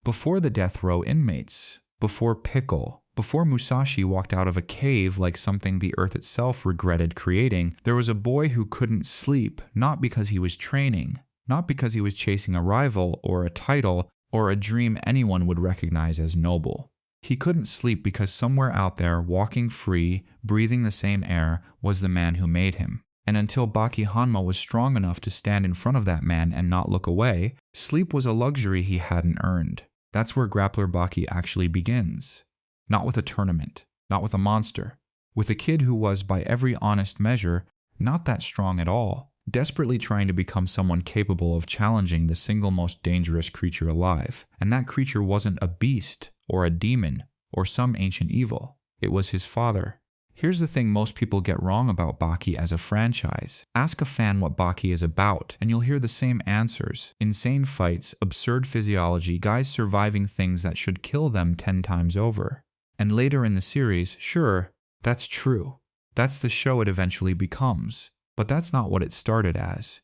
Before the Death Row Inmates, before Pickle, before Musashi walked out of a cave like something the earth itself regretted creating, there was a boy who couldn't sleep, not because he was training, not because he was chasing a rival or a title or a dream anyone would recognize as noble. He couldn't sleep because somewhere out there, walking free, breathing the same air, was the man who made him. And until Baki Hanma was strong enough to stand in front of that man and not look away, sleep was a luxury he hadn't earned. That's where Grappler Baki actually begins. Not with a tournament, not with a monster, with a kid who was, by every honest measure, not that strong at all, desperately trying to become someone capable of challenging the single most dangerous creature alive. And that creature wasn't a beast, or a demon, or some ancient evil. It was his father. Here's the thing most people get wrong about Baki as a franchise. Ask a fan what Baki is about, and you'll hear the same answers. Insane fights, absurd physiology, guys surviving things that should kill them 10 times over. And later in the series, sure, that's true. That's the show it eventually becomes. But that's not what it started as.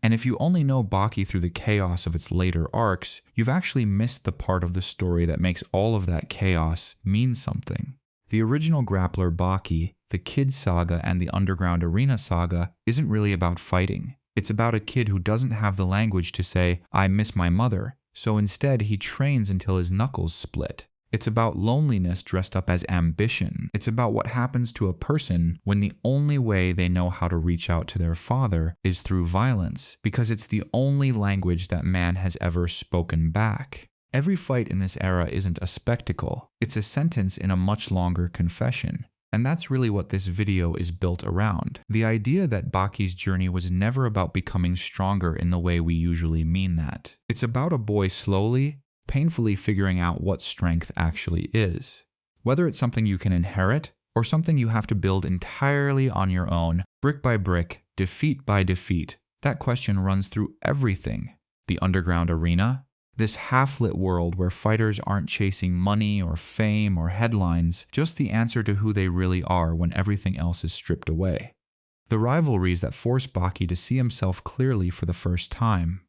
And if you only know Baki through the chaos of its later arcs, you've actually missed the part of the story that makes all of that chaos mean something. The original Grappler Baki, the Kid Saga, and the Underground Arena Saga isn't really about fighting. It's about a kid who doesn't have the language to say, "I miss my mother," so instead he trains until his knuckles split. It's about loneliness dressed up as ambition. It's about what happens to a person when the only way they know how to reach out to their father is through violence, because it's the only language that man has ever spoken back. Every fight in this era isn't a spectacle, it's a sentence in a much longer confession. And that's really what this video is built around. The idea that Baki's journey was never about becoming stronger in the way we usually mean that. It's about a boy slowly, painfully figuring out what strength actually is. Whether it's something you can inherit, or something you have to build entirely on your own, brick by brick, defeat by defeat, that question runs through everything. The underground arena, this half-lit world where fighters aren't chasing money or fame or headlines, just the answer to who they really are when everything else is stripped away. The rivalries that force Baki to see himself clearly for the first time.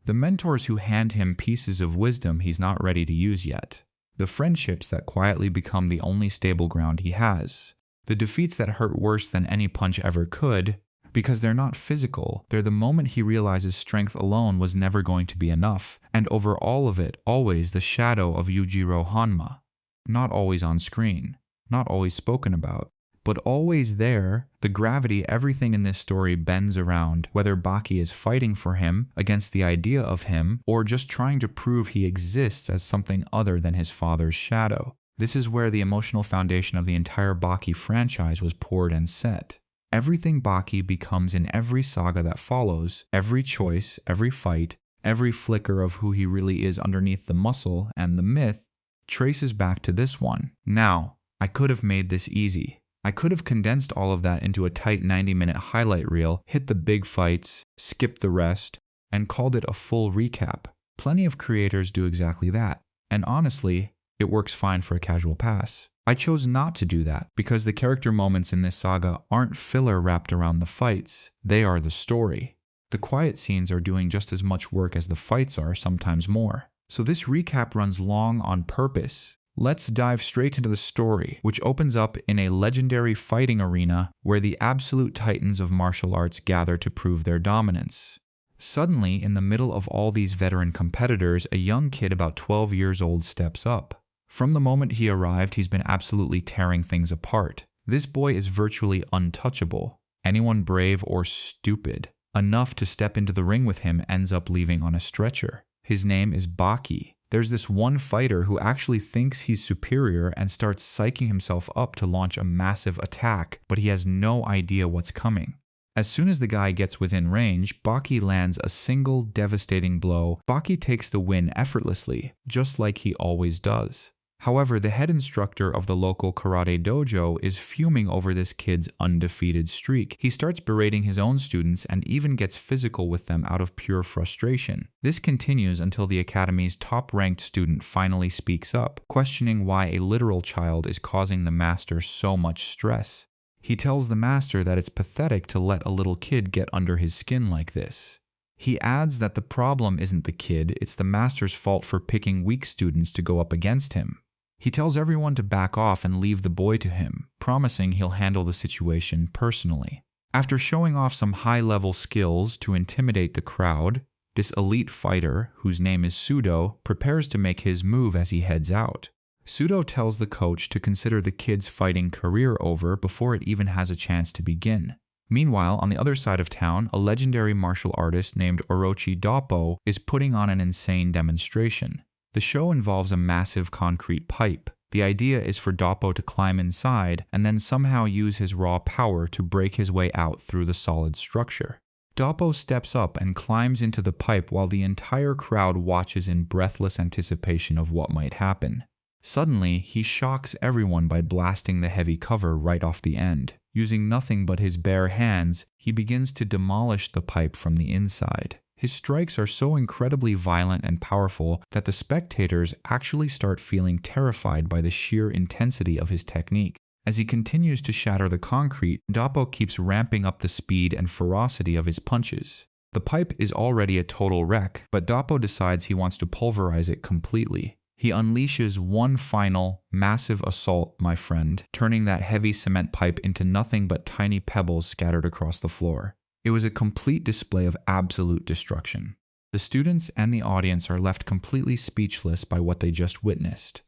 The mentors who hand him pieces of wisdom he's not ready to use yet. The friendships that quietly become the only stable ground he has. The defeats that hurt worse than any punch ever could, because they're not physical, they're the moment he realizes strength alone was never going to be enough, and over all of it, always the shadow of Yujiro Hanma. Not always on screen, not always spoken about, but always there, the gravity everything in this story bends around, whether Baki is fighting for him, against the idea of him, or just trying to prove he exists as something other than his father's shadow. This is where the emotional foundation of the entire Baki franchise was poured and set. Everything Baki becomes in every saga that follows, every choice, every fight, every flicker of who he really is underneath the muscle and the myth, traces back to this one. Now, I could have made this easy. I could have condensed all of that into a tight 90-minute highlight reel, hit the big fights, skipped the rest, and called it a full recap. Plenty of creators do exactly that, and honestly, it works fine for a casual pass. I chose not to do that because the character moments in this saga aren't filler wrapped around the fights, they are the story. The quiet scenes are doing just as much work as the fights are, sometimes more. So this recap runs long on purpose. Let's dive straight into the story, which opens up in a legendary fighting arena where the absolute titans of martial arts gather to prove their dominance. Suddenly, in the middle of all these veteran competitors, a young kid about 12 years old steps up. From the moment he arrived, he's been absolutely tearing things apart. This boy is virtually untouchable. Anyone brave or stupid enough to step into the ring with him ends up leaving on a stretcher. His name is Baki. There's this one fighter who actually thinks he's superior and starts psyching himself up to launch a massive attack, but he has no idea what's coming. As soon as the guy gets within range, Baki lands a single devastating blow. Baki takes the win effortlessly, just like he always does. However, the head instructor of the local karate dojo is fuming over this kid's undefeated streak. He starts berating his own students and even gets physical with them out of pure frustration. This continues until the academy's top-ranked student finally speaks up, questioning why a literal child is causing the master so much stress. He tells the master that it's pathetic to let a little kid get under his skin like this. He adds that the problem isn't the kid, it's the master's fault for picking weak students to go up against him. He tells everyone to back off and leave the boy to him, promising he'll handle the situation personally. After showing off some high-level skills to intimidate the crowd, this elite fighter, whose name is Sudo, prepares to make his move as he heads out. Sudo tells the coach to consider the kid's fighting career over before it even has a chance to begin. Meanwhile, on the other side of town, a legendary martial artist named Orochi Doppo is putting on an insane demonstration. The show involves a massive concrete pipe. The idea is for Doppo to climb inside and then somehow use his raw power to break his way out through the solid structure. Doppo steps up and climbs into the pipe while the entire crowd watches in breathless anticipation of what might happen. Suddenly, he shocks everyone by blasting the heavy cover right off the end. Using nothing but his bare hands, he begins to demolish the pipe from the inside. His strikes are so incredibly violent and powerful that the spectators actually start feeling terrified by the sheer intensity of his technique. As he continues to shatter the concrete, Doppo keeps ramping up the speed and ferocity of his punches. The pipe is already a total wreck, but Doppo decides he wants to pulverize it completely. He unleashes one final, massive assault, my friend, turning that heavy cement pipe into nothing but tiny pebbles scattered across the floor. It was a complete display of absolute destruction. The students and the audience are left completely speechless by what they just witnessed.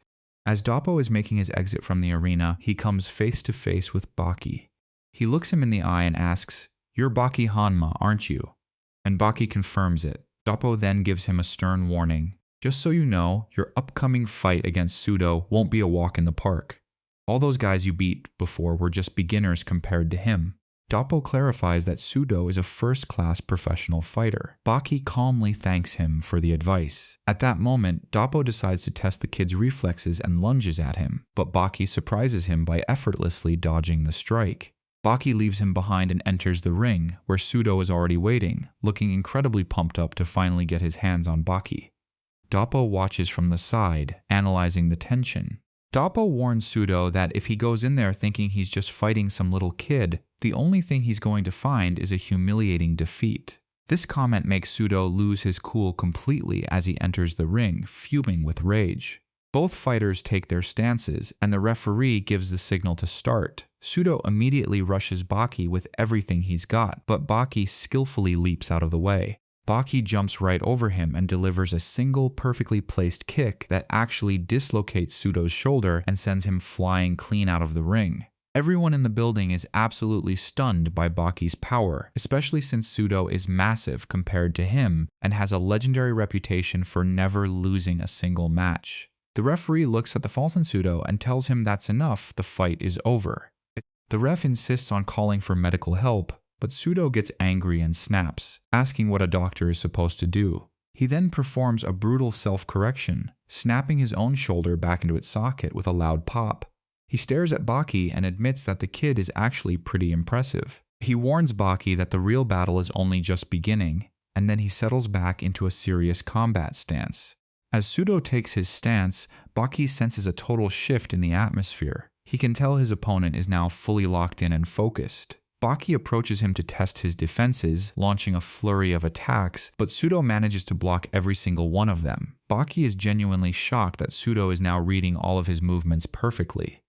As Doppo is making his exit from the arena, he comes face to face with Baki. He looks him in the eye and asks, "You're Baki Hanma, aren't you?" And Baki confirms it. Doppo then gives him a stern warning. "Just so you know, your upcoming fight against Sudo won't be a walk in the park. All those guys you beat before were just beginners compared to him." Doppo clarifies that Sudo is a first-class professional fighter. Baki calmly thanks him for the advice. At that moment, Doppo decides to test the kid's reflexes and lunges at him, but Baki surprises him by effortlessly dodging the strike. Baki leaves him behind and enters the ring, where Sudo is already waiting, looking incredibly pumped up to finally get his hands on Baki. Doppo watches from the side, analyzing the tension. Doppo warns Sudo that if he goes in there thinking he's just fighting some little kid, the only thing he's going to find is a humiliating defeat. This comment makes Sudo lose his cool completely as he enters the ring, fuming with rage. Both fighters take their stances, and the referee gives the signal to start. Sudo immediately rushes Baki with everything he's got, but Baki skillfully leaps out of the way. Baki jumps right over him and delivers a single perfectly placed kick that actually dislocates Sudo's shoulder and sends him flying clean out of the ring. Everyone in the building is absolutely stunned by Baki's power, especially since Sudo is massive compared to him and has a legendary reputation for never losing a single match. The referee looks at the fallen Sudo and tells him that's enough, the fight is over. The ref insists on calling for medical help, but Sudo gets angry and snaps, asking what a doctor is supposed to do. He then performs a brutal self-correction, snapping his own shoulder back into its socket with a loud pop. He stares at Baki and admits that the kid is actually pretty impressive. He warns Baki that the real battle is only just beginning, and then he settles back into a serious combat stance. As Sudo takes his stance, Baki senses a total shift in the atmosphere. He can tell his opponent is now fully locked in and focused. Baki approaches him to test his defenses, launching a flurry of attacks, but Sudo manages to block every single one of them. Baki is genuinely shocked that Sudo is now reading all of his movements perfectly.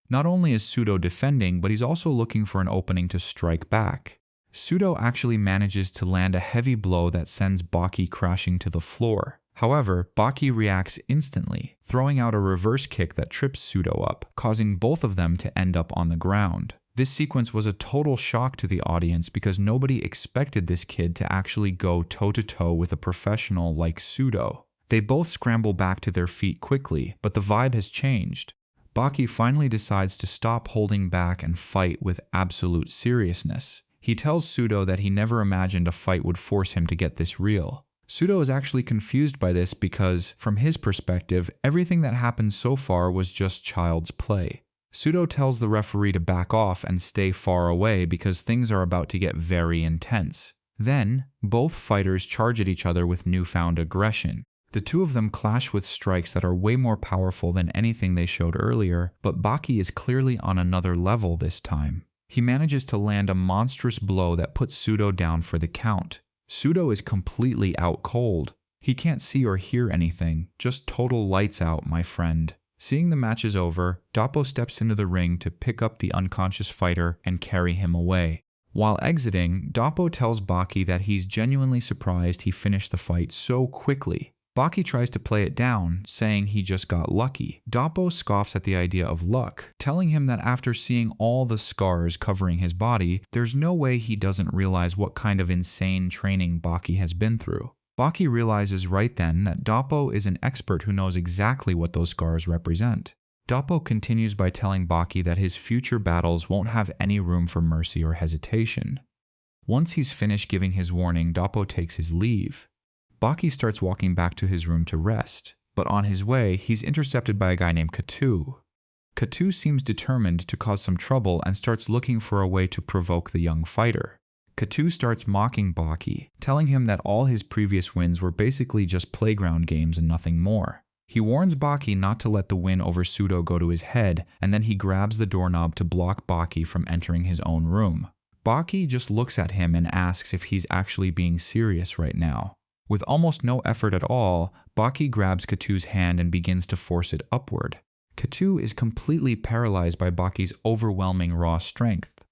Not only is Sudo defending, but he's also looking for an opening to strike back. Sudo actually manages to land a heavy blow that sends Baki crashing to the floor. However, Baki reacts instantly, throwing out a reverse kick that trips Sudo up, causing both of them to end up on the ground. This sequence was a total shock to the audience because nobody expected this kid to actually go toe-to-toe with a professional like Sudo. They both scramble back to their feet quickly, but the vibe has changed. Baki finally decides to stop holding back and fight with absolute seriousness. He tells Sudo that he never imagined a fight would force him to get this real. Sudo is actually confused by this because, from his perspective, everything that happened so far was just child's play. Sudo tells the referee to back off and stay far away because things are about to get very intense. Then, both fighters charge at each other with newfound aggression. The two of them clash with strikes that are way more powerful than anything they showed earlier, but Baki is clearly on another level this time. He manages to land a monstrous blow that puts Sudo down for the count. Pseudo is completely out cold. He can't see or hear anything, just total lights out, my friend. Seeing the match is over, Doppo steps into the ring to pick up the unconscious fighter and carry him away. While exiting, Doppo tells Baki that he's genuinely surprised he finished the fight so quickly. Baki tries to play it down, saying he just got lucky. Doppo scoffs at the idea of luck, telling him that after seeing all the scars covering his body, there's no way he doesn't realize what kind of insane training Baki has been through. Baki realizes right then that Doppo is an expert who knows exactly what those scars represent. Doppo continues by telling Baki that his future battles won't have any room for mercy or hesitation. Once he's finished giving his warning, Doppo takes his leave. Baki starts walking back to his room to rest, but on his way, he's intercepted by a guy named Katu. Katu seems determined to cause some trouble and starts looking for a way to provoke the young fighter. Katu starts mocking Baki, telling him that all his previous wins were basically just playground games and nothing more. He warns Baki not to let the win over Pseudo go to his head, and then he grabs the doorknob to block Baki from entering his own room. Baki just looks at him and asks if he's actually being serious right now. With almost no effort at all, Baki grabs Katu's hand and begins to force it upward. Katu is completely paralyzed by Baki's overwhelming raw strength.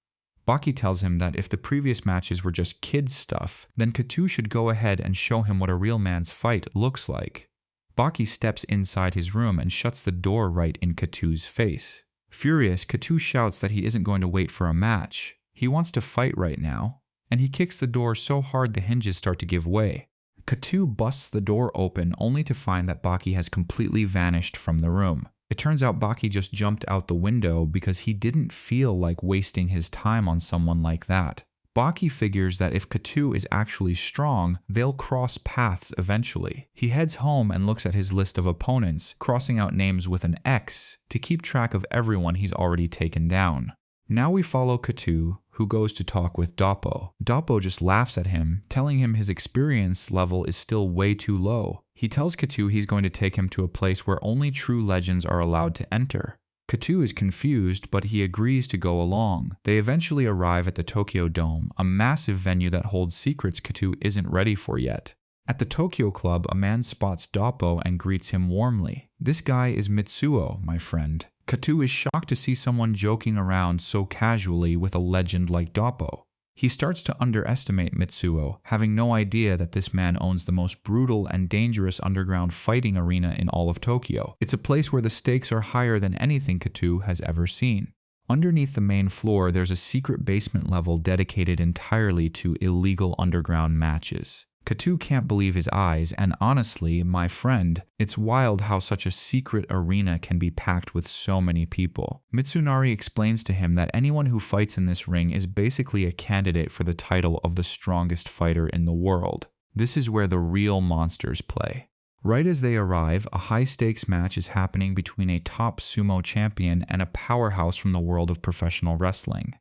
Baki tells him that if the previous matches were just kids' stuff, then Katu should go ahead and show him what a real man's fight looks like. Baki steps inside his room and shuts the door right in Katu's face. Furious, Katu shouts that he isn't going to wait for a match. He wants to fight right now, and he kicks the door so hard the hinges start to give way. Katu busts the door open only to find that Baki has completely vanished from the room. It turns out Baki just jumped out the window because he didn't feel like wasting his time on someone like that. Baki figures that if Katu is actually strong, they'll cross paths eventually. He heads home and looks at his list of opponents, crossing out names with an X to keep track of everyone he's already taken down. Now we follow Katu, who goes to talk with Doppo. Doppo just laughs at him, telling him his experience level is still way too low. He tells Katu he's going to take him to a place where only true legends are allowed to enter. Katu is confused, but he agrees to go along. They eventually arrive at the Tokyo Dome, a massive venue that holds secrets Katu isn't ready for yet. At the Tokyo Club, a man spots Doppo and greets him warmly. This guy is Mitsuo, my friend. Katu is shocked to see someone joking around so casually with a legend like Doppo. He starts to underestimate Mitsuo, having no idea that this man owns the most brutal and dangerous underground fighting arena in all of Tokyo. It's a place where the stakes are higher than anything Katu has ever seen. Underneath the main floor, there's a secret basement level dedicated entirely to illegal underground matches. Katu can't believe his eyes, and honestly, my friend, it's wild how such a secret arena can be packed with so many people. Mitsunari explains to him that anyone who fights in this ring is basically a candidate for the title of the strongest fighter in the world. This is where the real monsters play. Right as they arrive, a high-stakes match is happening between a top sumo champion and a powerhouse from the world of professional wrestling.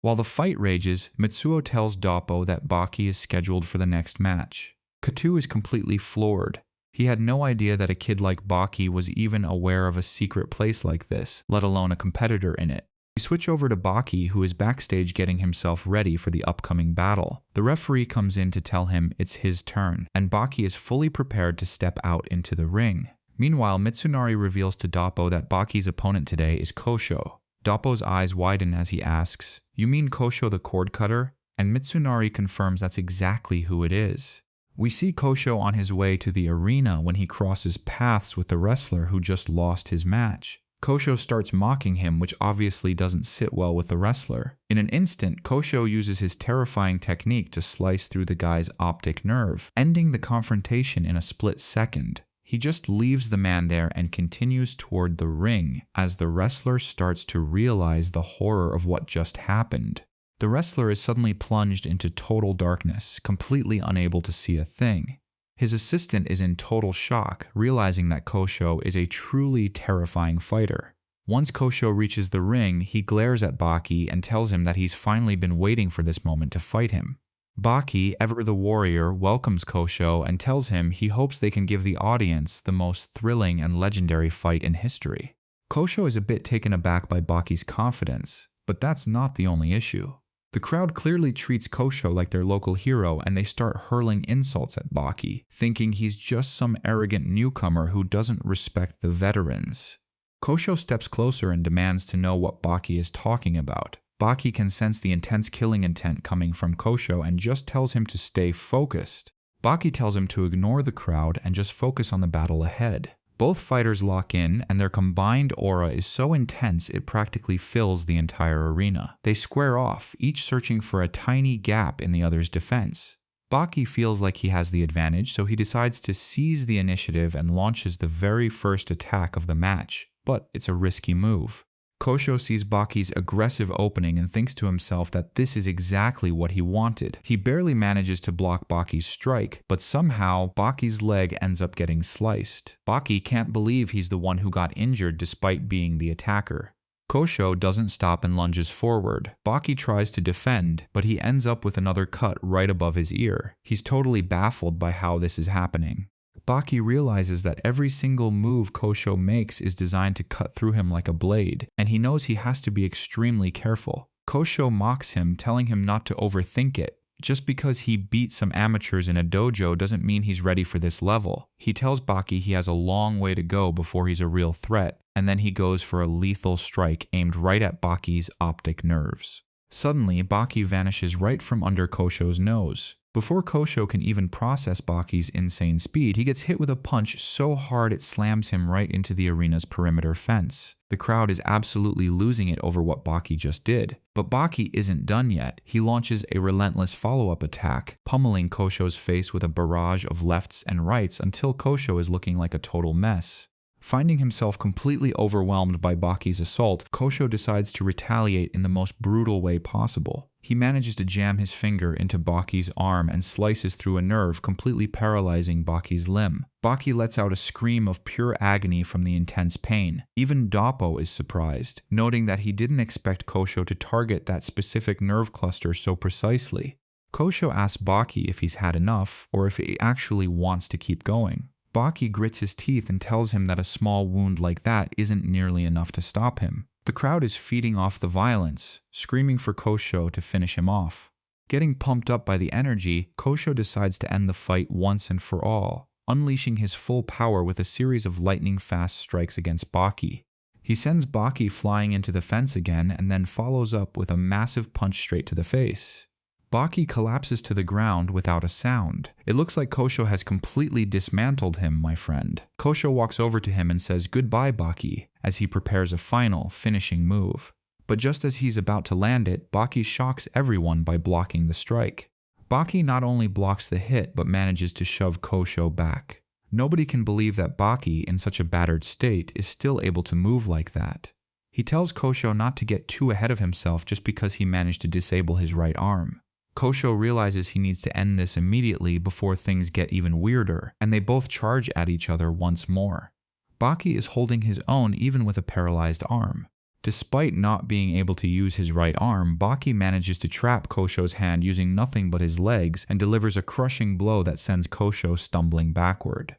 While the fight rages, Mitsuo tells Doppo that Baki is scheduled for the next match. Katu is completely floored. He had no idea that a kid like Baki was even aware of a secret place like this, let alone a competitor in it. We switch over to Baki, who is backstage getting himself ready for the upcoming battle. The referee comes in to tell him it's his turn, and Baki is fully prepared to step out into the ring. Meanwhile, Mitsunari reveals to Doppo that Baki's opponent today is Kosho. Doppo's eyes widen as he asks, "You mean Kosho the cord cutter?" And Mitsunari confirms that's exactly who it is. We see Kosho on his way to the arena when he crosses paths with the wrestler who just lost his match. Kosho starts mocking him, which obviously doesn't sit well with the wrestler. In an instant, Kosho uses his terrifying technique to slice through the guy's optic nerve, ending the confrontation in a split second. He just leaves the man there and continues toward the ring as the wrestler starts to realize the horror of what just happened. The wrestler is suddenly plunged into total darkness, completely unable to see a thing. His assistant is in total shock, realizing that Kosho is a truly terrifying fighter. Once Kosho reaches the ring, he glares at Baki and tells him that he's finally been waiting for this moment to fight him. Baki, ever the warrior, welcomes Kosho and tells him he hopes they can give the audience the most thrilling and legendary fight in history. Kosho is a bit taken aback by Baki's confidence, but that's not the only issue. The crowd clearly treats Kosho like their local hero, and they start hurling insults at Baki, thinking he's just some arrogant newcomer who doesn't respect the veterans. Kosho steps closer and demands to know what Baki is talking about. Baki can sense the intense killing intent coming from Kosho and just tells him to stay focused. Baki tells him to ignore the crowd and just focus on the battle ahead. Both fighters lock in, and their combined aura is so intense it practically fills the entire arena. They square off, each searching for a tiny gap in the other's defense. Baki feels like he has the advantage, so he decides to seize the initiative and launches the very first attack of the match, but it's a risky move. Kosho sees Baki's aggressive opening and thinks to himself that this is exactly what he wanted. He barely manages to block Baki's strike, but somehow Baki's leg ends up getting sliced. Baki can't believe he's the one who got injured despite being the attacker. Kosho doesn't stop and lunges forward. Baki tries to defend, but he ends up with another cut right above his ear. He's totally baffled by how this is happening. Baki realizes that every single move Kosho makes is designed to cut through him like a blade, and he knows he has to be extremely careful. Kosho mocks him, telling him not to overthink it. Just because he beat some amateurs in a dojo doesn't mean he's ready for this level. He tells Baki he has a long way to go before he's a real threat, and then he goes for a lethal strike aimed right at Baki's optic nerves. Suddenly, Baki vanishes right from under Kosho's nose. Before Kosho can even process Baki's insane speed, he gets hit with a punch so hard it slams him right into the arena's perimeter fence. The crowd is absolutely losing it over what Baki just did. But Baki isn't done yet. He launches a relentless follow-up attack, pummeling Kosho's face with a barrage of lefts and rights until Kosho is looking like a total mess. Finding himself completely overwhelmed by Baki's assault, Kosho decides to retaliate in the most brutal way possible. He manages to jam his finger into Baki's arm and slices through a nerve, completely paralyzing Baki's limb. Baki lets out a scream of pure agony from the intense pain. Even Doppo is surprised, noting that he didn't expect Kosho to target that specific nerve cluster so precisely. Kosho asks Baki if he's had enough, or if he actually wants to keep going. Baki grits his teeth and tells him that a small wound like that isn't nearly enough to stop him. The crowd is feeding off the violence, screaming for Kosho to finish him off. Getting pumped up by the energy, Kosho decides to end the fight once and for all, unleashing his full power with a series of lightning-fast strikes against Baki. He sends Baki flying into the fence again and then follows up with a massive punch straight to the face. Baki collapses to the ground without a sound. It looks like Kosho has completely dismantled him, my friend. Kosho walks over to him and says goodbye, Baki, as he prepares a final, finishing move. But just as he's about to land it, Baki shocks everyone by blocking the strike. Baki not only blocks the hit, but manages to shove Kosho back. Nobody can believe that Baki, in such a battered state, is still able to move like that. He tells Kosho not to get too ahead of himself just because he managed to disable his right arm. Kosho realizes he needs to end this immediately before things get even weirder, and they both charge at each other once more. Baki is holding his own even with a paralyzed arm. Despite not being able to use his right arm, Baki manages to trap Kosho's hand using nothing but his legs and delivers a crushing blow that sends Kosho stumbling backward.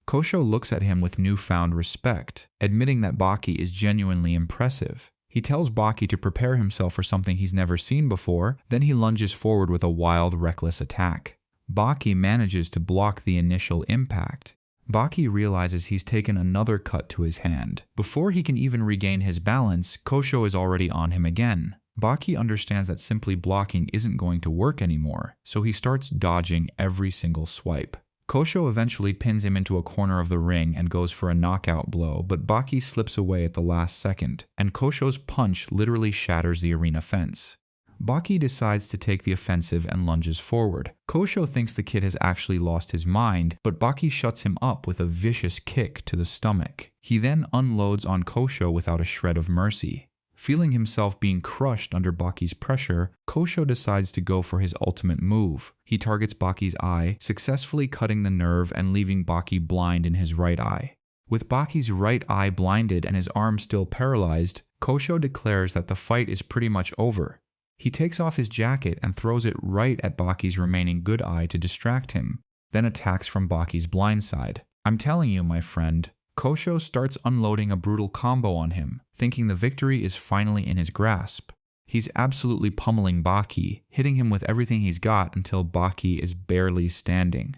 Kosho looks at him with newfound respect, admitting that Baki is genuinely impressive. He tells Baki to prepare himself for something he's never seen before, then he lunges forward with a wild, reckless attack. Baki manages to block the initial impact. Baki realizes he's taken another cut to his hand. Before he can even regain his balance, Kosho is already on him again. Baki understands that simply blocking isn't going to work anymore, so he starts dodging every single swipe. Kosho eventually pins him into a corner of the ring and goes for a knockout blow, but Baki slips away at the last second, and Kosho's punch literally shatters the arena fence. Baki decides to take the offensive and lunges forward. Kosho thinks the kid has actually lost his mind, but Baki shuts him up with a vicious kick to the stomach. He then unloads on Kosho without a shred of mercy. Feeling himself being crushed under Baki's pressure, Kosho decides to go for his ultimate move. He targets Baki's eye, successfully cutting the nerve and leaving Baki blind in his right eye. With Baki's right eye blinded and his arm still paralyzed, Kosho declares that the fight is pretty much over. He takes off his jacket and throws it right at Baki's remaining good eye to distract him, then attacks from Baki's blind side. I'm telling you, my friend, Kosho starts unloading a brutal combo on him, thinking the victory is finally in his grasp. He's absolutely pummeling Baki, hitting him with everything he's got until Baki is barely standing.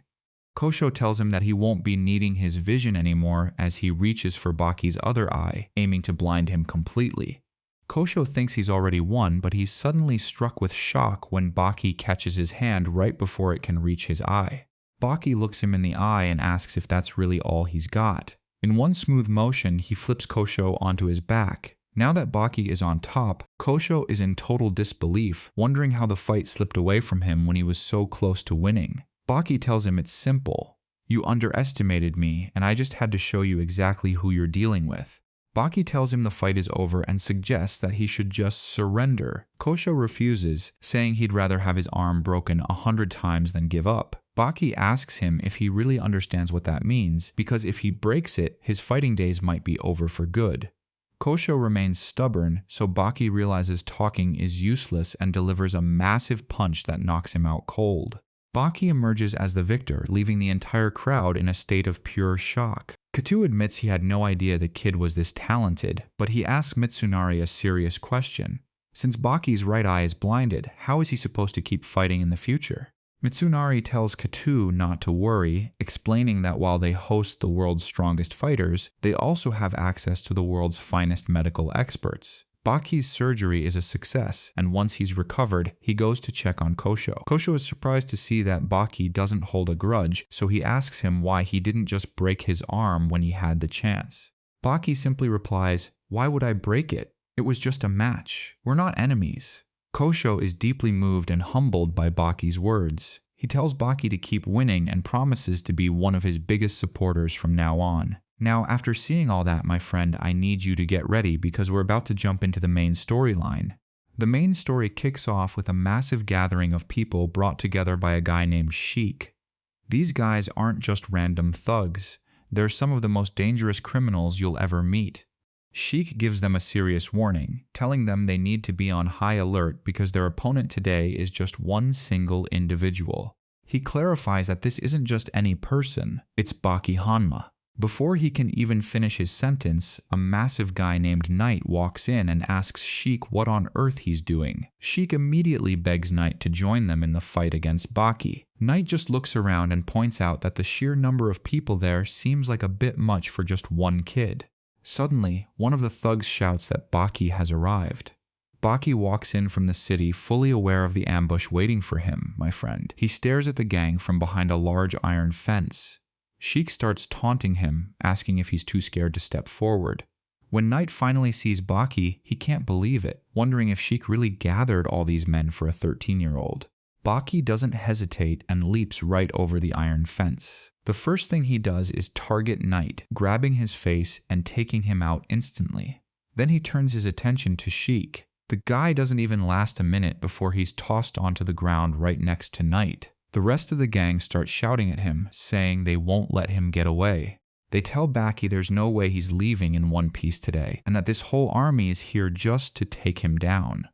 Kosho tells him that he won't be needing his vision anymore as he reaches for Baki's other eye, aiming to blind him completely. Kosho thinks he's already won, but he's suddenly struck with shock when Baki catches his hand right before it can reach his eye. Baki looks him in the eye and asks if that's really all he's got. In one smooth motion, he flips Kosho onto his back. Now that Baki is on top, Kosho is in total disbelief, wondering how the fight slipped away from him when he was so close to winning. Baki tells him it's simple. You underestimated me, and I just had to show you exactly who you're dealing with. Baki tells him the fight is over and suggests that he should just surrender. Kosho refuses, saying he'd rather have his arm broken 100 times than give up. Baki asks him if he really understands what that means, because if he breaks it, his fighting days might be over for good. Kosho remains stubborn, so Baki realizes talking is useless and delivers a massive punch that knocks him out cold. Baki emerges as the victor, leaving the entire crowd in a state of pure shock. Katu admits he had no idea the kid was this talented, but he asks Mitsunari a serious question. Since Baki's right eye is blinded, how is he supposed to keep fighting in the future? Mitsunari tells Katu not to worry, explaining that while they host the world's strongest fighters, they also have access to the world's finest medical experts. Baki's surgery is a success, and once he's recovered, he goes to check on Kosho. Kosho is surprised to see that Baki doesn't hold a grudge, so he asks him why he didn't just break his arm when he had the chance. Baki simply replies, "Why would I break it? It was just a match. We're not enemies." Kosho is deeply moved and humbled by Baki's words. He tells Baki to keep winning and promises to be one of his biggest supporters from now on. Now, after seeing all that, my friend, I need you to get ready because we're about to jump into the main storyline. The main story kicks off with a massive gathering of people brought together by a guy named Sheik. These guys aren't just random thugs. They're some of the most dangerous criminals you'll ever meet. Sheik gives them a serious warning, telling them they need to be on high alert because their opponent today is just one single individual. He clarifies that this isn't just any person, it's Baki Hanma. Before he can even finish his sentence, a massive guy named Knight walks in and asks Sheik what on earth he's doing. Sheik immediately begs Knight to join them in the fight against Baki. Knight just looks around and points out that the sheer number of people there seems like a bit much for just one kid. Suddenly, one of the thugs shouts that Baki has arrived. Baki walks in from the city fully aware of the ambush waiting for him, my friend. He stares at the gang from behind a large iron fence. Sheik starts taunting him, asking if he's too scared to step forward. When Knight finally sees Baki, he can't believe it, wondering if Sheik really gathered all these men for a 13-year-old. Baki doesn't hesitate and leaps right over the iron fence. The first thing he does is target Knight, grabbing his face and taking him out instantly. Then he turns his attention to Sheik. The guy doesn't even last a minute before he's tossed onto the ground right next to Knight. The rest of the gang starts shouting at him, saying they won't let him get away. They tell Baki there's no way he's leaving in one piece today, and that this whole army is here just to take him down.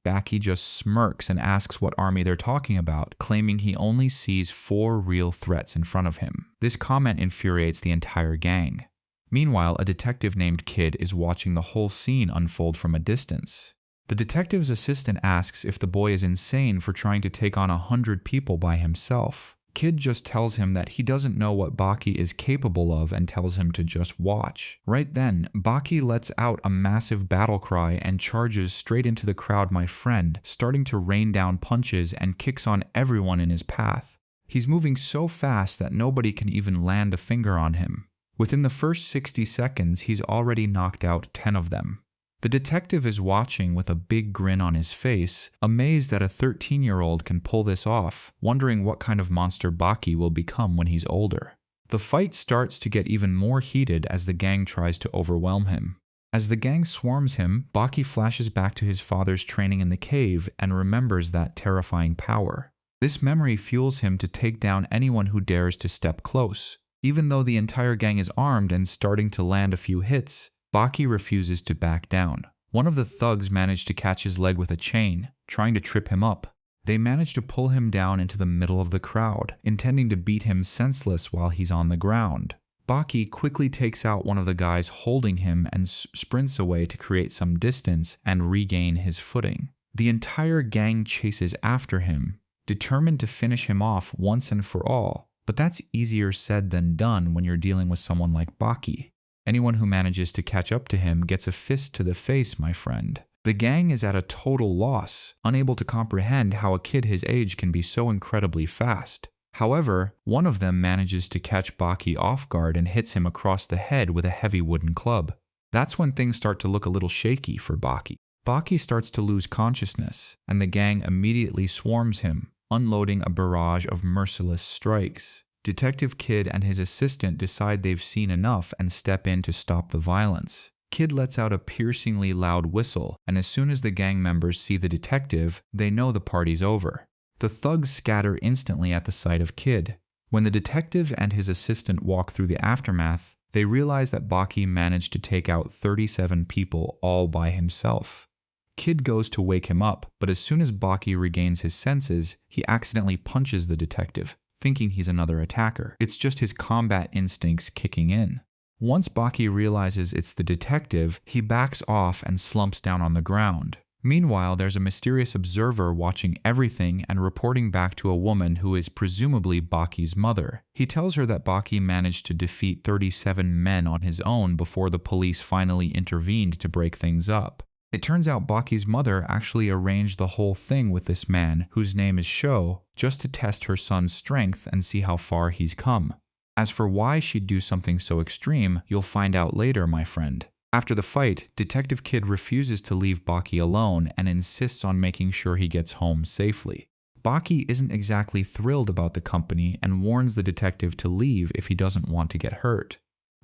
Baki just smirks and asks what army they're talking about, claiming he only sees 4 real threats in front of him. This comment infuriates the entire gang. Meanwhile, a detective named Kid is watching the whole scene unfold from a distance. The detective's assistant asks if the boy is insane for trying to take on 100 people by himself. Kid just tells him that he doesn't know what Baki is capable of and tells him to just watch. Right then, Baki lets out a massive battle cry and charges straight into the crowd, my friend, starting to rain down punches and kicks on everyone in his path. He's moving so fast that nobody can even land a finger on him. Within the first 60 seconds, he's already knocked out 10 of them. The detective is watching with a big grin on his face, amazed that a 13-year-old can pull this off, wondering what kind of monster Baki will become when he's older. The fight starts to get even more heated as the gang tries to overwhelm him. As the gang swarms him, Baki flashes back to his father's training in the cave and remembers that terrifying power. This memory fuels him to take down anyone who dares to step close. Even though the entire gang is armed and starting to land a few hits, Baki refuses to back down. One of the thugs managed to catch his leg with a chain, trying to trip him up. They manage to pull him down into the middle of the crowd, intending to beat him senseless while he's on the ground. Baki quickly takes out one of the guys holding him and sprints away to create some distance and regain his footing. The entire gang chases after him, determined to finish him off once and for all, but that's easier said than done when you're dealing with someone like Baki. Anyone who manages to catch up to him gets a fist to the face, my friend. The gang is at a total loss, unable to comprehend how a kid his age can be so incredibly fast. However, one of them manages to catch Baki off guard and hits him across the head with a heavy wooden club. That's when things start to look a little shaky for Baki. Baki starts to lose consciousness, and the gang immediately swarms him, unloading a barrage of merciless strikes. Detective Kid and his assistant decide they've seen enough and step in to stop the violence. Kid lets out a piercingly loud whistle, and as soon as the gang members see the detective, they know the party's over. The thugs scatter instantly at the sight of Kid. When the detective and his assistant walk through the aftermath, they realize that Baki managed to take out 37 people all by himself. Kid goes to wake him up, but as soon as Baki regains his senses, he accidentally punches the detective, thinking he's another attacker. It's just his combat instincts kicking in. Once Baki realizes it's the detective, he backs off and slumps down on the ground. Meanwhile, there's a mysterious observer watching everything and reporting back to a woman who is presumably Baki's mother. He tells her that Baki managed to defeat 37 men on his own before the police finally intervened to break things up. It turns out Baki's mother actually arranged the whole thing with this man, whose name is Sho, just to test her son's strength and see how far he's come. As for why she'd do something so extreme, you'll find out later, my friend. After the fight, Detective Kid refuses to leave Baki alone and insists on making sure he gets home safely. Baki isn't exactly thrilled about the company and warns the detective to leave if he doesn't want to get hurt.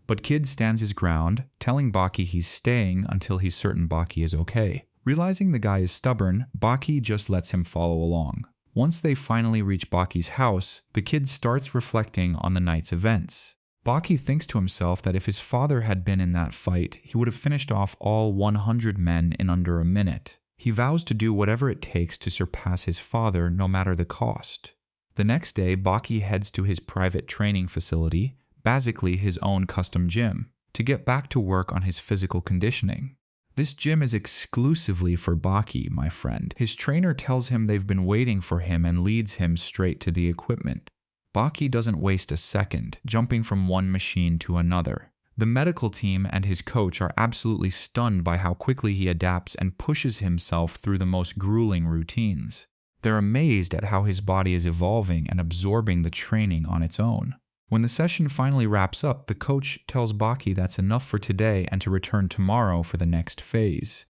But Kid stands his ground, telling Baki he's staying until he's certain Baki is okay. Realizing the guy is stubborn, Baki just lets him follow along. Once they finally reach Baki's house, the kid starts reflecting on the night's events. Baki thinks to himself that if his father had been in that fight, he would have finished off all 100 men in under a minute. He vows to do whatever it takes to surpass his father, no matter the cost. The next day, Baki heads to his private training facility, basically his own custom gym, to get back to work on his physical conditioning. This gym is exclusively for Baki, my friend. His trainer tells him they've been waiting for him and leads him straight to the equipment. Baki doesn't waste a second, jumping from one machine to another. The medical team and his coach are absolutely stunned by how quickly he adapts and pushes himself through the most grueling routines. They're amazed at how his body is evolving and absorbing the training on its own. When the session finally wraps up, the coach tells Baki that's enough for today and to return tomorrow for the next phase.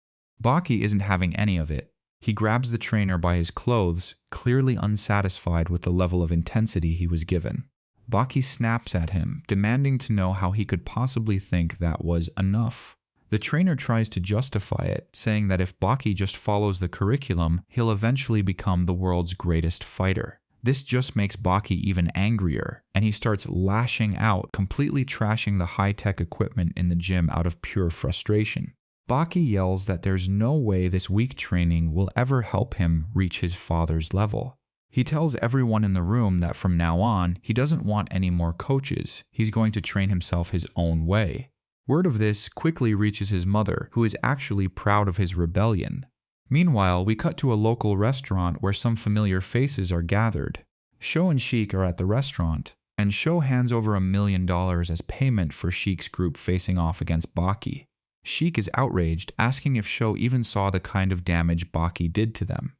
Baki isn't having any of it. He grabs the trainer by his clothes, clearly unsatisfied with the level of intensity he was given. Baki snaps at him, demanding to know how he could possibly think that was enough. The trainer tries to justify it, saying that if Baki just follows the curriculum, he'll eventually become the world's greatest fighter. This just makes Baki even angrier, and he starts lashing out, completely trashing the high-tech equipment in the gym out of pure frustration. Baki yells that there's no way this weak training will ever help him reach his father's level. He tells everyone in the room that from now on, he doesn't want any more coaches. He's going to train himself his own way. Word of this quickly reaches his mother, who is actually proud of his rebellion. Meanwhile, we cut to a local restaurant where some familiar faces are gathered. Sho and Sheik are at the restaurant, and Sho hands over $1 million as payment for Sheik's group facing off against Baki. Sheik is outraged, asking if Sho even saw the kind of damage Baki did to them.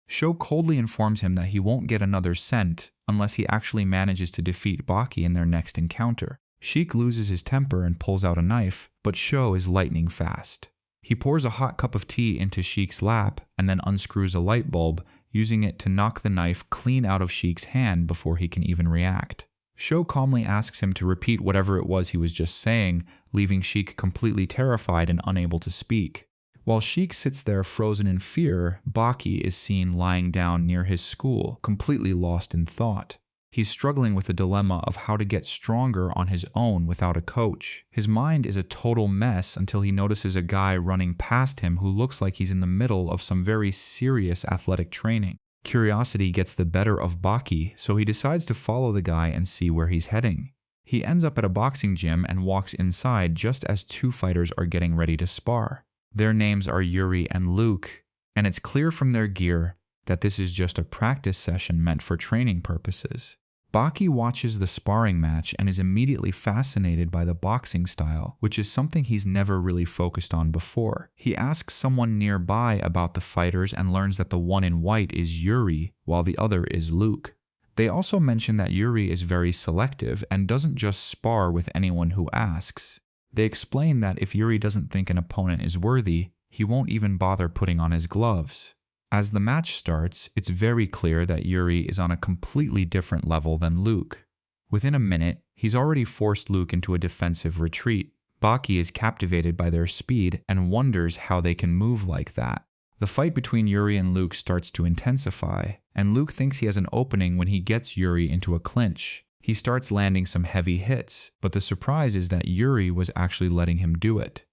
Sho coldly informs him that he won't get another cent unless he actually manages to defeat Baki in their next encounter. Sheik loses his temper and pulls out a knife, but Sho is lightning fast. He pours a hot cup of tea into Sheik's lap and then unscrews a light bulb, using it to knock the knife clean out of Sheik's hand before he can even react. Sho calmly asks him to repeat whatever it was he was just saying, leaving Sheik completely terrified and unable to speak. While Sheik sits there frozen in fear, Baki is seen lying down near his school, completely lost in thought. He's struggling with the dilemma of how to get stronger on his own without a coach. His mind is a total mess until he notices a guy running past him who looks like he's in the middle of some very serious athletic training. Curiosity gets the better of Baki, so he decides to follow the guy and see where he's heading. He ends up at a boxing gym and walks inside just as two fighters are getting ready to spar. Their names are Yuri and Luke, and it's clear from their gear that this is just a practice session meant for training purposes. Baki watches the sparring match and is immediately fascinated by the boxing style, which is something he's never really focused on before. He asks someone nearby about the fighters and learns that the one in white is Yuri, while the other is Luke. They also mention that Yuri is very selective and doesn't just spar with anyone who asks. They explain that if Yuri doesn't think an opponent is worthy, he won't even bother putting on his gloves. As the match starts, it's very clear that Yuri is on a completely different level than Luke. Within a minute, he's already forced Luke into a defensive retreat. Baki is captivated by their speed and wonders how they can move like that. The fight between Yuri and Luke starts to intensify, and Luke thinks he has an opening when he gets Yuri into a clinch. He starts landing some heavy hits, but the surprise is that Yuri was actually letting him do it.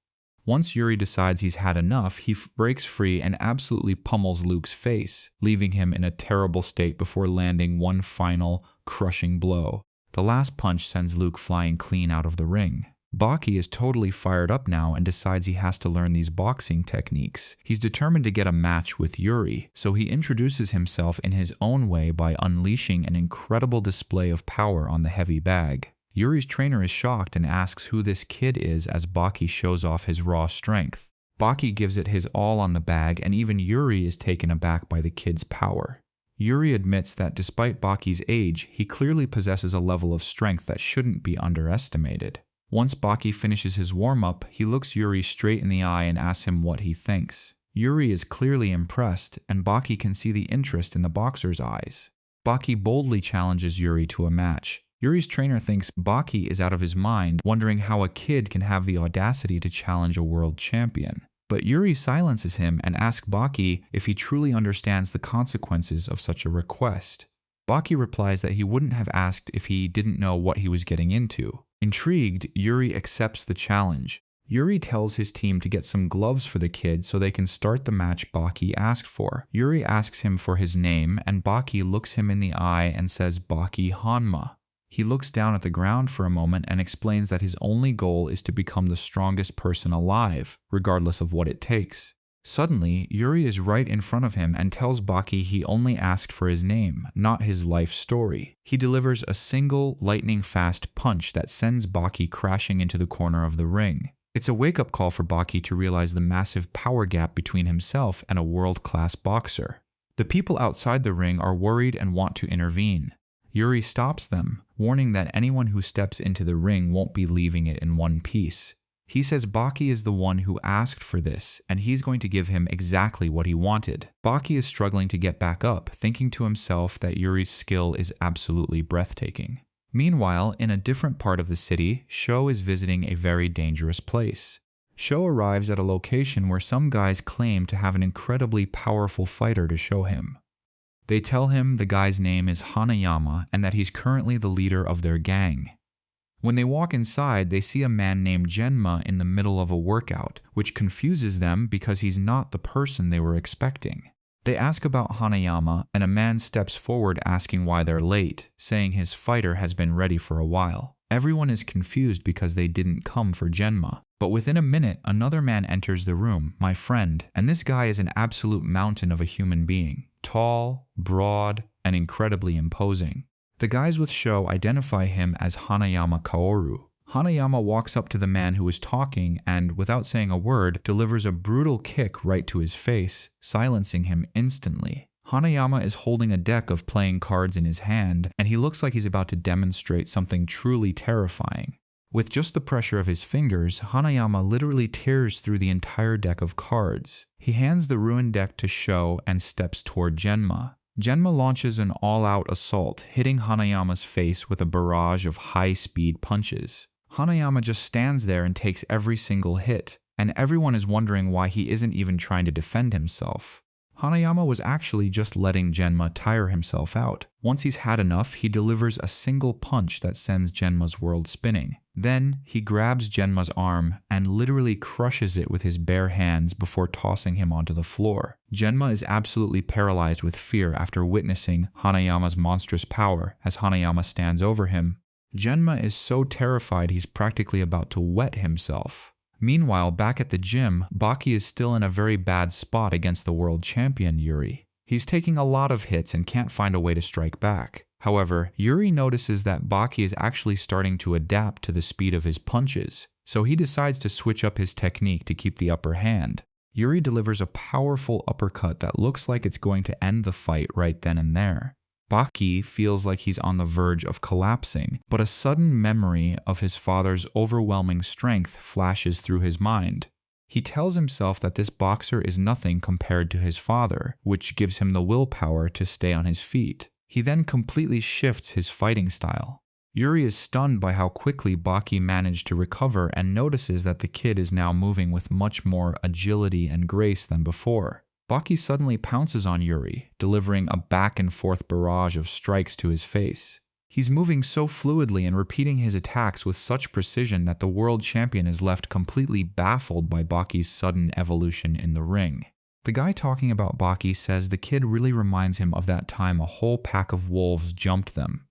Once Yuri decides he's had enough, he breaks free and absolutely pummels Luke's face, leaving him in a terrible state before landing one final, crushing blow. The last punch sends Luke flying clean out of the ring. Baki is totally fired up now and decides he has to learn these boxing techniques. He's determined to get a match with Yuri, so he introduces himself in his own way by unleashing an incredible display of power on the heavy bag. Yuri's trainer is shocked and asks who this kid is as Baki shows off his raw strength. Baki gives it his all on the bag, and even Yuri is taken aback by the kid's power. Yuri admits that despite Baki's age, he clearly possesses a level of strength that shouldn't be underestimated. Once Baki finishes his warm-up, he looks Yuri straight in the eye and asks him what he thinks. Yuri is clearly impressed, and Baki can see the interest in the boxer's eyes. Baki boldly challenges Yuri to a match. Yuri's trainer thinks Baki is out of his mind, wondering how a kid can have the audacity to challenge a world champion. But Yuri silences him and asks Baki if he truly understands the consequences of such a request. Baki replies that he wouldn't have asked if he didn't know what he was getting into. Intrigued, Yuri accepts the challenge. Yuri tells his team to get some gloves for the kid so they can start the match Baki asked for. Yuri asks him for his name, and Baki looks him in the eye and says Baki Hanma. He looks down at the ground for a moment and explains that his only goal is to become the strongest person alive, regardless of what it takes. Suddenly, Yuri is right in front of him and tells Baki he only asked for his name, not his life story. He delivers a single, lightning-fast punch that sends Baki crashing into the corner of the ring. It's a wake-up call for Baki to realize the massive power gap between himself and a world-class boxer. The people outside the ring are worried and want to intervene. Yuri stops them, warning that anyone who steps into the ring won't be leaving it in one piece. He says Baki is the one who asked for this, and he's going to give him exactly what he wanted. Baki is struggling to get back up, thinking to himself that Yuri's skill is absolutely breathtaking. Meanwhile, in a different part of the city, Sho is visiting a very dangerous place. Sho arrives at a location where some guys claim to have an incredibly powerful fighter to show him. They tell him the guy's name is Hanayama and that he's currently the leader of their gang. When they walk inside, they see a man named Genma in the middle of a workout, which confuses them because he's not the person they were expecting. They ask about Hanayama, and a man steps forward asking why they're late, saying his fighter has been ready for a while. Everyone is confused because they didn't come for Genma. But within a minute, another man enters the room, my friend, and this guy is an absolute mountain of a human being. Tall, broad, and incredibly imposing. The guys with Sho identify him as Hanayama Kaoru. Hanayama walks up to the man who is talking and, without saying a word, delivers a brutal kick right to his face, silencing him instantly. Hanayama is holding a deck of playing cards in his hand, and he looks like he's about to demonstrate something truly terrifying. With just the pressure of his fingers, Hanayama literally tears through the entire deck of cards. He hands the ruined deck to Sho and steps toward Genma. Genma launches an all-out assault, hitting Hanayama's face with a barrage of high-speed punches. Hanayama just stands there and takes every single hit, and everyone is wondering why he isn't even trying to defend himself. Hanayama was actually just letting Genma tire himself out. Once he's had enough, he delivers a single punch that sends Genma's world spinning. Then, he grabs Genma's arm and literally crushes it with his bare hands before tossing him onto the floor. Genma is absolutely paralyzed with fear after witnessing Hanayama's monstrous power as Hanayama stands over him. Genma is so terrified he's practically about to wet himself. Meanwhile, back at the gym, Baki is still in a very bad spot against the world champion Yuri. He's taking a lot of hits and can't find a way to strike back. However, Yuri notices that Baki is actually starting to adapt to the speed of his punches, so he decides to switch up his technique to keep the upper hand. Yuri delivers a powerful uppercut that looks like it's going to end the fight right then and there. Baki feels like he's on the verge of collapsing, but a sudden memory of his father's overwhelming strength flashes through his mind. He tells himself that this boxer is nothing compared to his father, which gives him the willpower to stay on his feet. He then completely shifts his fighting style. Yuri is stunned by how quickly Baki managed to recover and notices that the kid is now moving with much more agility and grace than before. Baki suddenly pounces on Yuri, delivering a back-and-forth barrage of strikes to his face. He's moving so fluidly and repeating his attacks with such precision that the world champion is left completely baffled by Baki's sudden evolution in the ring. The guy talking about Baki says the kid really reminds him of that time a whole pack of wolves jumped them.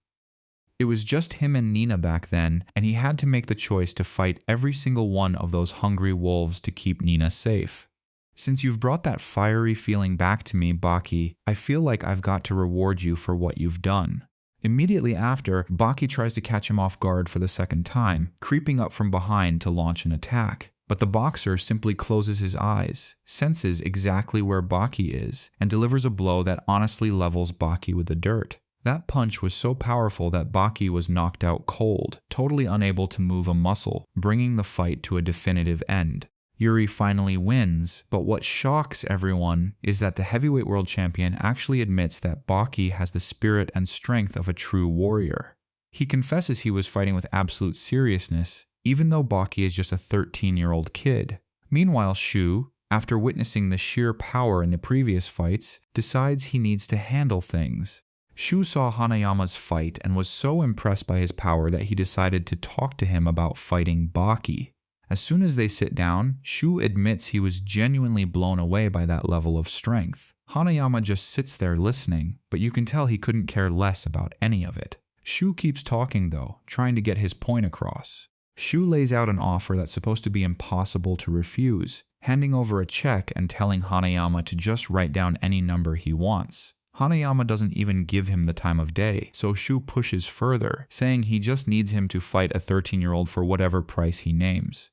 It was just him and Nina back then, and he had to make the choice to fight every single one of those hungry wolves to keep Nina safe. Since you've brought that fiery feeling back to me, Baki, I feel like I've got to reward you for what you've done. Immediately after, Baki tries to catch him off guard for the second time, creeping up from behind to launch an attack. But the boxer simply closes his eyes, senses exactly where Baki is, and delivers a blow that honestly levels Baki with the dirt. That punch was so powerful that Baki was knocked out cold, totally unable to move a muscle, bringing the fight to a definitive end. Yuri finally wins, but what shocks everyone is that the heavyweight world champion actually admits that Baki has the spirit and strength of a true warrior. He confesses he was fighting with absolute seriousness, even though Baki is just a 13-year-old kid. Meanwhile, Shu, after witnessing the sheer power in the previous fights, decides he needs to handle things. Shu saw Hanayama's fight and was so impressed by his power that he decided to talk to him about fighting Baki. As soon as they sit down, Shu admits he was genuinely blown away by that level of strength. Hanayama just sits there listening, but you can tell he couldn't care less about any of it. Shu keeps talking though, trying to get his point across. Shu lays out an offer that's supposed to be impossible to refuse, handing over a check and telling Hanayama to just write down any number he wants. Hanayama doesn't even give him the time of day, so Shu pushes further, saying he just needs him to fight a 13-year-old for whatever price he names.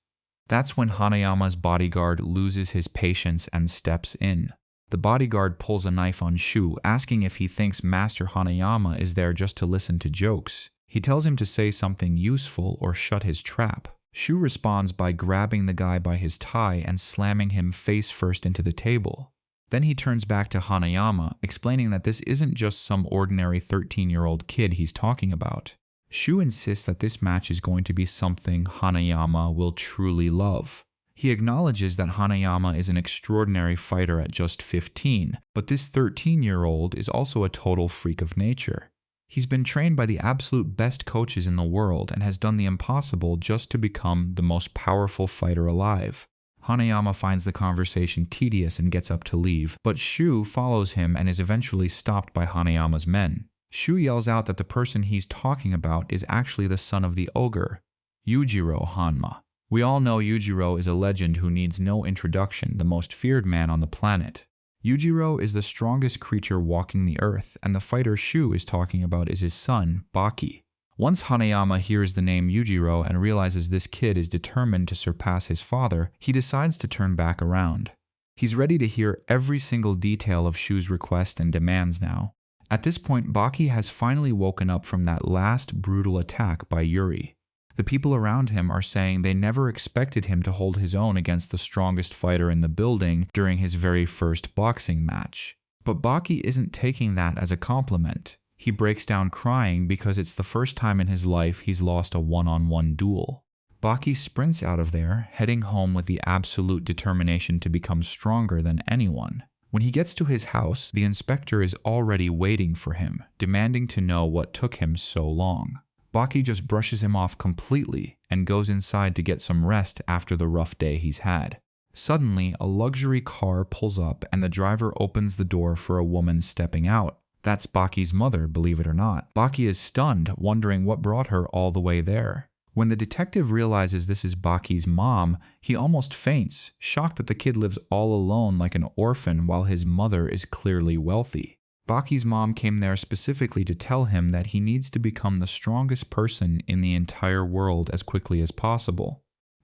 That's when Hanayama's bodyguard loses his patience and steps in. The bodyguard pulls a knife on Shu, asking if he thinks Master Hanayama is there just to listen to jokes. He tells him to say something useful or shut his trap. Shu responds by grabbing the guy by his tie and slamming him face first into the table. Then he turns back to Hanayama, explaining that this isn't just some ordinary 13-year-old kid he's talking about. Shu insists that this match is going to be something Hanayama will truly love. He acknowledges that Hanayama is an extraordinary fighter at just 15, but this 13-year-old is also a total freak of nature. He's been trained by the absolute best coaches in the world and has done the impossible just to become the most powerful fighter alive. Hanayama finds the conversation tedious and gets up to leave, but Shu follows him and is eventually stopped by Hanayama's men. Shu yells out that the person he's talking about is actually the son of the ogre, Yujiro Hanma. We all know Yujiro is a legend who needs no introduction, the most feared man on the planet. Yujiro is the strongest creature walking the earth, and the fighter Shu is talking about is his son, Baki. Once Hanayama hears the name Yujiro and realizes this kid is determined to surpass his father, he decides to turn back around. He's ready to hear every single detail of Shu's request and demands now. At this point, Baki has finally woken up from that last brutal attack by Yuri. The people around him are saying they never expected him to hold his own against the strongest fighter in the building during his very first boxing match. But Baki isn't taking that as a compliment. He breaks down crying because it's the first time in his life he's lost a one-on-one duel. Baki sprints out of there, heading home with the absolute determination to become stronger than anyone. When he gets to his house, the inspector is already waiting for him, demanding to know what took him so long. Baki just brushes him off completely and goes inside to get some rest after the rough day he's had. Suddenly, a luxury car pulls up and the driver opens the door for a woman stepping out. That's Baki's mother, believe it or not. Baki is stunned, wondering what brought her all the way there. When the detective realizes this is Baki's mom, he almost faints, shocked that the kid lives all alone like an orphan while his mother is clearly wealthy. Baki's mom came there specifically to tell him that he needs to become the strongest person in the entire world as quickly as possible.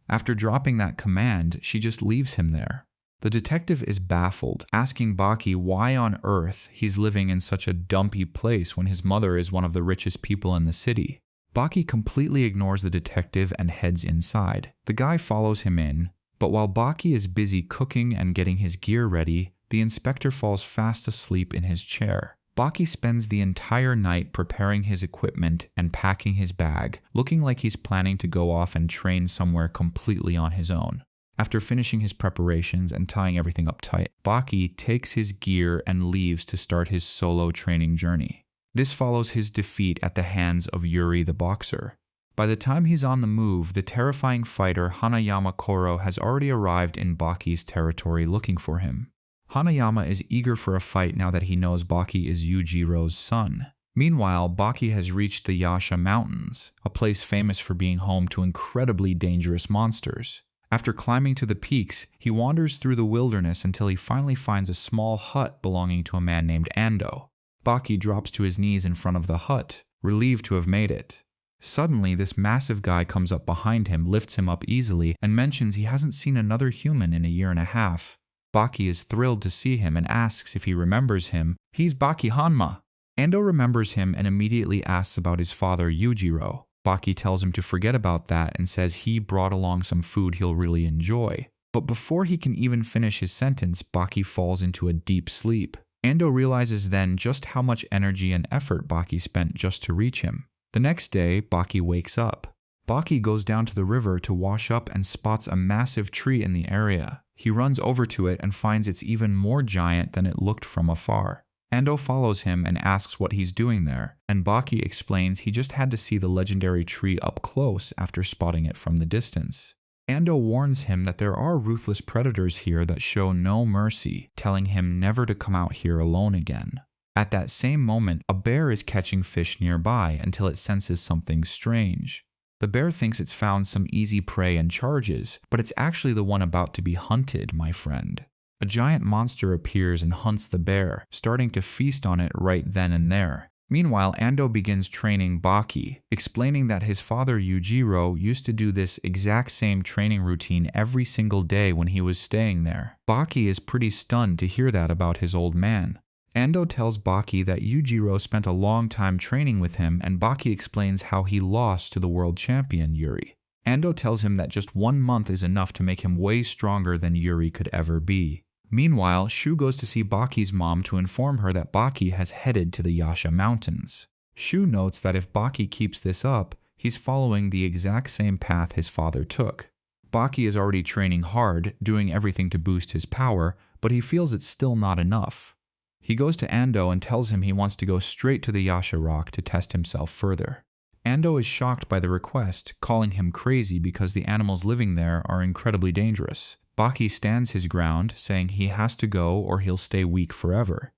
After dropping that command, she just leaves him there. The detective is baffled, asking Baki why on earth he's living in such a dumpy place when his mother is one of the richest people in the city. Baki completely ignores the detective and heads inside. The guy follows him in, but while Baki is busy cooking and getting his gear ready, the inspector falls fast asleep in his chair. Baki spends the entire night preparing his equipment and packing his bag, looking like he's planning to go off and train somewhere completely on his own. After finishing his preparations and tying everything up tight, Baki takes his gear and leaves to start his solo training journey. This follows his defeat at the hands of Yuri the boxer. By the time he's on the move, the terrifying fighter Hanayama Koro has already arrived in Baki's territory looking for him. Hanayama is eager for a fight now that he knows Baki is Yujiro's son. Meanwhile, Baki has reached the Yasha Mountains, a place famous for being home to incredibly dangerous monsters. After climbing to the peaks, he wanders through the wilderness until he finally finds a small hut belonging to a man named Ando. Baki drops to his knees in front of the hut, relieved to have made it. Suddenly, this massive guy comes up behind him, lifts him up easily, and mentions he hasn't seen another human in a year and a half. Baki is thrilled to see him and asks if he remembers him. He's Baki Hanma. Ando remembers him and immediately asks about his father Yujiro. Baki tells him to forget about that and says he brought along some food he'll really enjoy. But before he can even finish his sentence, Baki falls into a deep sleep. Ando realizes then just how much energy and effort Baki spent just to reach him. The next day, Baki wakes up. Baki goes down to the river to wash up and spots a massive tree in the area. He runs over to it and finds it's even more giant than it looked from afar. Ando follows him and asks what he's doing there, and Baki explains he just had to see the legendary tree up close after spotting it from the distance. Ando warns him that there are ruthless predators here that show no mercy, telling him never to come out here alone again. At that same moment, a bear is catching fish nearby until it senses something strange. The bear thinks it's found some easy prey and charges, but it's actually the one about to be hunted, my friend. A giant monster appears and hunts the bear, starting to feast on it right then and there. Meanwhile, Ando begins training Baki, explaining that his father Yujiro used to do this exact same training routine every single day when he was staying there. Baki is pretty stunned to hear that about his old man. Ando tells Baki that Yujiro spent a long time training with him, and Baki explains how he lost to the world champion Yuri. Ando tells him that just 1 month is enough to make him way stronger than Yuri could ever be. Meanwhile, Shu goes to see Baki's mom to inform her that Baki has headed to the Yasha Mountains. Shu notes that if Baki keeps this up, he's following the exact same path his father took. Baki is already training hard, doing everything to boost his power, but he feels it's still not enough. He goes to Ando and tells him he wants to go straight to the Yasha Rock to test himself further. Ando is shocked by the request, calling him crazy because the animals living there are incredibly dangerous. Baki stands his ground, saying he has to go or he'll stay weak forever.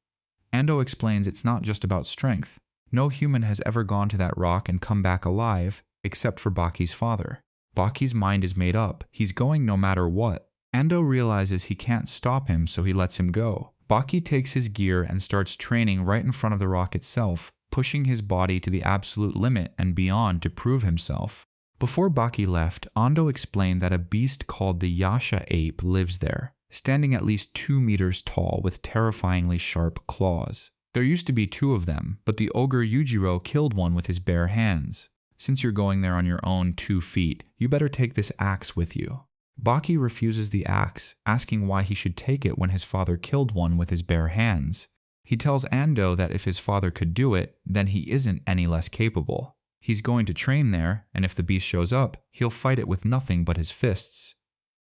Ando explains it's not just about strength. No human has ever gone to that rock and come back alive, except for Baki's father. Baki's mind is made up. He's going no matter what. Ando realizes he can't stop him, so he lets him go. Baki takes his gear and starts training right in front of the rock itself, pushing his body to the absolute limit and beyond to prove himself. Before Baki left, Ando explained that a beast called the Yasha ape lives there, standing at least 2 meters tall with terrifyingly sharp claws. There used to be 2 of them, but the ogre Yujiro killed one with his bare hands. Since you're going there on your own 2 feet, you better take this axe with you. Baki refuses the axe, asking why he should take it when his father killed one with his bare hands. He tells Ando that if his father could do it, then he isn't any less capable. He's going to train there, and if the beast shows up, he'll fight it with nothing but his fists.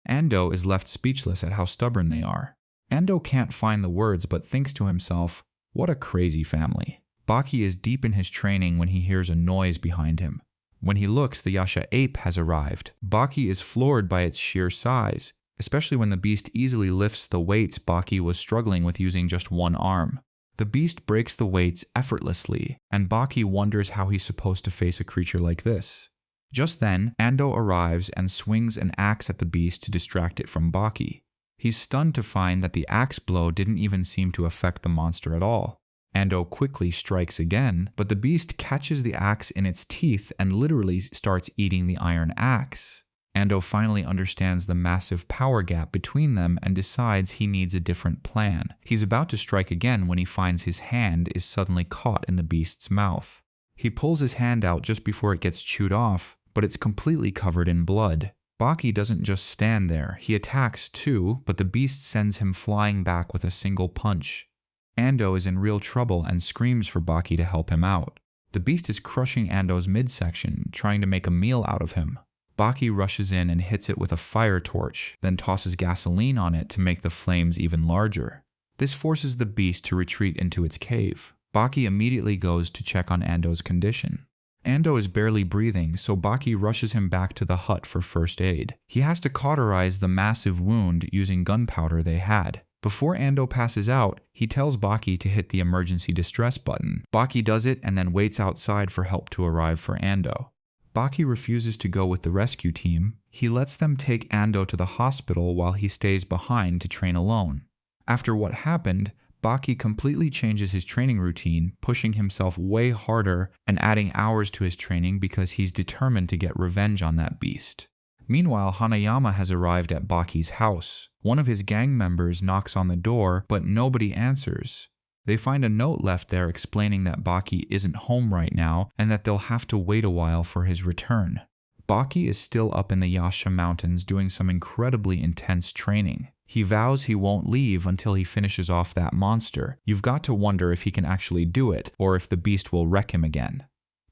Ando is left speechless at how stubborn they are. Ando can't find the words but thinks to himself, what a crazy family. Baki is deep in his training when he hears a noise behind him. When he looks, the Yasha ape has arrived. Baki is floored by its sheer size, especially when the beast easily lifts the weights Baki was struggling with using just 1 arm. The beast breaks the weights effortlessly, and Baki wonders how he's supposed to face a creature like this. Just then, Ando arrives and swings an axe at the beast to distract it from Baki. He's stunned to find that the axe blow didn't even seem to affect the monster at all. Ando quickly strikes again, but the beast catches the axe in its teeth and literally starts eating the iron axe. Ando finally understands the massive power gap between them and decides he needs a different plan. He's about to strike again when he finds his hand is suddenly caught in the beast's mouth. He pulls his hand out just before it gets chewed off, but it's completely covered in blood. Baki doesn't just stand there, he attacks too, but the beast sends him flying back with a single punch. Ando is in real trouble and screams for Baki to help him out. The beast is crushing Ando's midsection, trying to make a meal out of him. Baki rushes in and hits it with a fire torch, then tosses gasoline on it to make the flames even larger. This forces the beast to retreat into its cave. Baki immediately goes to check on Ando's condition. Ando is barely breathing, so Baki rushes him back to the hut for first aid. He has to cauterize the massive wound using gunpowder they had. Before Ando passes out, he tells Baki to hit the emergency distress button. Baki does it and then waits outside for help to arrive for Ando. Baki refuses to go with the rescue team. He lets them take Ando to the hospital while he stays behind to train alone. After what happened, Baki completely changes his training routine, pushing himself way harder and adding hours to his training because he's determined to get revenge on that beast. Meanwhile, Hanayama has arrived at Baki's house. One of his gang members knocks on the door, but nobody answers. They find a note left there explaining that Baki isn't home right now and that they'll have to wait a while for his return. Baki is still up in the Yasha Mountains doing some incredibly intense training. He vows he won't leave until he finishes off that monster. You've got to wonder if he can actually do it, or if the beast will wreck him again.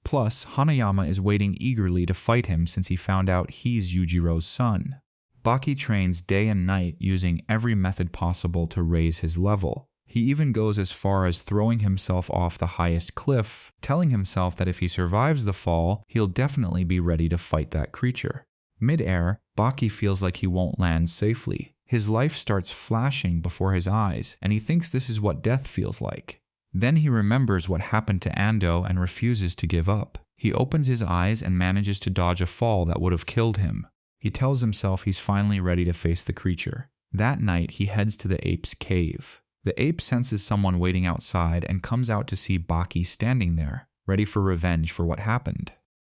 Plus, Hanayama is waiting eagerly to fight him since he found out he's Yujiro's son. Baki trains day and night using every method possible to raise his level. He even goes as far as throwing himself off the highest cliff, telling himself that if he survives the fall, he'll definitely be ready to fight that creature. Mid-air, Baki feels like he won't land safely. His life starts flashing before his eyes, and he thinks this is what death feels like. Then he remembers what happened to Ando and refuses to give up. He opens his eyes and manages to dodge a fall that would have killed him. He tells himself he's finally ready to face the creature. That night, he heads to the ape's cave. The ape senses someone waiting outside and comes out to see Baki standing there, ready for revenge for what happened.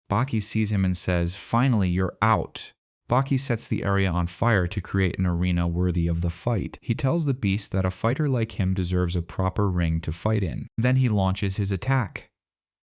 Baki sees him and says, "Finally, you're out." Baki sets the area on fire to create an arena worthy of the fight. He tells the beast that a fighter like him deserves a proper ring to fight in. Then he launches his attack.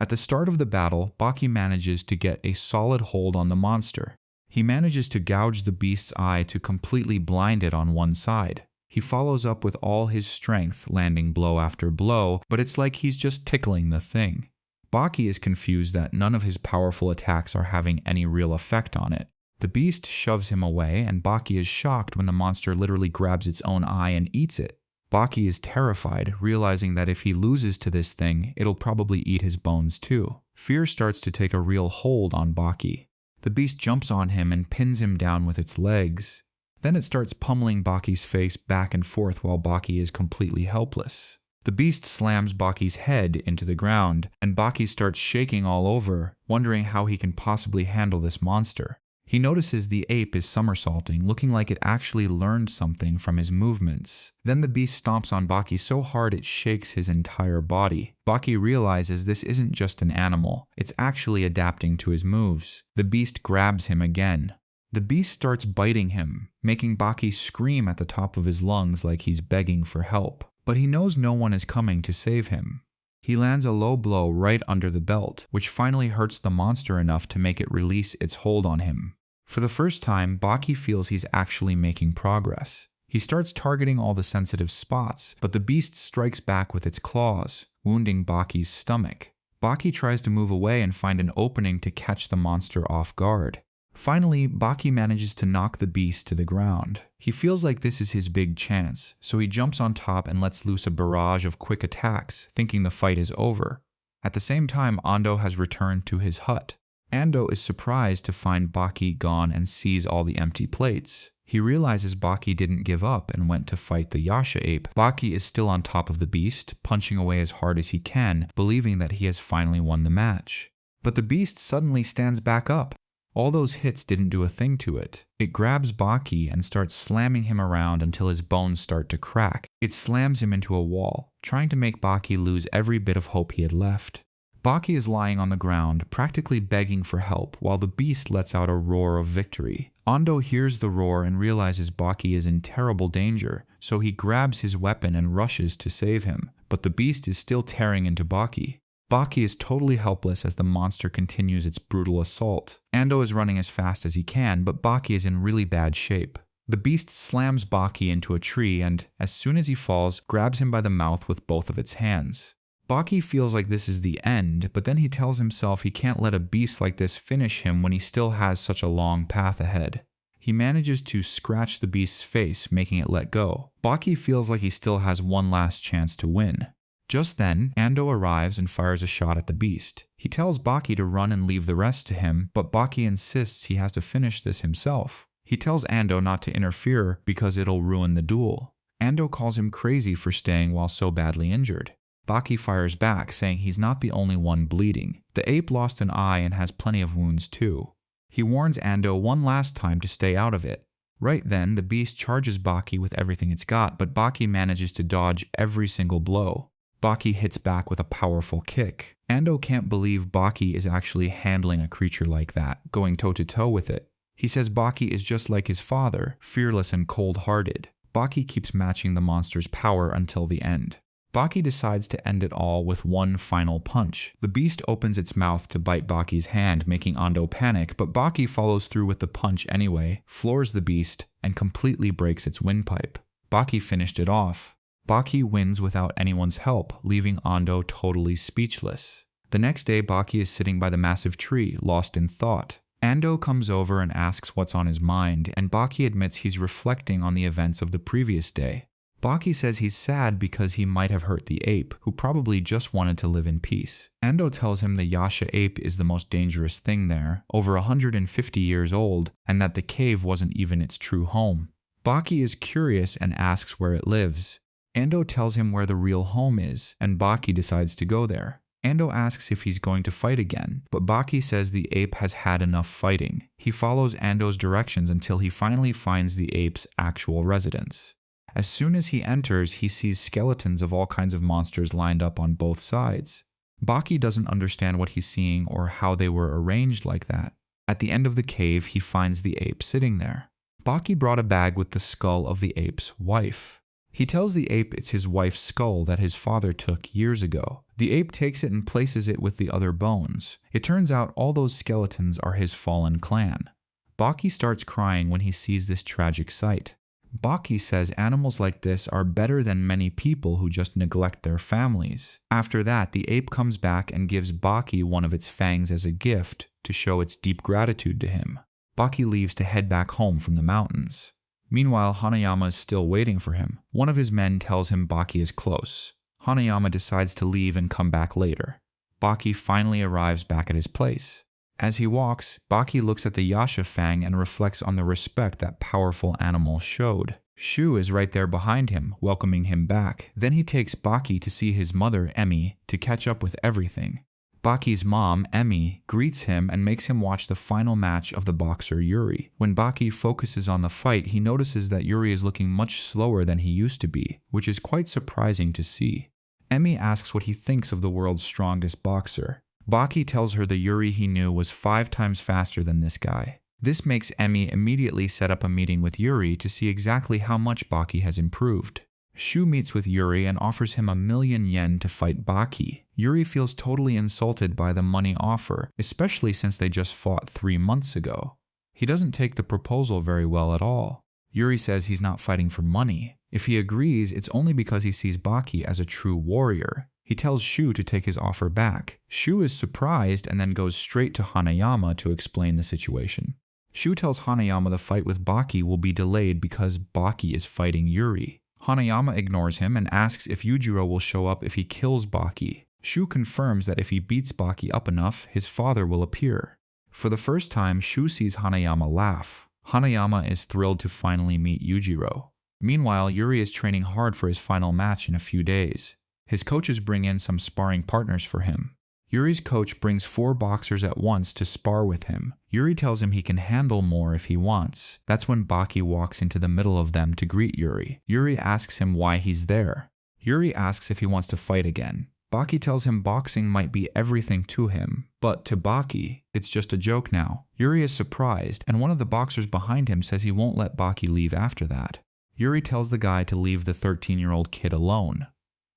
At the start of the battle, Baki manages to get a solid hold on the monster. He manages to gouge the beast's eye to completely blind it on one side. He follows up with all his strength, landing blow after blow, but it's like he's just tickling the thing. Baki is confused that none of his powerful attacks are having any real effect on it. The beast shoves him away, and Baki is shocked when the monster literally grabs its own eye and eats it. Baki is terrified, realizing that if he loses to this thing, it'll probably eat his bones too. Fear starts to take a real hold on Baki. The beast jumps on him and pins him down with its legs. Then it starts pummeling Baki's face back and forth while Baki is completely helpless. The beast slams Baki's head into the ground, and Baki starts shaking all over, wondering how he can possibly handle this monster. He notices the ape is somersaulting, looking like it actually learned something from his movements. Then the beast stomps on Baki so hard it shakes his entire body. Baki realizes this isn't just an animal, it's actually adapting to his moves. The beast grabs him again. The beast starts biting him, making Baki scream at the top of his lungs like he's begging for help. But he knows no one is coming to save him. He lands a low blow right under the belt, which finally hurts the monster enough to make it release its hold on him. For the first time, Baki feels he's actually making progress. He starts targeting all the sensitive spots, but the beast strikes back with its claws, wounding Baki's stomach. Baki tries to move away and find an opening to catch the monster off guard. Finally, Baki manages to knock the beast to the ground. He feels like this is his big chance, so he jumps on top and lets loose a barrage of quick attacks, thinking the fight is over. At the same time, Ando has returned to his hut. Ando is surprised to find Baki gone and sees all the empty plates. He realizes Baki didn't give up and went to fight the Yasha ape. Baki is still on top of the beast, punching away as hard as he can, believing that he has finally won the match. But the beast suddenly stands back up. All those hits didn't do a thing to it. It grabs Baki and starts slamming him around until his bones start to crack. It slams him into a wall, trying to make Baki lose every bit of hope he had left. Baki is lying on the ground, practically begging for help, while the beast lets out a roar of victory. Ando hears the roar and realizes Baki is in terrible danger, so he grabs his weapon and rushes to save him, but the beast is still tearing into Baki. Baki is totally helpless as the monster continues its brutal assault. Ando is running as fast as he can, but Baki is in really bad shape. The beast slams Baki into a tree and, as soon as he falls, grabs him by the mouth with both of its hands. Baki feels like this is the end, but then he tells himself he can't let a beast like this finish him when he still has such a long path ahead. He manages to scratch the beast's face, making it let go. Baki feels like he still has one last chance to win. Just then, Ando arrives and fires a shot at the beast. He tells Baki to run and leave the rest to him, but Baki insists he has to finish this himself. He tells Ando not to interfere because it'll ruin the duel. Ando calls him crazy for staying while so badly injured. Baki fires back, saying he's not the only one bleeding. The ape lost an eye and has plenty of wounds too. He warns Ando one last time to stay out of it. Right then, the beast charges Baki with everything it's got, but Baki manages to dodge every single blow. Baki hits back with a powerful kick. Ando can't believe Baki is actually handling a creature like that, going toe-to-toe with it. He says Baki is just like his father, fearless and cold-hearted. Baki keeps matching the monster's power until the end. Baki decides to end it all with one final punch. The beast opens its mouth to bite Baki's hand, making Ando panic, but Baki follows through with the punch anyway, floors the beast, and completely breaks its windpipe. Baki finished it off. Baki wins without anyone's help, leaving Ando totally speechless. The next day, Baki is sitting by the massive tree, lost in thought. Ando comes over and asks what's on his mind, and Baki admits he's reflecting on the events of the previous day. Baki says he's sad because he might have hurt the ape, who probably just wanted to live in peace. Ando tells him the Yasha ape is the most dangerous thing there, over 150 years old, and that the cave wasn't even its true home. Baki is curious and asks where it lives. Ando tells him where the real home is, and Baki decides to go there. Ando asks if he's going to fight again, but Baki says the ape has had enough fighting. He follows Ando's directions until he finally finds the ape's actual residence. As soon as he enters, he sees skeletons of all kinds of monsters lined up on both sides. Baki doesn't understand what he's seeing or how they were arranged like that. At the end of the cave, he finds the ape sitting there. Baki brought a bag with the skull of the ape's wife. He tells the ape it's his wife's skull that his father took years ago. The ape takes it and places it with the other bones. It turns out all those skeletons are his fallen clan. Baki starts crying when he sees this tragic sight. Baki says animals like this are better than many people who just neglect their families. After that, the ape comes back and gives Baki one of its fangs as a gift to show its deep gratitude to him. Baki leaves to head back home from the mountains. Meanwhile, Hanayama is still waiting for him. One of his men tells him Baki is close. Hanayama decides to leave and come back later. Baki finally arrives back at his place. As he walks, Baki looks at the Yasha fang and reflects on the respect that powerful animal showed. Shu is right there behind him, welcoming him back. Then he takes Baki to see his mother, Emi, to catch up with everything. Baki's mom, Emi, greets him and makes him watch the final match of the boxer Yuri. When Baki focuses on the fight, he notices that Yuri is looking much slower than he used to be, which is quite surprising to see. Emi asks what he thinks of the world's strongest boxer. Baki tells her the Yuri he knew was 5 times faster than this guy. This makes Emi immediately set up a meeting with Yuri to see exactly how much Baki has improved. Shu meets with Yuri and offers him 1,000,000 yen to fight Baki. Yuri feels totally insulted by the money offer, especially since they just fought 3 months ago. He doesn't take the proposal very well at all. Yuri says he's not fighting for money. If he agrees, it's only because he sees Baki as a true warrior. He tells Shu to take his offer back. Shu is surprised and then goes straight to Hanayama to explain the situation. Shu tells Hanayama the fight with Baki will be delayed because Baki is fighting Yuri. Hanayama ignores him and asks if Yujiro will show up if he kills Baki. Shu confirms that if he beats Baki up enough, his father will appear. For the first time, Shu sees Hanayama laugh. Hanayama is thrilled to finally meet Yujiro. Meanwhile, Yuri is training hard for his final match in a few days. His coaches bring in some sparring partners for him. Yuri's coach brings 4 boxers at once to spar with him. Yuri tells him he can handle more if he wants. That's when Baki walks into the middle of them to greet Yuri. Yuri asks him why he's there. Yuri asks if he wants to fight again. Baki tells him boxing might be everything to him, but to Baki, it's just a joke now. Yuri is surprised, and one of the boxers behind him says he won't let Baki leave after that. Yuri tells the guy to leave the 13-year-old kid alone.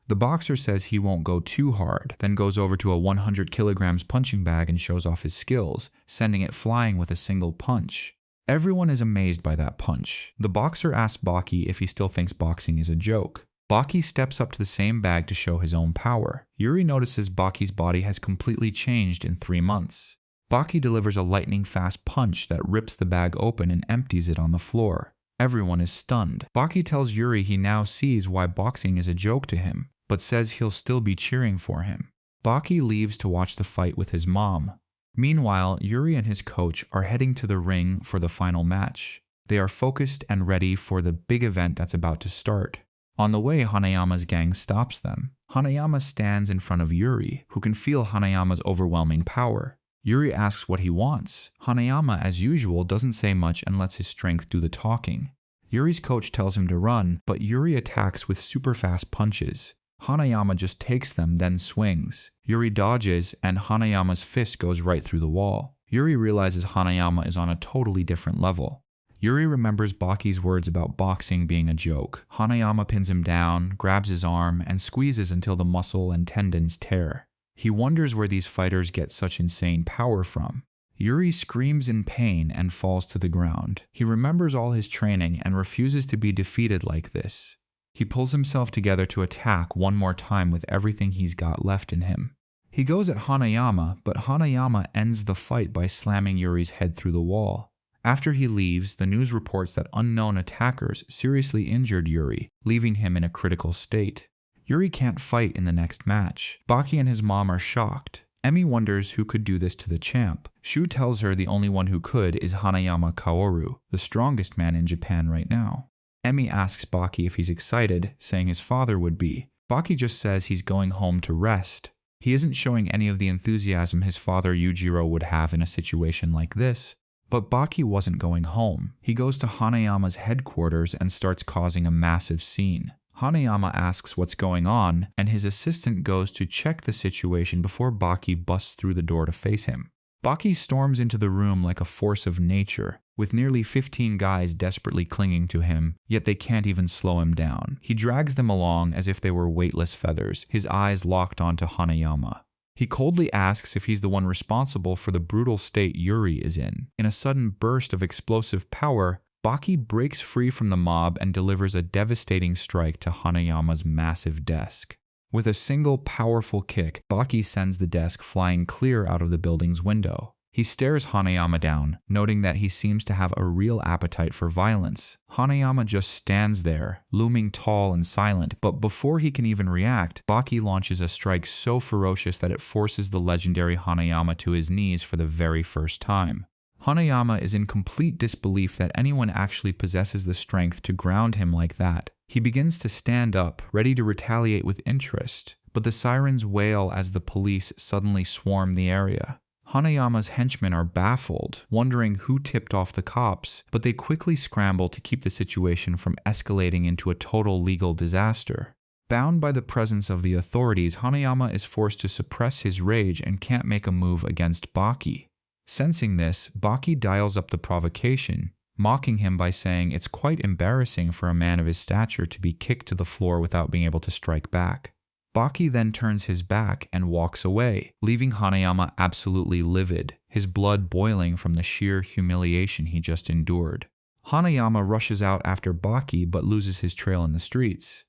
The boxer says he won't go too hard, then goes over to a 100 kilograms punching bag and shows off his skills, sending it flying with a single punch. Everyone is amazed by that punch. The boxer asks Baki if he still thinks boxing is a joke. Baki steps up to the same bag to show his own power. Yuri notices Baki's body has completely changed in 3 months. Baki delivers a lightning-fast punch that rips the bag open and empties it on the floor. Everyone is stunned. Baki tells Yuri he now sees why boxing is a joke to him, but says he'll still be cheering for him. Baki leaves to watch the fight with his mom. Meanwhile, Yuri and his coach are heading to the ring for the final match. They are focused and ready for the big event that's about to start. On the way, Hanayama's gang stops them. Hanayama stands in front of Yuri, who can feel Hanayama's overwhelming power. Yuri asks what he wants. Hanayama, as usual, doesn't say much and lets his strength do the talking. Yuri's coach tells him to run, but Yuri attacks with super fast punches. Hanayama just takes them, then swings. Yuri dodges, and Hanayama's fist goes right through the wall. Yuri realizes Hanayama is on a totally different level. Yuri remembers Baki's words about boxing being a joke. Hanayama pins him down, grabs his arm, and squeezes until the muscle and tendons tear. He wonders where these fighters get such insane power from. Yuri screams in pain and falls to the ground. He remembers all his training and refuses to be defeated like this. He pulls himself together to attack one more time with everything he's got left in him. He goes at Hanayama, but Hanayama ends the fight by slamming Yuri's head through the wall. After he leaves, the news reports that unknown attackers seriously injured Yuri, leaving him in a critical state. Yuri can't fight in the next match. Baki and his mom are shocked. Emi wonders who could do this to the champ. Shu tells her the only one who could is Hanayama Kaoru, the strongest man in Japan right now. Emi asks Baki if he's excited, saying his father would be. Baki just says he's going home to rest. He isn't showing any of the enthusiasm his father Yujiro would have in a situation like this. But Baki wasn't going home. He goes to Hanayama's headquarters and starts causing a massive scene. Hanayama asks what's going on, and his assistant goes to check the situation before Baki busts through the door to face him. Baki storms into the room like a force of nature, with nearly 15 guys desperately clinging to him, yet they can't even slow him down. He drags them along as if they were weightless feathers, his eyes locked onto Hanayama. He coldly asks if he's the one responsible for the brutal state Yuri is in. In a sudden burst of explosive power, Baki breaks free from the mob and delivers a devastating strike to Hanayama's massive desk. With a single powerful kick, Baki sends the desk flying clear out of the building's window. He stares Hanayama down, noting that he seems to have a real appetite for violence. Hanayama just stands there, looming tall and silent, but before he can even react, Baki launches a strike so ferocious that it forces the legendary Hanayama to his knees for the very first time. Hanayama is in complete disbelief that anyone actually possesses the strength to ground him like that. He begins to stand up, ready to retaliate with interest, but the sirens wail as the police suddenly swarm the area. Hanayama's henchmen are baffled, wondering who tipped off the cops, but they quickly scramble to keep the situation from escalating into a total legal disaster. Bound by the presence of the authorities, Hanayama is forced to suppress his rage and can't make a move against Baki. Sensing this, Baki dials up the provocation, mocking him by saying it's quite embarrassing for a man of his stature to be kicked to the floor without being able to strike back. Baki then turns his back and walks away, leaving Hanayama absolutely livid, his blood boiling from the sheer humiliation he just endured. Hanayama rushes out after Baki but loses his trail in the streets.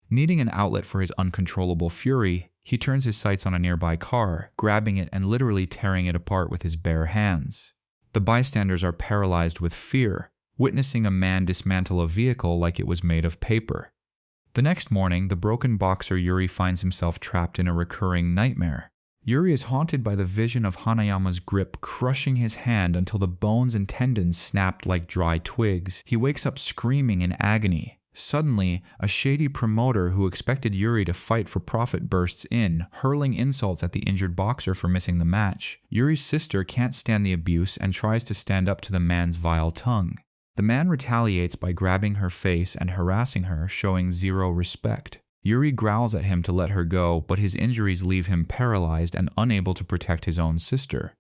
Needing an outlet for his uncontrollable fury, he turns his sights on a nearby car, grabbing it and literally tearing it apart with his bare hands. The bystanders are paralyzed with fear, witnessing a man dismantle a vehicle like it was made of paper. The next morning, the broken boxer Yuri finds himself trapped in a recurring nightmare. Yuri is haunted by the vision of Hanayama's grip crushing his hand until the bones and tendons snapped like dry twigs. He wakes up screaming in agony. Suddenly, a shady promoter who expected Yuri to fight for profit bursts in, hurling insults at the injured boxer for missing the match. Yuri's sister can't stand the abuse and tries to stand up to the man's vile tongue. The man retaliates by grabbing her face and harassing her, showing zero respect. Yuri growls at him to let her go, but his injuries leave him paralyzed and unable to protect his own sister.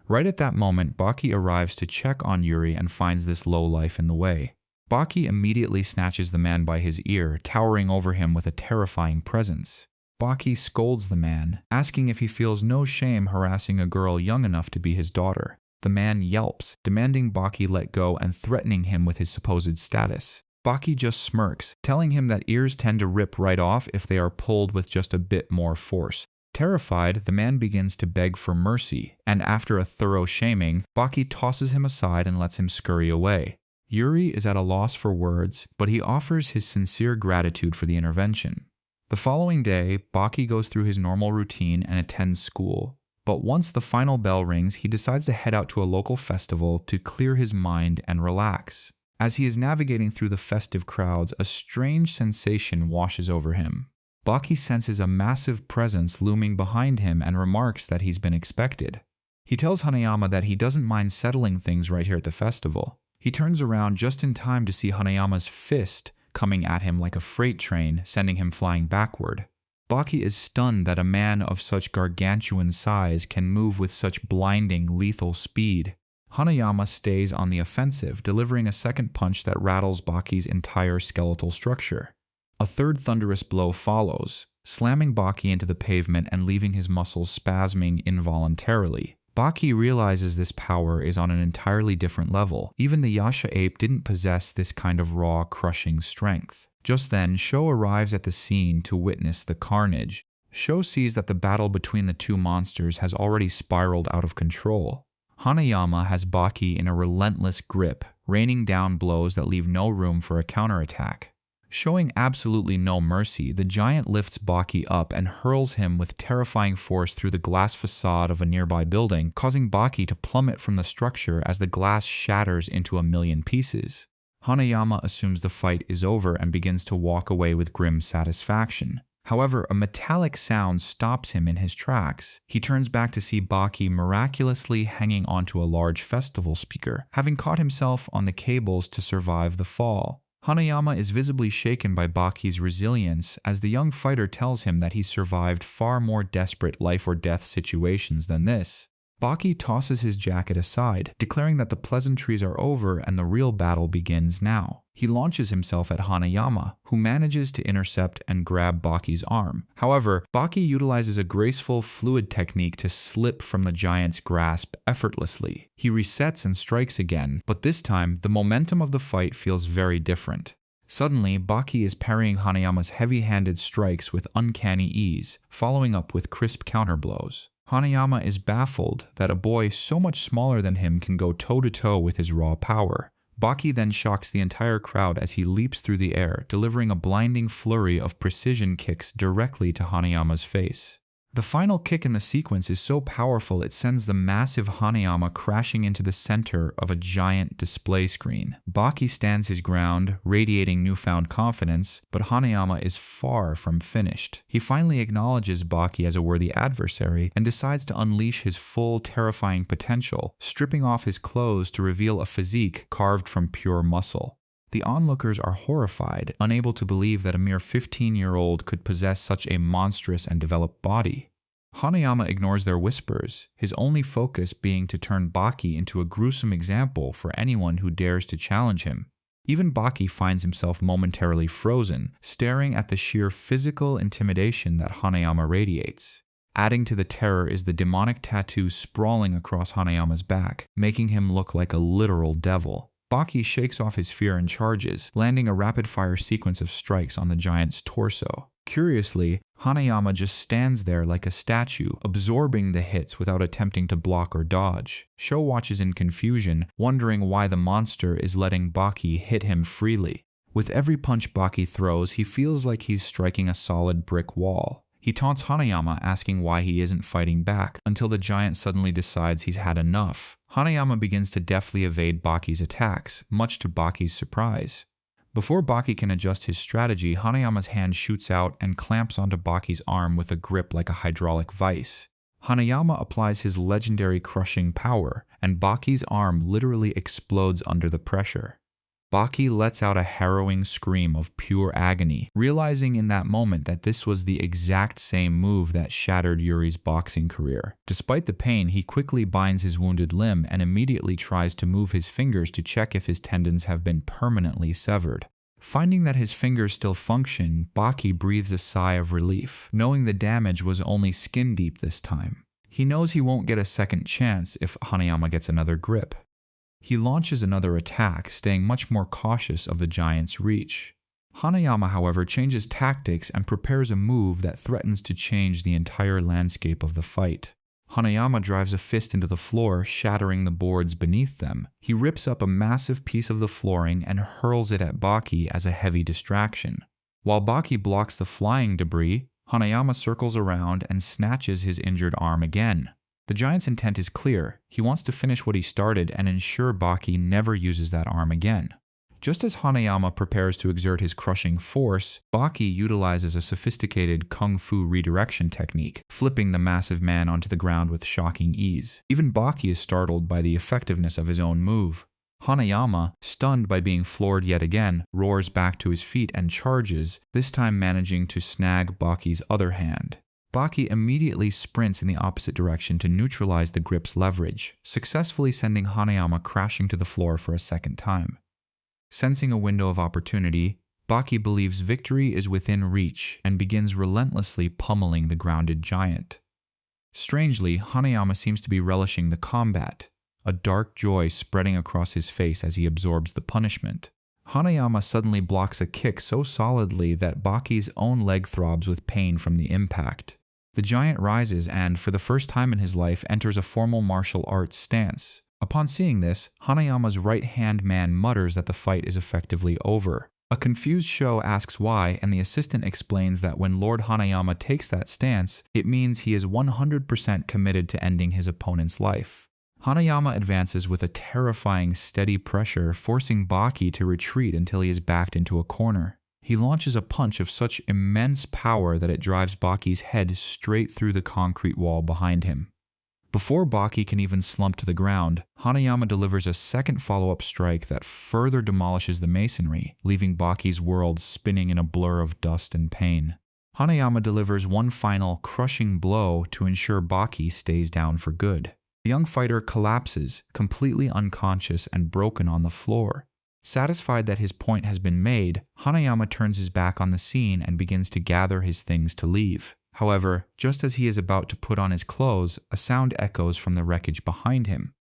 Right at that moment, Baki arrives to check on Yuri and finds this lowlife in the way. Baki immediately snatches the man by his ear, towering over him with a terrifying presence. Baki scolds the man, asking if he feels no shame harassing a girl young enough to be his daughter. The man yelps, demanding Baki let go and threatening him with his supposed status. Baki just smirks, telling him that ears tend to rip right off if they are pulled with just a bit more force. Terrified, the man begins to beg for mercy, and after a thorough shaming, Baki tosses him aside and lets him scurry away. Yuri is at a loss for words, but he offers his sincere gratitude for the intervention. The following day, Baki goes through his normal routine and attends school. But once the final bell rings, he decides to head out to a local festival to clear his mind and relax. As he is navigating through the festive crowds, a strange sensation washes over him. Baki senses a massive presence looming behind him and remarks that he's been expected. He tells Hanayama that he doesn't mind settling things right here at the festival. He turns around just in time to see Hanayama's fist coming at him like a freight train, sending him flying backward. Baki is stunned that a man of such gargantuan size can move with such blinding, lethal speed. Hanayama stays on the offensive, delivering a second punch that rattles Baki's entire skeletal structure. A third thunderous blow follows, slamming Baki into the pavement and leaving his muscles spasming involuntarily. Baki realizes this power is on an entirely different level. Even the Yasha ape didn't possess this kind of raw, crushing strength. Just then, Sho arrives at the scene to witness the carnage. Sho sees that the battle between the two monsters has already spiraled out of control. Hanayama has Baki in a relentless grip, raining down blows that leave no room for a counterattack. Showing absolutely no mercy, the giant lifts Baki up and hurls him with terrifying force through the glass facade of a nearby building, causing Baki to plummet from the structure as the glass shatters into a million pieces. Hanayama assumes the fight is over and begins to walk away with grim satisfaction. However, a metallic sound stops him in his tracks. He turns back to see Baki miraculously hanging onto a large festival speaker, having caught himself on the cables to survive the fall. Hanayama is visibly shaken by Baki's resilience as the young fighter tells him that he's survived far more desperate life-or-death situations than this. Baki tosses his jacket aside, declaring that the pleasantries are over and the real battle begins now. He launches himself at Hanayama, who manages to intercept and grab Baki's arm. However, Baki utilizes a graceful, fluid technique to slip from the giant's grasp effortlessly. He resets and strikes again, but this time, the momentum of the fight feels very different. Suddenly, Baki is parrying Hanayama's heavy-handed strikes with uncanny ease, following up with crisp counterblows. Hanayama is baffled that a boy so much smaller than him can go toe-to-toe with his raw power. Baki then shocks the entire crowd as he leaps through the air, delivering a blinding flurry of precision kicks directly to Hanayama's face. The final kick in the sequence is so powerful it sends the massive Hanayama crashing into the center of a giant display screen. Baki stands his ground, radiating newfound confidence, but Hanayama is far from finished. He finally acknowledges Baki as a worthy adversary and decides to unleash his full, terrifying potential, stripping off his clothes to reveal a physique carved from pure muscle. The onlookers are horrified, unable to believe that a mere 15-year-old could possess such a monstrous and developed body. Hanayama ignores their whispers, his only focus being to turn Baki into a gruesome example for anyone who dares to challenge him. Even Baki finds himself momentarily frozen, staring at the sheer physical intimidation that Hanayama radiates. Adding to the terror is the demonic tattoo sprawling across Hanayama's back, making him look like a literal devil. Baki shakes off his fear and charges, landing a rapid-fire sequence of strikes on the giant's torso. Curiously, Hanayama just stands there like a statue, absorbing the hits without attempting to block or dodge. Sho watches in confusion, wondering why the monster is letting Baki hit him freely. With every punch Baki throws, he feels like he's striking a solid brick wall. He taunts Hanayama, asking why he isn't fighting back, until the giant suddenly decides he's had enough. Hanayama begins to deftly evade Baki's attacks, much to Baki's surprise. Before Baki can adjust his strategy, Hanayama's hand shoots out and clamps onto Baki's arm with a grip like a hydraulic vice. Hanayama applies his legendary crushing power, and Baki's arm literally explodes under the pressure. Baki lets out a harrowing scream of pure agony, realizing in that moment that this was the exact same move that shattered Yuri's boxing career. Despite the pain, he quickly binds his wounded limb and immediately tries to move his fingers to check if his tendons have been permanently severed. Finding that his fingers still function, Baki breathes a sigh of relief, knowing the damage was only skin deep this time. He knows he won't get a second chance if Hanayama gets another grip. He launches another attack, staying much more cautious of the giant's reach. Hanayama, however, changes tactics and prepares a move that threatens to change the entire landscape of the fight. Hanayama drives a fist into the floor, shattering the boards beneath them. He rips up a massive piece of the flooring and hurls it at Baki as a heavy distraction. While Baki blocks the flying debris, Hanayama circles around and snatches his injured arm again. The giant's intent is clear. He wants to finish what he started and ensure Baki never uses that arm again. Just as Hanayama prepares to exert his crushing force, Baki utilizes a sophisticated kung fu redirection technique, flipping the massive man onto the ground with shocking ease. Even Baki is startled by the effectiveness of his own move. Hanayama, stunned by being floored yet again, roars back to his feet and charges, this time managing to snag Baki's other hand. Baki immediately sprints in the opposite direction to neutralize the grip's leverage, successfully sending Hanayama crashing to the floor for a second time. Sensing a window of opportunity, Baki believes victory is within reach and begins relentlessly pummeling the grounded giant. Strangely, Hanayama seems to be relishing the combat, a dark joy spreading across his face as he absorbs the punishment. Hanayama suddenly blocks a kick so solidly that Baki's own leg throbs with pain from the impact. The giant rises and, for the first time in his life, enters a formal martial arts stance. Upon seeing this, Hanayama's right-hand man mutters that the fight is effectively over. A confused Sho asks why, and the assistant explains that when Lord Hanayama takes that stance, it means he is 100% committed to ending his opponent's life. Hanayama advances with a terrifying steady pressure, forcing Baki to retreat until he is backed into a corner. He launches a punch of such immense power that it drives Baki's head straight through the concrete wall behind him. Before Baki can even slump to the ground, Hanayama delivers a second follow-up strike that further demolishes the masonry, leaving Baki's world spinning in a blur of dust and pain. Hanayama delivers one final, crushing blow to ensure Baki stays down for good. The young fighter collapses, completely unconscious and broken on the floor. Satisfied that his point has been made, Hanayama turns his back on the scene and begins to gather his things to leave. However, just as he is about to put on his clothes, a sound echoes from the wreckage behind him.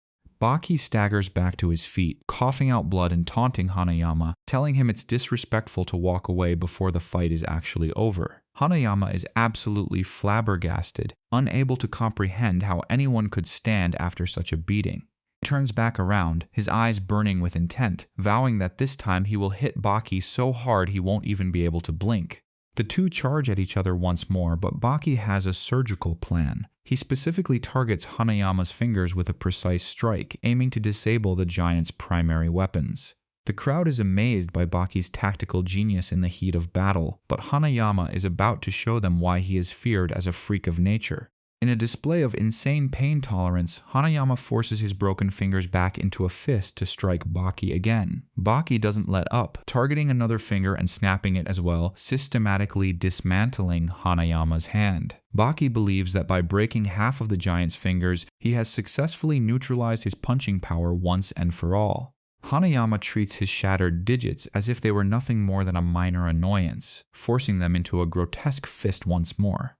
Baki staggers back to his feet, coughing out blood and taunting Hanayama, telling him it's disrespectful to walk away before the fight is actually over. Hanayama is absolutely flabbergasted, unable to comprehend how anyone could stand after such a beating. He turns back around, his eyes burning with intent, vowing that this time he will hit Baki so hard he won't even be able to blink. The two charge at each other once more, but Baki has a surgical plan. He specifically targets Hanayama's fingers with a precise strike, aiming to disable the giant's primary weapons. The crowd is amazed by Baki's tactical genius in the heat of battle, but Hanayama is about to show them why he is feared as a freak of nature. In a display of insane pain tolerance, Hanayama forces his broken fingers back into a fist to strike Baki again. Baki doesn't let up, targeting another finger and snapping it as well, systematically dismantling Hanayama's hand. Baki believes that by breaking half of the giant's fingers, he has successfully neutralized his punching power once and for all. Hanayama treats his shattered digits as if they were nothing more than a minor annoyance, forcing them into a grotesque fist once more.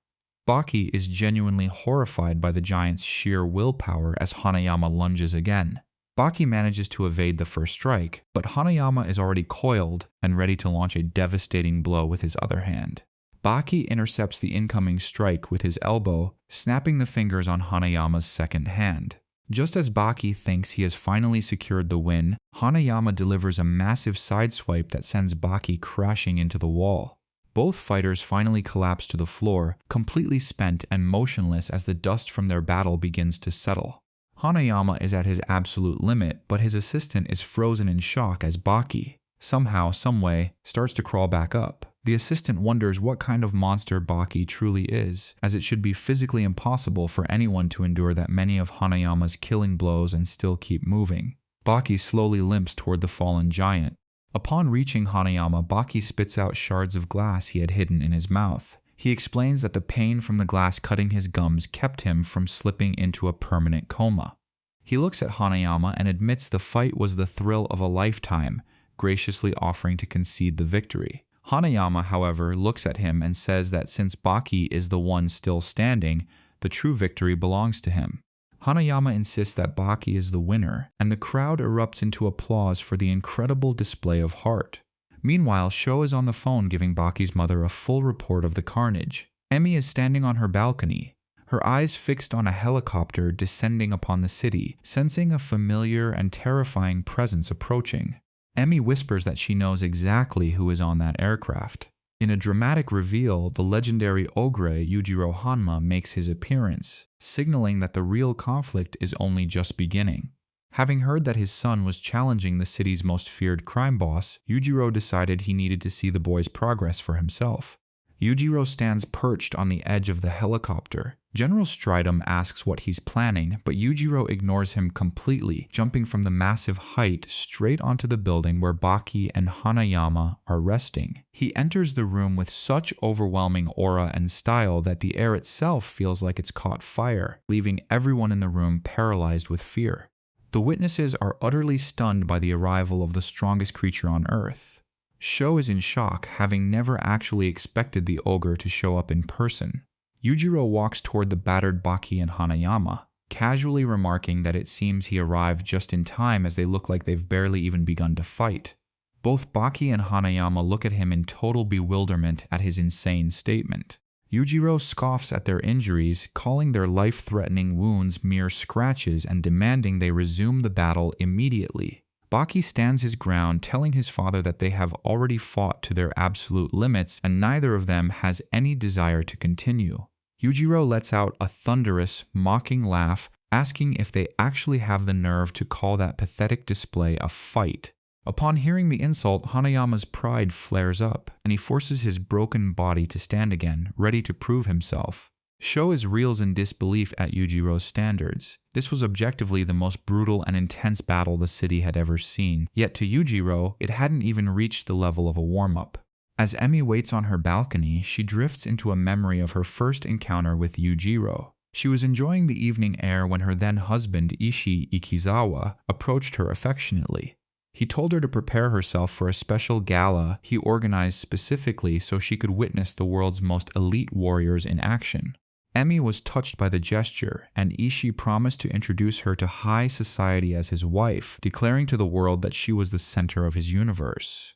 Baki is genuinely horrified by the giant's sheer willpower as Hanayama lunges again. Baki manages to evade the first strike, but Hanayama is already coiled and ready to launch a devastating blow with his other hand. Baki intercepts the incoming strike with his elbow, snapping the fingers on Hanayama's second hand. Just as Baki thinks he has finally secured the win, Hanayama delivers a massive sideswipe that sends Baki crashing into the wall. Both fighters finally collapse to the floor, completely spent and motionless as the dust from their battle begins to settle. Hanayama is at his absolute limit, but his assistant is frozen in shock as Baki, somehow, someway, starts to crawl back up. The assistant wonders what kind of monster Baki truly is, as it should be physically impossible for anyone to endure that many of Hanayama's killing blows and still keep moving. Baki slowly limps toward the fallen giant. Upon reaching Hanayama, Baki spits out shards of glass he had hidden in his mouth. He explains that the pain from the glass cutting his gums kept him from slipping into a permanent coma. He looks at Hanayama and admits the fight was the thrill of a lifetime, graciously offering to concede the victory. Hanayama, however, looks at him and says that since Baki is the one still standing, the true victory belongs to him. Hanayama insists that Baki is the winner, and the crowd erupts into applause for the incredible display of heart. Meanwhile, Sho is on the phone giving Baki's mother a full report of the carnage. Emi is standing on her balcony, her eyes fixed on a helicopter descending upon the city, sensing a familiar and terrifying presence approaching. Emi whispers that she knows exactly who is on that aircraft. In a dramatic reveal, the legendary ogre Yujiro Hanma makes his appearance, signaling that the real conflict is only just beginning. Having heard that his son was challenging the city's most feared crime boss, Yujiro decided he needed to see the boy's progress for himself. Yujiro stands perched on the edge of the helicopter. General Stridum asks what he's planning, but Yujiro ignores him completely, jumping from the massive height straight onto the building where Baki and Hanayama are resting. He enters the room with such overwhelming aura and style that the air itself feels like it's caught fire, leaving everyone in the room paralyzed with fear. The witnesses are utterly stunned by the arrival of the strongest creature on Earth. Sho is in shock, having never actually expected the ogre to show up in person. Yujiro walks toward the battered Baki and Hanayama, casually remarking that it seems he arrived just in time as they look like they've barely even begun to fight. Both Baki and Hanayama look at him in total bewilderment at his insane statement. Yujiro scoffs at their injuries, calling their life-threatening wounds mere scratches and demanding they resume the battle immediately. Baki stands his ground, telling his father that they have already fought to their absolute limits and neither of them has any desire to continue. Yujiro lets out a thunderous, mocking laugh, asking if they actually have the nerve to call that pathetic display a fight. Upon hearing the insult, Hanayama's pride flares up, and he forces his broken body to stand again, ready to prove himself. Sho reels in disbelief at Yujiro's standards. This was objectively the most brutal and intense battle the city had ever seen, yet to Yujiro, it hadn't even reached the level of a warm-up. As Emi waits on her balcony, she drifts into a memory of her first encounter with Yujiro. She was enjoying the evening air when her then-husband Emi Akezawa approached her affectionately. He told her to prepare herself for a special gala he organized specifically so she could witness the world's most elite warriors in action. Emi was touched by the gesture, and Emi promised to introduce her to high society as his wife, declaring to the world that she was the center of his universe.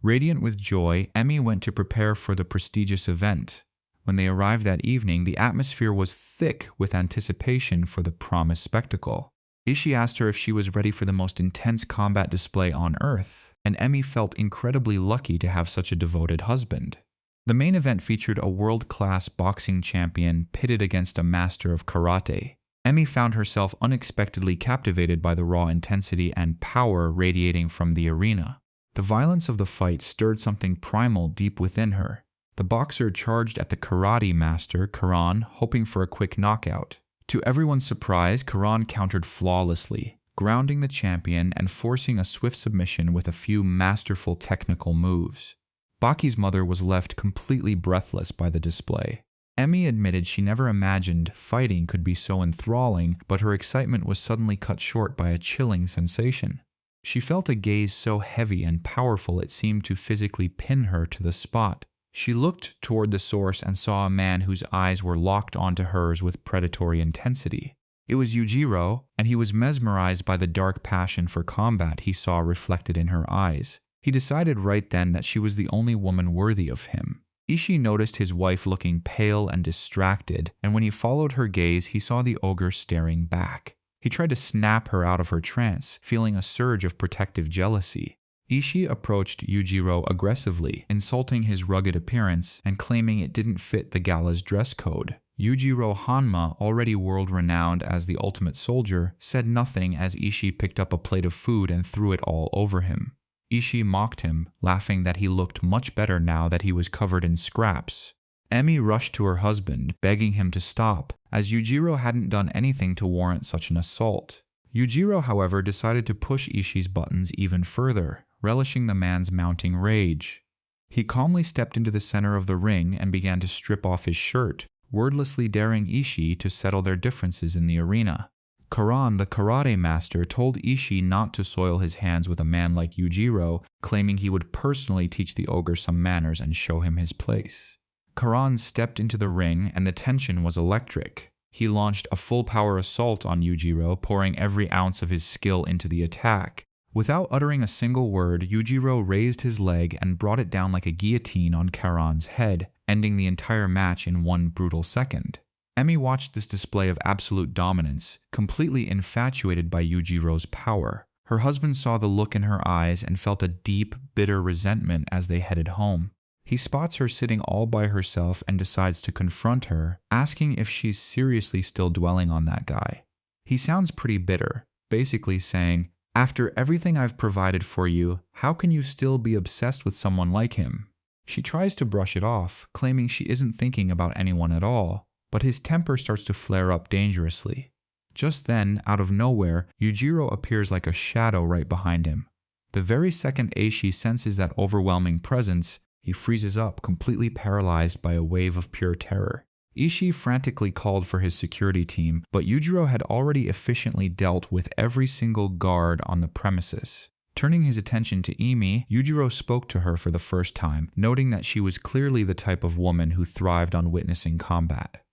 Radiant with joy, Emi went to prepare for the prestigious event. When they arrived that evening, the atmosphere was thick with anticipation for the promised spectacle. Emi asked her if she was ready for the most intense combat display on Earth, and Emi felt incredibly lucky to have such a devoted husband. The main event featured a world-class boxing champion pitted against a master of karate. Emi found herself unexpectedly captivated by the raw intensity and power radiating from the arena. The violence of the fight stirred something primal deep within her. The boxer charged at the karate master, Karan, hoping for a quick knockout. To everyone's surprise, Karan countered flawlessly, grounding the champion and forcing a swift submission with a few masterful technical moves. Baki's mother was left completely breathless by the display. Emi admitted she never imagined fighting could be so enthralling, but her excitement was suddenly cut short by a chilling sensation. She felt a gaze so heavy and powerful it seemed to physically pin her to the spot. She looked toward the source and saw a man whose eyes were locked onto hers with predatory intensity. It was Yujiro, and he was mesmerized by the dark passion for combat he saw reflected in her eyes. He decided right then that she was the only woman worthy of him. Emi noticed his wife looking pale and distracted, and when he followed her gaze, he saw the ogre staring back. He tried to snap her out of her trance, feeling a surge of protective jealousy. Ishii approached Yujiro aggressively, insulting his rugged appearance and claiming it didn't fit the gala's dress code. Yujiro Hanma, already world-renowned as the ultimate soldier, said nothing as Ishii picked up a plate of food and threw it all over him. Ishii mocked him, laughing that he looked much better now that he was covered in scraps. Emi rushed to her husband, begging him to stop, as Yujiro hadn't done anything to warrant such an assault. Yujiro, however, decided to push Ishii's buttons even further, relishing the man's mounting rage. He calmly stepped into the center of the ring and began to strip off his shirt, wordlessly daring Ishii to settle their differences in the arena. Karan, the karate master, told Ishii not to soil his hands with a man like Yujiro, claiming he would personally teach the ogre some manners and show him his place. Karan stepped into the ring and the tension was electric. He launched a full-power assault on Yujiro, pouring every ounce of his skill into the attack. Without uttering a single word, Yujiro raised his leg and brought it down like a guillotine on Karan's head, ending the entire match in one brutal second. Emi watched this display of absolute dominance, completely infatuated by Yujiro's power. Her husband saw the look in her eyes and felt a deep, bitter resentment as they headed home. He spots her sitting all by herself and decides to confront her, asking if she's seriously still dwelling on that guy. He sounds pretty bitter, basically saying, "After everything I've provided for you, how can you still be obsessed with someone like him?" She tries to brush it off, claiming she isn't thinking about anyone at all, but his temper starts to flare up dangerously. Just then, out of nowhere, Yujiro appears like a shadow right behind him. The very second Ishii senses that overwhelming presence, he freezes up, completely paralyzed by a wave of pure terror. Ishii frantically called for his security team, but Yujiro had already efficiently dealt with every single guard on the premises. Turning his attention to Emi, Yujiro spoke to her for the first time, noting that she was clearly the type of woman who thrived on witnessing combat.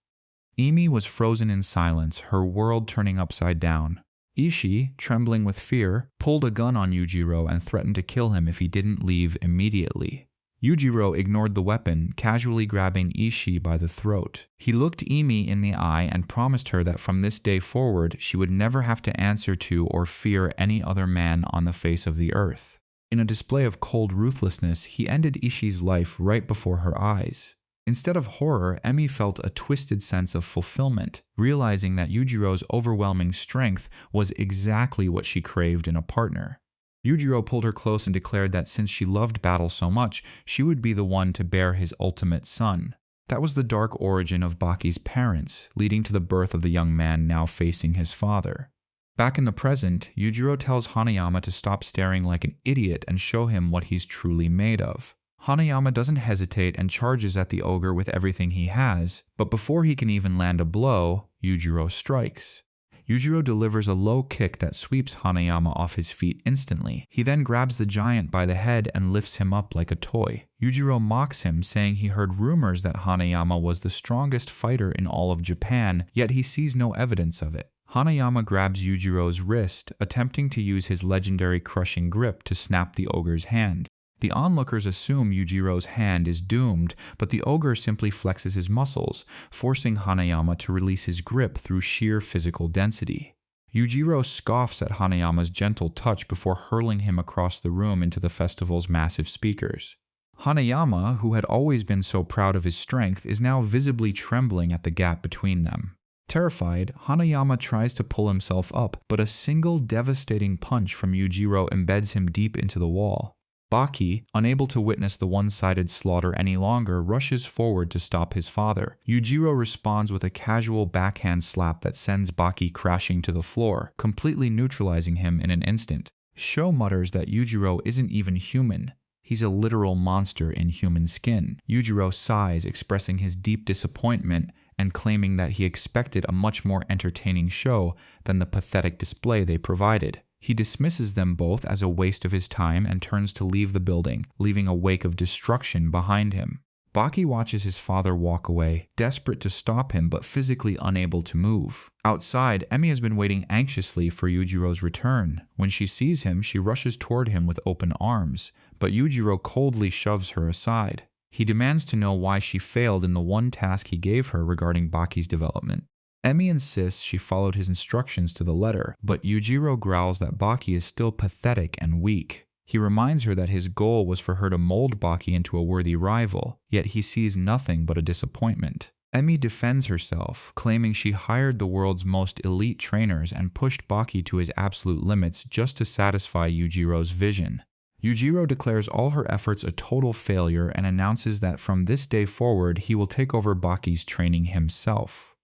Emi was frozen in silence, her world turning upside down. Ishii, trembling with fear, pulled a gun on Yujiro and threatened to kill him if he didn't leave immediately. Yujiro ignored the weapon, casually grabbing Ishii by the throat. He looked Emi in the eye and promised her that from this day forward, she would never have to answer to or fear any other man on the face of the earth. In a display of cold ruthlessness, he ended Ishii's life right before her eyes. Instead of horror, Emi felt a twisted sense of fulfillment, realizing that Yujiro's overwhelming strength was exactly what she craved in a partner. Yujiro pulled her close and declared that since she loved battle so much, she would be the one to bear his ultimate son. That was the dark origin of Baki's parents, leading to the birth of the young man now facing his father. Back in the present, Yujiro tells Hanayama to stop staring like an idiot and show him what he's truly made of. Hanayama doesn't hesitate and charges at the ogre with everything he has, but before he can even land a blow, Yujiro strikes. Yujiro delivers a low kick that sweeps Hanayama off his feet instantly. He then grabs the giant by the head and lifts him up like a toy. Yujiro mocks him, saying he heard rumors that Hanayama was the strongest fighter in all of Japan, yet he sees no evidence of it. Hanayama grabs Yujiro's wrist, attempting to use his legendary crushing grip to snap the ogre's hand. The onlookers assume Yujiro's hand is doomed, but the ogre simply flexes his muscles, forcing Hanayama to release his grip through sheer physical density. Yujiro scoffs at Hanayama's gentle touch before hurling him across the room into the festival's massive speakers. Hanayama, who had always been so proud of his strength, is now visibly trembling at the gap between them. Terrified, Hanayama tries to pull himself up, but a single devastating punch from Yujiro embeds him deep into the wall. Baki, unable to witness the one-sided slaughter any longer, rushes forward to stop his father. Yujiro responds with a casual backhand slap that sends Baki crashing to the floor, completely neutralizing him in an instant. Sho mutters that Yujiro isn't even human. He's a literal monster in human skin. Yujiro sighs, expressing his deep disappointment and claiming that he expected a much more entertaining show than the pathetic display they provided. He dismisses them both as a waste of his time and turns to leave the building, leaving a wake of destruction behind him. Baki watches his father walk away, desperate to stop him but physically unable to move. Outside, Emi has been waiting anxiously for Yujiro's return. When she sees him, she rushes toward him with open arms, but Yujiro coldly shoves her aside. He demands to know why she failed in the one task he gave her regarding Baki's development. Emi insists she followed his instructions to the letter, but Yujiro growls that Baki is still pathetic and weak. He reminds her that his goal was for her to mold Baki into a worthy rival, yet he sees nothing but a disappointment. Emi defends herself, claiming she hired the world's most elite trainers and pushed Baki to his absolute limits just to satisfy Yujiro's vision. Yujiro declares all her efforts a total failure and announces that from this day forward he will take over Baki's training himself.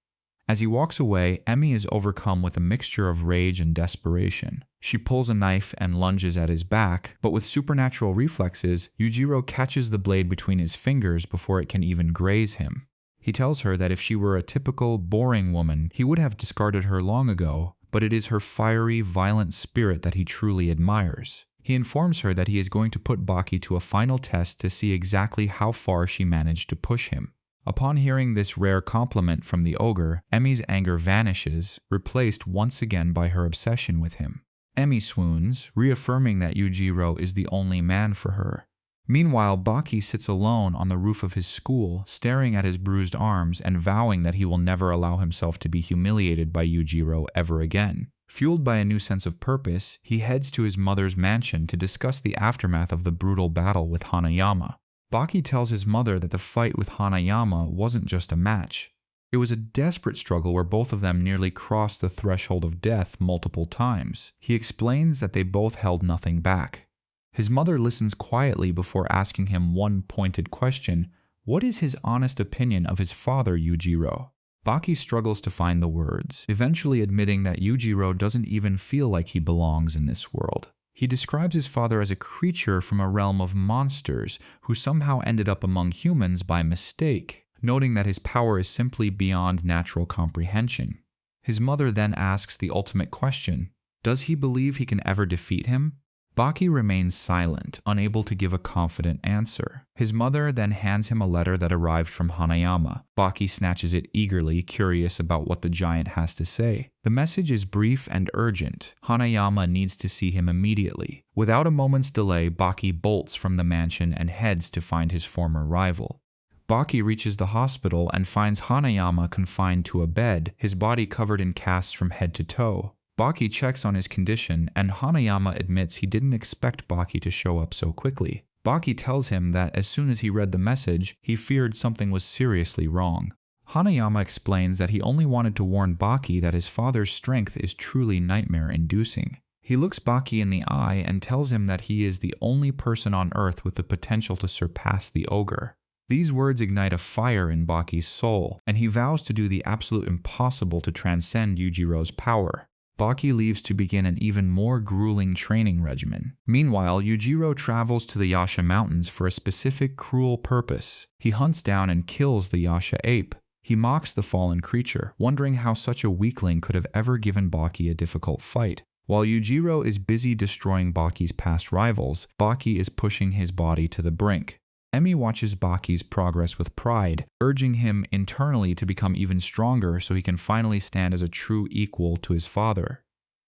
As he walks away, Emi is overcome with a mixture of rage and desperation. She pulls a knife and lunges at his back, but with supernatural reflexes, Yujiro catches the blade between his fingers before it can even graze him. He tells her that if she were a typical, boring woman, he would have discarded her long ago, but it is her fiery, violent spirit that he truly admires. He informs her that he is going to put Baki to a final test to see exactly how far she managed to push him. Upon hearing this rare compliment from the ogre, Emi's anger vanishes, replaced once again by her obsession with him. Emi swoons, reaffirming that Yujiro is the only man for her. Meanwhile, Baki sits alone on the roof of his school, staring at his bruised arms and vowing that he will never allow himself to be humiliated by Yujiro ever again. Fueled by a new sense of purpose, he heads to his mother's mansion to discuss the aftermath of the brutal battle with Hanayama. Baki tells his mother that the fight with Hanayama wasn't just a match. It was a desperate struggle where both of them nearly crossed the threshold of death multiple times. He explains that they both held nothing back. His mother listens quietly before asking him one pointed question: what is his honest opinion of his father, Yujiro? Baki struggles to find the words, eventually admitting that Yujiro doesn't even feel like he belongs in this world. He describes his father as a creature from a realm of monsters who somehow ended up among humans by mistake, noting that his power is simply beyond natural comprehension. His mother then asks the ultimate question: does he believe he can ever defeat him? Baki remains silent, unable to give a confident answer. His mother then hands him a letter that arrived from Hanayama. Baki snatches it eagerly, curious about what the giant has to say. The message is brief and urgent. Hanayama needs to see him immediately. Without a moment's delay, Baki bolts from the mansion and heads to find his former rival. Baki reaches the hospital and finds Hanayama confined to a bed, his body covered in casts from head to toe. Baki checks on his condition, and Hanayama admits he didn't expect Baki to show up so quickly. Baki tells him that as soon as he read the message, he feared something was seriously wrong. Hanayama explains that he only wanted to warn Baki that his father's strength is truly nightmare-inducing. He looks Baki in the eye and tells him that he is the only person on Earth with the potential to surpass the ogre. These words ignite a fire in Baki's soul, and he vows to do the absolute impossible to transcend Yujiro's power. Baki leaves to begin an even more grueling training regimen. Meanwhile, Yujiro travels to the Yasha Mountains for a specific cruel purpose. He hunts down and kills the Yasha ape. He mocks the fallen creature, wondering how such a weakling could have ever given Baki a difficult fight. While Yujiro is busy destroying Baki's past rivals, Baki is pushing his body to the brink. Emi watches Baki's progress with pride, urging him internally to become even stronger so he can finally stand as a true equal to his father.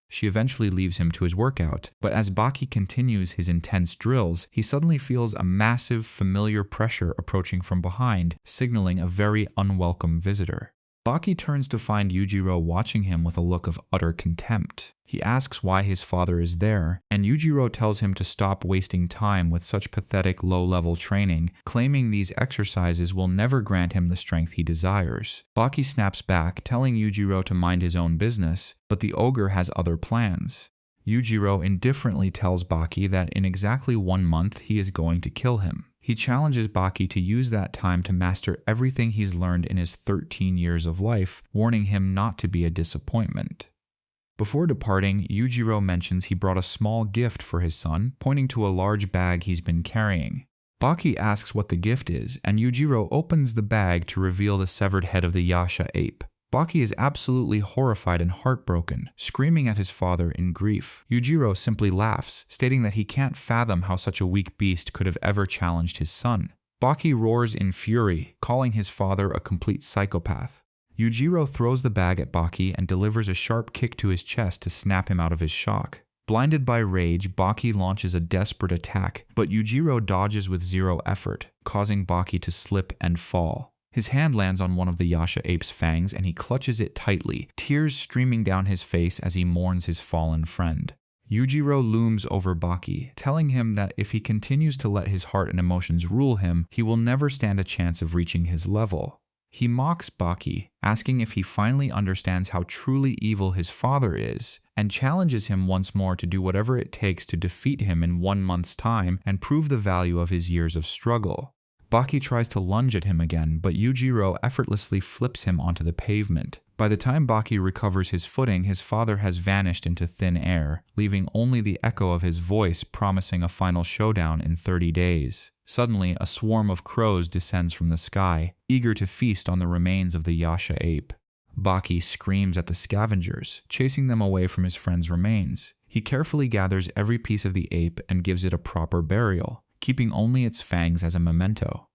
She eventually leaves him to his workout, but as Baki continues his intense drills, he suddenly feels a massive, familiar pressure approaching from behind, signaling a very unwelcome visitor. Baki turns to find Yujiro watching him with a look of utter contempt. He asks why his father is there, and Yujiro tells him to stop wasting time with such pathetic low-level training, claiming these exercises will never grant him the strength he desires. Baki snaps back, telling Yujiro to mind his own business, but the ogre has other plans. Yujiro indifferently tells Baki that in exactly 1 month he is going to kill him. He challenges Baki to use that time to master everything he's learned in his 13 years of life, warning him not to be a disappointment. Before departing, Yujiro mentions he brought a small gift for his son, pointing to a large bag he's been carrying. Baki asks what the gift is, and Yujiro opens the bag to reveal the severed head of the Yasha ape. Baki is absolutely horrified and heartbroken, screaming at his father in grief. Yujiro simply laughs, stating that he can't fathom how such a weak beast could have ever challenged his son. Baki roars in fury, calling his father a complete psychopath. Yujiro throws the bag at Baki and delivers a sharp kick to his chest to snap him out of his shock. Blinded by rage, Baki launches a desperate attack, but Yujiro dodges with zero effort, causing Baki to slip and fall. His hand lands on one of the Yasha ape's fangs and he clutches it tightly, tears streaming down his face as he mourns his fallen friend. Yujiro looms over Baki, telling him that if he continues to let his heart and emotions rule him, he will never stand a chance of reaching his level. He mocks Baki, asking if he finally understands how truly evil his father is, and challenges him once more to do whatever it takes to defeat him in 1 month's time and prove the value of his years of struggle. Baki tries to lunge at him again, but Yujiro effortlessly flips him onto the pavement. By the time Baki recovers his footing, his father has vanished into thin air, leaving only the echo of his voice promising a final showdown in 30 days. Suddenly, a swarm of crows descends from the sky, eager to feast on the remains of the Yasha ape. Baki screams at the scavengers, chasing them away from his friend's remains. He carefully gathers every piece of the ape and gives it a proper burial, keeping only its fangs as a memento.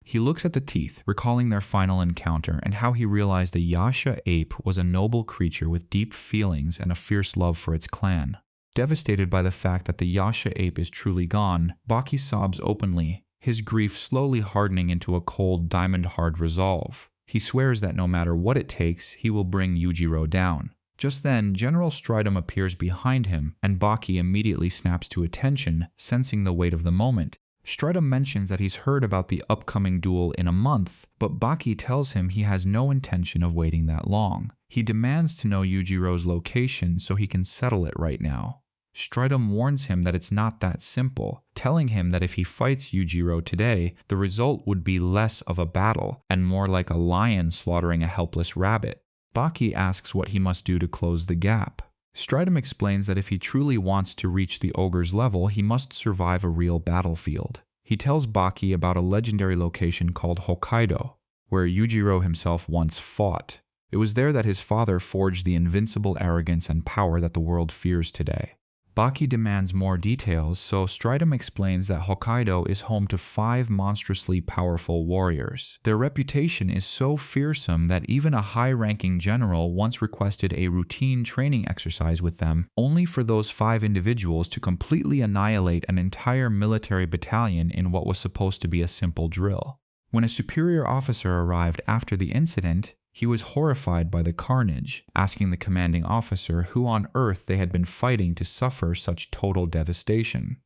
He looks at the teeth, recalling their final encounter and how he realized the Yasha ape was a noble creature with deep feelings and a fierce love for its clan. Devastated by the fact that the Yasha ape is truly gone, Baki sobs openly, his grief slowly hardening into a cold, diamond-hard resolve. He swears that no matter what it takes, he will bring Yujiro down. Just then, General Stridum appears behind him, and Baki immediately snaps to attention, sensing the weight of the moment. Stridum mentions that he's heard about the upcoming duel in a month, but Baki tells him he has no intention of waiting that long. He demands to know Yujiro's location so he can settle it right now. Stridum warns him that it's not that simple, telling him that if he fights Yujiro today, the result would be less of a battle and more like a lion slaughtering a helpless rabbit. Baki asks what he must do to close the gap. Stridum explains that if he truly wants to reach the ogre's level, he must survive a real battlefield. He tells Baki about a legendary location called Hokkaido, where Yujiro himself once fought. It was there that his father forged the invincible arrogance and power that the world fears today. Baki demands more details, so Stridum explains that Hokkaido is home to 5 monstrously powerful warriors. Their reputation is so fearsome that even a high-ranking general once requested a routine training exercise with them, only for those 5 individuals to completely annihilate an entire military battalion in what was supposed to be a simple drill. When a superior officer arrived after the incident, he was horrified by the carnage, asking the commanding officer who on earth they had been fighting to suffer such total devastation.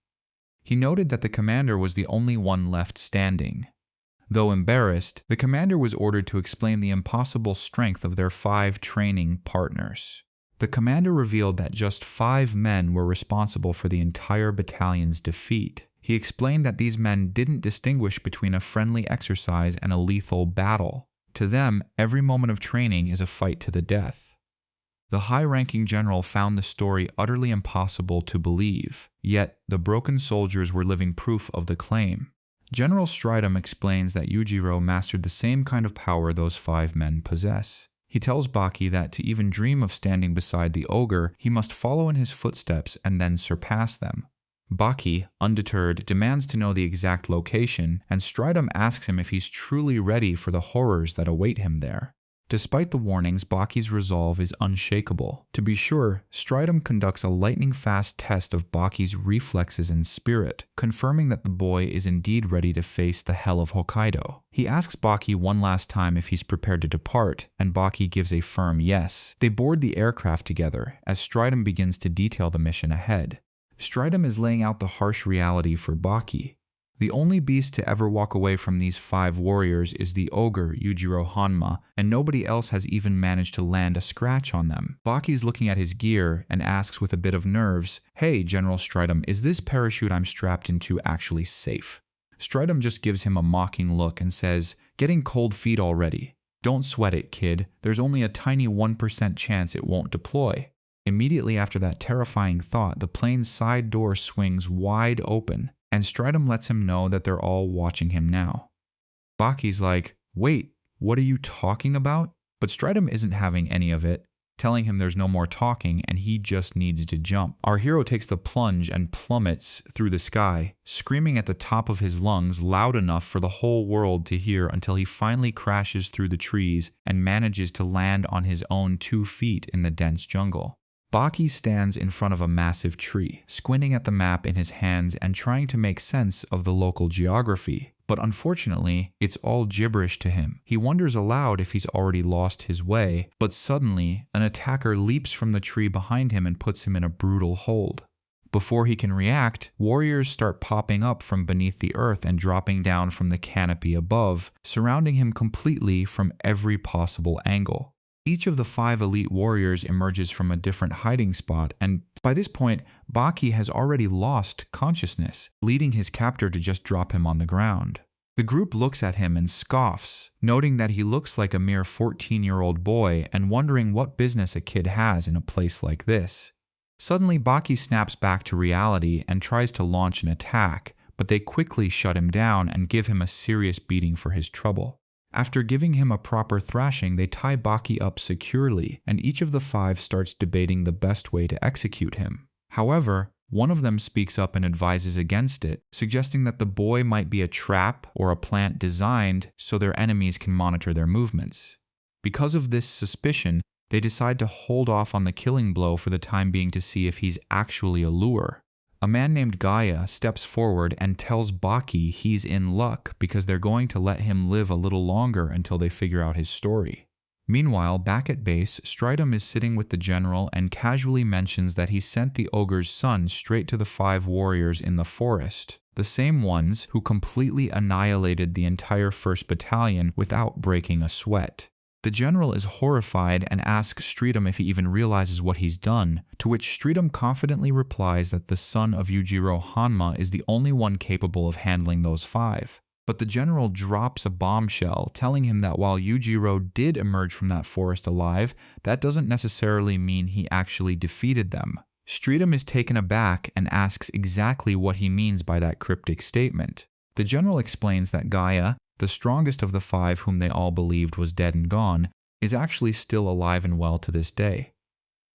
He noted that the commander was the only one left standing. Though embarrassed, the commander was ordered to explain the impossible strength of their 5 training partners. The commander revealed that just 5 men were responsible for the entire battalion's defeat. He explained that these men didn't distinguish between a friendly exercise and a lethal battle. To them, every moment of training is a fight to the death. The high-ranking general found the story utterly impossible to believe, yet the broken soldiers were living proof of the claim. General Stridum explains that Yujiro mastered the same kind of power those 5 men possess. He tells Baki that to even dream of standing beside the ogre, he must follow in his footsteps and then surpass them. Baki, undeterred, demands to know the exact location, and Stridum asks him if he's truly ready for the horrors that await him there. Despite the warnings, Baki's resolve is unshakable. To be sure, Stridum conducts a lightning-fast test of Baki's reflexes and spirit, confirming that the boy is indeed ready to face the hell of Hokkaido. He asks Baki one last time if he's prepared to depart, and Baki gives a firm yes. They board the aircraft together, as Stridum begins to detail the mission ahead. Stridum is laying out the harsh reality for Baki. The only beast to ever walk away from these 5 warriors is the ogre Yujiro Hanma, and nobody else has even managed to land a scratch on them. Baki's looking at his gear and asks with a bit of nerves, "Hey, General Stridum, is this parachute I'm strapped into actually safe?" Stridum just gives him a mocking look and says, "Getting cold feet already. Don't sweat it, kid. There's only a tiny 1% chance it won't deploy." Immediately after that terrifying thought, the plane's side door swings wide open, and Stridum lets him know that they're all watching him now. Baki's like, "Wait, what are you talking about?" But Stridum isn't having any of it, telling him there's no more talking and he just needs to jump. Our hero takes the plunge and plummets through the sky, screaming at the top of his lungs loud enough for the whole world to hear until he finally crashes through the trees and manages to land on his own 2 feet in the dense jungle. Baki stands in front of a massive tree, squinting at the map in his hands and trying to make sense of the local geography. but unfortunately, it's all gibberish to him. He wonders aloud if he's already lost his way, but suddenly, an attacker leaps from the tree behind him and puts him in a brutal hold. Before he can react, warriors start popping up from beneath the earth and dropping down from the canopy above, surrounding him completely from every possible angle. Each of the 5 elite warriors emerges from a different hiding spot, and by this point, Baki has already lost consciousness, leading his captor to just drop him on the ground. The group looks at him and scoffs, noting that he looks like a mere 14-year-old boy and wondering what business a kid has in a place like this. Suddenly, Baki snaps back to reality and tries to launch an attack, but they quickly shut him down and give him a serious beating for his trouble. After giving him a proper thrashing, they tie Baki up securely, and each of the 5 starts debating the best way to execute him. However, one of them speaks up and advises against it, suggesting that the boy might be a trap or a plant designed so their enemies can monitor their movements. Because of this suspicion, they decide to hold off on the killing blow for the time being to see if he's actually a lure. A man named Gaia steps forward and tells Baki he's in luck because they're going to let him live a little longer until they figure out his story. Meanwhile, back at base, Stridum is sitting with the general and casually mentions that he sent the ogre's son straight to the 5 warriors in the forest, the same ones who completely annihilated the entire 1st Battalion without breaking a sweat. The general is horrified and asks Stridum if he even realizes what he's done, to which Stridum confidently replies that the son of Yujiro Hanma is the only one capable of handling those 5. But the general drops a bombshell, telling him that while Yujiro did emerge from that forest alive, that doesn't necessarily mean he actually defeated them. Stridum is taken aback and asks exactly what he means by that cryptic statement. The general explains that Gaia, the strongest of the 5 whom they all believed was dead and gone, is actually still alive and well to this day.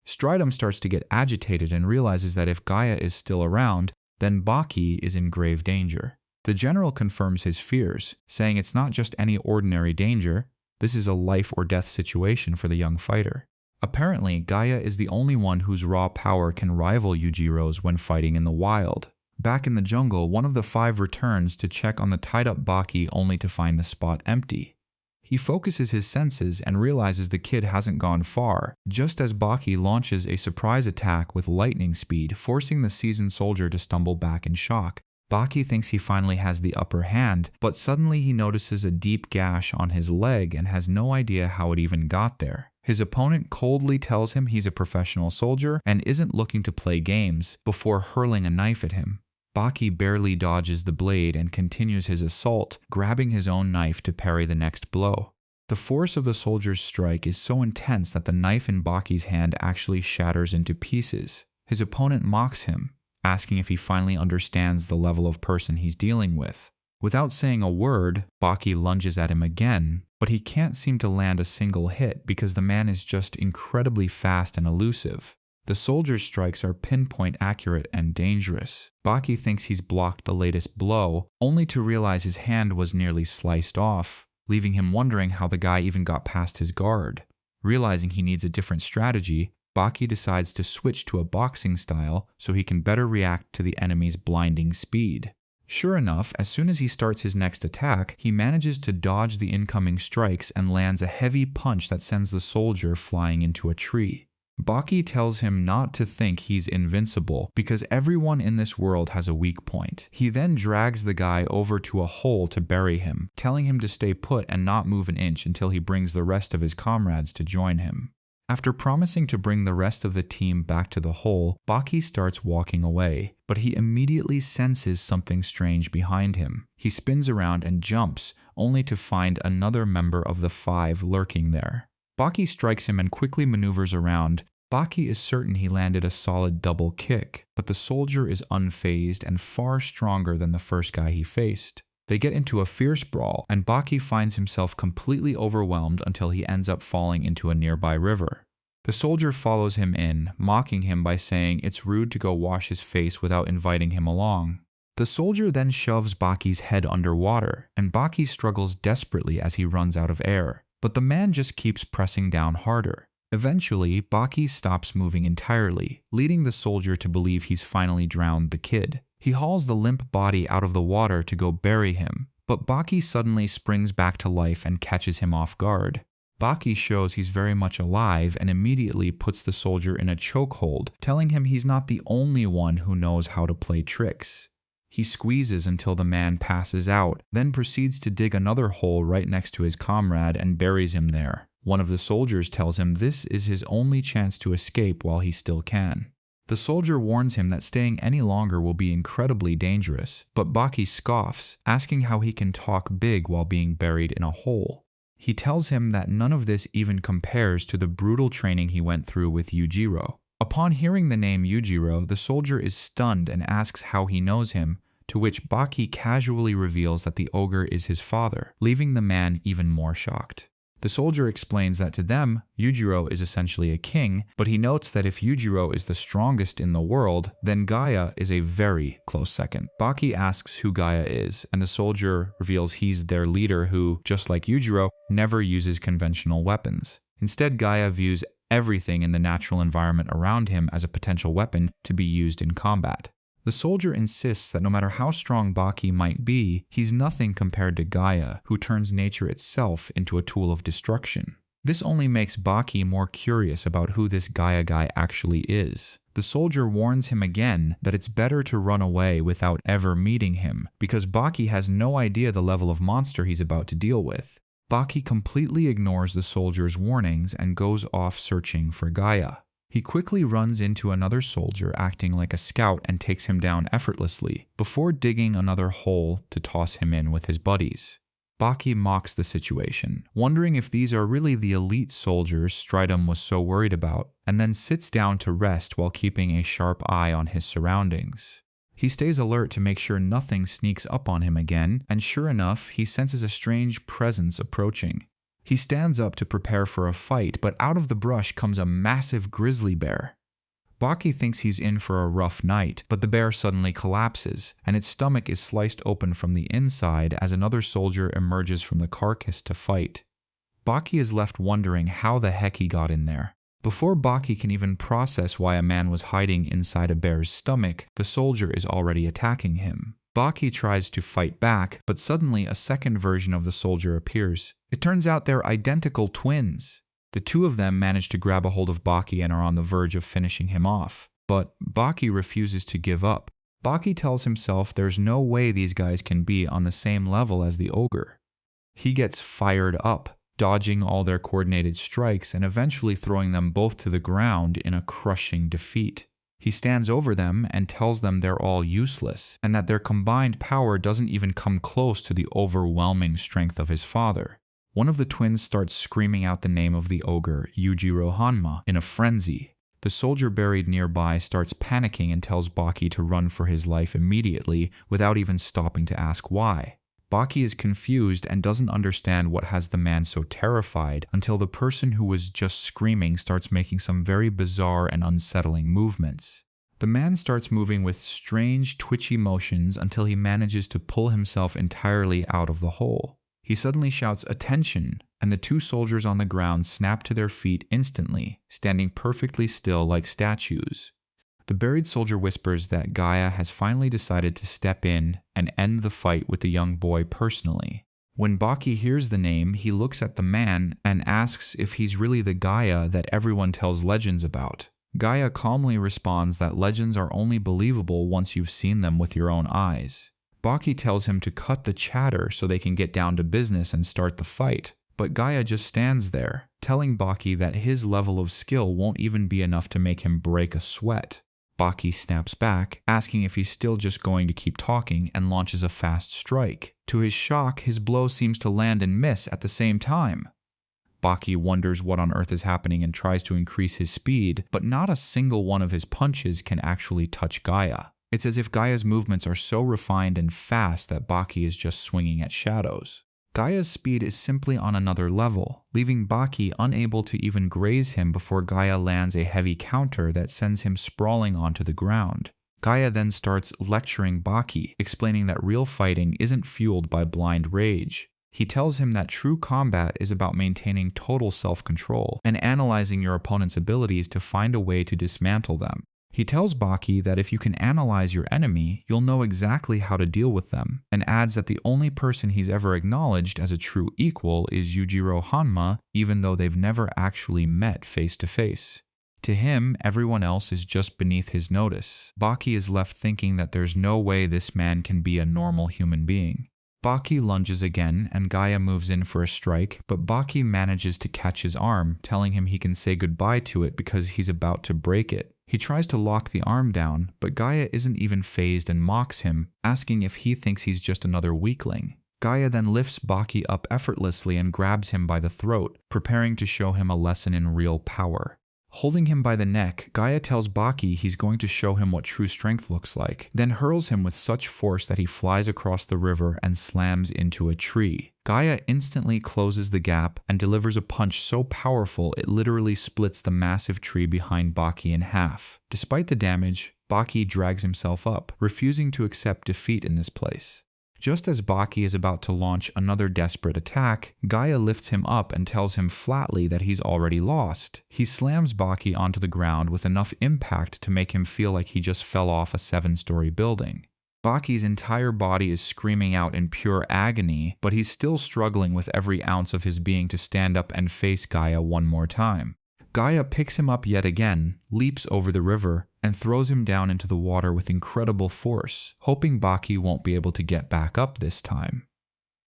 Stridum starts to get agitated and realizes that if Gaia is still around, then Baki is in grave danger. The general confirms his fears, saying it's not just any ordinary danger, this is a life or death situation for the young fighter. Apparently, Gaia is the only one whose raw power can rival Yujiro's when fighting in the wild. Back in the jungle, one of the 5 returns to check on the tied-up Baki only to find the spot empty. He focuses his senses and realizes the kid hasn't gone far, just as Baki launches a surprise attack with lightning speed, forcing the seasoned soldier to stumble back in shock. Baki thinks he finally has the upper hand, but suddenly he notices a deep gash on his leg and has no idea how it even got there. His opponent coldly tells him he's a professional soldier and isn't looking to play games, before hurling a knife at him. Baki barely dodges the blade and continues his assault, grabbing his own knife to parry the next blow. The force of the soldier's strike is so intense that the knife in Baki's hand actually shatters into pieces. His opponent mocks him, asking if he finally understands the level of person he's dealing with. Without saying a word, Baki lunges at him again, but he can't seem to land a single hit because the man is just incredibly fast and elusive. The soldier's strikes are pinpoint accurate and dangerous. Baki thinks he's blocked the latest blow, only to realize his hand was nearly sliced off, leaving him wondering how the guy even got past his guard. Realizing he needs a different strategy, Baki decides to switch to a boxing style so he can better react to the enemy's blinding speed. Sure enough, as soon as he starts his next attack, he manages to dodge the incoming strikes and lands a heavy punch that sends the soldier flying into a tree. Baki tells him not to think he's invincible because everyone in this world has a weak point. He then drags the guy over to a hole to bury him, telling him to stay put and not move an inch until he brings the rest of his comrades to join him. After promising to bring the rest of the team back to the hole, Baki starts walking away, but he immediately senses something strange behind him. He spins around and jumps, only to find another member of the 5 lurking there. Baki strikes him and quickly maneuvers around. Baki is certain he landed a solid double kick, but the soldier is unfazed and far stronger than the first guy he faced. They get into a fierce brawl, and Baki finds himself completely overwhelmed until he ends up falling into a nearby river. The soldier follows him in, mocking him by saying it's rude to go wash his face without inviting him along. The soldier then shoves Baki's head underwater, and Baki struggles desperately as he runs out of air. But the man just keeps pressing down harder. Eventually, Baki stops moving entirely, leading the soldier to believe he's finally drowned the kid. He hauls the limp body out of the water to go bury him, But Baki suddenly springs back to life and catches him off guard. Baki shows he's very much alive and immediately puts the soldier in a chokehold, telling him he's not the only one who knows how to play tricks. He squeezes until the man passes out, then proceeds to dig another hole right next to his comrade and buries him there. One of the soldiers tells him this is his only chance to escape while he still can. The soldier warns him that staying any longer will be incredibly dangerous, but Baki scoffs, asking how he can talk big while being buried in a hole. He tells him that none of this even compares to the brutal training he went through with Yujiro. Upon hearing the name Yujiro, the soldier is stunned and asks how he knows him, to which Baki casually reveals that the ogre is his father, leaving the man even more shocked. The soldier explains that to them, Yujiro is essentially a king, but he notes that if Yujiro is the strongest in the world, then Gaia is a very close second. Baki asks who Gaia is, and the soldier reveals he's their leader who, just like Yujiro, never uses conventional weapons. Instead, Gaia views everything in the natural environment around him as a potential weapon to be used in combat. The soldier insists that no matter how strong Baki might be, he's nothing compared to Gaia, who turns nature itself into a tool of destruction. This only makes Baki more curious about who this Gaia guy actually is. The soldier warns him again that it's better to run away without ever meeting him, because Baki has no idea the level of monster he's about to deal with. Baki completely ignores the soldier's warnings and goes off searching for Gaia. He quickly runs into another soldier acting like a scout and takes him down effortlessly, before digging another hole to toss him in with his buddies. Baki mocks the situation, wondering if these are really the elite soldiers Stridum was so worried about, and then sits down to rest while keeping a sharp eye on his surroundings. He stays alert to make sure nothing sneaks up on him again, and sure enough, he senses a strange presence approaching. He stands up to prepare for a fight, but out of the brush comes a massive grizzly bear. Baki thinks he's in for a rough night, but the bear suddenly collapses, and its stomach is sliced open from the inside as another soldier emerges from the carcass to fight. Baki is left wondering how the heck he got in there. Before Baki can even process why a man was hiding inside a bear's stomach, the soldier is already attacking him. Baki tries to fight back, but suddenly a second version of the soldier appears. It turns out they're identical twins. The two of them manage to grab a hold of Baki and are on the verge of finishing him off. But Baki refuses to give up. Baki tells himself there's no way these guys can be on the same level as the ogre. He gets fired up, dodging all their coordinated strikes and eventually throwing them both to the ground in a crushing defeat. He stands over them and tells them they're all useless, and that their combined power doesn't even come close to the overwhelming strength of his father. One of the twins starts screaming out the name of the ogre, Yujiro Hanma, in a frenzy. The soldier buried nearby starts panicking and tells Baki to run for his life immediately without even stopping to ask why. Baki is confused and doesn't understand what has the man so terrified until the person who was just screaming starts making some very bizarre and unsettling movements. The man starts moving with strange, twitchy motions until he manages to pull himself entirely out of the hole. He suddenly shouts, "Attention!" and the two soldiers on the ground snap to their feet instantly, standing perfectly still like statues. The buried soldier whispers that Gaia has finally decided to step in and end the fight with the young boy personally. When Baki hears the name, he looks at the man and asks if he's really the Gaia that everyone tells legends about. Gaia calmly responds that legends are only believable once you've seen them with your own eyes. Baki tells him to cut the chatter so they can get down to business and start the fight. But Gaia just stands there, telling Baki that his level of skill won't even be enough to make him break a sweat. Baki snaps back, asking if he's still just going to keep talking, and launches a fast strike. To his shock, his blow seems to land and miss at the same time. Baki wonders what on earth is happening and tries to increase his speed, but not a single one of his punches can actually touch Gaia. It's as if Gaia's movements are so refined and fast that Baki is just swinging at shadows. Gaia's speed is simply on another level, leaving Baki unable to even graze him before Gaia lands a heavy counter that sends him sprawling onto the ground. Gaia then starts lecturing Baki, explaining that real fighting isn't fueled by blind rage. He tells him that true combat is about maintaining total self-control and analyzing your opponent's abilities to find a way to dismantle them. He tells Baki that if you can analyze your enemy, you'll know exactly how to deal with them, and adds that the only person he's ever acknowledged as a true equal is Yujiro Hanma, even though they've never actually met face to face. To him, everyone else is just beneath his notice. Baki is left thinking that there's no way this man can be a normal human being. Baki lunges again, and Gaia moves in for a strike, but Baki manages to catch his arm, telling him he can say goodbye to it because he's about to break it. He tries to lock the arm down, but Gaia isn't even fazed and mocks him, asking if he thinks he's just another weakling. Gaia then lifts Baki up effortlessly and grabs him by the throat, preparing to show him a lesson in real power. Holding him by the neck, Gaia tells Baki he's going to show him what true strength looks like, then hurls him with such force that he flies across the river and slams into a tree. Gaia instantly closes the gap and delivers a punch so powerful it literally splits the massive tree behind Baki in half. Despite the damage, Baki drags himself up, refusing to accept defeat in this place. Just as Baki is about to launch another desperate attack, Gaia lifts him up and tells him flatly that he's already lost. He slams Baki onto the ground with enough impact to make him feel like he just fell off a 7-story building. Baki's entire body is screaming out in pure agony, but he's still struggling with every ounce of his being to stand up and face Gaia one more time. Gaia picks him up yet again, leaps over the river, and throws him down into the water with incredible force, hoping Baki won't be able to get back up this time.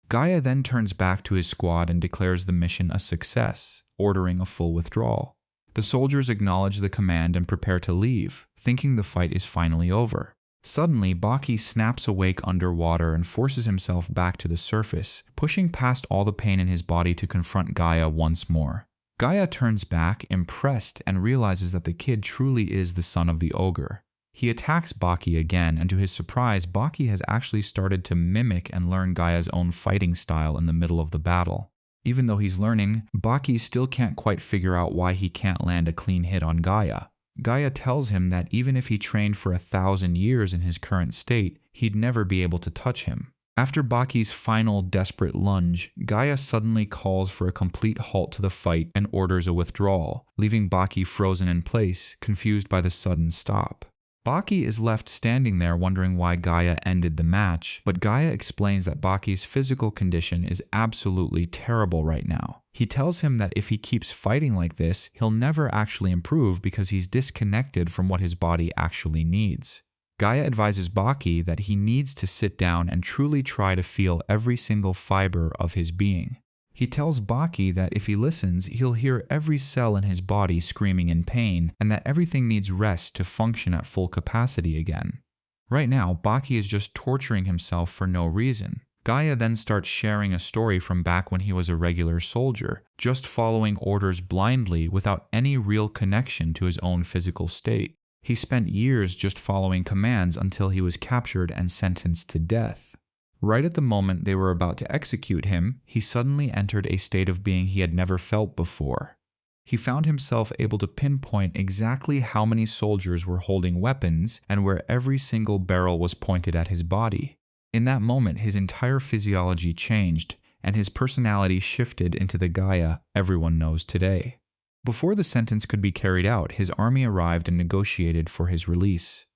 Gaia then turns back to his squad and declares the mission a success, ordering a full withdrawal. The soldiers acknowledge the command and prepare to leave, thinking the fight is finally over. Suddenly, Baki snaps awake underwater and forces himself back to the surface, pushing past all the pain in his body to confront Gaia once more. Gaia turns back, impressed, and realizes that the kid truly is the son of the ogre. He attacks Baki again, and to his surprise, Baki has actually started to mimic and learn Gaia's own fighting style in the middle of the battle. Even though he's learning, Baki still can't quite figure out why he can't land a clean hit on Gaia. Gaia tells him that even if he trained for 1,000 years in his current state, he'd never be able to touch him. After Baki's final desperate lunge, Gaia suddenly calls for a complete halt to the fight and orders a withdrawal, leaving Baki frozen in place, confused by the sudden stop. Baki is left standing there wondering why Gaia ended the match, but Gaia explains that Baki's physical condition is absolutely terrible right now. He tells him that if he keeps fighting like this, he'll never actually improve because he's disconnected from what his body actually needs. Gaia advises Baki that he needs to sit down and truly try to feel every single fiber of his being. He tells Baki that if he listens, he'll hear every cell in his body screaming in pain, and that everything needs rest to function at full capacity again. Right now, Baki is just torturing himself for no reason. Gaia then starts sharing a story from back when he was a regular soldier, just following orders blindly without any real connection to his own physical state. He spent years just following commands until he was captured and sentenced to death. Right at the moment they were about to execute him, he suddenly entered a state of being he had never felt before. He found himself able to pinpoint exactly how many soldiers were holding weapons and where every single barrel was pointed at his body. In that moment, his entire physiology changed, and his personality shifted into the Gaia everyone knows today. Before the sentence could be carried out, his army arrived and negotiated for his release.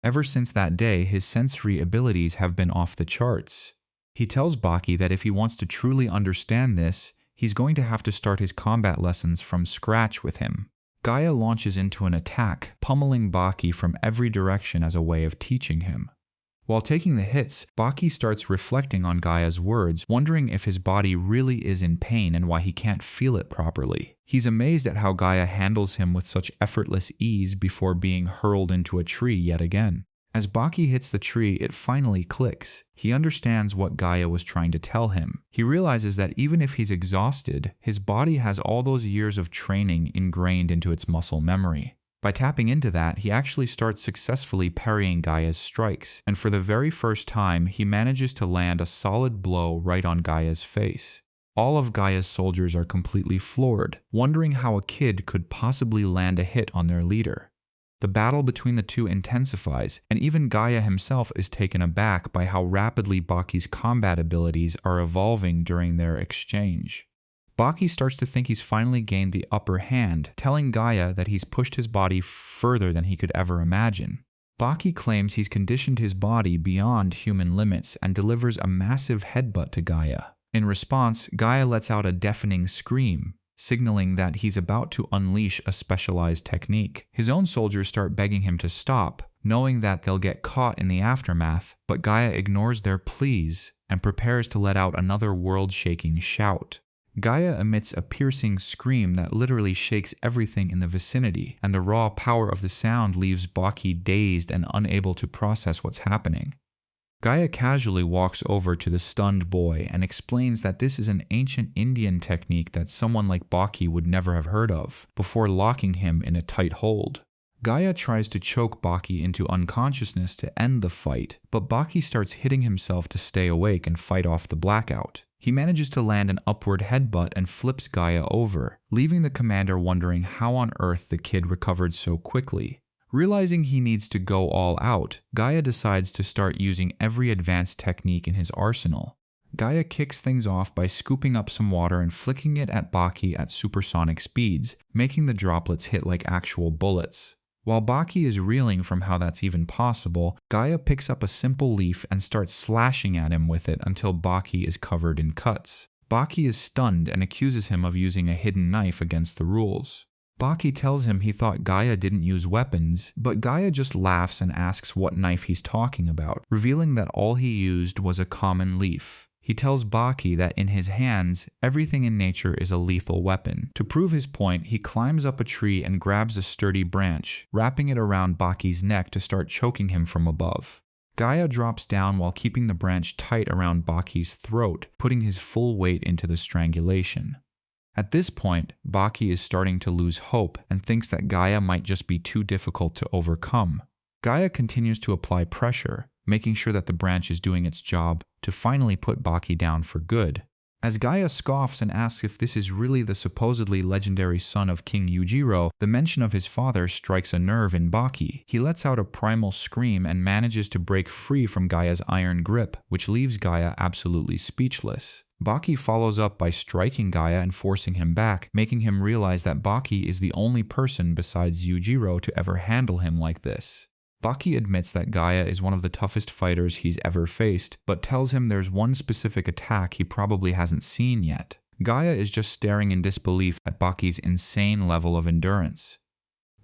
Ever since that day, his sensory abilities have been off the charts. He tells Baki that if he wants to truly understand this, he's going to have to start his combat lessons from scratch with him. Gaia launches into an attack, pummeling Baki from every direction as a way of teaching him. While taking the hits, Baki starts reflecting on Gaia's words, wondering if his body really is in pain and why he can't feel it properly. He's amazed at how Gaia handles him with such effortless ease before being hurled into a tree yet again. As Baki hits the tree, it finally clicks. He understands what Gaia was trying to tell him. He realizes that even if he's exhausted, his body has all those years of training ingrained into its muscle memory. By tapping into that, he actually starts successfully parrying Gaia's strikes, and for the very first time, he manages to land a solid blow right on Gaia's face. All of Gaia's soldiers are completely floored, wondering how a kid could possibly land a hit on their leader. The battle between the two intensifies, and even Gaia himself is taken aback by how rapidly Baki's combat abilities are evolving during their exchange. Baki starts to think he's finally gained the upper hand, telling Gaia that he's pushed his body further than he could ever imagine. Baki claims he's conditioned his body beyond human limits and delivers a massive headbutt to Gaia. In response, Gaia lets out a deafening scream, signaling that he's about to unleash a specialized technique. His own soldiers start begging him to stop, knowing that they'll get caught in the aftermath, but Gaia ignores their pleas and prepares to let out another world-shaking shout. Gaia emits a piercing scream that literally shakes everything in the vicinity, and the raw power of the sound leaves Baki dazed and unable to process what's happening. Gaia casually walks over to the stunned boy and explains that this is an ancient Indian technique that someone like Baki would never have heard of, before locking him in a tight hold. Gaia tries to choke Baki into unconsciousness to end the fight, but Baki starts hitting himself to stay awake and fight off the blackout. He manages to land an upward headbutt and flips Gaia over, leaving the commander wondering how on earth the kid recovered so quickly. Realizing he needs to go all out, Gaia decides to start using every advanced technique in his arsenal. Gaia kicks things off by scooping up some water and flicking it at Baki at supersonic speeds, making the droplets hit like actual bullets. While Baki is reeling from how that's even possible, Gaia picks up a simple leaf and starts slashing at him with it until Baki is covered in cuts. Baki is stunned and accuses him of using a hidden knife against the rules. Baki tells him he thought Gaia didn't use weapons, but Gaia just laughs and asks what knife he's talking about, revealing that all he used was a common leaf. He tells Baki that in his hands, everything in nature is a lethal weapon. To prove his point, he climbs up a tree and grabs a sturdy branch, wrapping it around Baki's neck to start choking him from above. Gaia drops down while keeping the branch tight around Baki's throat, putting his full weight into the strangulation. At this point, Baki is starting to lose hope and thinks that Gaia might just be too difficult to overcome. Gaia continues to apply pressure, making sure that the branch is doing its job to finally put Baki down for good. As Gaia scoffs and asks if this is really the supposedly legendary son of King Yujiro, the mention of his father strikes a nerve in Baki. He lets out a primal scream and manages to break free from Gaia's iron grip, which leaves Gaia absolutely speechless. Baki follows up by striking Gaia and forcing him back, making him realize that Baki is the only person besides Yujiro to ever handle him like this. Baki admits that Gaia is one of the toughest fighters he's ever faced, but tells him there's one specific attack he probably hasn't seen yet. Gaia is just staring in disbelief at Baki's insane level of endurance.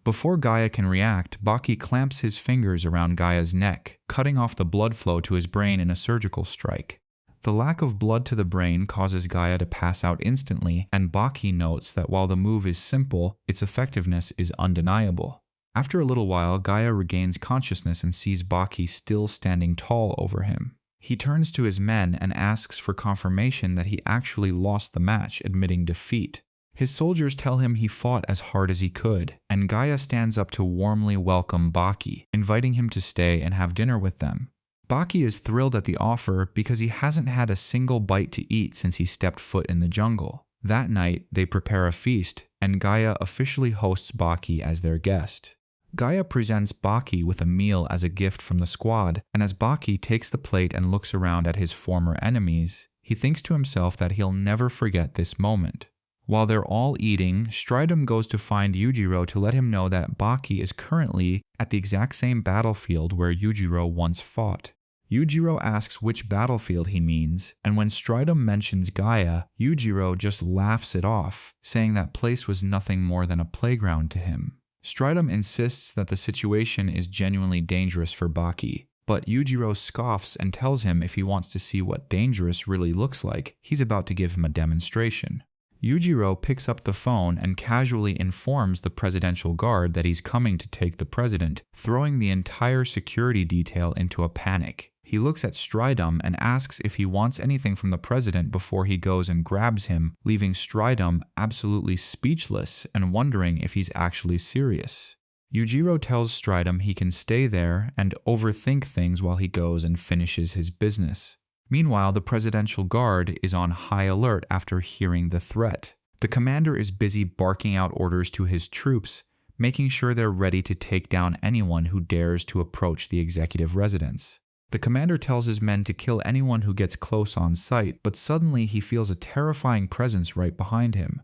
Before Gaia can react, Baki clamps his fingers around Gaia's neck, cutting off the blood flow to his brain in a surgical strike. The lack of blood to the brain causes Gaia to pass out instantly, and Baki notes that while the move is simple, its effectiveness is undeniable. After a little while, Gaia regains consciousness and sees Baki still standing tall over him. He turns to his men and asks for confirmation that he actually lost the match, admitting defeat. His soldiers tell him he fought as hard as he could, and Gaia stands up to warmly welcome Baki, inviting him to stay and have dinner with them. Baki is thrilled at the offer because he hasn't had a single bite to eat since he stepped foot in the jungle. That night, they prepare a feast, and Gaia officially hosts Baki as their guest. Gaia presents Baki with a meal as a gift from the squad, and as Baki takes the plate and looks around at his former enemies, he thinks to himself that he'll never forget this moment. While they're all eating, Stridum goes to find Yujiro to let him know that Baki is currently at the exact same battlefield where Yujiro once fought. Yujiro asks which battlefield he means, and when Stridum mentions Gaia, Yujiro just laughs it off, saying that place was nothing more than a playground to him. Stridum insists that the situation is genuinely dangerous for Baki, but Yujiro scoffs and tells him if he wants to see what dangerous really looks like, he's about to give him a demonstration. Yujiro picks up the phone and casually informs the presidential guard that he's coming to take the president, throwing the entire security detail into a panic. He looks at Stridum and asks if he wants anything from the president before he goes and grabs him, leaving Stridum absolutely speechless and wondering if he's actually serious. Yujiro tells Stridum he can stay there and overthink things while he goes and finishes his business. Meanwhile, the presidential guard is on high alert after hearing the threat. The commander is busy barking out orders to his troops, making sure they're ready to take down anyone who dares to approach the executive residence. The commander tells his men to kill anyone who gets close on sight, but suddenly he feels a terrifying presence right behind him.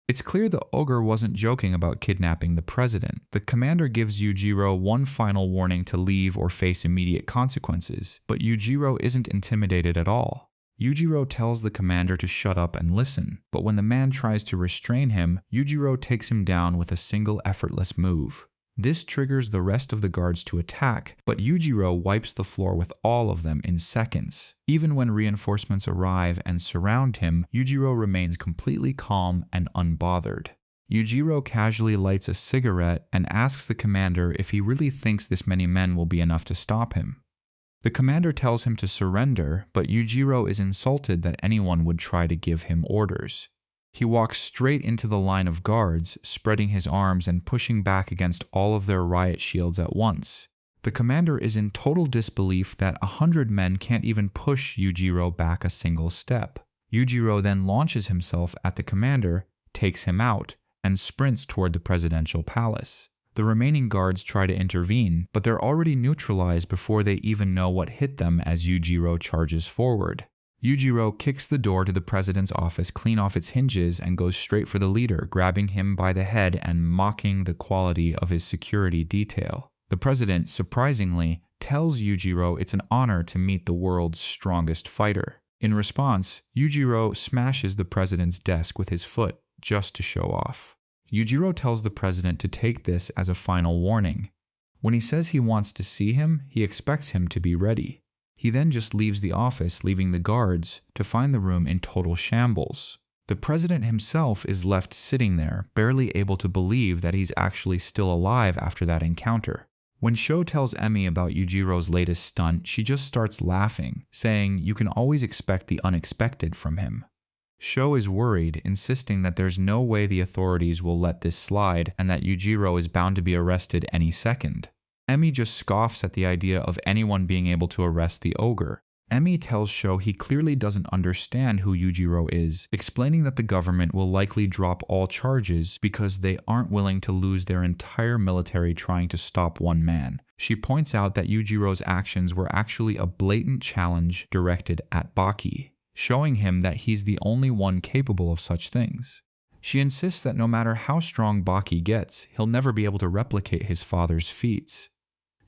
It's clear the ogre wasn't joking about kidnapping the president. The commander gives Yujiro one final warning to leave or face immediate consequences, but Yujiro isn't intimidated at all. Yujiro tells the commander to shut up and listen, but when the man tries to restrain him, Yujiro takes him down with a single effortless move. This triggers the rest of the guards to attack, but Yujiro wipes the floor with all of them in seconds. Even when reinforcements arrive and surround him, Yujiro remains completely calm and unbothered. Yujiro casually lights a cigarette and asks the commander if he really thinks this many men will be enough to stop him. The commander tells him to surrender, but Yujiro is insulted that anyone would try to give him orders. He walks straight into the line of guards, spreading his arms and pushing back against all of their riot shields at once. The commander is in total disbelief that 100 men can't even push Yujiro back a single step. Yujiro then launches himself at the commander, takes him out, and sprints toward the presidential palace. The remaining guards try to intervene, but they're already neutralized before they even know what hit them as Yujiro charges forward. Yujiro kicks the door to the president's office clean off its hinges and goes straight for the leader, grabbing him by the head and mocking the quality of his security detail. The president, surprisingly, tells Yujiro it's an honor to meet the world's strongest fighter. In response, Yujiro smashes the president's desk with his foot, just to show off. Yujiro tells the president to take this as a final warning. When he says he wants to see him, he expects him to be ready. He then just leaves the office, leaving the guards to find the room in total shambles. The president himself is left sitting there, barely able to believe that he's actually still alive after that encounter. When Sho tells Emi about Yujiro's latest stunt, she just starts laughing, saying you can always expect the unexpected from him. Sho is worried, insisting that there's no way the authorities will let this slide and that Yujiro is bound to be arrested any second. Emi just scoffs at the idea of anyone being able to arrest the ogre. Emi tells Sho he clearly doesn't understand who Yujiro is, explaining that the government will likely drop all charges because they aren't willing to lose their entire military trying to stop one man. She points out that Yujiro's actions were actually a blatant challenge directed at Baki, showing him that he's the only one capable of such things. She insists that no matter how strong Baki gets, he'll never be able to replicate his father's feats.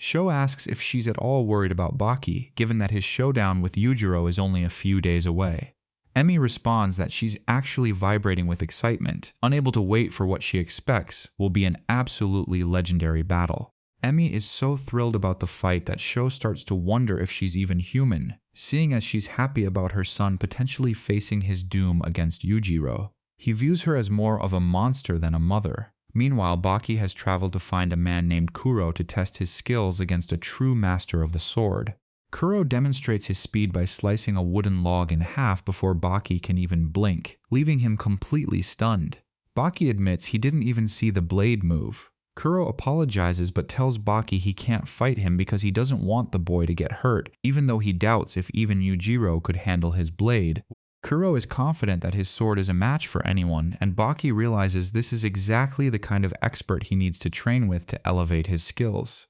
Sho asks if she's at all worried about Baki, given that his showdown with Yujiro is only a few days away. Emi responds that she's actually vibrating with excitement, unable to wait for what she expects will be an absolutely legendary battle. Emi is so thrilled about the fight that Sho starts to wonder if she's even human, seeing as she's happy about her son potentially facing his doom against Yujiro. He views her as more of a monster than a mother. Meanwhile, Baki has traveled to find a man named Kuro to test his skills against a true master of the sword. Kuro demonstrates his speed by slicing a wooden log in half before Baki can even blink, leaving him completely stunned. Baki admits he didn't even see the blade move. Kuro apologizes but tells Baki he can't fight him because he doesn't want the boy to get hurt, even though he doubts if even Yujiro could handle his blade. Kuro is confident that his sword is a match for anyone, and Baki realizes this is exactly the kind of expert he needs to train with to elevate his skills.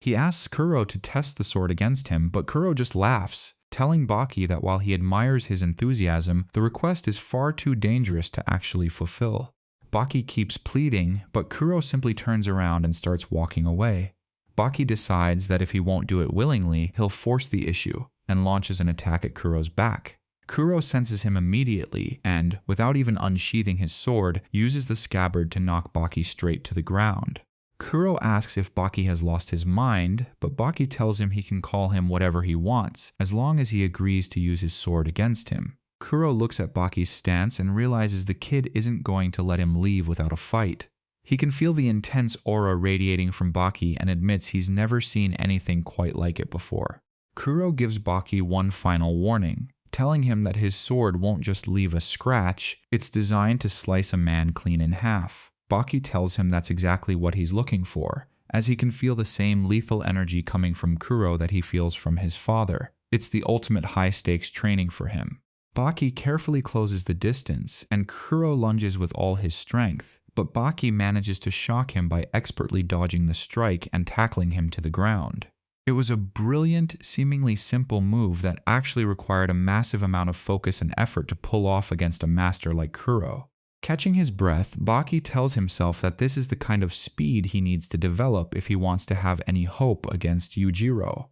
He asks Kuro to test the sword against him, but Kuro just laughs, telling Baki that while he admires his enthusiasm, the request is far too dangerous to actually fulfill. Baki keeps pleading, but Kuro simply turns around and starts walking away. Baki decides that if he won't do it willingly, he'll force the issue, and launches an attack at Kuro's back. Kuro senses him immediately and, without even unsheathing his sword, uses the scabbard to knock Baki straight to the ground. Kuro asks if Baki has lost his mind, but Baki tells him he can call him whatever he wants, as long as he agrees to use his sword against him. Kuro looks at Baki's stance and realizes the kid isn't going to let him leave without a fight. He can feel the intense aura radiating from Baki and admits he's never seen anything quite like it before. Kuro gives Baki one final warning, telling him that his sword won't just leave a scratch, it's designed to slice a man clean in half. Baki tells him that's exactly what he's looking for, as he can feel the same lethal energy coming from Kuro that he feels from his father. It's the ultimate high-stakes training for him. Baki carefully closes the distance, and Kuro lunges with all his strength, but Baki manages to shock him by expertly dodging the strike and tackling him to the ground. It was a brilliant, seemingly simple move that actually required a massive amount of focus and effort to pull off against a master like Kuro. Catching his breath, Baki tells himself that this is the kind of speed he needs to develop if he wants to have any hope against Yujiro.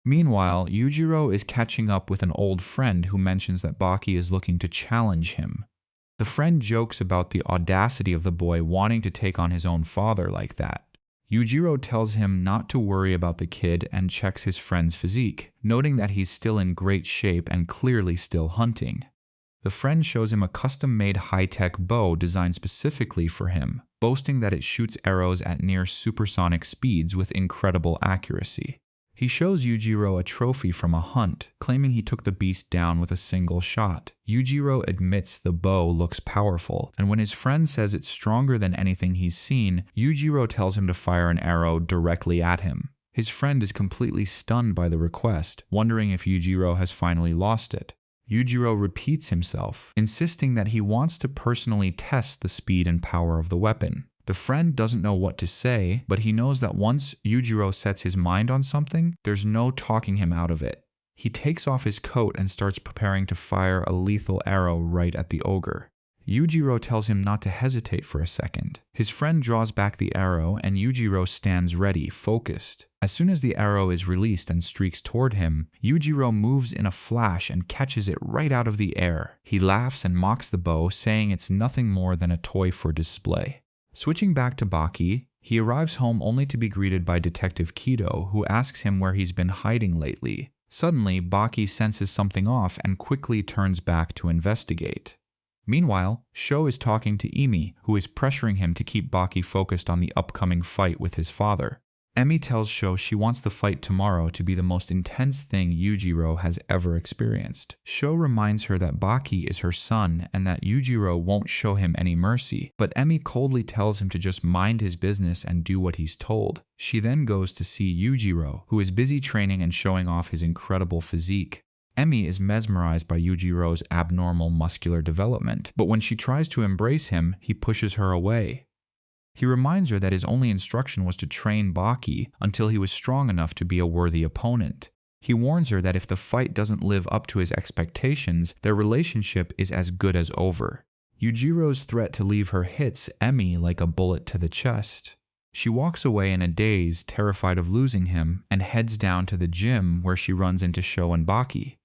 Meanwhile, Yujiro is catching up with an old friend who mentions that Baki is looking to challenge him. The friend jokes about the audacity of the boy wanting to take on his own father like that. Yujiro tells him not to worry about the kid and checks his friend's physique, noting that he's still in great shape and clearly still hunting. The friend shows him a custom-made high-tech bow designed specifically for him, boasting that it shoots arrows at near supersonic speeds with incredible accuracy. He shows Yujiro a trophy from a hunt, claiming he took the beast down with a single shot. Yujiro admits the bow looks powerful, and when his friend says it's stronger than anything he's seen, Yujiro tells him to fire an arrow directly at him. His friend is completely stunned by the request, wondering if Yujiro has finally lost it. Yujiro repeats himself, insisting that he wants to personally test the speed and power of the weapon. The friend doesn't know what to say, but he knows that once Yujiro sets his mind on something, there's no talking him out of it. He takes off his coat and starts preparing to fire a lethal arrow right at the ogre. Yujiro tells him not to hesitate for a second. His friend draws back the arrow and Yujiro stands ready, focused. As soon as the arrow is released and streaks toward him, Yujiro moves in a flash and catches it right out of the air. He laughs and mocks the bow, saying it's nothing more than a toy for display. Switching back to Baki, he arrives home only to be greeted by Detective Kido, who asks him where he's been hiding lately. Suddenly, Baki senses something off and quickly turns back to investigate. Meanwhile, Sho is talking to Emi, who is pressuring him to keep Baki focused on the upcoming fight with his father. Emi tells Sho she wants the fight tomorrow to be the most intense thing Yujiro has ever experienced. Sho reminds her that Baki is her son and that Yujiro won't show him any mercy, but Emi coldly tells him to just mind his business and do what he's told. She then goes to see Yujiro, who is busy training and showing off his incredible physique. Emi is mesmerized by Yujiro's abnormal muscular development, but when she tries to embrace him, he pushes her away. He reminds her that his only instruction was to train Baki until he was strong enough to be a worthy opponent. He warns her that if the fight doesn't live up to his expectations, their relationship is as good as over. Yujiro's threat to leave her hits Emi like a bullet to the chest. She walks away in a daze, terrified of losing him, and heads down to the gym where she runs into Sho and Baki.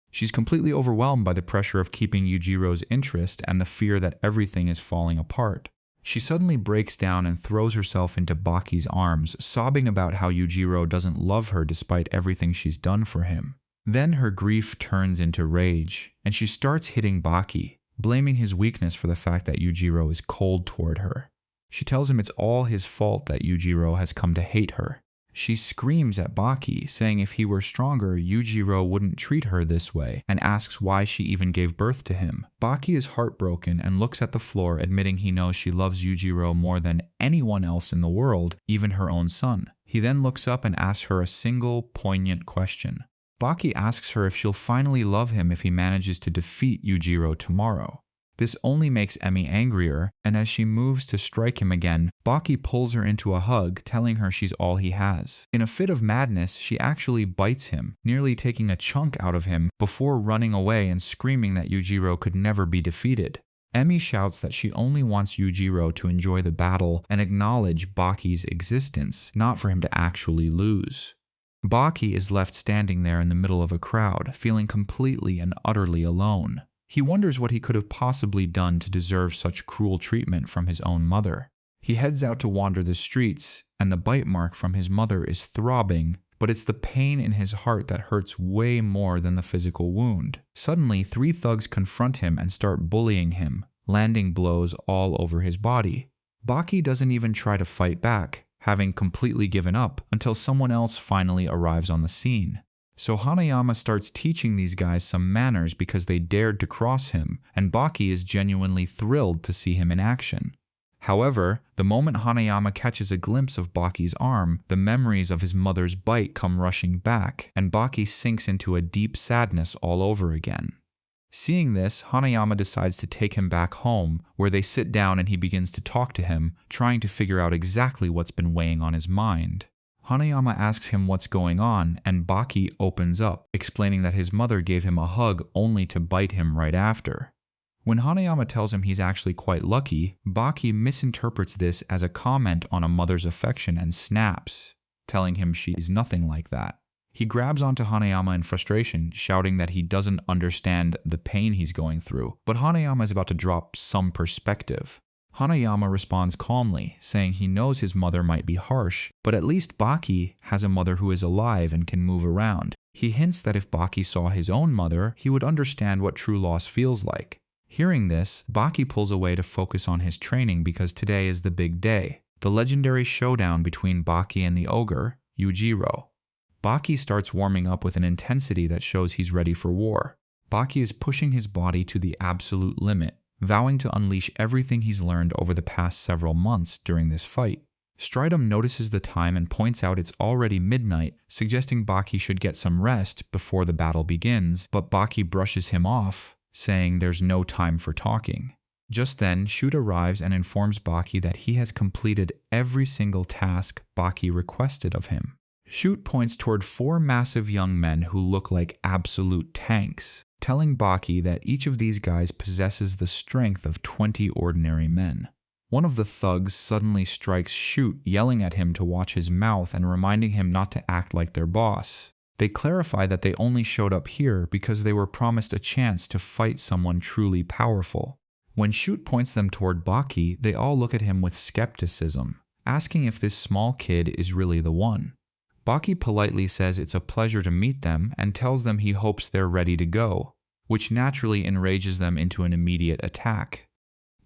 She's completely overwhelmed by the pressure of keeping Yujiro's interest and the fear that everything is falling apart. She suddenly breaks down and throws herself into Baki's arms, sobbing about how Yujiro doesn't love her despite everything she's done for him. Then her grief turns into rage, and she starts hitting Baki, blaming his weakness for the fact that Yujiro is cold toward her. She tells him it's all his fault that Yujiro has come to hate her. She screams at Baki, saying if he were stronger, Yujiro wouldn't treat her this way, and asks why she even gave birth to him. Baki is heartbroken and looks at the floor, admitting he knows she loves Yujiro more than anyone else in the world, even her own son. He then looks up and asks her a single, poignant question. Baki asks her if she'll finally love him if he manages to defeat Yujiro tomorrow. This only makes Emi angrier, and as she moves to strike him again, Baki pulls her into a hug, telling her she's all he has. In a fit of madness, she actually bites him, nearly taking a chunk out of him before running away and screaming that Yujiro could never be defeated. Emi shouts that she only wants Yujiro to enjoy the battle and acknowledge Baki's existence, not for him to actually lose. Baki is left standing there in the middle of a crowd, feeling completely and utterly alone. He wonders what he could have possibly done to deserve such cruel treatment from his own mother. He heads out to wander the streets, and the bite mark from his mother is throbbing, but it's the pain in his heart that hurts way more than the physical wound. Suddenly, 3 thugs confront him and start bullying him, landing blows all over his body. Baki doesn't even try to fight back, having completely given up, until someone else finally arrives on the scene. So Hanayama starts teaching these guys some manners because they dared to cross him, and Baki is genuinely thrilled to see him in action. However, the moment Hanayama catches a glimpse of Baki's arm, the memories of his mother's bite come rushing back, and Baki sinks into a deep sadness all over again. Seeing this, Hanayama decides to take him back home, where they sit down and he begins to talk to him, trying to figure out exactly what's been weighing on his mind. Hanayama asks him what's going on, and Baki opens up, explaining that his mother gave him a hug only to bite him right after. When Hanayama tells him he's actually quite lucky, Baki misinterprets this as a comment on a mother's affection and snaps, telling him she's nothing like that. He grabs onto Hanayama in frustration, shouting that he doesn't understand the pain he's going through, but Hanayama is about to drop some perspective. Hanayama responds calmly, saying he knows his mother might be harsh, but at least Baki has a mother who is alive and can move around. He hints that if Baki saw his own mother, he would understand what true loss feels like. Hearing this, Baki pulls away to focus on his training because today is the big day, the legendary showdown between Baki and the ogre, Yujiro. Baki starts warming up with an intensity that shows he's ready for war. Baki is pushing his body to the absolute limit, vowing to unleash everything he's learned over the past several months during this fight. Stridum notices the time and points out it's already midnight, suggesting Baki should get some rest before the battle begins, but Baki brushes him off, saying there's no time for talking. Just then, Shoot arrives and informs Baki that he has completed every single task Baki requested of him. Shoot points toward 4 massive young men who look like absolute tanks, telling Baki that each of these guys possesses the strength of 20 ordinary men. One of the thugs suddenly strikes Shoot, yelling at him to watch his mouth and reminding him not to act like their boss. They clarify that they only showed up here because they were promised a chance to fight someone truly powerful. When Shoot points them toward Baki, they all look at him with skepticism, asking if this small kid is really the one. Baki politely says it's a pleasure to meet them and tells them he hopes they're ready to go, which naturally enrages them into an immediate attack.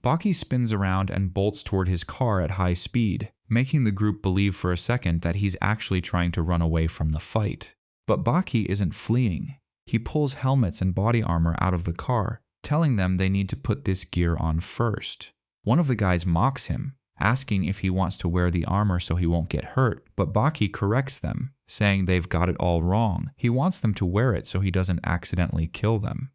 Baki spins around and bolts toward his car at high speed, making the group believe for a second that he's actually trying to run away from the fight. But Baki isn't fleeing. He pulls helmets and body armor out of the car, telling them they need to put this gear on first. One of the guys mocks him, asking if he wants to wear the armor so he won't get hurt, but Baki corrects them, saying they've got it all wrong. He wants them to wear it so he doesn't accidentally kill them.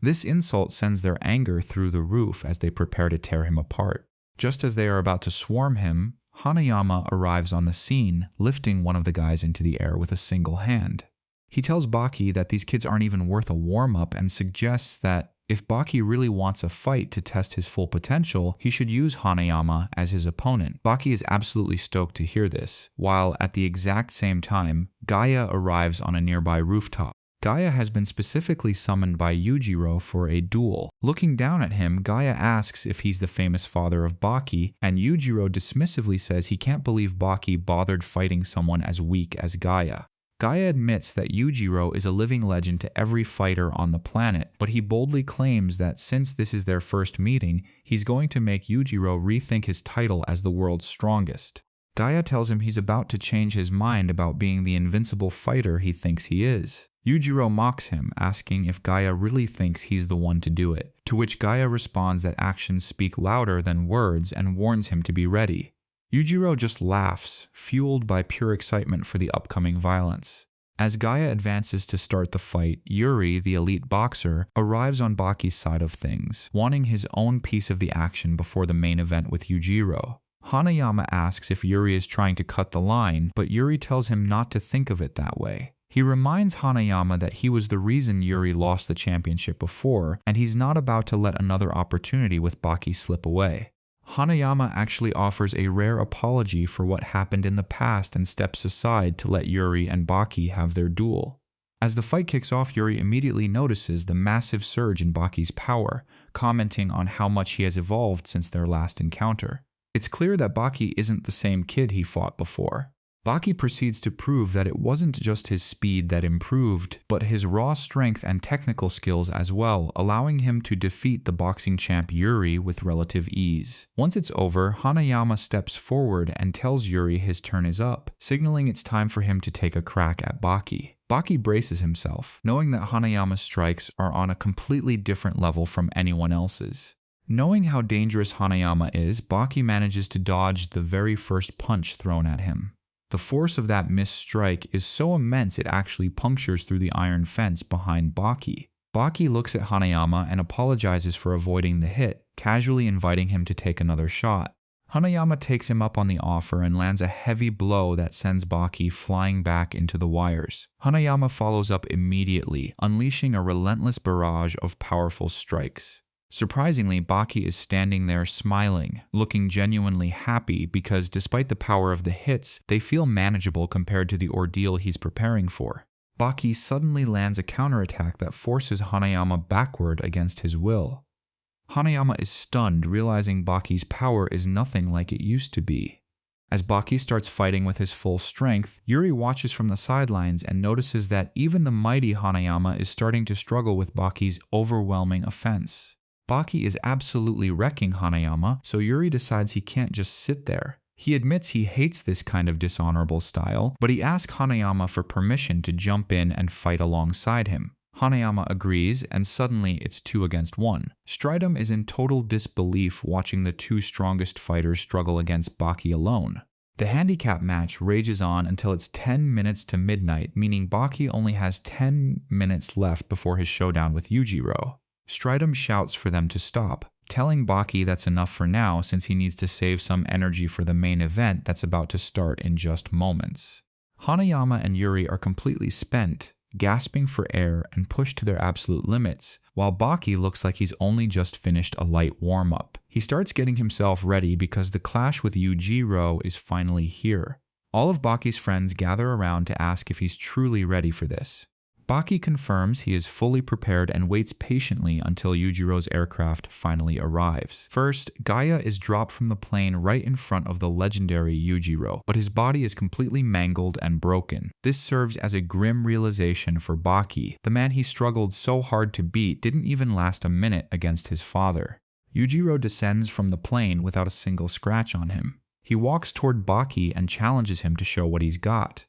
This insult sends their anger through the roof as they prepare to tear him apart. Just as they are about to swarm him, Hanayama arrives on the scene, lifting one of the guys into the air with a single hand. He tells Baki that these kids aren't even worth a warm-up and suggests that if Baki really wants a fight to test his full potential, he should use Hanayama as his opponent. Baki is absolutely stoked to hear this, while at the exact same time, Gaia arrives on a nearby rooftop. Gaia has been specifically summoned by Yujiro for a duel. Looking down at him, Gaia asks if he's the famous father of Baki, and Yujiro dismissively says he can't believe Baki bothered fighting someone as weak as Gaia. Gaia admits that Yujiro is a living legend to every fighter on the planet, but he boldly claims that since this is their first meeting, he's going to make Yujiro rethink his title as the world's strongest. Gaia tells him he's about to change his mind about being the invincible fighter he thinks he is. Yujiro mocks him, asking if Gaia really thinks he's the one to do it, to which Gaia responds that actions speak louder than words and warns him to be ready. Yujiro just laughs, fueled by pure excitement for the upcoming violence. As Gaia advances to start the fight, Yuri, the elite boxer, arrives on Baki's side of things, wanting his own piece of the action before the main event with Yujiro. Hanayama asks if Yuri is trying to cut the line, but Yuri tells him not to think of it that way. He reminds Hanayama that he was the reason Yuri lost the championship before, and he's not about to let another opportunity with Baki slip away. Hanayama actually offers a rare apology for what happened in the past and steps aside to let Yuri and Baki have their duel. As the fight kicks off, Yuri immediately notices the massive surge in Baki's power, commenting on how much he has evolved since their last encounter. It's clear that Baki isn't the same kid he fought before. Baki proceeds to prove that it wasn't just his speed that improved, but his raw strength and technical skills as well, allowing him to defeat the boxing champ Yuri with relative ease. Once it's over, Hanayama steps forward and tells Yuri his turn is up, signaling it's time for him to take a crack at Baki. Baki braces himself, knowing that Hanayama's strikes are on a completely different level from anyone else's. Knowing how dangerous Hanayama is, Baki manages to dodge the very first punch thrown at him. The force of that missed strike is so immense it actually punctures through the iron fence behind Baki. Baki looks at Hanayama and apologizes for avoiding the hit, casually inviting him to take another shot. Hanayama takes him up on the offer and lands a heavy blow that sends Baki flying back into the wires. Hanayama follows up immediately, unleashing a relentless barrage of powerful strikes. Surprisingly, Baki is standing there smiling, looking genuinely happy because despite the power of the hits, they feel manageable compared to the ordeal he's preparing for. Baki suddenly lands a counterattack that forces Hanayama backward against his will. Hanayama is stunned, realizing Baki's power is nothing like it used to be. As Baki starts fighting with his full strength, Yuri watches from the sidelines and notices that even the mighty Hanayama is starting to struggle with Baki's overwhelming offense. Baki is absolutely wrecking Hanayama, so Yuri decides he can't just sit there. He admits he hates this kind of dishonorable style, but he asks Hanayama for permission to jump in and fight alongside him. Hanayama agrees, and suddenly it's 2 against 1. Stridum is in total disbelief watching the 2 strongest fighters struggle against Baki alone. The handicap match rages on until it's 10 minutes to midnight, meaning Baki only has 10 minutes left before his showdown with Yujiro. Stridum shouts for them to stop, telling Baki that's enough for now since he needs to save some energy for the main event that's about to start in just moments. Hanayama and Yuri are completely spent, gasping for air and pushed to their absolute limits, while Baki looks like he's only just finished a light warm-up. He starts getting himself ready because the clash with Yujiro is finally here. All of Baki's friends gather around to ask if he's truly ready for this. Baki confirms he is fully prepared and waits patiently until Yujiro's aircraft finally arrives. First, Gaia is dropped from the plane right in front of the legendary Yujiro, but his body is completely mangled and broken. This serves as a grim realization for Baki. The man he struggled so hard to beat didn't even last a minute against his father. Yujiro descends from the plane without a single scratch on him. He walks toward Baki and challenges him to show what he's got.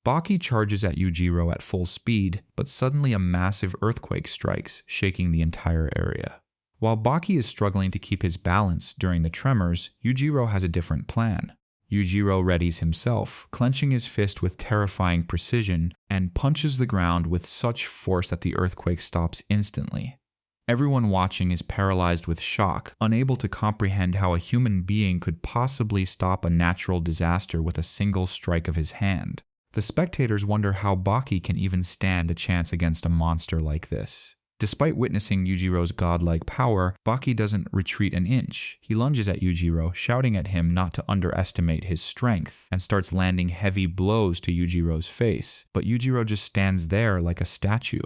Baki charges at Yujiro at full speed, but suddenly a massive earthquake strikes, shaking the entire area. While Baki is struggling to keep his balance during the tremors, Yujiro has a different plan. Yujiro readies himself, clenching his fist with terrifying precision, and punches the ground with such force that the earthquake stops instantly. Everyone watching is paralyzed with shock, unable to comprehend how a human being could possibly stop a natural disaster with a single strike of his hand. The spectators wonder how Baki can even stand a chance against a monster like this. Despite witnessing Yujiro's godlike power, Baki doesn't retreat an inch. He lunges at Yujiro, shouting at him not to underestimate his strength, and starts landing heavy blows to Yujiro's face, but Yujiro just stands there like a statue.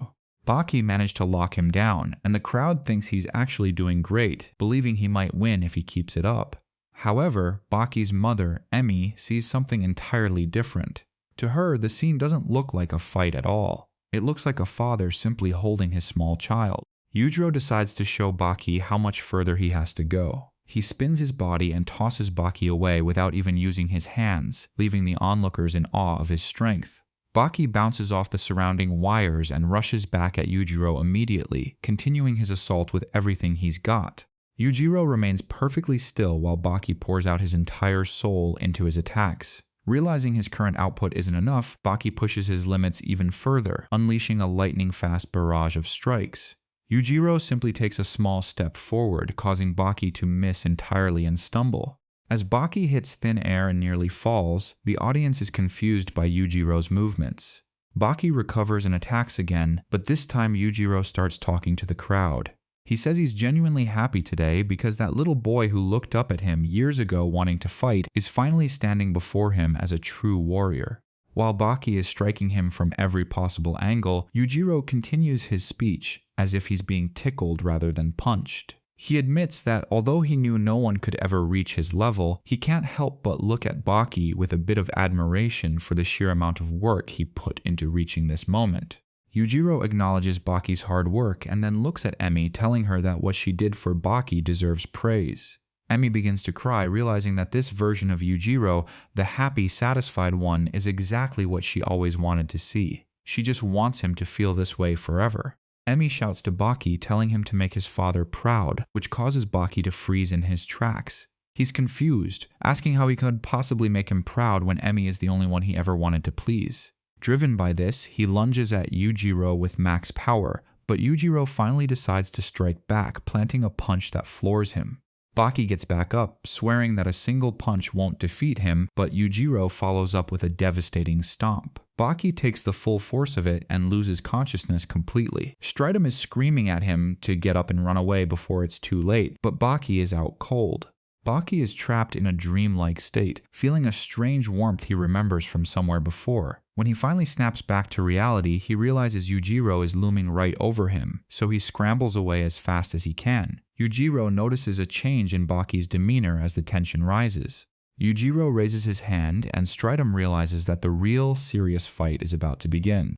Baki managed to lock him down, and the crowd thinks he's actually doing great, believing he might win if he keeps it up. However, Baki's mother, Emi, sees something entirely different. To her, the scene doesn't look like a fight at all. It looks like a father simply holding his small child. Yujiro decides to show Baki how much further he has to go. He spins his body and tosses Baki away without even using his hands, leaving the onlookers in awe of his strength. Baki bounces off the surrounding wires and rushes back at Yujiro immediately, continuing his assault with everything he's got. Yujiro remains perfectly still while Baki pours out his entire soul into his attacks. Realizing his current output isn't enough, Baki pushes his limits even further, unleashing a lightning-fast barrage of strikes. Yujiro simply takes a small step forward, causing Baki to miss entirely and stumble. As Baki hits thin air and nearly falls, the audience is confused by Yujiro's movements. Baki recovers and attacks again, but this time Yujiro starts talking to the crowd. He says he's genuinely happy today because that little boy who looked up at him years ago wanting to fight is finally standing before him as a true warrior. While Baki is striking him from every possible angle, Yujiro continues his speech as if he's being tickled rather than punched. He admits that although he knew no one could ever reach his level, he can't help but look at Baki with a bit of admiration for the sheer amount of work he put into reaching this moment. Yujiro acknowledges Baki's hard work and then looks at Emi, telling her that what she did for Baki deserves praise. Emi begins to cry, realizing that this version of Yujiro, the happy, satisfied one, is exactly what she always wanted to see. She just wants him to feel this way forever. Emi shouts to Baki, telling him to make his father proud, which causes Baki to freeze in his tracks. He's confused, asking how he could possibly make him proud when Emi is the only one he ever wanted to please. Driven by this, he lunges at Yujiro with max power, but Yujiro finally decides to strike back, planting a punch that floors him. Baki gets back up, swearing that a single punch won't defeat him, but Yujiro follows up with a devastating stomp. Baki takes the full force of it and loses consciousness completely. Stridum is screaming at him to get up and run away before it's too late, but Baki is out cold. Baki is trapped in a dreamlike state, feeling a strange warmth he remembers from somewhere before. When he finally snaps back to reality, he realizes Yujiro is looming right over him, so he scrambles away as fast as he can. Yujiro notices a change in Baki's demeanor as the tension rises. Yujiro raises his hand, and Stridum realizes that the real, serious fight is about to begin.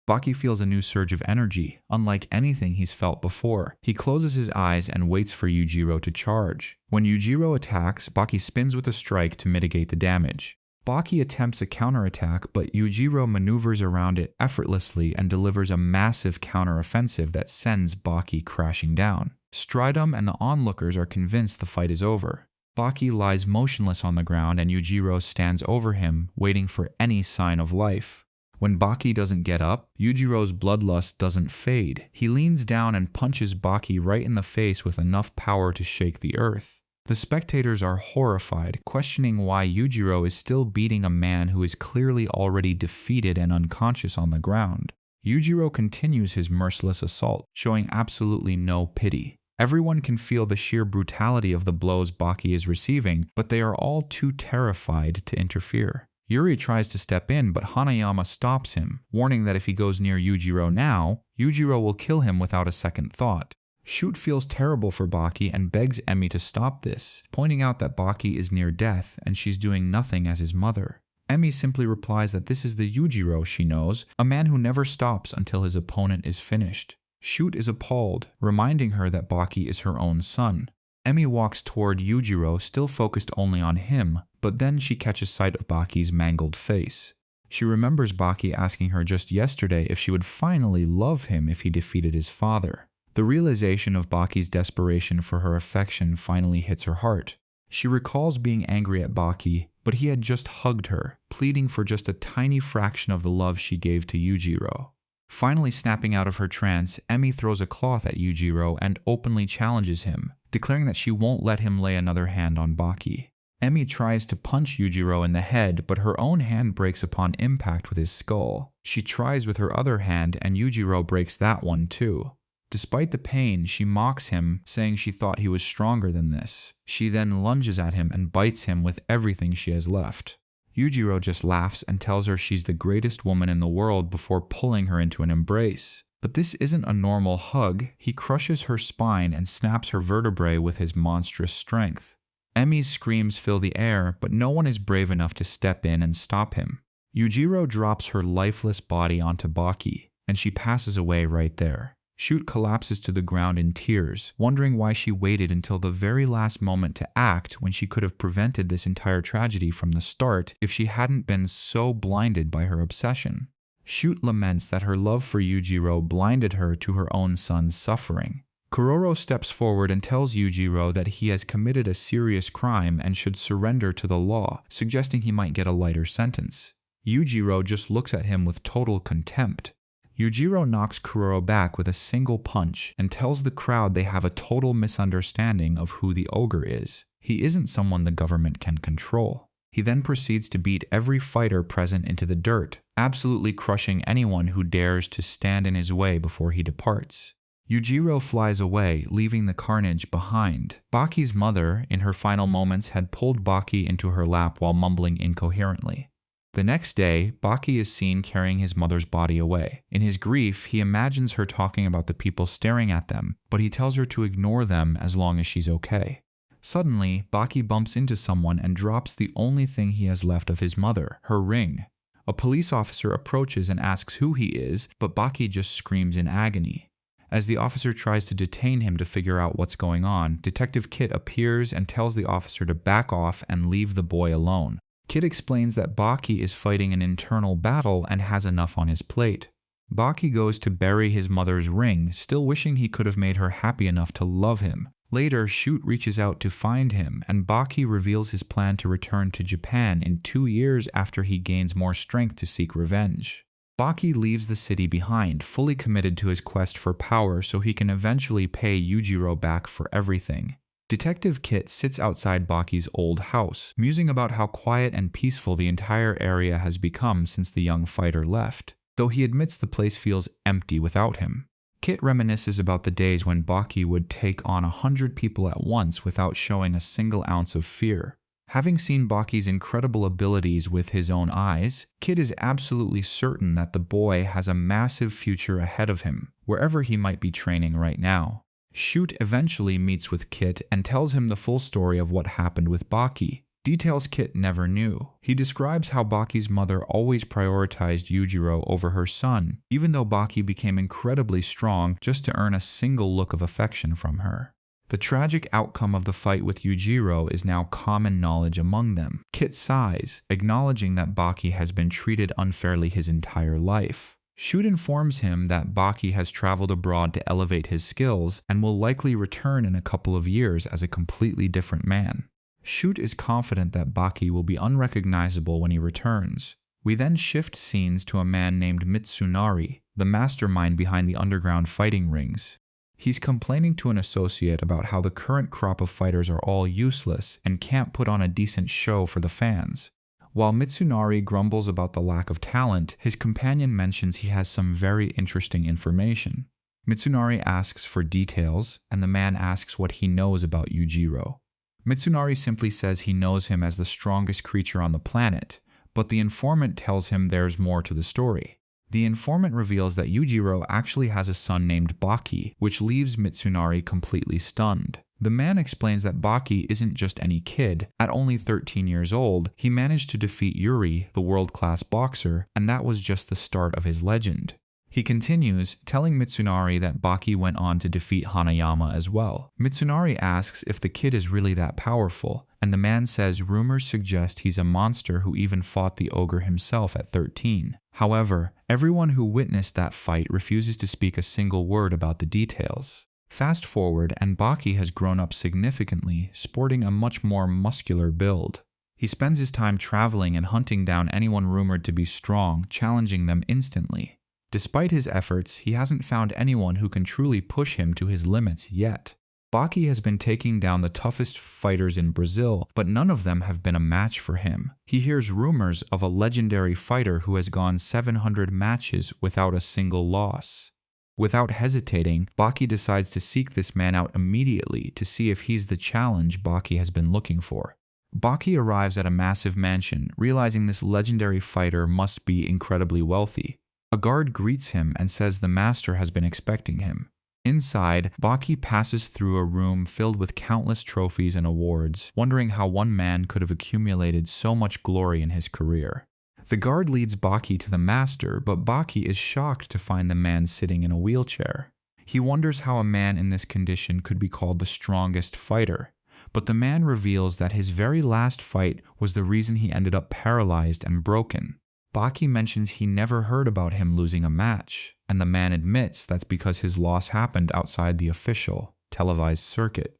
Baki feels a new surge of energy, unlike anything he's felt before. He closes his eyes and waits for Yujiro to charge. When Yujiro attacks, Baki spins with a strike to mitigate the damage. Baki attempts a counterattack, but Yujiro maneuvers around it effortlessly and delivers a massive counteroffensive that sends Baki crashing down. Stridum and the onlookers are convinced the fight is over. Baki lies motionless on the ground and Yujiro stands over him, waiting for any sign of life. When Baki doesn't get up, Yujiro's bloodlust doesn't fade. He leans down and punches Baki right in the face with enough power to shake the earth. The spectators are horrified, questioning why Yujiro is still beating a man who is clearly already defeated and unconscious on the ground. Yujiro continues his merciless assault, showing absolutely no pity. Everyone can feel the sheer brutality of the blows Baki is receiving, but they are all too terrified to interfere. Yuri tries to step in, but Hanayama stops him, warning that if he goes near Yujiro now, Yujiro will kill him without a second thought. Shoot feels terrible for Baki and begs Emi to stop this, pointing out that Baki is near death and she's doing nothing as his mother. Emi simply replies that this is the Yujiro she knows, a man who never stops until his opponent is finished. Shoot is appalled, reminding her that Baki is her own son. Emi walks toward Yujiro, still focused only on him, but then she catches sight of Baki's mangled face. She remembers Baki asking her just yesterday if she would finally love him if he defeated his father. The realization of Baki's desperation for her affection finally hits her heart. She recalls being angry at Baki, but he had just hugged her, pleading for just a tiny fraction of the love she gave to Yujiro. Finally snapping out of her trance, Emi throws a cloth at Yujiro and openly challenges him, declaring that she won't let him lay another hand on Baki. Emi tries to punch Yujiro in the head, but her own hand breaks upon impact with his skull. She tries with her other hand, and Yujiro breaks that one too. Despite the pain, she mocks him, saying she thought he was stronger than this. She then lunges at him and bites him with everything she has left. Yujiro just laughs and tells her she's the greatest woman in the world before pulling her into an embrace. But this isn't a normal hug. He crushes her spine and snaps her vertebrae with his monstrous strength. Emi's screams fill the air, but no one is brave enough to step in and stop him. Yujiro drops her lifeless body onto Baki, and she passes away right there. Shoot collapses to the ground in tears, wondering why she waited until the very last moment to act when she could have prevented this entire tragedy from the start if she hadn't been so blinded by her obsession. Shoot laments that her love for Yujiro blinded her to her own son's suffering. Kuroro steps forward and tells Yujiro that he has committed a serious crime and should surrender to the law, suggesting he might get a lighter sentence. Yujiro just looks at him with total contempt. Yujiro knocks Kuroro back with a single punch and tells the crowd they have a total misunderstanding of who the ogre is. He isn't someone the government can control. He then proceeds to beat every fighter present into the dirt, absolutely crushing anyone who dares to stand in his way before he departs. Yujiro flies away, leaving the carnage behind. Baki's mother, in her final moments, had pulled Baki into her lap while mumbling incoherently. The next day, Baki is seen carrying his mother's body away. In his grief, he imagines her talking about the people staring at them, but he tells her to ignore them as long as she's okay. Suddenly, Baki bumps into someone and drops the only thing he has left of his mother, her ring. A police officer approaches and asks who he is, but Baki just screams in agony. As the officer tries to detain him to figure out what's going on, Detective Kit appears and tells the officer to back off and leave the boy alone. Kit explains that Baki is fighting an internal battle and has enough on his plate. Baki goes to bury his mother's ring, still wishing he could have made her happy enough to love him. Later, Shoot reaches out to find him, and Baki reveals his plan to return to Japan in 2 years after he gains more strength to seek revenge. Baki leaves the city behind, fully committed to his quest for power so he can eventually pay Yujiro back for everything. Detective Kit sits outside Baki's old house, musing about how quiet and peaceful the entire area has become since the young fighter left, though he admits the place feels empty without him. Kit reminisces about the days when Baki would take on 100 people at once without showing a single ounce of fear. Having seen Baki's incredible abilities with his own eyes, Kit is absolutely certain that the boy has a massive future ahead of him, wherever he might be training right now. Shoot eventually meets with Kit and tells him the full story of what happened with Baki, details Kit never knew. He describes how Baki's mother always prioritized Yujiro over her son, even though Baki became incredibly strong just to earn a single look of affection from her. The tragic outcome of the fight with Yujiro is now common knowledge among them. Kit sighs, acknowledging that Baki has been treated unfairly his entire life. Shoot informs him that Baki has traveled abroad to elevate his skills and will likely return in a couple of years as a completely different man. Shoot is confident that Baki will be unrecognizable when he returns. We then shift scenes to a man named Mitsunari, the mastermind behind the underground fighting rings. He's complaining to an associate about how the current crop of fighters are all useless and can't put on a decent show for the fans. While Mitsunari grumbles about the lack of talent, his companion mentions he has some very interesting information. Mitsunari asks for details, and the man asks what he knows about Yujiro. Mitsunari simply says he knows him as the strongest creature on the planet, but the informant tells him there's more to the story. The informant reveals that Yujiro actually has a son named Baki, which leaves Mitsunari completely stunned. The man explains that Baki isn't just any kid. At only 13 years old, he managed to defeat Yuri, the world-class boxer, and that was just the start of his legend. He continues, telling Mitsunari that Baki went on to defeat Hanayama as well. Mitsunari asks if the kid is really that powerful, and the man says rumors suggest he's a monster who even fought the ogre himself at 13. However, everyone who witnessed that fight refuses to speak a single word about the details. Fast forward, and Baki has grown up significantly, sporting a much more muscular build. He spends his time traveling and hunting down anyone rumored to be strong, challenging them instantly. Despite his efforts, he hasn't found anyone who can truly push him to his limits yet. Baki has been taking down the toughest fighters in Brazil, but none of them have been a match for him. He hears rumors of a legendary fighter who has gone 700 matches without a single loss. Without hesitating, Baki decides to seek this man out immediately to see if he's the challenge Baki has been looking for. Baki arrives at a massive mansion, realizing this legendary fighter must be incredibly wealthy. A guard greets him and says the master has been expecting him. Inside, Baki passes through a room filled with countless trophies and awards, wondering how one man could have accumulated so much glory in his career. The guard leads Baki to the master, but Baki is shocked to find the man sitting in a wheelchair. He wonders how a man in this condition could be called the strongest fighter, but the man reveals that his very last fight was the reason he ended up paralyzed and broken. Baki mentions he never heard about him losing a match, and the man admits that's because his loss happened outside the official, televised circuit.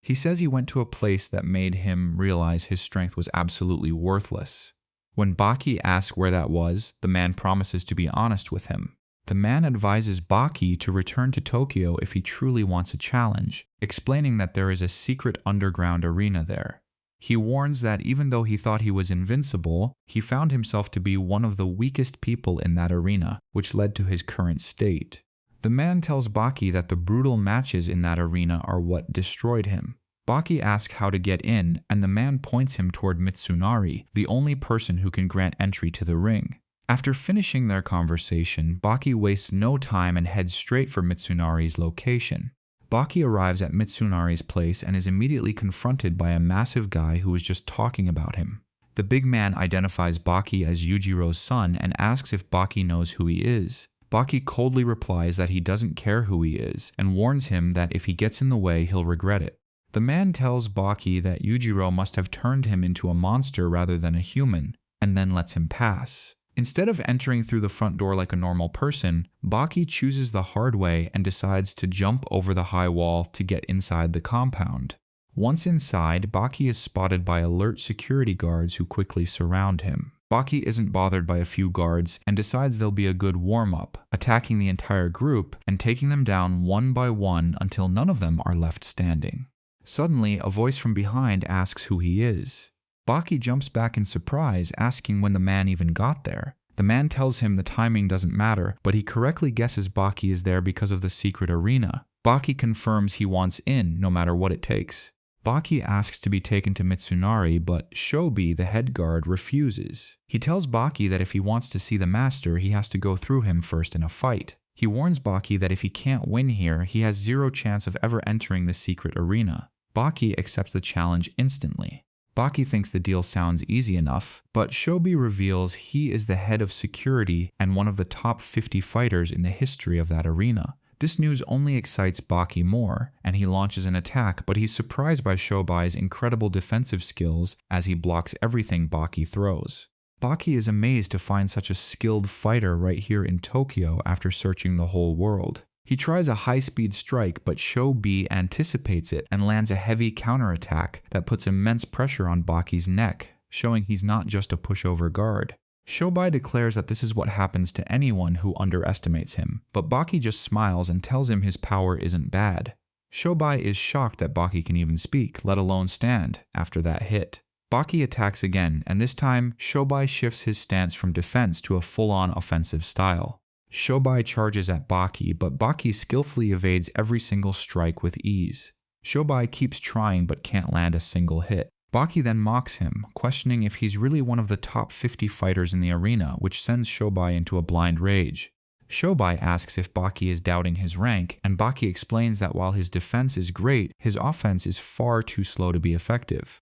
He says he went to a place that made him realize his strength was absolutely worthless. When Baki asks where that was, the man promises to be honest with him. The man advises Baki to return to Tokyo if he truly wants a challenge, explaining that there is a secret underground arena there. He warns that even though he thought he was invincible, he found himself to be one of the weakest people in that arena, which led to his current state. The man tells Baki that the brutal matches in that arena are what destroyed him. Baki asks how to get in, and the man points him toward Mitsunari, the only person who can grant entry to the ring. After finishing their conversation, Baki wastes no time and heads straight for Mitsunari's location. Baki arrives at Mitsunari's place and is immediately confronted by a massive guy who was just talking about him. The big man identifies Baki as Yujiro's son and asks if Baki knows who he is. Baki coldly replies that he doesn't care who he is, and warns him that if he gets in the way, he'll regret it. The man tells Baki that Yujiro must have turned him into a monster rather than a human, and then lets him pass. Instead of entering through the front door like a normal person, Baki chooses the hard way and decides to jump over the high wall to get inside the compound. Once inside, Baki is spotted by alert security guards who quickly surround him. Baki isn't bothered by a few guards and decides they'll be a good warm-up, attacking the entire group and taking them down one by one until none of them are left standing. Suddenly, a voice from behind asks who he is. Baki jumps back in surprise, asking when the man even got there. The man tells him the timing doesn't matter, but he correctly guesses Baki is there because of the secret arena. Baki confirms he wants in, no matter what it takes. Baki asks to be taken to Mitsunari, but Shobi, the head guard, refuses. He tells Baki that if he wants to see the master, he has to go through him first in a fight. He warns Baki that if he can't win here, he has zero chance of ever entering the secret arena. Baki accepts the challenge instantly. Baki thinks the deal sounds easy enough, but Shobi reveals he is the head of security and one of the top 50 fighters in the history of that arena. This news only excites Baki more, and he launches an attack, but he's surprised by Shobi's incredible defensive skills as he blocks everything Baki throws. Baki is amazed to find such a skilled fighter right here in Tokyo after searching the whole world. He tries a high-speed strike, but Shobi anticipates it and lands a heavy counterattack that puts immense pressure on Baki's neck, showing he's not just a pushover guard. Shobi declares that this is what happens to anyone who underestimates him, but Baki just smiles and tells him his power isn't bad. Shobi is shocked that Baki can even speak, let alone stand, after that hit. Baki attacks again, and this time, Shobi shifts his stance from defense to a full-on offensive style. Shobi charges at Baki, but Baki skillfully evades every single strike with ease. Shobi keeps trying but can't land a single hit. Baki then mocks him, questioning if he's really one of the top 50 fighters in the arena, which sends Shobi into a blind rage. Shobi asks if Baki is doubting his rank, and Baki explains that while his defense is great, his offense is far too slow to be effective.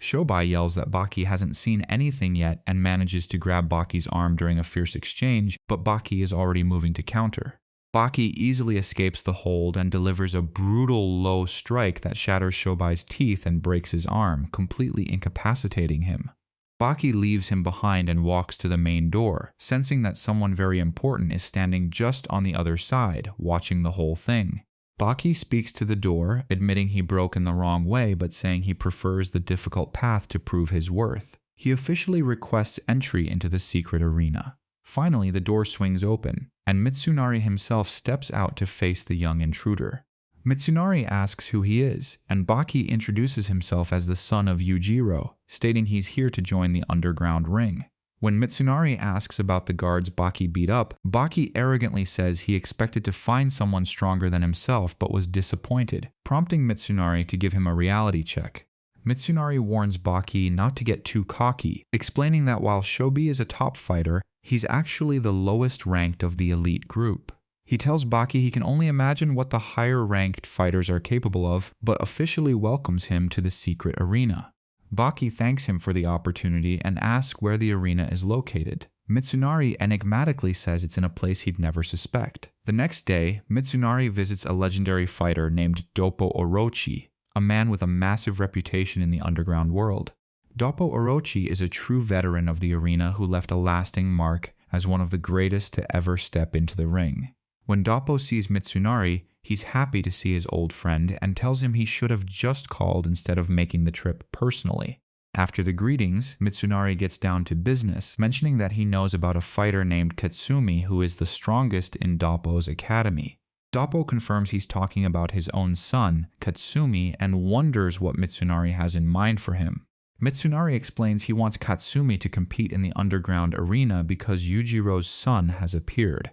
Shobi yells that Baki hasn't seen anything yet and manages to grab Baki's arm during a fierce exchange, but Baki is already moving to counter. Baki easily escapes the hold and delivers a brutal low strike that shatters Shobi's teeth and breaks his arm, completely incapacitating him. Baki leaves him behind and walks to the main door, sensing that someone very important is standing just on the other side, watching the whole thing. Baki speaks to the door, admitting he broke in the wrong way but saying he prefers the difficult path to prove his worth. He officially requests entry into the secret arena. Finally, the door swings open, and Mitsunari himself steps out to face the young intruder. Mitsunari asks who he is, and Baki introduces himself as the son of Yujiro, stating he's here to join the underground ring. When Mitsunari asks about the guards Baki beat up, Baki arrogantly says he expected to find someone stronger than himself but was disappointed, prompting Mitsunari to give him a reality check. Mitsunari warns Baki not to get too cocky, explaining that while Shobi is a top fighter, he's actually the lowest ranked of the elite group. He tells Baki he can only imagine what the higher ranked fighters are capable of, but officially welcomes him to the secret arena. Baki thanks him for the opportunity and asks where the arena is located. Mitsunari enigmatically says it's in a place he'd never suspect. The next day, Mitsunari visits a legendary fighter named Doppo Orochi, a man with a massive reputation in the underground world. Doppo Orochi is a true veteran of the arena who left a lasting mark as one of the greatest to ever step into the ring. When Doppo sees Mitsunari, he's happy to see his old friend and tells him he should have just called instead of making the trip personally. After the greetings, Mitsunari gets down to business, mentioning that he knows about a fighter named Katsumi who is the strongest in Doppo's academy. Doppo confirms he's talking about his own son, Katsumi, and wonders what Mitsunari has in mind for him. Mitsunari explains he wants Katsumi to compete in the underground arena because Yujiro's son has appeared.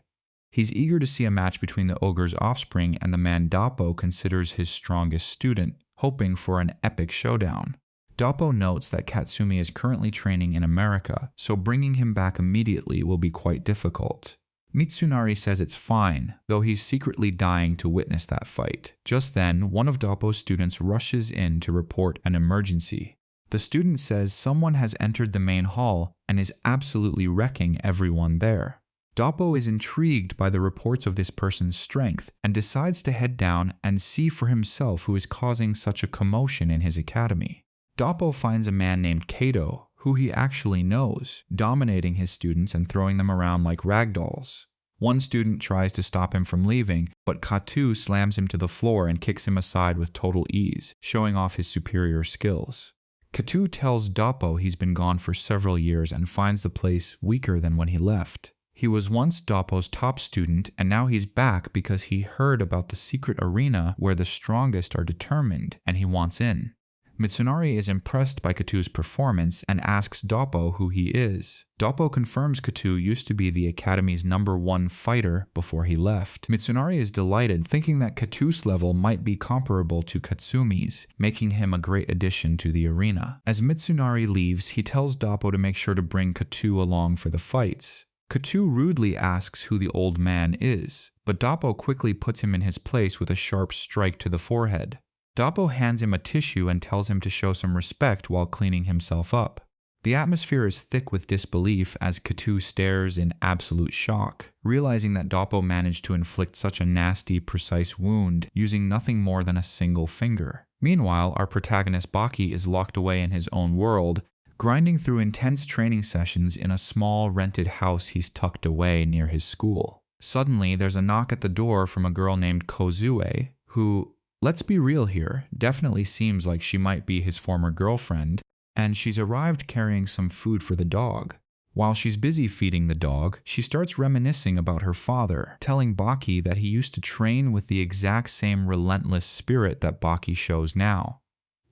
He's eager to see a match between the ogre's offspring and the man Doppo considers his strongest student, hoping for an epic showdown. Doppo notes that Katsumi is currently training in America, so bringing him back immediately will be quite difficult. Mitsunari says it's fine, though he's secretly dying to witness that fight. Just then, one of Doppo's students rushes in to report an emergency. The student says someone has entered the main hall and is absolutely wrecking everyone there. Doppo is intrigued by the reports of this person's strength and decides to head down and see for himself who is causing such a commotion in his academy. Doppo finds a man named Kato, who he actually knows, dominating his students and throwing them around like ragdolls. One student tries to stop him from leaving, but Kato slams him to the floor and kicks him aside with total ease, showing off his superior skills. Kato tells Doppo he's been gone for several years and finds the place weaker than when he left. He was once Doppo's top student, and now he's back because he heard about the secret arena where the strongest are determined, and he wants in. Mitsunari is impressed by Katu's performance and asks Doppo who he is. Doppo confirms Katu used to be the Academy's #1 fighter before he left. Mitsunari is delighted, thinking that Katu's level might be comparable to Katsumi's, making him a great addition to the arena. As Mitsunari leaves, he tells Doppo to make sure to bring Katu along for the fights. Katu rudely asks who the old man is, but Doppo quickly puts him in his place with a sharp strike to the forehead. Doppo hands him a tissue and tells him to show some respect while cleaning himself up. The atmosphere is thick with disbelief as Katu stares in absolute shock, realizing that Doppo managed to inflict such a nasty, precise wound using nothing more than a single finger. Meanwhile, our protagonist Baki is locked away in his own world, grinding through intense training sessions in a small rented house he's tucked away near his school. Suddenly, there's a knock at the door from a girl named Kozue, who, let's be real here, definitely seems like she might be his former girlfriend, and she's arrived carrying some food for the dog. While she's busy feeding the dog, she starts reminiscing about her father, telling Baki that he used to train with the exact same relentless spirit that Baki shows now.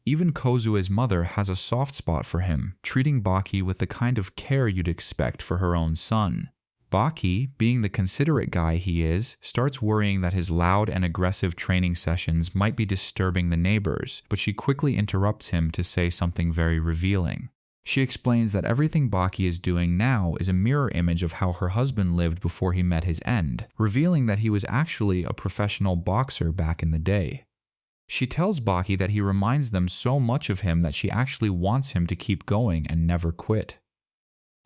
Even Kozue's mother has a soft spot for him, treating Baki with the kind of care you'd expect for her own son. Baki, being the considerate guy he is, starts worrying that his loud and aggressive training sessions might be disturbing the neighbors, but she quickly interrupts him to say something very revealing. She explains that everything Baki is doing now is a mirror image of how her husband lived before he met his end, revealing that he was actually a professional boxer back in the day. She tells Baki that he reminds them so much of him that she actually wants him to keep going and never quit.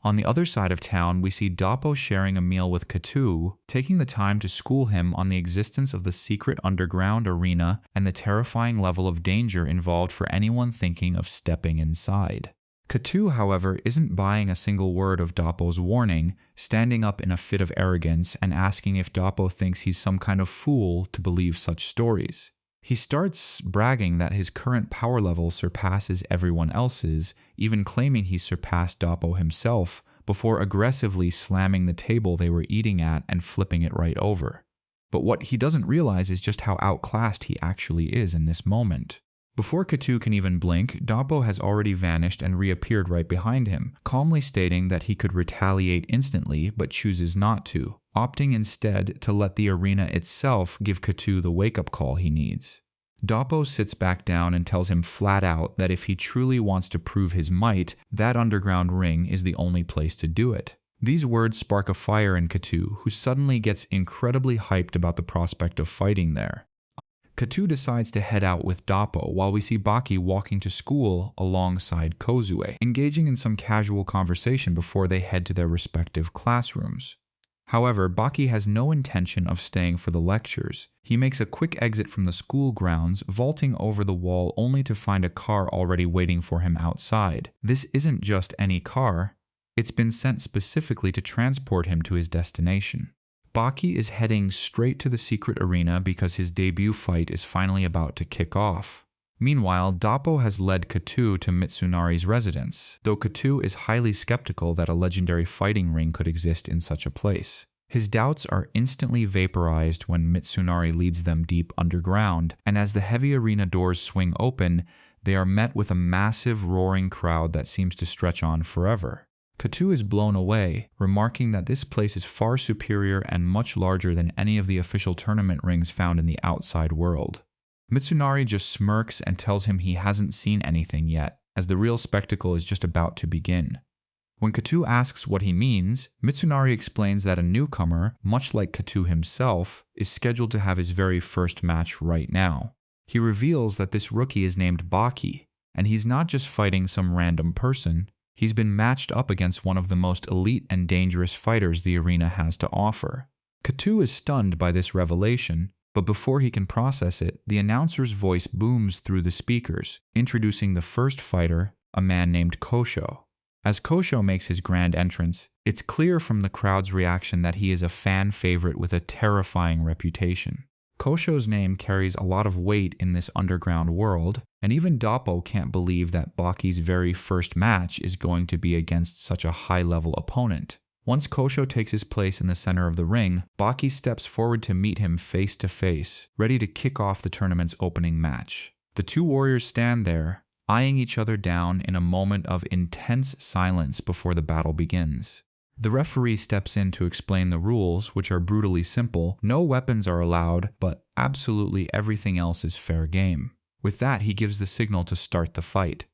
On the other side of town, we see Doppo sharing a meal with Katu, taking the time to school him on the existence of the secret underground arena and the terrifying level of danger involved for anyone thinking of stepping inside. Katu, however, isn't buying a single word of Doppo's warning, standing up in a fit of arrogance and asking if Doppo thinks he's some kind of fool to believe such stories. He starts bragging that his current power level surpasses everyone else's, even claiming he surpassed Doppo himself, before aggressively slamming the table they were eating at and flipping it right over. But what he doesn't realize is just how outclassed he actually is in this moment. Before Katu can even blink, Doppo has already vanished and reappeared right behind him, calmly stating that he could retaliate instantly but chooses not to, opting instead to let the arena itself give Katu the wake-up call he needs. Doppo sits back down and tells him flat out that if he truly wants to prove his might, that underground ring is the only place to do it. These words spark a fire in Katu, who suddenly gets incredibly hyped about the prospect of fighting there. Katu decides to head out with Doppo while we see Baki walking to school alongside Kozue, engaging in some casual conversation before they head to their respective classrooms. However, Baki has no intention of staying for the lectures. He makes a quick exit from the school grounds, vaulting over the wall only to find a car already waiting for him outside. This isn't just any car. It's been sent specifically to transport him to his destination. Baki is heading straight to the secret arena because his debut fight is finally about to kick off. Meanwhile, Doppo has led Katu to Mitsunari's residence, though Katu is highly skeptical that a legendary fighting ring could exist in such a place. His doubts are instantly vaporized when Mitsunari leads them deep underground, and as the heavy arena doors swing open, they are met with a massive roaring crowd that seems to stretch on forever. Katu is blown away, remarking that this place is far superior and much larger than any of the official tournament rings found in the outside world. Mitsunari just smirks and tells him he hasn't seen anything yet, as the real spectacle is just about to begin. When Katu asks what he means, Mitsunari explains that a newcomer, much like Katu himself, is scheduled to have his very first match right now. He reveals that this rookie is named Baki, and he's not just fighting some random person. He's been matched up against one of the most elite and dangerous fighters the arena has to offer. Katu is stunned by this revelation, but before he can process it, the announcer's voice booms through the speakers, introducing the first fighter, a man named Kosho. As Kosho makes his grand entrance, it's clear from the crowd's reaction that he is a fan favorite with a terrifying reputation. Kosho's name carries a lot of weight in this underground world, and even Doppo can't believe that Baki's very first match is going to be against such a high-level opponent. Once Kosho takes his place in the center of the ring, Baki steps forward to meet him face to face, ready to kick off the tournament's opening match. The two warriors stand there, eyeing each other down in a moment of intense silence before the battle begins. The referee steps in to explain the rules, which are brutally simple. No weapons are allowed, but absolutely everything else is fair game. With that, he gives the signal to start the fight.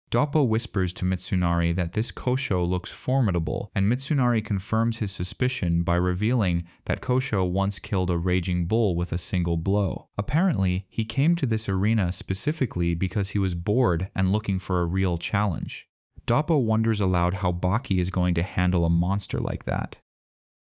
Doppo whispers to Mitsunari that this Kosho looks formidable, and Mitsunari confirms his suspicion by revealing that Kosho once killed a raging bull with a single blow. Apparently, he came to this arena specifically because he was bored and looking for a real challenge. Doppo wonders aloud how Baki is going to handle a monster like that.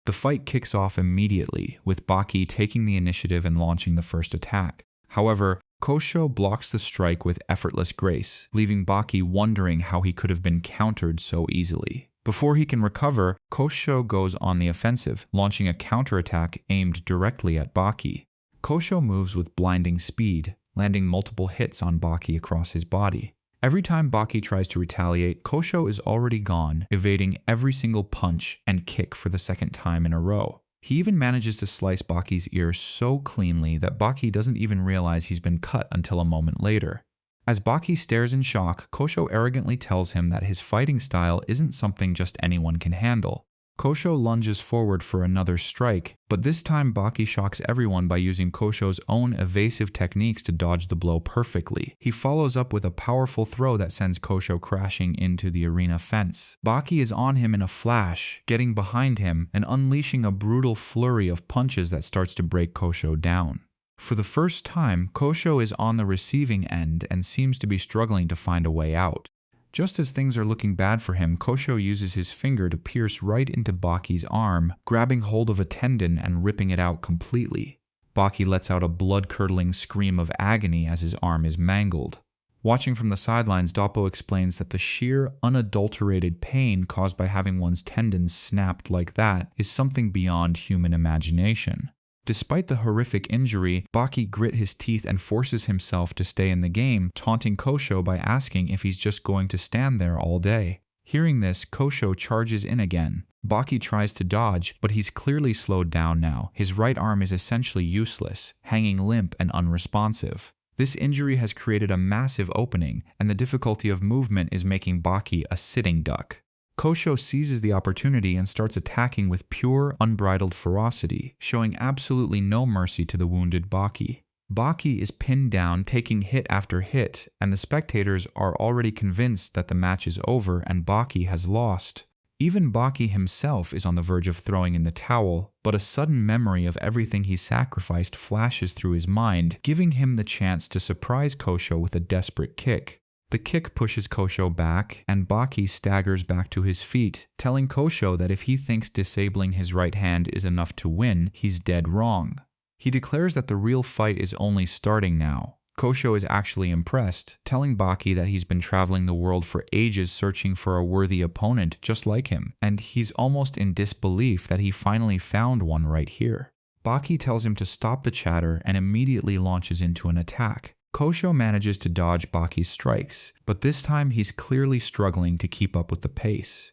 The fight kicks off immediately, with Baki taking the initiative and launching the first attack. However, Kosho blocks the strike with effortless grace, leaving Baki wondering how he could have been countered so easily. Before he can recover, Kosho goes on the offensive, launching a counterattack aimed directly at Baki. Kosho moves with blinding speed, landing multiple hits on Baki across his body. Every time Baki tries to retaliate, Kosho is already gone, evading every single punch and kick for the second time in a row. He even manages to slice Baki's ear so cleanly that Baki doesn't even realize he's been cut until a moment later. As Baki stares in shock, Kosho arrogantly tells him that his fighting style isn't something just anyone can handle. Kosho lunges forward for another strike, but this time Baki shocks everyone by using Kosho's own evasive techniques to dodge the blow perfectly. He follows up with a powerful throw that sends Kosho crashing into the arena fence. Baki is on him in a flash, getting behind him and unleashing a brutal flurry of punches that starts to break Kosho down. For the first time, Kosho is on the receiving end and seems to be struggling to find a way out. Just as things are looking bad for him, Kosho uses his finger to pierce right into Baki's arm, grabbing hold of a tendon and ripping it out completely. Baki lets out a blood-curdling scream of agony as his arm is mangled. Watching from the sidelines, Doppo explains that the sheer, unadulterated pain caused by having one's tendons snapped like that is something beyond human imagination. Despite the horrific injury, Baki grit his teeth and forces himself to stay in the game, taunting Kosho by asking if he's just going to stand there all day. Hearing this, Kosho charges in again. Baki tries to dodge, but he's clearly slowed down now. His right arm is essentially useless, hanging limp and unresponsive. This injury has created a massive opening, and the difficulty of movement is making Baki a sitting duck. Kosho seizes the opportunity and starts attacking with pure, unbridled ferocity, showing absolutely no mercy to the wounded Baki. Baki is pinned down, taking hit after hit, and the spectators are already convinced that the match is over and Baki has lost. Even Baki himself is on the verge of throwing in the towel, but a sudden memory of everything he sacrificed flashes through his mind, giving him the chance to surprise Kosho with a desperate kick. The kick pushes Kosho back, and Baki staggers back to his feet, telling Kosho that if he thinks disabling his right hand is enough to win, he's dead wrong. He declares that the real fight is only starting now. Kosho is actually impressed, telling Baki that he's been traveling the world for ages searching for a worthy opponent just like him, and he's almost in disbelief that he finally found one right here. Baki tells him to stop the chatter and immediately launches into an attack. Kosho manages to dodge Baki's strikes, but this time he's clearly struggling to keep up with the pace.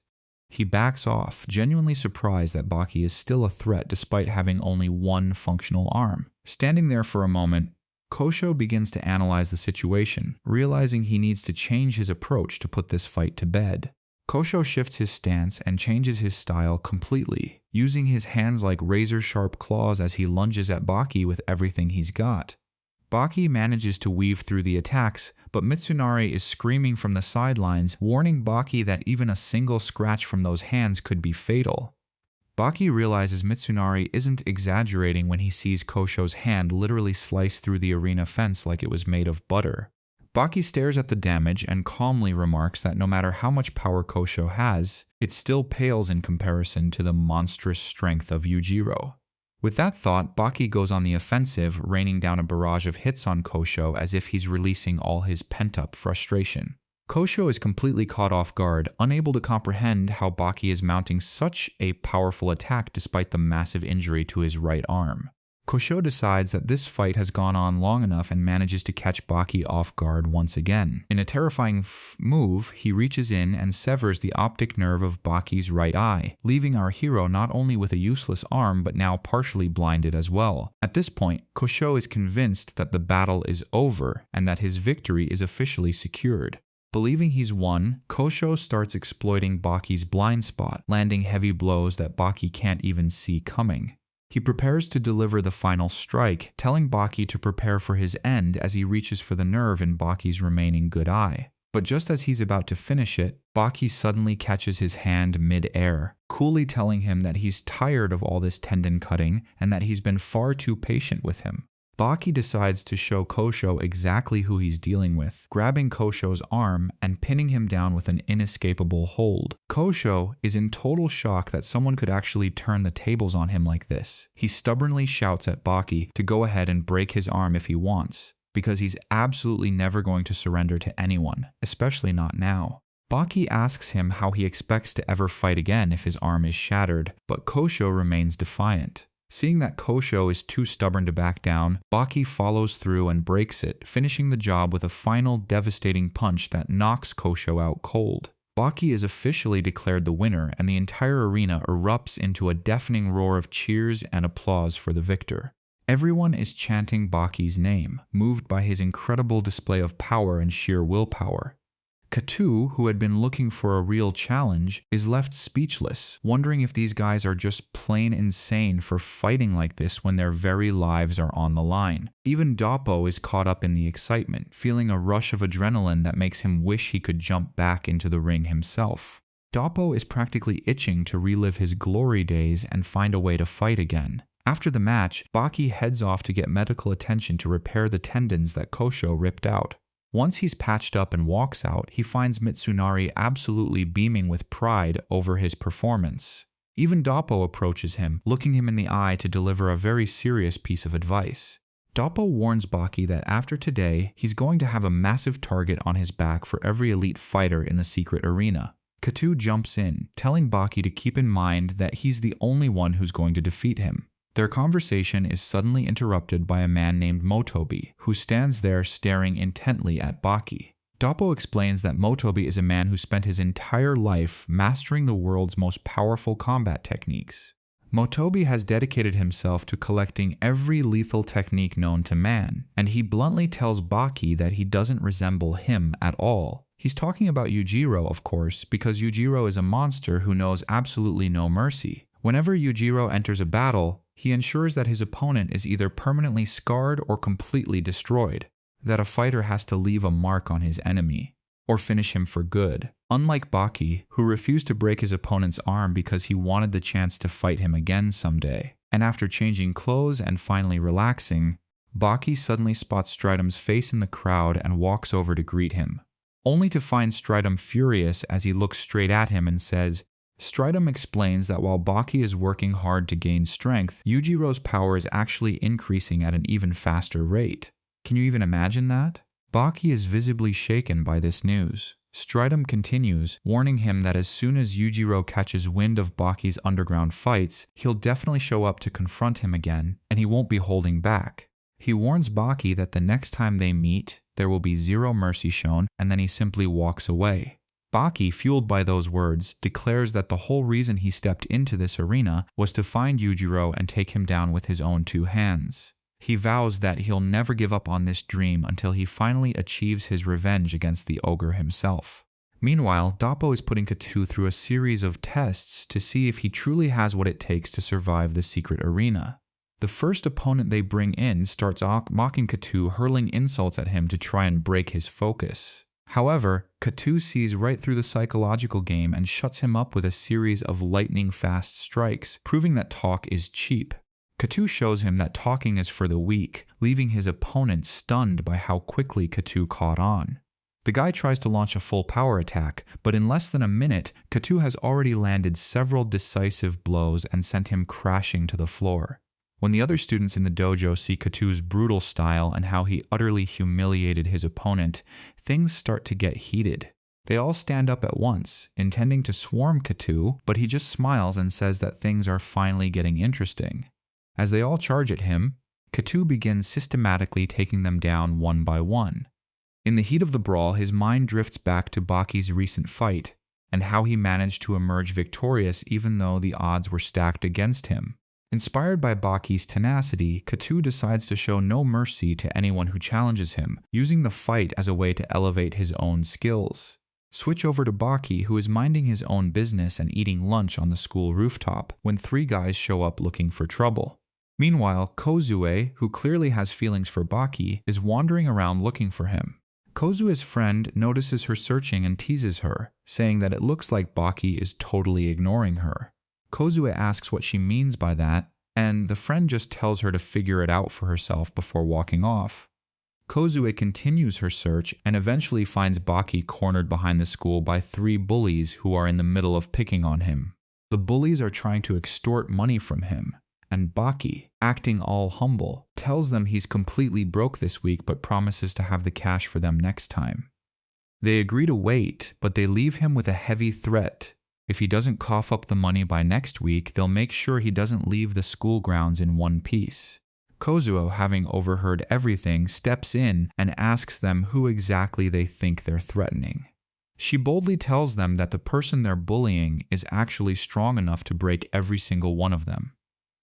He backs off, genuinely surprised that Baki is still a threat despite having only one functional arm. Standing there for a moment, Kosho begins to analyze the situation, realizing he needs to change his approach to put this fight to bed. Kosho shifts his stance and changes his style completely, using his hands like razor-sharp claws as he lunges at Baki with everything he's got. Baki manages to weave through the attacks, but Mitsunari is screaming from the sidelines, warning Baki that even a single scratch from those hands could be fatal. Baki realizes Mitsunari isn't exaggerating when he sees Kosho's hand literally slice through the arena fence like it was made of butter. Baki stares at the damage and calmly remarks that no matter how much power Kosho has, it still pales in comparison to the monstrous strength of Yujiro. With that thought, Baki goes on the offensive, raining down a barrage of hits on Kosho as if he's releasing all his pent-up frustration. Kosho is completely caught off guard, unable to comprehend how Baki is mounting such a powerful attack despite the massive injury to his right arm. Kosho decides that this fight has gone on long enough and manages to catch Baki off guard once again. In a terrifying move, he reaches in and severs the optic nerve of Baki's right eye, leaving our hero not only with a useless arm but now partially blinded as well. At this point, Kosho is convinced that the battle is over and that his victory is officially secured. Believing he's won, Kosho starts exploiting Baki's blind spot, landing heavy blows that Baki can't even see coming. He prepares to deliver the final strike, telling Baki to prepare for his end as he reaches for the nerve in Baki's remaining good eye. But just as he's about to finish it, Baki suddenly catches his hand mid-air, coolly telling him that he's tired of all this tendon cutting and that he's been far too patient with him. Baki decides to show Kosho exactly who he's dealing with, grabbing Kosho's arm and pinning him down with an inescapable hold. Kosho is in total shock that someone could actually turn the tables on him like this. He stubbornly shouts at Baki to go ahead and break his arm if he wants, because he's absolutely never going to surrender to anyone, especially not now. Baki asks him how he expects to ever fight again if his arm is shattered, but Kosho remains defiant. Seeing that Kosho is too stubborn to back down, Baki follows through and breaks it, finishing the job with a final devastating punch that knocks Kosho out cold. Baki is officially declared the winner, and the entire arena erupts into a deafening roar of cheers and applause for the victor. Everyone is chanting Baki's name, moved by his incredible display of power and sheer willpower. Katu, who had been looking for a real challenge, is left speechless, wondering if these guys are just plain insane for fighting like this when their very lives are on the line. Even Doppo is caught up in the excitement, feeling a rush of adrenaline that makes him wish he could jump back into the ring himself. Doppo is practically itching to relive his glory days and find a way to fight again. After the match, Baki heads off to get medical attention to repair the tendons that Kosho ripped out. Once he's patched up and walks out, he finds Mitsunari absolutely beaming with pride over his performance. Even Doppo approaches him, looking him in the eye to deliver a very serious piece of advice. Doppo warns Baki that after today, he's going to have a massive target on his back for every elite fighter in the secret arena. Katu jumps in, telling Baki to keep in mind that he's the only one who's going to defeat him. Their conversation is suddenly interrupted by a man named Motobi, who stands there staring intently at Baki. Doppo explains that Motobi is a man who spent his entire life mastering the world's most powerful combat techniques. Motobi has dedicated himself to collecting every lethal technique known to man, and he bluntly tells Baki that he doesn't resemble him at all. He's talking about Yujiro, of course, because Yujiro is a monster who knows absolutely no mercy. Whenever Yujiro enters a battle, he ensures that his opponent is either permanently scarred or completely destroyed, that a fighter has to leave a mark on his enemy, or finish him for good. Unlike Baki, who refused to break his opponent's arm because he wanted the chance to fight him again someday. And after changing clothes and finally relaxing, Baki suddenly spots Stridum's face in the crowd and walks over to greet him, only to find Stridum furious as he looks straight at him and says, Stridum explains that while Baki is working hard to gain strength, Yujiro's power is actually increasing at an even faster rate. Can you even imagine that? Baki is visibly shaken by this news. Stridum continues, warning him that as soon as Yujiro catches wind of Baki's underground fights, he'll definitely show up to confront him again, and he won't be holding back. He warns Baki that the next time they meet, there will be zero mercy shown, and then he simply walks away. Baki, fueled by those words, declares that the whole reason he stepped into this arena was to find Yujiro and take him down with his own two hands. He vows that he'll never give up on this dream until he finally achieves his revenge against the ogre himself. Meanwhile, Doppo is putting Katu through a series of tests to see if he truly has what it takes to survive the secret arena. The first opponent they bring in starts mocking Katu, hurling insults at him to try and break his focus. However, Katu sees right through the psychological game and shuts him up with a series of lightning-fast strikes, proving that talk is cheap. Katu shows him that talking is for the weak, leaving his opponent stunned by how quickly Katu caught on. The guy tries to launch a full power attack, but in less than a minute, Katu has already landed several decisive blows and sent him crashing to the floor. When the other students in the dojo see Katu's brutal style and how he utterly humiliated his opponent, things start to get heated. They all stand up at once, intending to swarm Katu, but he just smiles and says that things are finally getting interesting. As they all charge at him, Katu begins systematically taking them down one by one. In the heat of the brawl, his mind drifts back to Baki's recent fight, and how he managed to emerge victorious even though the odds were stacked against him. Inspired by Baki's tenacity, Katu decides to show no mercy to anyone who challenges him, using the fight as a way to elevate his own skills. Switch over to Baki, who is minding his own business and eating lunch on the school rooftop, when 3 guys show up looking for trouble. Meanwhile, Kozue, who clearly has feelings for Baki, is wandering around looking for him. Kozue's friend notices her searching and teases her, saying that it looks like Baki is totally ignoring her. Kozue asks what she means by that, and the friend just tells her to figure it out for herself before walking off. Kozue continues her search and eventually finds Baki cornered behind the school by 3 bullies who are in the middle of picking on him. The bullies are trying to extort money from him, and Baki, acting all humble, tells them he's completely broke this week but promises to have the cash for them next time. They agree to wait, but they leave him with a heavy threat. If he doesn't cough up the money by next week, they'll make sure he doesn't leave the school grounds in one piece. Kozuo, having overheard everything, steps in and asks them who exactly they think they're threatening. She boldly tells them that the person they're bullying is actually strong enough to break every single one of them.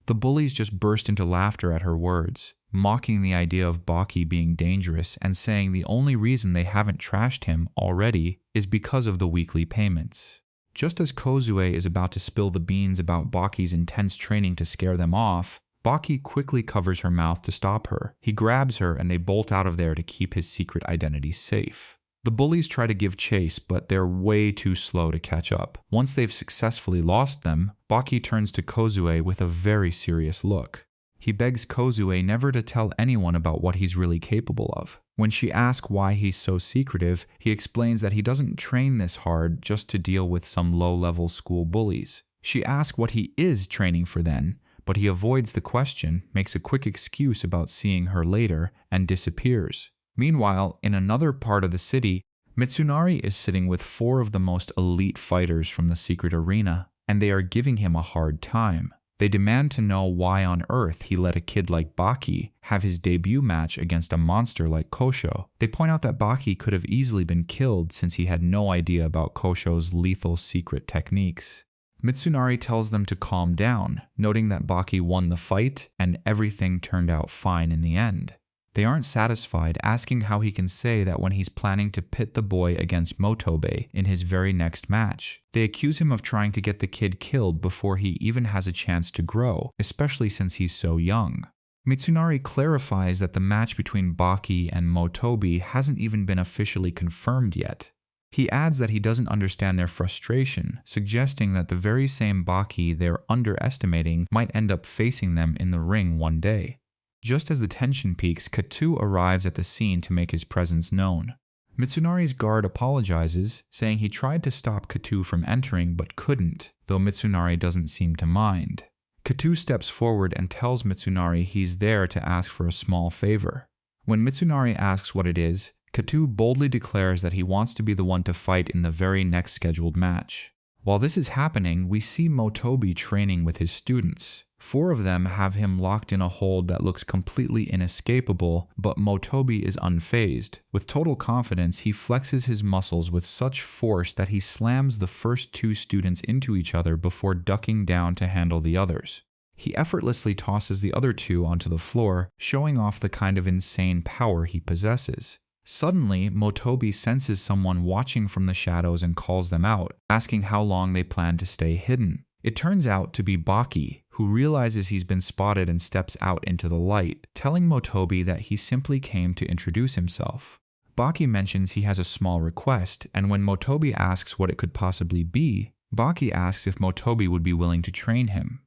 The bullies just burst into laughter at her words, mocking the idea of Baki being dangerous and saying the only reason they haven't trashed him already is because of the weekly payments. Just as Kozue is about to spill the beans about Baki's intense training to scare them off, Baki quickly covers her mouth to stop her. He grabs her and they bolt out of there to keep his secret identity safe. The bullies try to give chase, but they're way too slow to catch up. Once they've successfully lost them, Baki turns to Kozue with a very serious look. He begs Kozue never to tell anyone about what he's really capable of. When she asks why he's so secretive, he explains that he doesn't train this hard just to deal with some low-level school bullies. She asks what he is training for then, but he avoids the question, makes a quick excuse about seeing her later, and disappears. Meanwhile, in another part of the city, Mitsunari is sitting with 4 of the most elite fighters from the secret arena, and they are giving him a hard time. They demand to know why on earth he let a kid like Baki have his debut match against a monster like Kosho. They point out that Baki could have easily been killed since he had no idea about Kosho's lethal secret techniques. Mitsunari tells them to calm down, noting that Baki won the fight and everything turned out fine in the end. They aren't satisfied, asking how he can say that when he's planning to pit the boy against Motobe in his very next match. They accuse him of trying to get the kid killed before he even has a chance to grow, especially since he's so young. Mitsunari clarifies that the match between Baki and Motobe hasn't even been officially confirmed yet. He adds that he doesn't understand their frustration, suggesting that the very same Baki they're underestimating might end up facing them in the ring one day. Just as the tension peaks, Katu arrives at the scene to make his presence known. Mitsunari's guard apologizes, saying he tried to stop Katu from entering but couldn't, though Mitsunari doesn't seem to mind. Katu steps forward and tells Mitsunari he's there to ask for a small favor. When Mitsunari asks what it is, Katu boldly declares that he wants to be the one to fight in the very next scheduled match. While this is happening, we see Motobe training with his students. 4 of them have him locked in a hold that looks completely inescapable, but Motobe is unfazed. With total confidence, he flexes his muscles with such force that he slams the first 2 students into each other before ducking down to handle the others. He effortlessly tosses the other 2 onto the floor, showing off the kind of insane power he possesses. Suddenly, Motobe senses someone watching from the shadows and calls them out, asking how long they plan to stay hidden. It turns out to be Baki, who realizes he's been spotted and steps out into the light, telling Motobe that he simply came to introduce himself. Baki mentions he has a small request, and when Motobe asks what it could possibly be, Baki asks if Motobe would be willing to train him.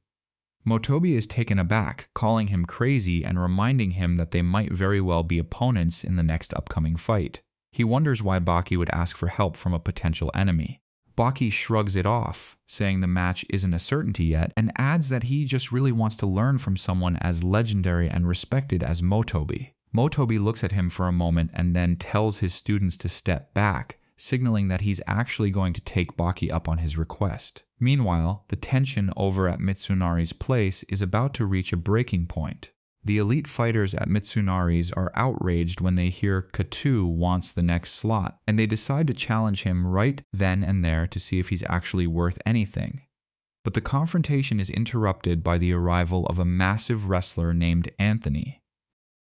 Motobe is taken aback, calling him crazy and reminding him that they might very well be opponents in the next upcoming fight. He wonders why Baki would ask for help from a potential enemy. Baki shrugs it off, saying the match isn't a certainty yet, and adds that he just really wants to learn from someone as legendary and respected as Motobe. Motobe looks at him for a moment and then tells his students to step back, signaling that he's actually going to take Baki up on his request. Meanwhile, the tension over at Mitsunari's place is about to reach a breaking point. The elite fighters at Mitsunari's are outraged when they hear Katu wants the next slot, and they decide to challenge him right then and there to see if he's actually worth anything. But the confrontation is interrupted by the arrival of a massive wrestler named Anthony.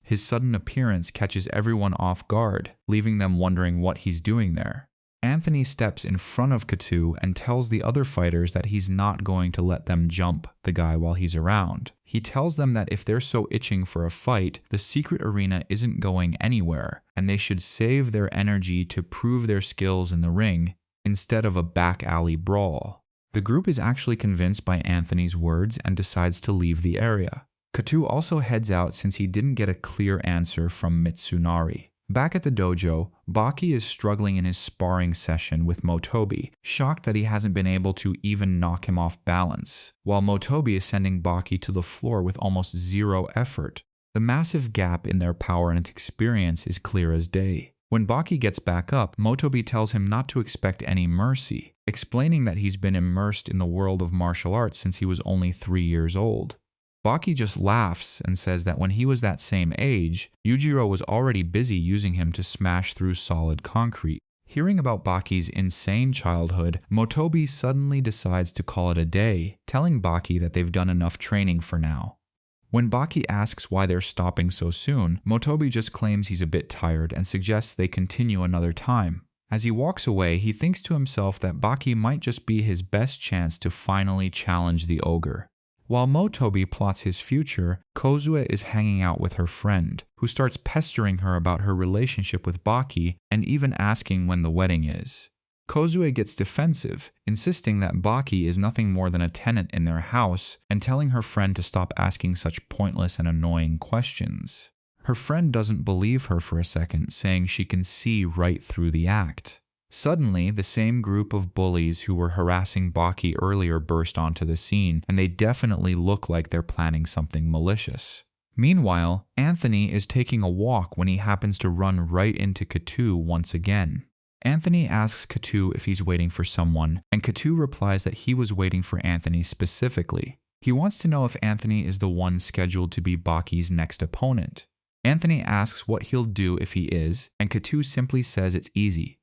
His sudden appearance catches everyone off guard, leaving them wondering what he's doing there. Anthony steps in front of Katu and tells the other fighters that he's not going to let them jump the guy while he's around. He tells them that if they're so itching for a fight, the secret arena isn't going anywhere, and they should save their energy to prove their skills in the ring instead of a back alley brawl. The group is actually convinced by Anthony's words and decides to leave the area. Katu also heads out since he didn't get a clear answer from Mitsunari. Back at the dojo, Baki is struggling in his sparring session with Motobi, shocked that he hasn't been able to even knock him off balance, while Motobi is sending Baki to the floor with almost zero effort. The massive gap in their power and experience is clear as day. When Baki gets back up, Motobi tells him not to expect any mercy, explaining that he's been immersed in the world of martial arts since he was only 3 years old. Baki just laughs and says that when he was that same age, Yujiro was already busy using him to smash through solid concrete. Hearing about Baki's insane childhood, Motobi suddenly decides to call it a day, telling Baki that they've done enough training for now. When Baki asks why they're stopping so soon, Motobi just claims he's a bit tired and suggests they continue another time. As he walks away, he thinks to himself that Baki might just be his best chance to finally challenge the ogre. While Motobi plots his future, Kozue is hanging out with her friend, who starts pestering her about her relationship with Baki and even asking when the wedding is. Kozue gets defensive, insisting that Baki is nothing more than a tenant in their house and telling her friend to stop asking such pointless and annoying questions. Her friend doesn't believe her for a second, saying she can see right through the act. Suddenly, the same group of bullies who were harassing Baki earlier burst onto the scene, and they definitely look like they're planning something malicious. Meanwhile, Anthony is taking a walk when he happens to run right into Katu once again. Anthony asks Katu if he's waiting for someone, and Katu replies that he was waiting for Anthony specifically. He wants to know if Anthony is the one scheduled to be Baki's next opponent. Anthony asks what he'll do if he is, and Katu simply says it's easy.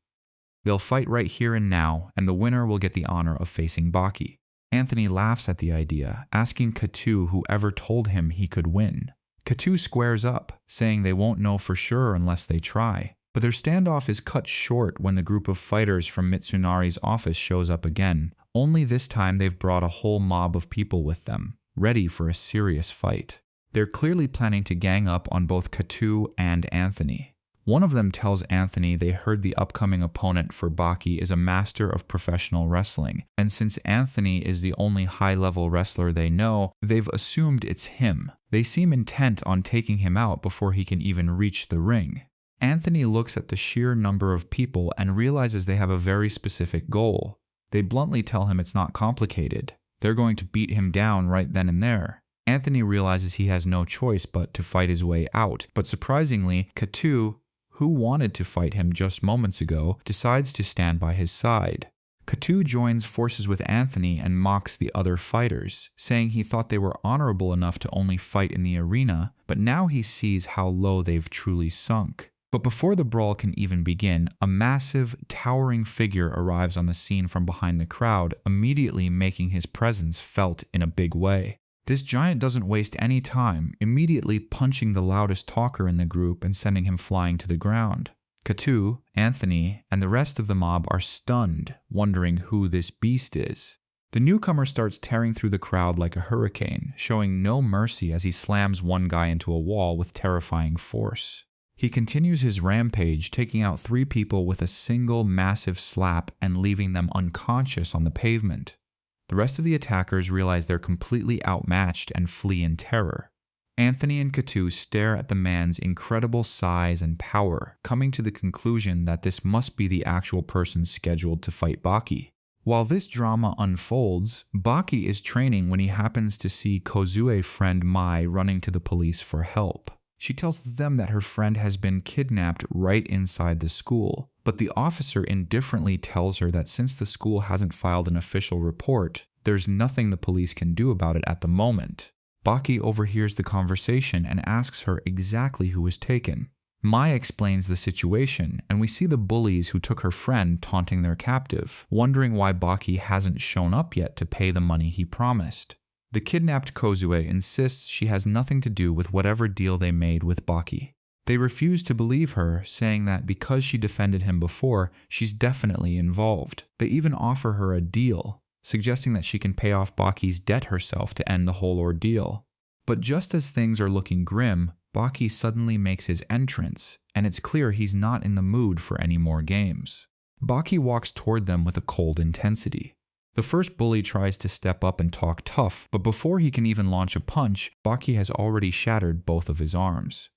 They'll fight right here and now, and the winner will get the honor of facing Baki. Anthony laughs at the idea, asking Katu whoever told him he could win. Katu squares up, saying they won't know for sure unless they try. But their standoff is cut short when the group of fighters from Mitsunari's office shows up again. Only this time they've brought a whole mob of people with them, ready for a serious fight. They're clearly planning to gang up on both Katu and Anthony. One of them tells Anthony they heard the upcoming opponent for Baki is a master of professional wrestling, and since Anthony is the only high-level wrestler they know, they've assumed it's him. They seem intent on taking him out before he can even reach the ring. Anthony looks at the sheer number of people and realizes they have a very specific goal. They bluntly tell him it's not complicated. They're going to beat him down right then and there. Anthony realizes he has no choice but to fight his way out, but surprisingly, Katu, who wanted to fight him just moments ago, decides to stand by his side. Katu joins forces with Anthony and mocks the other fighters, saying he thought they were honorable enough to only fight in the arena, but now he sees how low they've truly sunk. But before the brawl can even begin, a massive, towering figure arrives on the scene from behind the crowd, immediately making his presence felt in a big way. This giant doesn't waste any time, immediately punching the loudest talker in the group and sending him flying to the ground. Katu, Anthony, and the rest of the mob are stunned, wondering who this beast is. The newcomer starts tearing through the crowd like a hurricane, showing no mercy as he slams one guy into a wall with terrifying force. He continues his rampage, taking out 3 people with a single massive slap and leaving them unconscious on the pavement. The rest of the attackers realize they're completely outmatched and flee in terror. Anthony and Katu stare at the man's incredible size and power, coming to the conclusion that this must be the actual person scheduled to fight Baki. While this drama unfolds, Baki is training when he happens to see Kozue's friend Mai running to the police for help. She tells them that her friend has been kidnapped right inside the school, but the officer indifferently tells her that since the school hasn't filed an official report, there's nothing the police can do about it at the moment. Baki overhears the conversation and asks her exactly who was taken. Mai explains the situation, and we see the bullies who took her friend taunting their captive, wondering why Baki hasn't shown up yet to pay the money he promised. The kidnapped Kozue insists she has nothing to do with whatever deal they made with Baki. They refuse to believe her, saying that because she defended him before, she's definitely involved. They even offer her a deal, suggesting that she can pay off Baki's debt herself to end the whole ordeal. But just as things are looking grim, Baki suddenly makes his entrance, and it's clear he's not in the mood for any more games. Baki walks toward them with a cold intensity. The first bully tries to step up and talk tough, but before he can even launch a punch, Baki has already shattered both of his arms.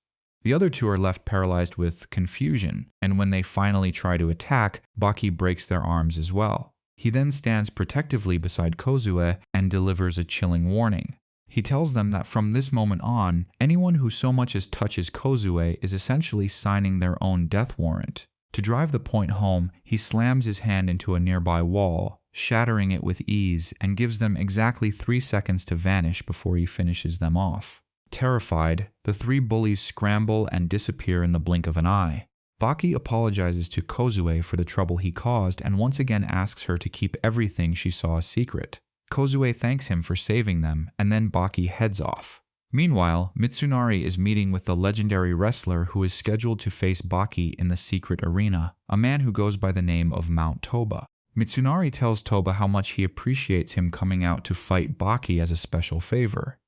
The other two are left paralyzed with confusion, and when they finally try to attack, Baki breaks their arms as well. He then stands protectively beside Kozue and delivers a chilling warning. He tells them that from this moment on, anyone who so much as touches Kozue is essentially signing their own death warrant. To drive the point home, he slams his hand into a nearby wall, shattering it with ease, and gives them exactly 3 seconds to vanish before he finishes them off. Terrified, the three bullies scramble and disappear in the blink of an eye. Baki apologizes to Kozue for the trouble he caused and once again asks her to keep everything she saw a secret. Kozue thanks him for saving them, and then Baki heads off. Meanwhile, Mitsunari is meeting with the legendary wrestler who is scheduled to face Baki in the secret arena, a man who goes by the name of Mount Toba. Mitsunari tells Toba how much he appreciates him coming out to fight Baki as a special favor.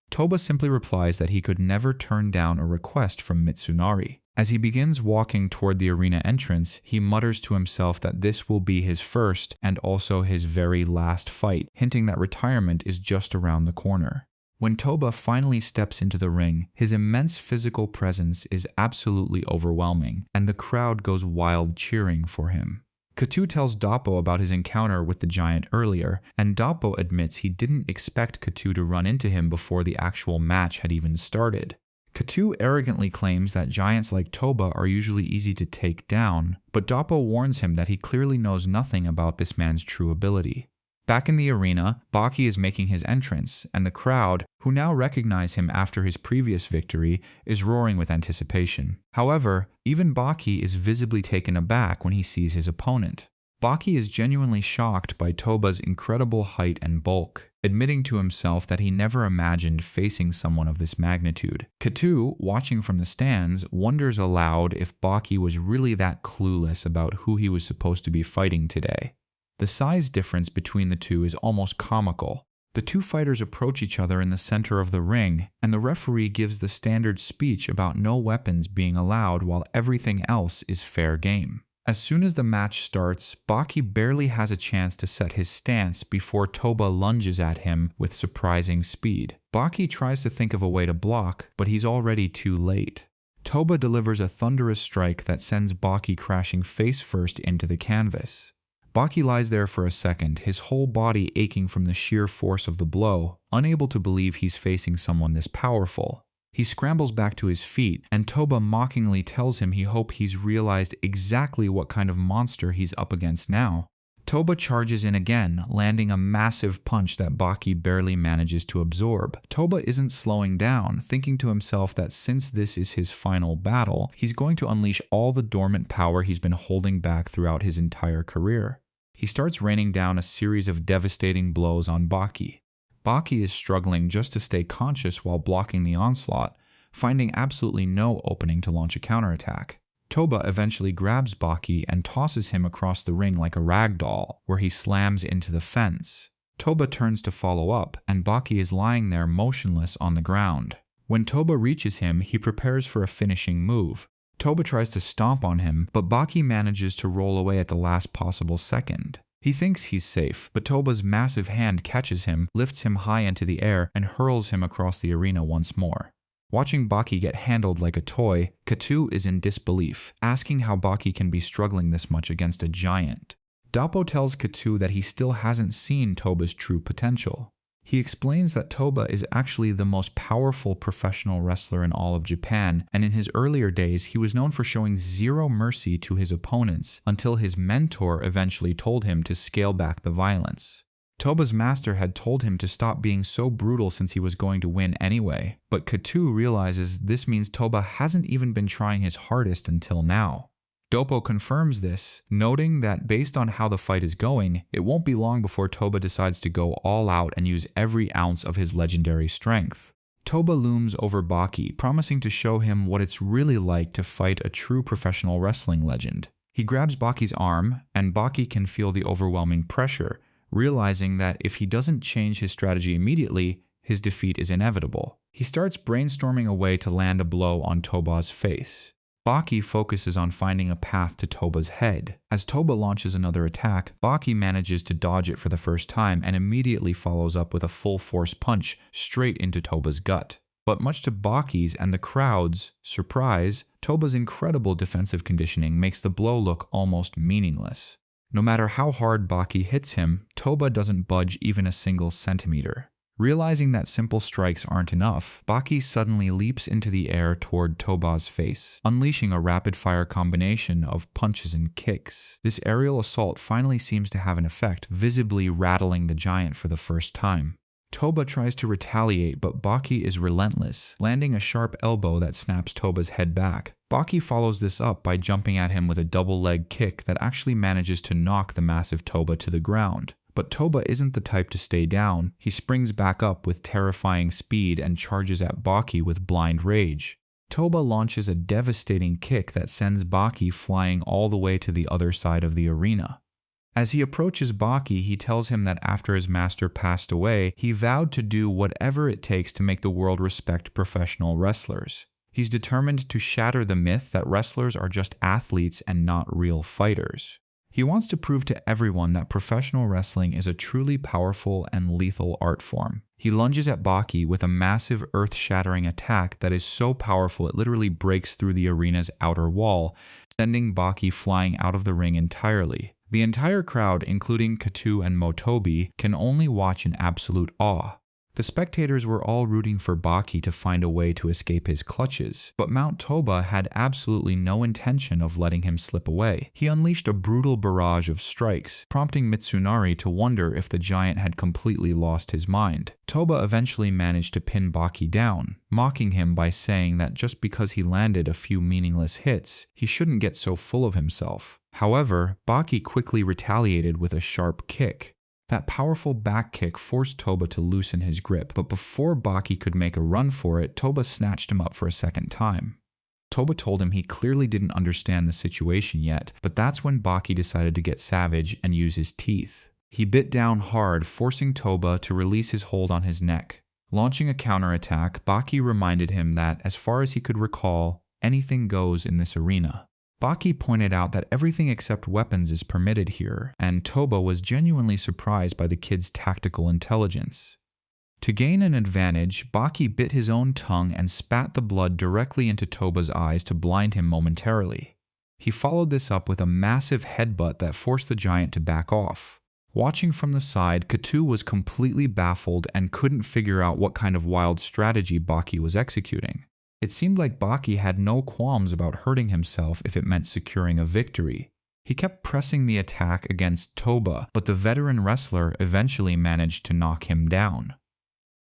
Toba simply replies that he could never turn down a request from Mitsunari. As he begins walking toward the arena entrance, he mutters to himself that this will be his first and also his very last fight, hinting that retirement is just around the corner. When Toba finally steps into the ring, his immense physical presence is absolutely overwhelming, and the crowd goes wild cheering for him. Katu tells Doppo about his encounter with the giant earlier, and Doppo admits he didn't expect Katu to run into him before the actual match had even started. Katu arrogantly claims that giants like Toba are usually easy to take down, but Doppo warns him that he clearly knows nothing about this man's true ability. Back in the arena, Baki is making his entrance, and the crowd, who now recognize him after his previous victory, is roaring with anticipation. However, even Baki is visibly taken aback when he sees his opponent. Baki is genuinely shocked by Toba's incredible height and bulk, admitting to himself that he never imagined facing someone of this magnitude. Katu, watching from the stands, wonders aloud if Baki was really that clueless about who he was supposed to be fighting today. The size difference between the two is almost comical. The two fighters approach each other in the center of the ring, and the referee gives the standard speech about no weapons being allowed while everything else is fair game. As soon as the match starts, Baki barely has a chance to set his stance before Toba lunges at him with surprising speed. Baki tries to think of a way to block, but he's already too late. Toba delivers a thunderous strike that sends Baki crashing face first into the canvas. Baki lies there for a second, his whole body aching from the sheer force of the blow, unable to believe he's facing someone this powerful. He scrambles back to his feet, and Toba mockingly tells him he hopes he's realized exactly what kind of monster he's up against now. Toba charges in again, landing a massive punch that Baki barely manages to absorb. Toba isn't slowing down, thinking to himself that since this is his final battle, he's going to unleash all the dormant power he's been holding back throughout his entire career. He starts raining down a series of devastating blows on Baki. Baki is struggling just to stay conscious while blocking the onslaught, finding absolutely no opening to launch a counterattack. Toba eventually grabs Baki and tosses him across the ring like a rag doll, where he slams into the fence. Toba turns to follow up, and Baki is lying there motionless on the ground. When Toba reaches him, he prepares for a finishing move. Toba tries to stomp on him, but Baki manages to roll away at the last possible second. He thinks he's safe, but Toba's massive hand catches him, lifts him high into the air, and hurls him across the arena once more. Watching Baki get handled like a toy, Katu is in disbelief, asking how Baki can be struggling this much against a giant. Doppo tells Katu that he still hasn't seen Toba's true potential. He explains that Toba is actually the most powerful professional wrestler in all of Japan, and in his earlier days he was known for showing zero mercy to his opponents until his mentor eventually told him to scale back the violence. Toba's master had told him to stop being so brutal since he was going to win anyway, but Katu realizes this means Toba hasn't even been trying his hardest until now. Doppo confirms this, noting that based on how the fight is going, it won't be long before Toba decides to go all out and use every ounce of his legendary strength. Toba looms over Baki, promising to show him what it's really like to fight a true professional wrestling legend. He grabs Baki's arm, and Baki can feel the overwhelming pressure, realizing that if he doesn't change his strategy immediately, his defeat is inevitable. He starts brainstorming a way to land a blow on Toba's face. Baki focuses on finding a path to Toba's head. As Toba launches another attack, Baki manages to dodge it for the first time and immediately follows up with a full-force punch straight into Toba's gut. But much to Baki's and the crowd's surprise, Toba's incredible defensive conditioning makes the blow look almost meaningless. No matter how hard Baki hits him, Toba doesn't budge even a single centimeter. Realizing that simple strikes aren't enough, Baki suddenly leaps into the air toward Toba's face, unleashing a rapid-fire combination of punches and kicks. This aerial assault finally seems to have an effect, visibly rattling the giant for the first time. Toba tries to retaliate, but Baki is relentless, landing a sharp elbow that snaps Toba's head back. Baki follows this up by jumping at him with a double leg kick that actually manages to knock the massive Toba to the ground. But Toba isn't the type to stay down. He springs back up with terrifying speed and charges at Baki with blind rage. Toba launches a devastating kick that sends Baki flying all the way to the other side of the arena. As he approaches Baki, he tells him that after his master passed away, he vowed to do whatever it takes to make the world respect professional wrestlers. He's determined to shatter the myth that wrestlers are just athletes and not real fighters. He wants to prove to everyone that professional wrestling is a truly powerful and lethal art form. He lunges at Baki with a massive earth-shattering attack that is so powerful it literally breaks through the arena's outer wall, sending Baki flying out of the ring entirely. The entire crowd, including Katu and Motobi, can only watch in absolute awe. The spectators were all rooting for Baki to find a way to escape his clutches, but Mount Toba had absolutely no intention of letting him slip away. He unleashed a brutal barrage of strikes, prompting Mitsunari to wonder if the giant had completely lost his mind. Toba eventually managed to pin Baki down, mocking him by saying that just because he landed a few meaningless hits, he shouldn't get so full of himself. However, Baki quickly retaliated with a sharp kick. That powerful back kick forced Toba to loosen his grip, but before Baki could make a run for it, Toba snatched him up for a second time. Toba told him he clearly didn't understand the situation yet, but that's when Baki decided to get savage and use his teeth. He bit down hard, forcing Toba to release his hold on his neck. Launching a counterattack, Baki reminded him that, as far as he could recall, anything goes in this arena. Baki pointed out that everything except weapons is permitted here, and Toba was genuinely surprised by the kid's tactical intelligence. To gain an advantage, Baki bit his own tongue and spat the blood directly into Toba's eyes to blind him momentarily. He followed this up with a massive headbutt that forced the giant to back off. Watching from the side, Katu was completely baffled and couldn't figure out what kind of wild strategy Baki was executing. It seemed like Baki had no qualms about hurting himself if it meant securing a victory. He kept pressing the attack against Toba, but the veteran wrestler eventually managed to knock him down.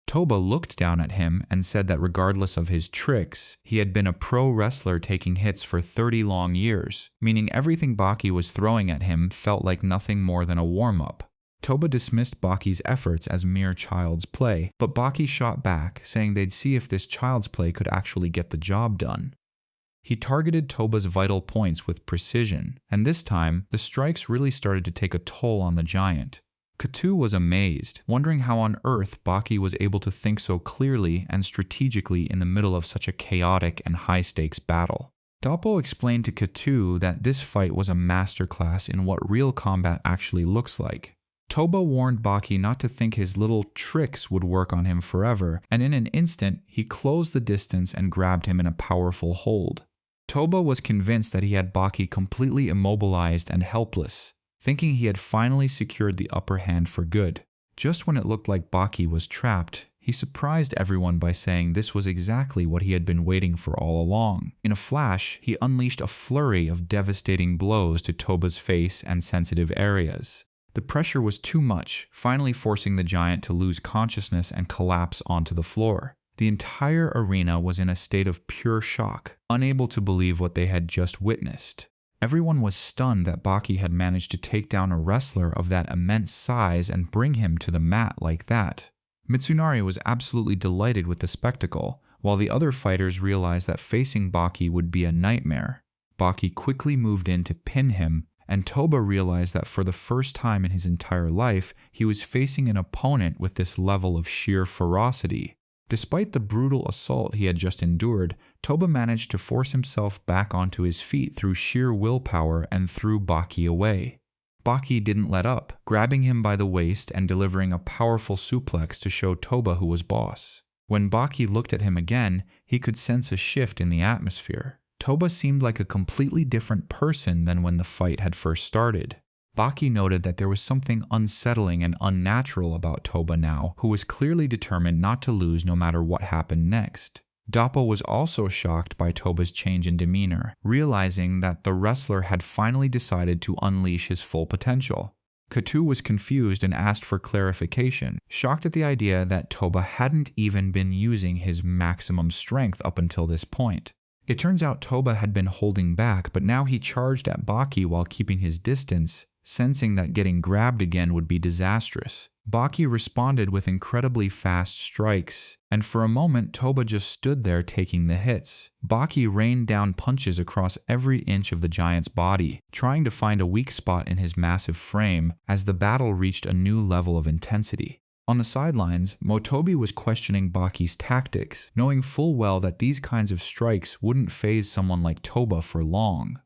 Toba looked down at him and said that regardless of his tricks, he had been a pro wrestler taking hits for 30 long years, meaning everything Baki was throwing at him felt like nothing more than a warm-up. Toba dismissed Baki's efforts as mere child's play, but Baki shot back, saying they'd see if this child's play could actually get the job done. He targeted Toba's vital points with precision, and this time, the strikes really started to take a toll on the giant. Katu was amazed, wondering how on earth Baki was able to think so clearly and strategically in the middle of such a chaotic and high-stakes battle. Doppo explained to Katu that this fight was a masterclass in what real combat actually looks like. Toba warned Baki not to think his little tricks would work on him forever, and in an instant, he closed the distance and grabbed him in a powerful hold. Toba was convinced that he had Baki completely immobilized and helpless, thinking he had finally secured the upper hand for good. Just when it looked like Baki was trapped, he surprised everyone by saying this was exactly what he had been waiting for all along. In a flash, he unleashed a flurry of devastating blows to Toba's face and sensitive areas. The pressure was too much, finally forcing the giant to lose consciousness and collapse onto the floor. The entire arena was in a state of pure shock, unable to believe what they had just witnessed. Everyone was stunned that Baki had managed to take down a wrestler of that immense size and bring him to the mat like that. Mitsunari was absolutely delighted with the spectacle, while the other fighters realized that facing Baki would be a nightmare. Baki quickly moved in to pin him, and Toba realized that for the first time in his entire life, he was facing an opponent with this level of sheer ferocity. Despite the brutal assault he had just endured, Toba managed to force himself back onto his feet through sheer willpower and threw Baki away. Baki didn't let up, grabbing him by the waist and delivering a powerful suplex to show Toba who was boss. When Baki looked at him again, he could sense a shift in the atmosphere. Toba seemed like a completely different person than when the fight had first started. Baki noted that there was something unsettling and unnatural about Toba now, who was clearly determined not to lose no matter what happened next. Dappo was also shocked by Toba's change in demeanor, realizing that the wrestler had finally decided to unleash his full potential. Katu was confused and asked for clarification, shocked at the idea that Toba hadn't even been using his maximum strength up until this point. It turns out Toba had been holding back, but now he charged at Baki while keeping his distance, sensing that getting grabbed again would be disastrous. Baki responded with incredibly fast strikes, and for a moment Toba just stood there taking the hits. Baki rained down punches across every inch of the giant's body, trying to find a weak spot in his massive frame as the battle reached a new level of intensity. On the sidelines, Motobi was questioning Baki's tactics, knowing full well that these kinds of strikes wouldn't faze someone like Toba for long.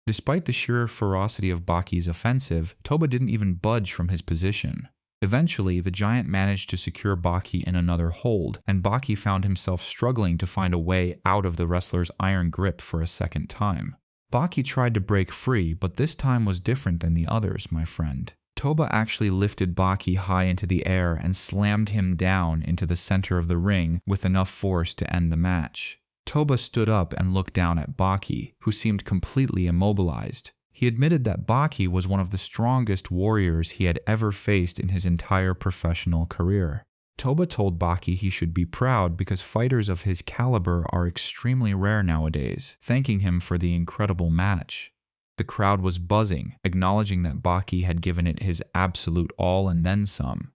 Despite the sheer ferocity of Baki's offensive, Toba didn't even budge from his position. Eventually, the giant managed to secure Baki in another hold, and Baki found himself struggling to find a way out of the wrestler's iron grip for a second time. Baki tried to break free, but this time was different than the others, my friend. Toba actually lifted Baki high into the air and slammed him down into the center of the ring with enough force to end the match. Toba stood up and looked down at Baki, who seemed completely immobilized. He admitted that Baki was one of the strongest warriors he had ever faced in his entire professional career. Toba told Baki he should be proud because fighters of his caliber are extremely rare nowadays, thanking him for the incredible match. The crowd was buzzing, acknowledging that Baki had given it his absolute all and then some.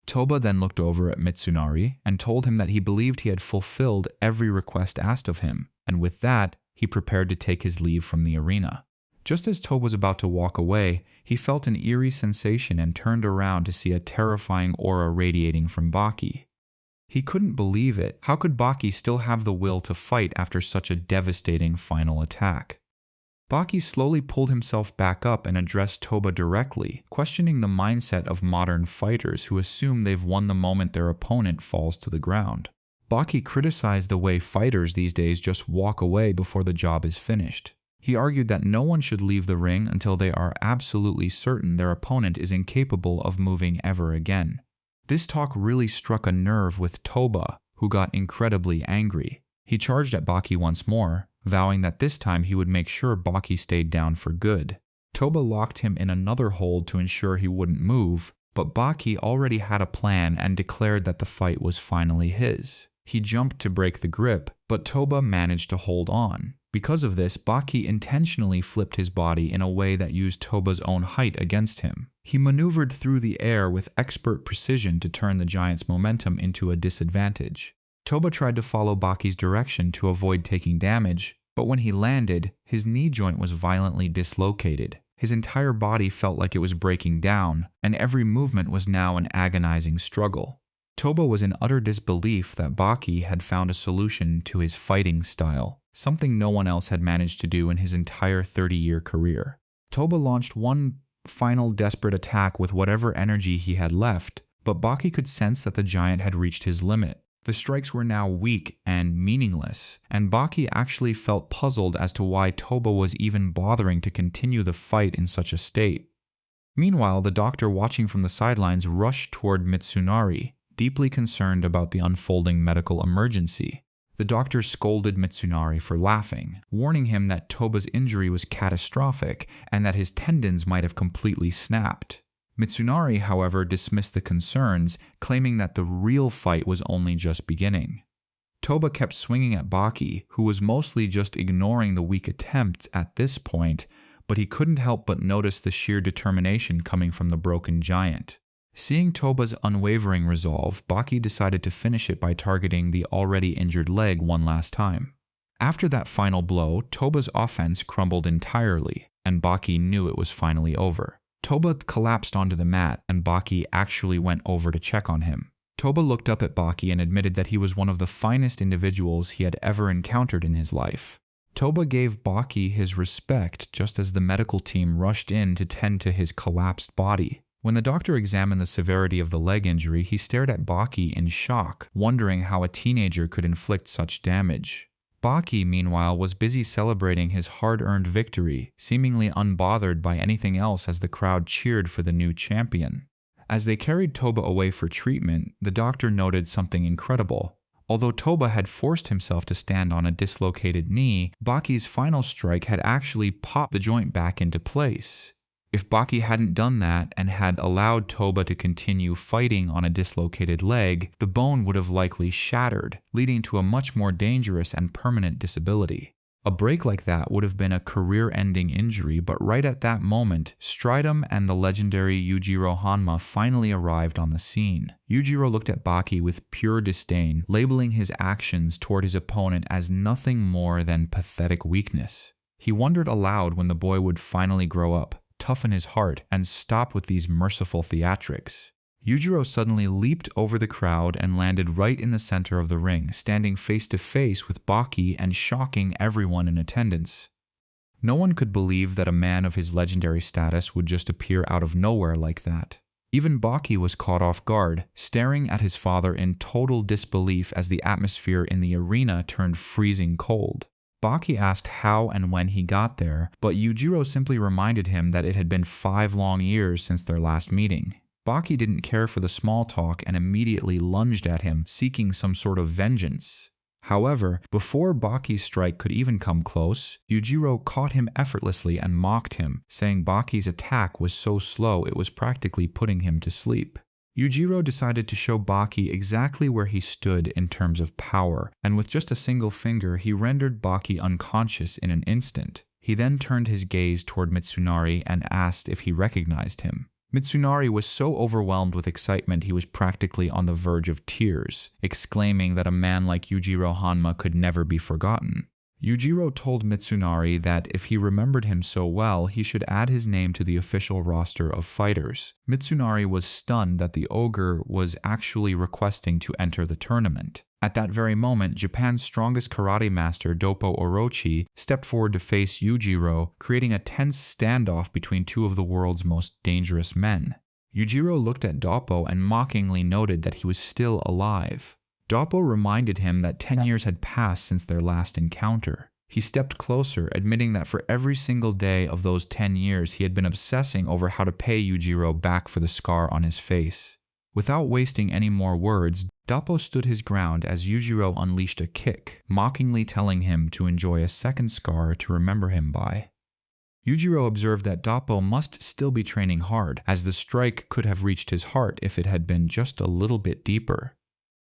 Toba then looked over at Mitsunari and told him that he believed he had fulfilled every request asked of him, and with that, he prepared to take his leave from the arena. Just as Toba was about to walk away, he felt an eerie sensation and turned around to see a terrifying aura radiating from Baki. He couldn't believe it. How could Baki still have the will to fight after such a devastating final attack? Baki slowly pulled himself back up and addressed Toba directly, questioning the mindset of modern fighters who assume they've won the moment their opponent falls to the ground. Baki criticized the way fighters these days just walk away before the job is finished. He argued that no one should leave the ring until they are absolutely certain their opponent is incapable of moving ever again. This talk really struck a nerve with Toba, who got incredibly angry. He charged at Baki once more, vowing that this time he would make sure Baki stayed down for good. Toba locked him in another hold to ensure he wouldn't move, but Baki already had a plan and declared that the fight was finally his. He jumped to break the grip, but Toba managed to hold on. Because of this, Baki intentionally flipped his body in a way that used Toba's own height against him. He maneuvered through the air with expert precision to turn the giant's momentum into a disadvantage. Toba tried to follow Baki's direction to avoid taking damage, but when he landed, his knee joint was violently dislocated. His entire body felt like it was breaking down, and every movement was now an agonizing struggle. Toba was in utter disbelief that Baki had found a solution to his fighting style, something no one else had managed to do in his entire 30-year career. Toba launched one final desperate attack with whatever energy he had left, but Baki could sense that the giant had reached his limit. The strikes were now weak and meaningless, and Baki actually felt puzzled as to why Toba was even bothering to continue the fight in such a state. Meanwhile, the doctor watching from the sidelines rushed toward Mitsunari, deeply concerned about the unfolding medical emergency. The doctor scolded Mitsunari for laughing, warning him that Toba's injury was catastrophic and that his tendons might have completely snapped. Mitsunari, however, dismissed the concerns, claiming that the real fight was only just beginning. Toba kept swinging at Baki, who was mostly just ignoring the weak attempts at this point, but he couldn't help but notice the sheer determination coming from the broken giant. Seeing Toba's unwavering resolve, Baki decided to finish it by targeting the already injured leg one last time. After that final blow, Toba's offense crumbled entirely, and Baki knew it was finally over. Toba collapsed onto the mat, and Baki actually went over to check on him. Toba looked up at Baki and admitted that he was one of the finest individuals he had ever encountered in his life. Toba gave Baki his respect just as the medical team rushed in to tend to his collapsed body. When the doctor examined the severity of the leg injury, he stared at Baki in shock, wondering how a teenager could inflict such damage. Baki, meanwhile, was busy celebrating his hard-earned victory, seemingly unbothered by anything else as the crowd cheered for the new champion. As they carried Toba away for treatment, the doctor noted something incredible. Although Toba had forced himself to stand on a dislocated knee, Baki's final strike had actually popped the joint back into place. If Baki hadn't done that and had allowed Toba to continue fighting on a dislocated leg, the bone would have likely shattered, leading to a much more dangerous and permanent disability. A break like that would have been a career-ending injury, but right at that moment, Stridum and the legendary Yujiro Hanma finally arrived on the scene. Yujiro looked at Baki with pure disdain, labeling his actions toward his opponent as nothing more than pathetic weakness. He wondered aloud when the boy would finally grow up, toughen his heart, and stop with these merciful theatrics. Yujiro suddenly leaped over the crowd and landed right in the center of the ring, standing face to face with Baki and shocking everyone in attendance. No one could believe that a man of his legendary status would just appear out of nowhere like that. Even Baki was caught off guard, staring at his father in total disbelief as the atmosphere in the arena turned freezing cold. Baki asked how and when he got there, but Yujiro simply reminded him that it had been 5 long years since their last meeting. Baki didn't care for the small talk and immediately lunged at him, seeking some sort of vengeance. However, before Baki's strike could even come close, Yujiro caught him effortlessly and mocked him, saying Baki's attack was so slow it was practically putting him to sleep. Yujiro decided to show Baki exactly where he stood in terms of power, and with just a single finger he rendered Baki unconscious in an instant. He then turned his gaze toward Mitsunari and asked if he recognized him. Mitsunari was so overwhelmed with excitement he was practically on the verge of tears, exclaiming that a man like Yujiro Hanma could never be forgotten. Yujiro told Mitsunari that if he remembered him so well, he should add his name to the official roster of fighters. Mitsunari was stunned that the ogre was actually requesting to enter the tournament. At that very moment, Japan's strongest karate master, Doppo Orochi, stepped forward to face Yujiro, creating a tense standoff between two of the world's most dangerous men. Yujiro looked at Doppo and mockingly noted that he was still alive. Doppo reminded him that 10 years had passed since their last encounter. He stepped closer, admitting that for every single day of those 10 years he had been obsessing over how to pay Yujiro back for the scar on his face. Without wasting any more words, Doppo stood his ground as Yujiro unleashed a kick, mockingly telling him to enjoy a second scar to remember him by. Yujiro observed that Doppo must still be training hard, as the strike could have reached his heart if it had been just a little bit deeper.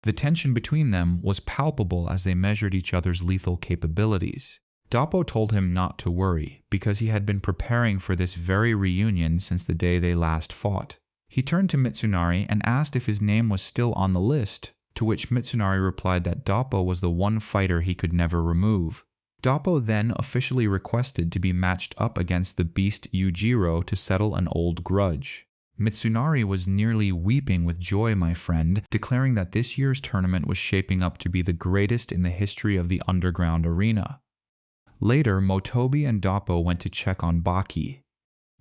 The tension between them was palpable as they measured each other's lethal capabilities. Doppo told him not to worry, because he had been preparing for this very reunion since the day they last fought. He turned to Mitsunari and asked if his name was still on the list, to which Mitsunari replied that Doppo was the one fighter he could never remove. Doppo then officially requested to be matched up against the beast Yujiro to settle an old grudge. Mitsunari was nearly weeping with joy, my friend, declaring that this year's tournament was shaping up to be the greatest in the history of the underground arena. Later, Motobi and Doppo went to check on Baki.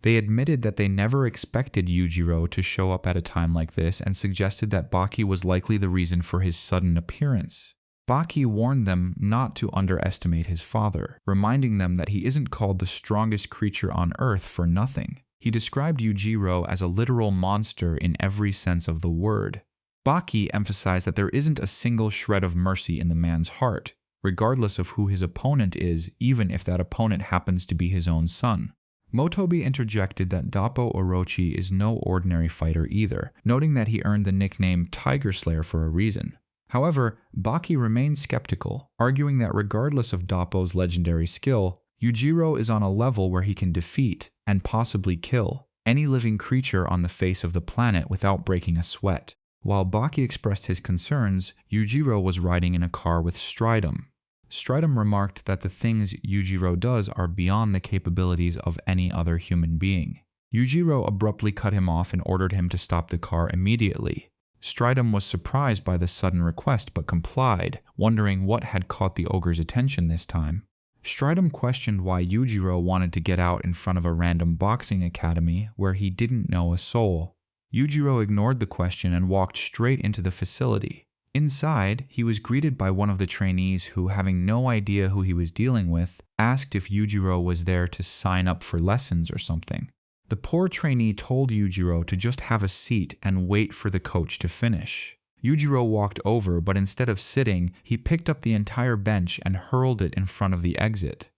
They admitted that they never expected Yujiro to show up at a time like this and suggested that Baki was likely the reason for his sudden appearance. Baki warned them not to underestimate his father, reminding them that he isn't called the strongest creature on Earth for nothing. He described Yujiro as a literal monster in every sense of the word. Baki emphasized that there isn't a single shred of mercy in the man's heart, regardless of who his opponent is, even if that opponent happens to be his own son. Motobi interjected that Doppo Orochi is no ordinary fighter either, noting that he earned the nickname Tiger Slayer for a reason. However, Baki remained skeptical, arguing that regardless of Doppo's legendary skill, Yujiro is on a level where he can defeat, and possibly kill, any living creature on the face of the planet without breaking a sweat. While Baki expressed his concerns, Yujiro was riding in a car with Stridum. Stridum remarked that the things Yujiro does are beyond the capabilities of any other human being. Yujiro abruptly cut him off and ordered him to stop the car immediately. Stridum was surprised by the sudden request but complied, wondering what had caught the ogre's attention this time. Stridum questioned why Yujiro wanted to get out in front of a random boxing academy where he didn't know a soul. Yujiro ignored the question and walked straight into the facility. Inside, he was greeted by one of the trainees who, having no idea who he was dealing with, asked if Yujiro was there to sign up for lessons or something. The poor trainee told Yujiro to just have a seat and wait for the coach to finish. Yujiro walked over, but instead of sitting, he picked up the entire bench and hurled it in front of the exit.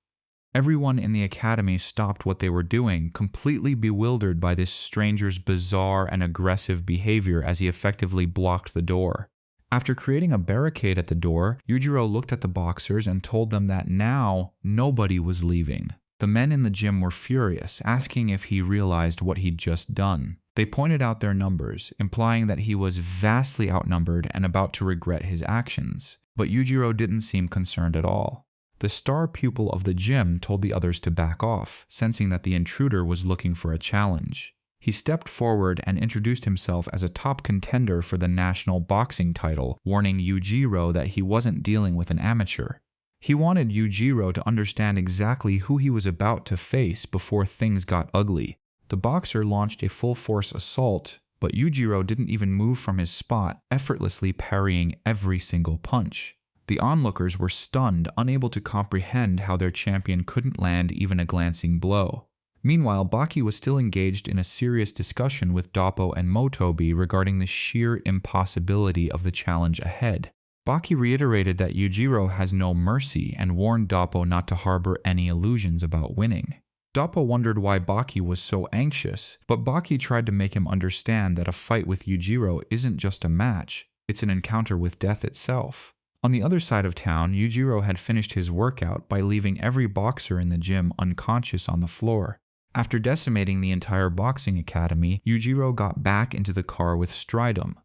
Everyone in the academy stopped what they were doing, completely bewildered by this stranger's bizarre and aggressive behavior as he effectively blocked the door. After creating a barricade at the door, Yujiro looked at the boxers and told them that now nobody was leaving. The men in the gym were furious, asking if he realized what he'd just done. They pointed out their numbers, implying that he was vastly outnumbered and about to regret his actions. But Yujiro didn't seem concerned at all. The star pupil of the gym told the others to back off, sensing that the intruder was looking for a challenge. He stepped forward and introduced himself as a top contender for the national boxing title, warning Yujiro that he wasn't dealing with an amateur. He wanted Yujiro to understand exactly who he was about to face before things got ugly. The boxer launched a full-force assault, but Yujiro didn't even move from his spot, effortlessly parrying every single punch. The onlookers were stunned, unable to comprehend how their champion couldn't land even a glancing blow. Meanwhile, Baki was still engaged in a serious discussion with Doppo and Motobi regarding the sheer impossibility of the challenge ahead. Baki reiterated that Yujiro has no mercy and warned Doppo not to harbor any illusions about winning. Doppo wondered why Baki was so anxious, but Baki tried to make him understand that a fight with Yujiro isn't just a match, it's an encounter with death itself. On the other side of town, Yujiro had finished his workout by leaving every boxer in the gym unconscious on the floor. After decimating the entire boxing academy, Yujiro got back into the car with Stridum.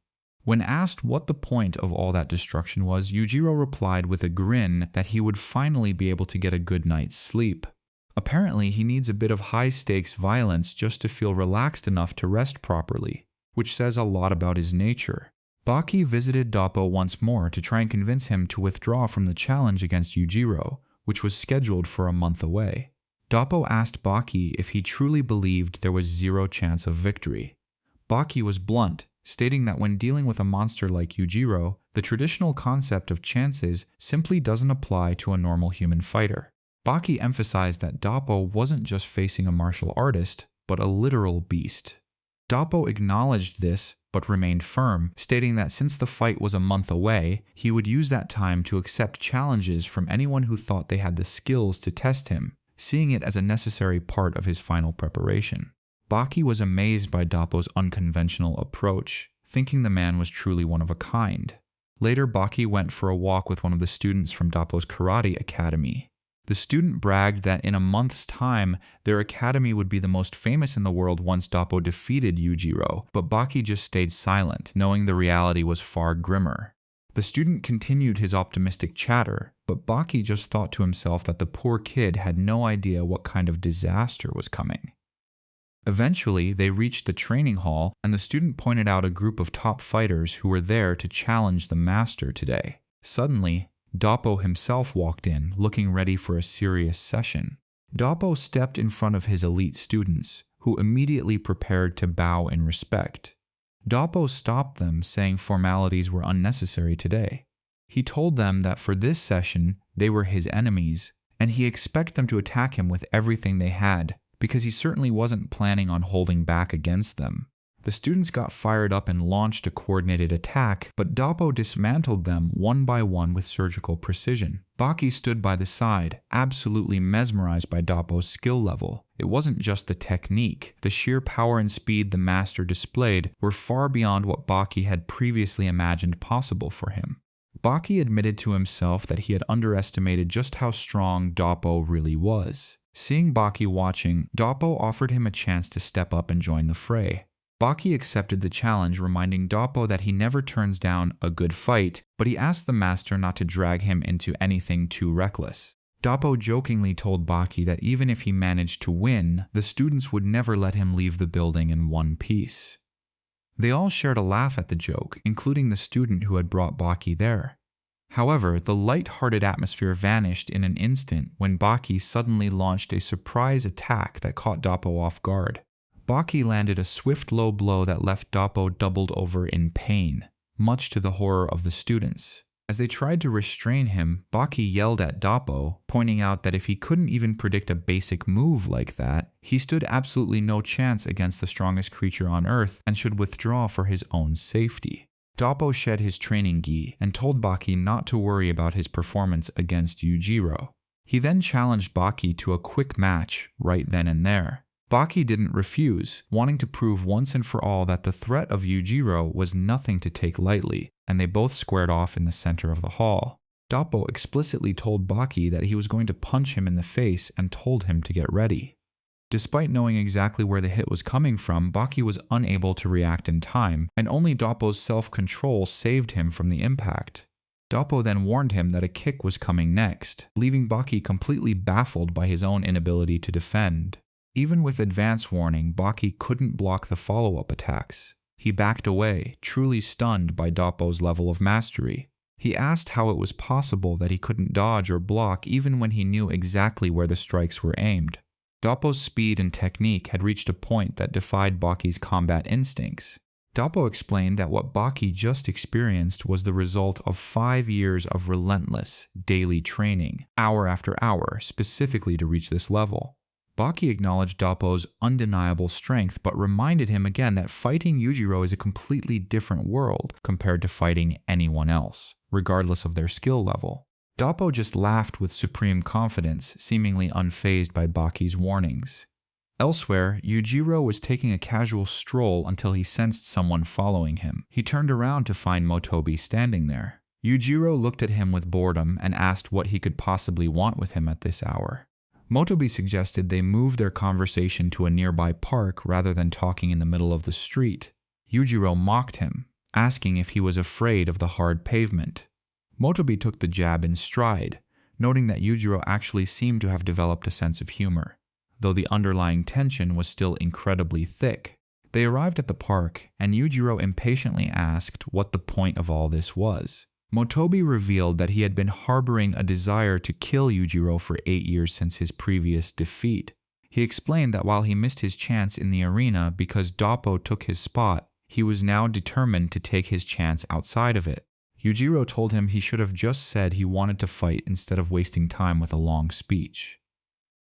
When asked what the point of all that destruction was, Yujiro replied with a grin that he would finally be able to get a good night's sleep. Apparently, he needs a bit of high-stakes violence just to feel relaxed enough to rest properly, which says a lot about his nature. Baki visited Doppo once more to try and convince him to withdraw from the challenge against Yujiro, which was scheduled for a month away. Doppo asked Baki if he truly believed there was zero chance of victory. Baki was blunt, stating that when dealing with a monster like Yujiro, the traditional concept of chances simply doesn't apply to a normal human fighter. Baki emphasized that Doppo wasn't just facing a martial artist, but a literal beast. Doppo acknowledged this, but remained firm, stating that since the fight was a month away, he would use that time to accept challenges from anyone who thought they had the skills to test him, seeing it as a necessary part of his final preparation. Baki was amazed by Doppo's unconventional approach, thinking the man was truly one of a kind. Later, Baki went for a walk with one of the students from Doppo's karate academy. The student bragged that in a month's time, their academy would be the most famous in the world once Doppo defeated Yujiro, but Baki just stayed silent, knowing the reality was far grimmer. The student continued his optimistic chatter, but Baki just thought to himself that the poor kid had no idea what kind of disaster was coming. Eventually, they reached the training hall, and the student pointed out a group of top fighters who were there to challenge the master today. Suddenly, Doppo himself walked in, looking ready for a serious session. Doppo stepped in front of his elite students, who immediately prepared to bow in respect. Doppo stopped them, saying formalities were unnecessary today. He told them that for this session, they were his enemies, and he expected them to attack him with everything they had, because he certainly wasn't planning on holding back against them. The students got fired up and launched a coordinated attack, but Doppo dismantled them one by one with surgical precision. Baki stood by the side, absolutely mesmerized by Doppo's skill level. It wasn't just the technique. The sheer power and speed the master displayed were far beyond what Baki had previously imagined possible for him. Baki admitted to himself that he had underestimated just how strong Doppo really was. Seeing Baki watching, Doppo offered him a chance to step up and join the fray. Baki accepted the challenge, reminding Doppo that he never turns down a good fight, but he asked the master not to drag him into anything too reckless. Doppo jokingly told Baki that even if he managed to win, the students would never let him leave the building in one piece. They all shared a laugh at the joke, including the student who had brought Baki there. However, the light-hearted atmosphere vanished in an instant when Baki suddenly launched a surprise attack that caught Doppo off guard. Baki landed a swift low blow that left Doppo doubled over in pain, much to the horror of the students. As they tried to restrain him, Baki yelled at Doppo, pointing out that if he couldn't even predict a basic move like that, he stood absolutely no chance against the strongest creature on Earth and should withdraw for his own safety. Doppo shed his training gi and told Baki not to worry about his performance against Yujiro. He then challenged Baki to a quick match right then and there. Baki didn't refuse, wanting to prove once and for all that the threat of Yujiro was nothing to take lightly, and they both squared off in the center of the hall. Doppo explicitly told Baki that he was going to punch him in the face and told him to get ready. Despite knowing exactly where the hit was coming from, Baki was unable to react in time, and only Doppo's self-control saved him from the impact. Doppo then warned him that a kick was coming next, leaving Baki completely baffled by his own inability to defend. Even with advance warning, Baki couldn't block the follow-up attacks. He backed away, truly stunned by Doppo's level of mastery. He asked how it was possible that he couldn't dodge or block even when he knew exactly where the strikes were aimed. Doppo's speed and technique had reached a point that defied Baki's combat instincts. Doppo explained that what Baki just experienced was the result of 5 years of relentless, daily training, hour after hour, specifically to reach this level. Baki acknowledged Doppo's undeniable strength, but reminded him again that fighting Yujiro is a completely different world compared to fighting anyone else, regardless of their skill level. Doppo just laughed with supreme confidence, seemingly unfazed by Baki's warnings. Elsewhere, Yujiro was taking a casual stroll until he sensed someone following him. He turned around to find Motobi standing there. Yujiro looked at him with boredom and asked what he could possibly want with him at this hour. Motobi suggested they move their conversation to a nearby park rather than talking in the middle of the street. Yujiro mocked him, asking if he was afraid of the hard pavement. Motobi took the jab in stride, noting that Yujiro actually seemed to have developed a sense of humor, though the underlying tension was still incredibly thick. They arrived at the park, and Yujiro impatiently asked what the point of all this was. Motobi revealed that he had been harboring a desire to kill Yujiro for 8 years since his previous defeat. He explained that while he missed his chance in the arena because Doppo took his spot, he was now determined to take his chance outside of it. Yujiro told him he should have just said he wanted to fight instead of wasting time with a long speech.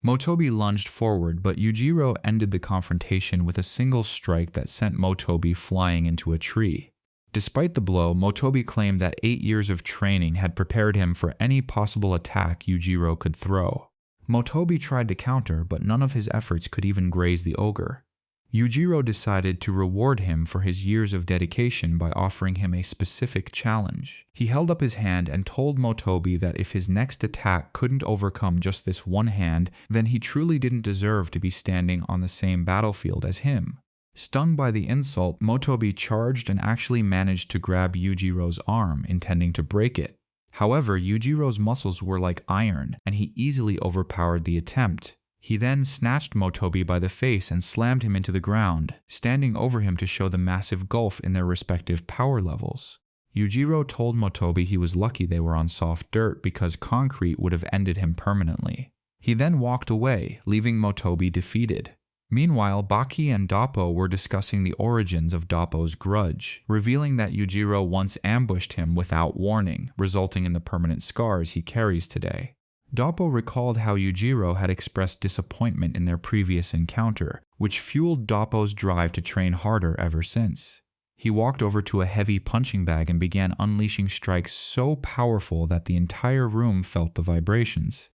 Motobi lunged forward, but Yujiro ended the confrontation with a single strike that sent Motobi flying into a tree. Despite the blow, Motobi claimed that 8 years of training had prepared him for any possible attack Yujiro could throw. Motobi tried to counter, but none of his efforts could even graze the ogre. Yujiro decided to reward him for his years of dedication by offering him a specific challenge. He held up his hand and told Motobi that if his next attack couldn't overcome just this one hand, then he truly didn't deserve to be standing on the same battlefield as him. Stung by the insult, Motobi charged and actually managed to grab Yujiro's arm, intending to break it. However, Yujiro's muscles were like iron, and he easily overpowered the attempt. He then snatched Motobi by the face and slammed him into the ground, standing over him to show the massive gulf in their respective power levels. Yujiro told Motobi he was lucky they were on soft dirt because concrete would have ended him permanently. He then walked away, leaving Motobi defeated. Meanwhile, Baki and Doppo were discussing the origins of Doppo's grudge, revealing that Yujiro once ambushed him without warning, resulting in the permanent scars he carries today. Doppo recalled how Yujiro had expressed disappointment in their previous encounter, which fueled Doppo's drive to train harder ever since. He walked over to a heavy punching bag and began unleashing strikes so powerful that the entire room felt the vibrations.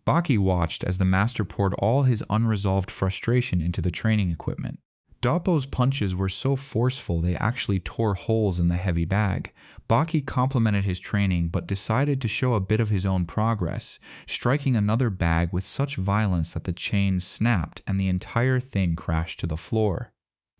Baki watched as the master poured all his unresolved frustration into the training equipment. Doppo's punches were so forceful they actually tore holes in the heavy bag. Baki complimented his training but decided to show a bit of his own progress, striking another bag with such violence that the chains snapped and the entire thing crashed to the floor.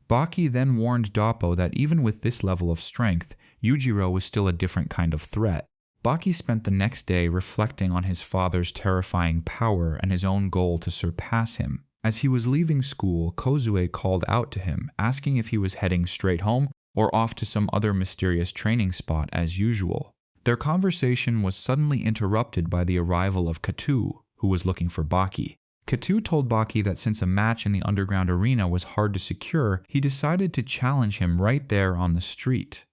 Baki then warned Doppo that even with this level of strength, Yujiro was still a different kind of threat. Baki spent the next day reflecting on his father's terrifying power and his own goal to surpass him. As he was leaving school, Kozue called out to him, asking if he was heading straight home or off to some other mysterious training spot as usual. Their conversation was suddenly interrupted by the arrival of Katu, who was looking for Baki. Katu told Baki that since a match in the underground arena was hard to secure, he decided to challenge him right there on the street.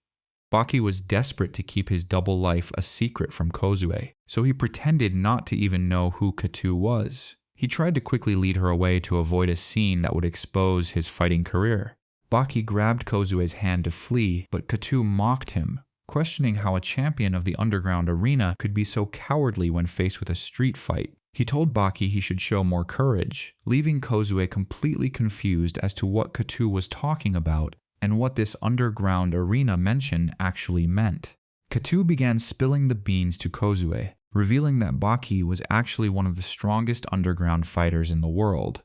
Baki was desperate to keep his double life a secret from Kozue, so he pretended not to even know who Katu was. He tried to quickly lead her away to avoid a scene that would expose his fighting career. Baki grabbed Kozue's hand to flee, but Katu mocked him, questioning how a champion of the underground arena could be so cowardly when faced with a street fight. He told Baki he should show more courage, leaving Kozue completely confused as to what Katu was talking about and what this underground arena mention actually meant. Katu began spilling the beans to Kozue, revealing that Baki was actually one of the strongest underground fighters in the world.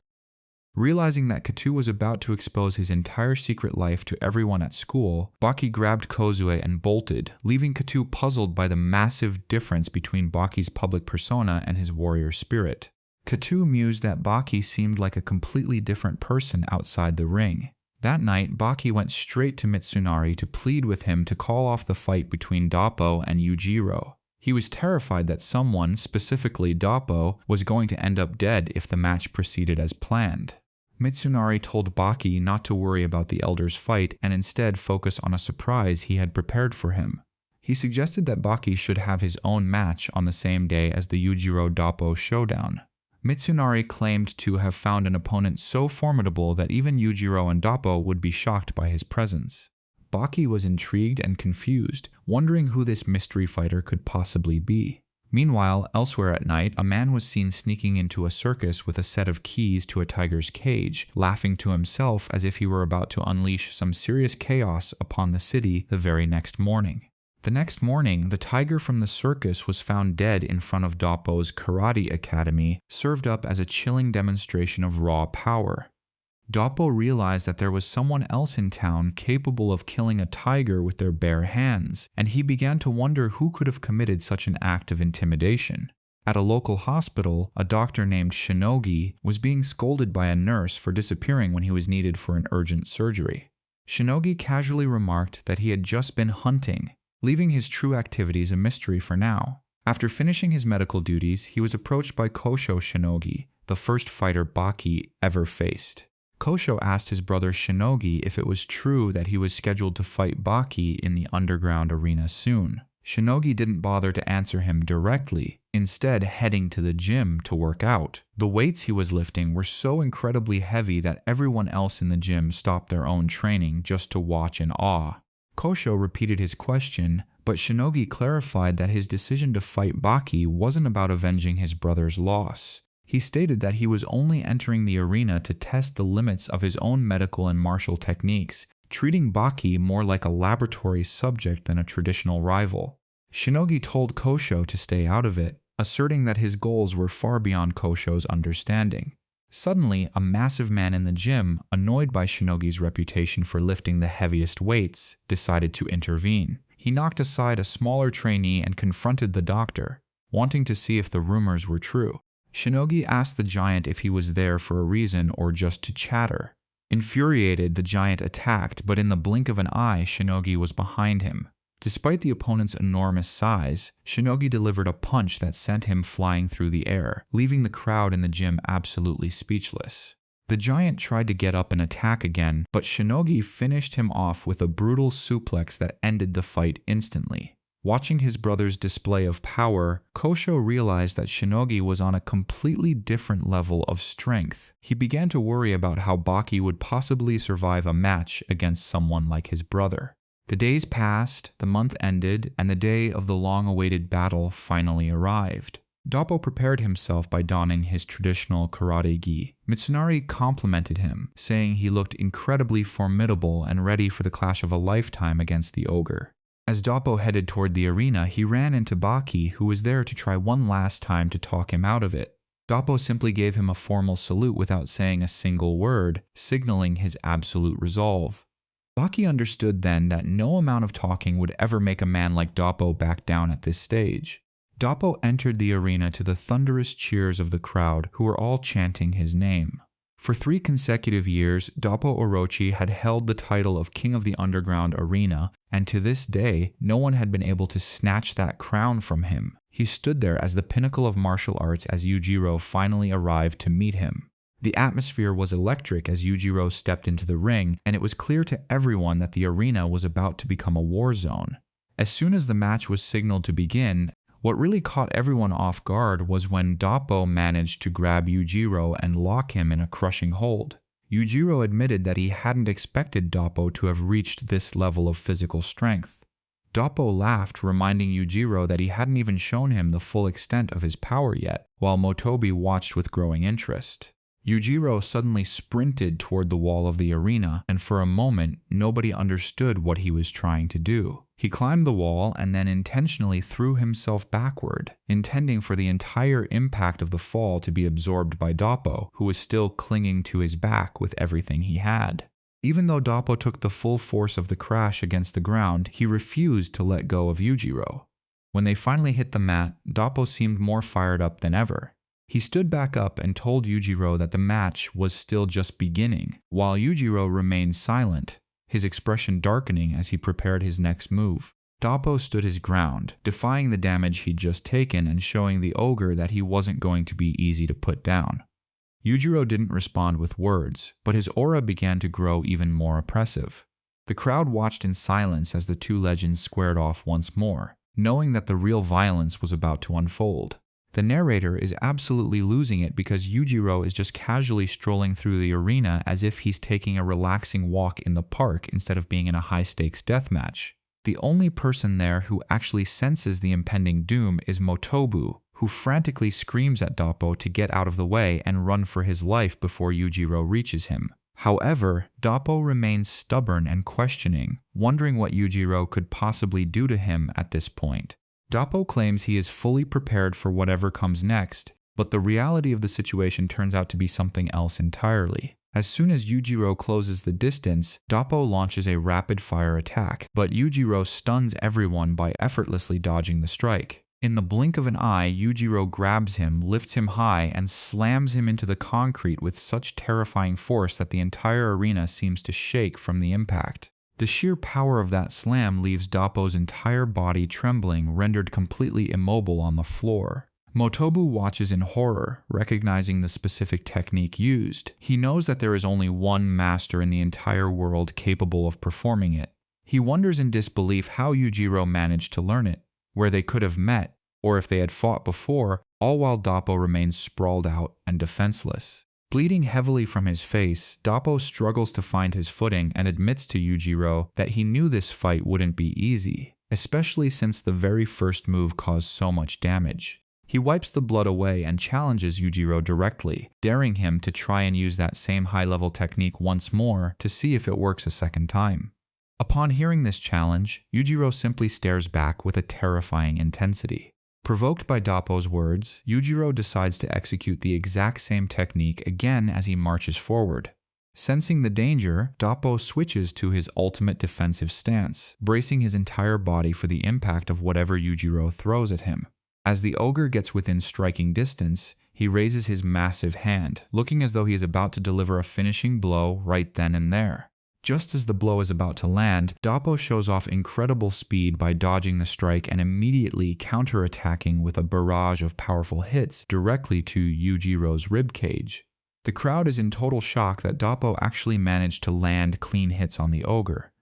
Realizing that Katu was about to expose his entire secret life to everyone at school, Baki grabbed Kozue and bolted, leaving Katu puzzled by the massive difference between Baki's public persona and his warrior spirit. Katu mused that Baki seemed like a completely different person outside the ring. That night, Baki went straight to Mitsunari to plead with him to call off the fight between Doppo and Yujiro. He was terrified that someone, specifically Doppo, was going to end up dead if the match proceeded as planned. Mitsunari told Baki not to worry about the elder's fight and instead focus on a surprise he had prepared for him. He suggested that Baki should have his own match on the same day as the Yujiro-Doppo showdown. Mitsunari claimed to have found an opponent so formidable that even Yujiro and Doppo would be shocked by his presence. Baki was intrigued and confused, wondering who this mystery fighter could possibly be. Meanwhile, elsewhere at night, a man was seen sneaking into a circus with a set of keys to a tiger's cage, laughing to himself as if he were about to unleash some serious chaos upon the city the very next morning. The next morning, the tiger from the circus was found dead in front of Doppo's karate academy, served up as a chilling demonstration of raw power. Doppo realized that there was someone else in town capable of killing a tiger with their bare hands, and he began to wonder who could have committed such an act of intimidation. At a local hospital, a doctor named Shinogi was being scolded by a nurse for disappearing when he was needed for an urgent surgery. Shinogi casually remarked that he had just been hunting, leaving his true activities a mystery for now. After finishing his medical duties, he was approached by Kosho Shinogi, the first fighter Baki ever faced. Kosho asked his brother Shinogi if it was true that he was scheduled to fight Baki in the underground arena soon. Shinogi didn't bother to answer him directly, instead heading to the gym to work out. The weights he was lifting were so incredibly heavy that everyone else in the gym stopped their own training just to watch in awe. Kosho repeated his question, but Shinogi clarified that his decision to fight Baki wasn't about avenging his brother's loss. He stated that he was only entering the arena to test the limits of his own medical and martial techniques, treating Baki more like a laboratory subject than a traditional rival. Shinogi told Kosho to stay out of it, asserting that his goals were far beyond Kosho's understanding. Suddenly, a massive man in the gym, annoyed by Shinogi's reputation for lifting the heaviest weights, decided to intervene. He knocked aside a smaller trainee and confronted the doctor, wanting to see if the rumors were true. Shinogi asked the giant if he was there for a reason or just to chatter. Infuriated, the giant attacked, but in the blink of an eye, Shinogi was behind him. Despite the opponent's enormous size, Shinogi delivered a punch that sent him flying through the air, leaving the crowd in the gym absolutely speechless. The giant tried to get up and attack again, but Shinogi finished him off with a brutal suplex that ended the fight instantly. Watching his brother's display of power, Kosho realized that Shinogi was on a completely different level of strength. He began to worry about how Baki would possibly survive a match against someone like his brother. The days passed, the month ended, and the day of the long-awaited battle finally arrived. Doppo prepared himself by donning his traditional karate gi. Mitsunari complimented him, saying he looked incredibly formidable and ready for the clash of a lifetime against the ogre. As Doppo headed toward the arena, he ran into Baki, who was there to try one last time to talk him out of it. Doppo simply gave him a formal salute without saying a single word, signaling his absolute resolve. Baki understood then that no amount of talking would ever make a man like Doppo back down at this stage. Doppo entered the arena to the thunderous cheers of the crowd, who were all chanting his name. For 3 consecutive years, Doppo Orochi had held the title of King of the Underground Arena, and to this day, no one had been able to snatch that crown from him. He stood there as the pinnacle of martial arts as Yujiro finally arrived to meet him. The atmosphere was electric as Yujiro stepped into the ring, and it was clear to everyone that the arena was about to become a war zone. As soon as the match was signaled to begin, what really caught everyone off guard was when Doppo managed to grab Yujiro and lock him in a crushing hold. Yujiro admitted that he hadn't expected Doppo to have reached this level of physical strength. Doppo laughed, reminding Yujiro that he hadn't even shown him the full extent of his power yet, while Motobi watched with growing interest. Yujiro suddenly sprinted toward the wall of the arena, and for a moment, nobody understood what he was trying to do. He climbed the wall and then intentionally threw himself backward, intending for the entire impact of the fall to be absorbed by Doppo, who was still clinging to his back with everything he had. Even though Doppo took the full force of the crash against the ground, he refused to let go of Yujiro. When they finally hit the mat, Doppo seemed more fired up than ever. He stood back up and told Yujiro that the match was still just beginning, while Yujiro remained silent, his expression darkening as he prepared his next move. Doppo stood his ground, defying the damage he'd just taken and showing the ogre that he wasn't going to be easy to put down. Yujiro didn't respond with words, but his aura began to grow even more oppressive. The crowd watched in silence as the 2 legends squared off once more, knowing that the real violence was about to unfold. The narrator is absolutely losing it because Yujiro is just casually strolling through the arena as if he's taking a relaxing walk in the park instead of being in a high-stakes deathmatch. The only person there who actually senses the impending doom is Motobu, who frantically screams at Doppo to get out of the way and run for his life before Yujiro reaches him. However, Doppo remains stubborn and questioning, wondering what Yujiro could possibly do to him at this point. Doppo claims he is fully prepared for whatever comes next, but the reality of the situation turns out to be something else entirely. As soon as Yujiro closes the distance, Doppo launches a rapid-fire attack, but Yujiro stuns everyone by effortlessly dodging the strike. In the blink of an eye, Yujiro grabs him, lifts him high, and slams him into the concrete with such terrifying force that the entire arena seems to shake from the impact. The sheer power of that slam leaves Doppo's entire body trembling, rendered completely immobile on the floor. Motobu watches in horror, recognizing the specific technique used. He knows that there is only one master in the entire world capable of performing it. He wonders in disbelief how Yujiro managed to learn it, where they could have met, or if they had fought before, all while Doppo remains sprawled out and defenseless. Bleeding heavily from his face, Doppo struggles to find his footing and admits to Yujiro that he knew this fight wouldn't be easy, especially since the very first move caused so much damage. He wipes the blood away and challenges Yujiro directly, daring him to try and use that same high-level technique once more to see if it works a second time. Upon hearing this challenge, Yujiro simply stares back with a terrifying intensity. Provoked by Doppo's words, Yujiro decides to execute the exact same technique again as he marches forward. Sensing the danger, Doppo switches to his ultimate defensive stance, bracing his entire body for the impact of whatever Yujiro throws at him. As the ogre gets within striking distance, he raises his massive hand, looking as though he is about to deliver a finishing blow right then and there. Just as the blow is about to land, Doppo shows off incredible speed by dodging the strike and immediately counter-attacking with a barrage of powerful hits directly to Yujiro's ribcage. The crowd is in total shock that Doppo actually managed to land clean hits on the ogre.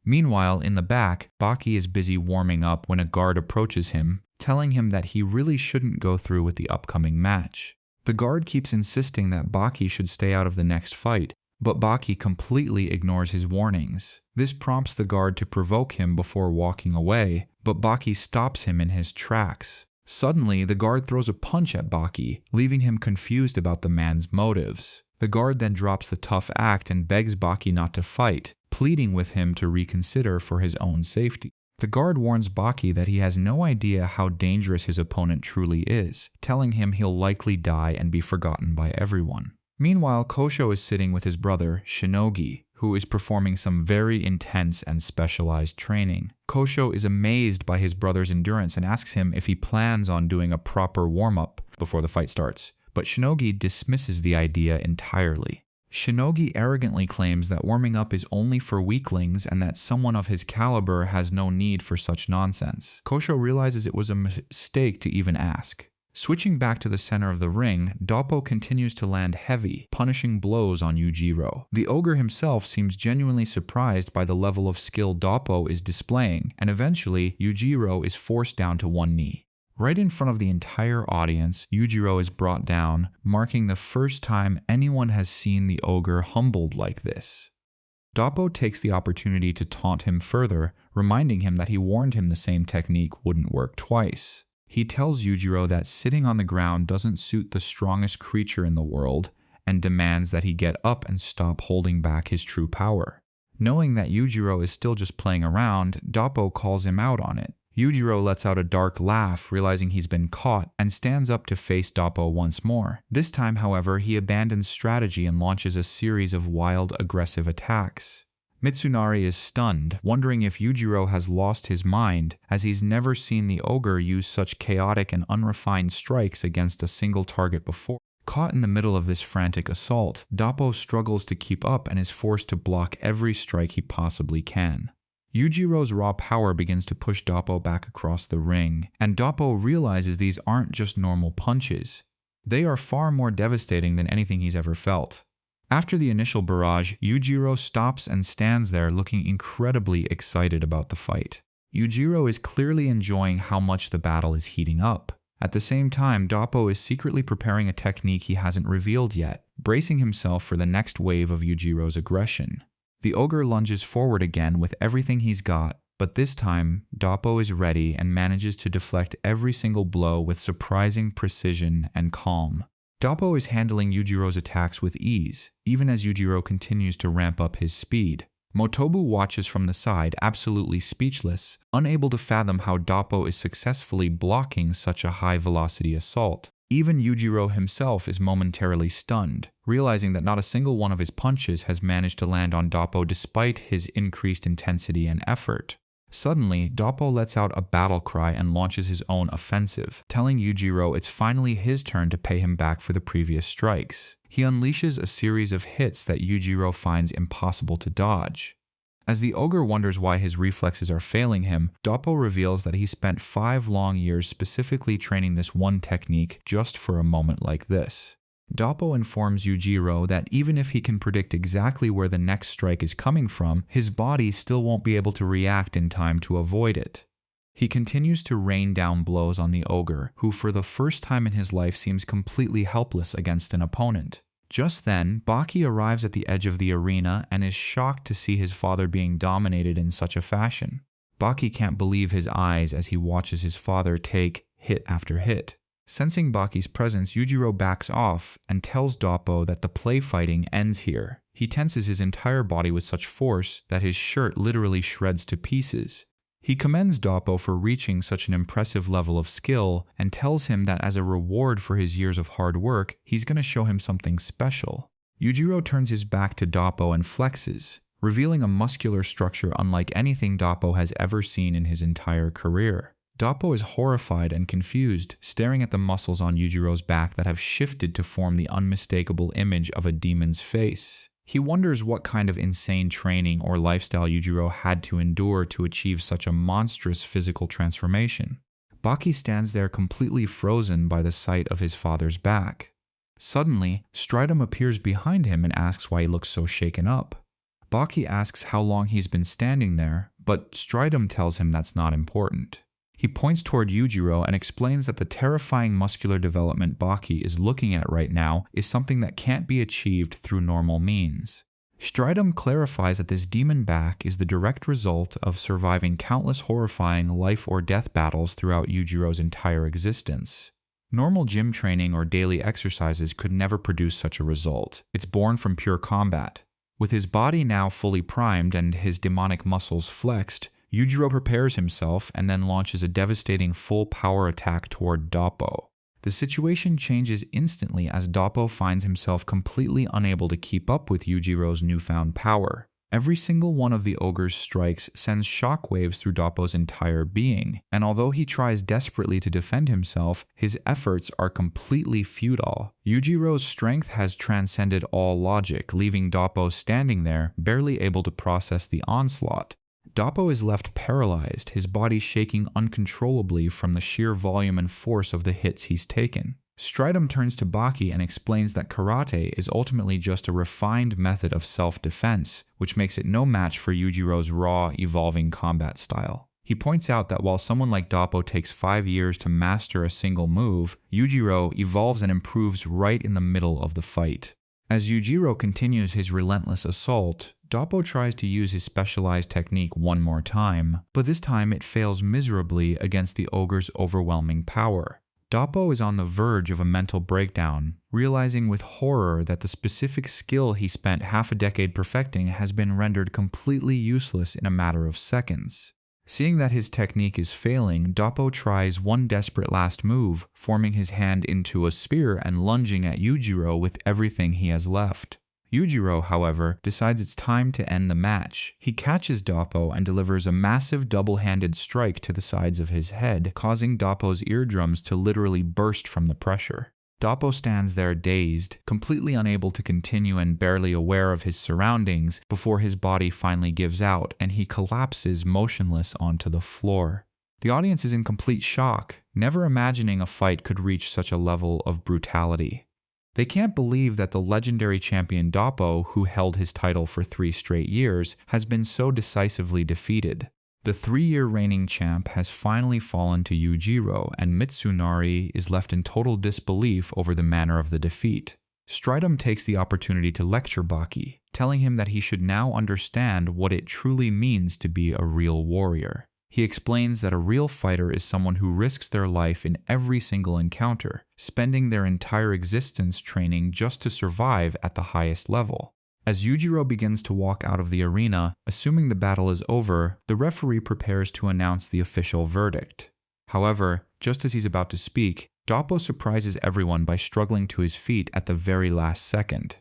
Meanwhile, in the back, Baki is busy warming up when a guard approaches him, telling him that he really shouldn't go through with the upcoming match. The guard keeps insisting that Baki should stay out of the next fight, but Baki completely ignores his warnings. This prompts the guard to provoke him before walking away, but Baki stops him in his tracks. Suddenly, the guard throws a punch at Baki, leaving him confused about the man's motives. The guard then drops the tough act and begs Baki not to fight, pleading with him to reconsider for his own safety. The guard warns Baki that he has no idea how dangerous his opponent truly is, telling him he'll likely die and be forgotten by everyone. Meanwhile, Kosho is sitting with his brother, Shinogi, who is performing some very intense and specialized training. Kosho is amazed by his brother's endurance and asks him if he plans on doing a proper warm-up before the fight starts, but Shinogi dismisses the idea entirely. Shinogi arrogantly claims that warming up is only for weaklings and that someone of his caliber has no need for such nonsense. Kosho realizes it was a mistake to even ask. Switching back to the center of the ring, Doppo continues to land heavy, punishing blows on Yujiro. The ogre himself seems genuinely surprised by the level of skill Doppo is displaying, and eventually, Yujiro is forced down to one knee. Right in front of the entire audience, Yujiro is brought down, marking the first time anyone has seen the ogre humbled like this. Doppo takes the opportunity to taunt him further, reminding him that he warned him the same technique wouldn't work twice. He tells Yujiro that sitting on the ground doesn't suit the strongest creature in the world, and demands that he get up and stop holding back his true power. Knowing that Yujiro is still just playing around, Doppo calls him out on it. Yujiro lets out a dark laugh, realizing he's been caught, and stands up to face Doppo once more. This time, however, he abandons strategy and launches a series of wild, aggressive attacks. Mitsunari is stunned, wondering if Yujiro has lost his mind, as he's never seen the ogre use such chaotic and unrefined strikes against a single target before. Caught in the middle of this frantic assault, Doppo struggles to keep up and is forced to block every strike he possibly can. Yujiro's raw power begins to push Doppo back across the ring, and Doppo realizes these aren't just normal punches. They are far more devastating than anything he's ever felt. After the initial barrage, Yujiro stops and stands there looking incredibly excited about the fight. Yujiro is clearly enjoying how much the battle is heating up. At the same time, Doppo is secretly preparing a technique he hasn't revealed yet, bracing himself for the next wave of Yujiro's aggression. The ogre lunges forward again with everything he's got, but this time, Doppo is ready and manages to deflect every single blow with surprising precision and calm. Doppo is handling Yujiro's attacks with ease, even as Yujiro continues to ramp up his speed. Motobu watches from the side, absolutely speechless, unable to fathom how Doppo is successfully blocking such a high-velocity assault. Even Yujiro himself is momentarily stunned, realizing that not a single one of his punches has managed to land on Doppo despite his increased intensity and effort. Suddenly, Doppo lets out a battle cry and launches his own offensive, telling Yujiro it's finally his turn to pay him back for the previous strikes. He unleashes a series of hits that Yujiro finds impossible to dodge. As the ogre wonders why his reflexes are failing him, Doppo reveals that he spent 5 long years specifically training this one technique just for a moment like this. Doppo informs Yujiro that even if he can predict exactly where the next strike is coming from, his body still won't be able to react in time to avoid it. He continues to rain down blows on the ogre, who for the first time in his life seems completely helpless against an opponent. Just then, Baki arrives at the edge of the arena and is shocked to see his father being dominated in such a fashion. Baki can't believe his eyes as he watches his father take hit after hit. Sensing Baki's presence, Yujiro backs off and tells Doppo that the play fighting ends here. He tenses his entire body with such force that his shirt literally shreds to pieces. He commends Doppo for reaching such an impressive level of skill and tells him that as a reward for his years of hard work, he's going to show him something special. Yujiro turns his back to Doppo and flexes, revealing a muscular structure unlike anything Doppo has ever seen in his entire career. Doppo is horrified and confused, staring at the muscles on Yujiro's back that have shifted to form the unmistakable image of a demon's face. He wonders what kind of insane training or lifestyle Yujiro had to endure to achieve such a monstrous physical transformation. Baki stands there completely frozen by the sight of his father's back. Suddenly, Stridum appears behind him and asks why he looks so shaken up. Baki asks how long he's been standing there, but Stridum tells him that's not important. He points toward Yujiro and explains that the terrifying muscular development Baki is looking at right now is something that can't be achieved through normal means. Stridum clarifies that this demon back is the direct result of surviving countless horrifying life or death battles throughout Yujiro's entire existence. Normal gym training or daily exercises could never produce such a result. It's born from pure combat. With his body now fully primed and his demonic muscles flexed, Yujiro prepares himself and then launches a devastating full power attack toward Doppo. The situation changes instantly as Doppo finds himself completely unable to keep up with Yujiro's newfound power. Every single one of the ogre's strikes sends shockwaves through Doppo's entire being, and although he tries desperately to defend himself, his efforts are completely futile. Yujiro's strength has transcended all logic, leaving Doppo standing there, barely able to process the onslaught. Doppo is left paralyzed, his body shaking uncontrollably from the sheer volume and force of the hits he's taken. Stridum turns to Baki and explains that karate is ultimately just a refined method of self-defense, which makes it no match for Yujiro's raw, evolving combat style. He points out that while someone like Doppo takes 5 years to master a single move, Yujiro evolves and improves right in the middle of the fight. As Yujiro continues his relentless assault, Doppo tries to use his specialized technique one more time, but this time it fails miserably against the ogre's overwhelming power. Doppo is on the verge of a mental breakdown, realizing with horror that the specific skill he spent half a decade perfecting has been rendered completely useless in a matter of seconds. Seeing that his technique is failing, Doppo tries one desperate last move, forming his hand into a spear and lunging at Yujiro with everything he has left. Yujiro, however, decides it's time to end the match. He catches Doppo and delivers a massive double-handed strike to the sides of his head, causing Doppo's eardrums to literally burst from the pressure. Doppo stands there dazed, completely unable to continue and barely aware of his surroundings before his body finally gives out and he collapses motionless onto the floor. The audience is in complete shock, never imagining a fight could reach such a level of brutality. They can't believe that the legendary champion Doppo, who held his title for 3 straight years, has been so decisively defeated. The 3-year reigning champ has finally fallen to Yujiro, and Mitsunari is left in total disbelief over the manner of the defeat. Stridum takes the opportunity to lecture Baki, telling him that he should now understand what it truly means to be a real warrior. He explains that a real fighter is someone who risks their life in every single encounter, spending their entire existence training just to survive at the highest level. As Yujiro begins to walk out of the arena, assuming the battle is over, the referee prepares to announce the official verdict. However, just as he's about to speak, Doppo surprises everyone by struggling to his feet at the very last second.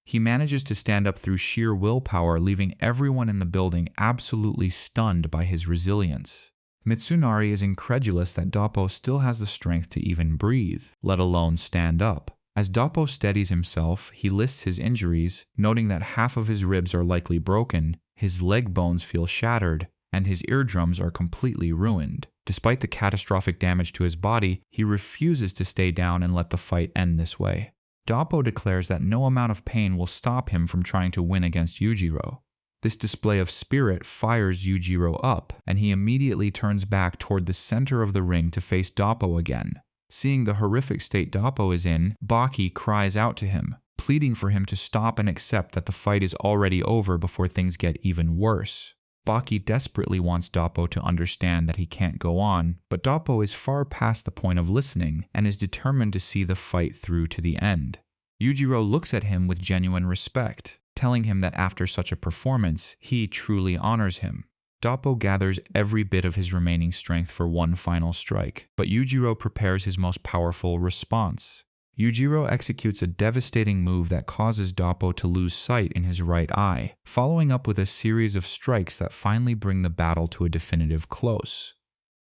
He manages to stand up through sheer willpower, leaving everyone in the building absolutely stunned by his resilience. Mitsunari is incredulous that Doppo still has the strength to even breathe, let alone stand up. As Doppo steadies himself, he lists his injuries, noting that half of his ribs are likely broken, his leg bones feel shattered, and his eardrums are completely ruined. Despite the catastrophic damage to his body, he refuses to stay down and let the fight end this way. Doppo declares that no amount of pain will stop him from trying to win against Yujiro. This display of spirit fires Yujiro up, and he immediately turns back toward the center of the ring to face Doppo again. Seeing the horrific state Doppo is in, Baki cries out to him, pleading for him to stop and accept that the fight is already over before things get even worse. Baki desperately wants Doppo to understand that he can't go on, but Doppo is far past the point of listening and is determined to see the fight through to the end. Yujiro looks at him with genuine respect, telling him that after such a performance, he truly honors him. Doppo gathers every bit of his remaining strength for one final strike, but Yujiro prepares his most powerful response. Yujiro executes a devastating move that causes Doppo to lose sight in his right eye, following up with a series of strikes that finally bring the battle to a definitive close.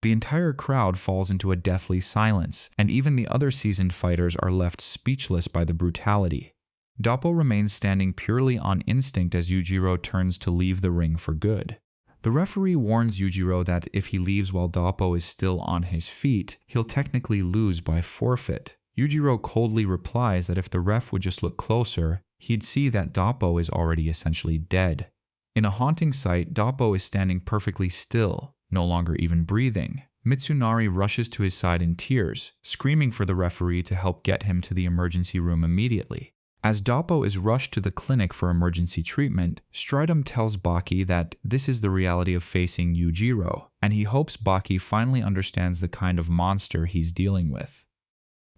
The entire crowd falls into a deathly silence, and even the other seasoned fighters are left speechless by the brutality. Doppo remains standing purely on instinct as Yujiro turns to leave the ring for good. The referee warns Yujiro that if he leaves while Doppo is still on his feet, he'll technically lose by forfeit. Yujiro coldly replies that if the ref would just look closer, he'd see that Doppo is already essentially dead. In a haunting sight, Doppo is standing perfectly still, no longer even breathing. Mitsunari rushes to his side in tears, screaming for the referee to help get him to the emergency room immediately. As Doppo is rushed to the clinic for emergency treatment, Stridum tells Baki that this is the reality of facing Yujiro, and he hopes Baki finally understands the kind of monster he's dealing with.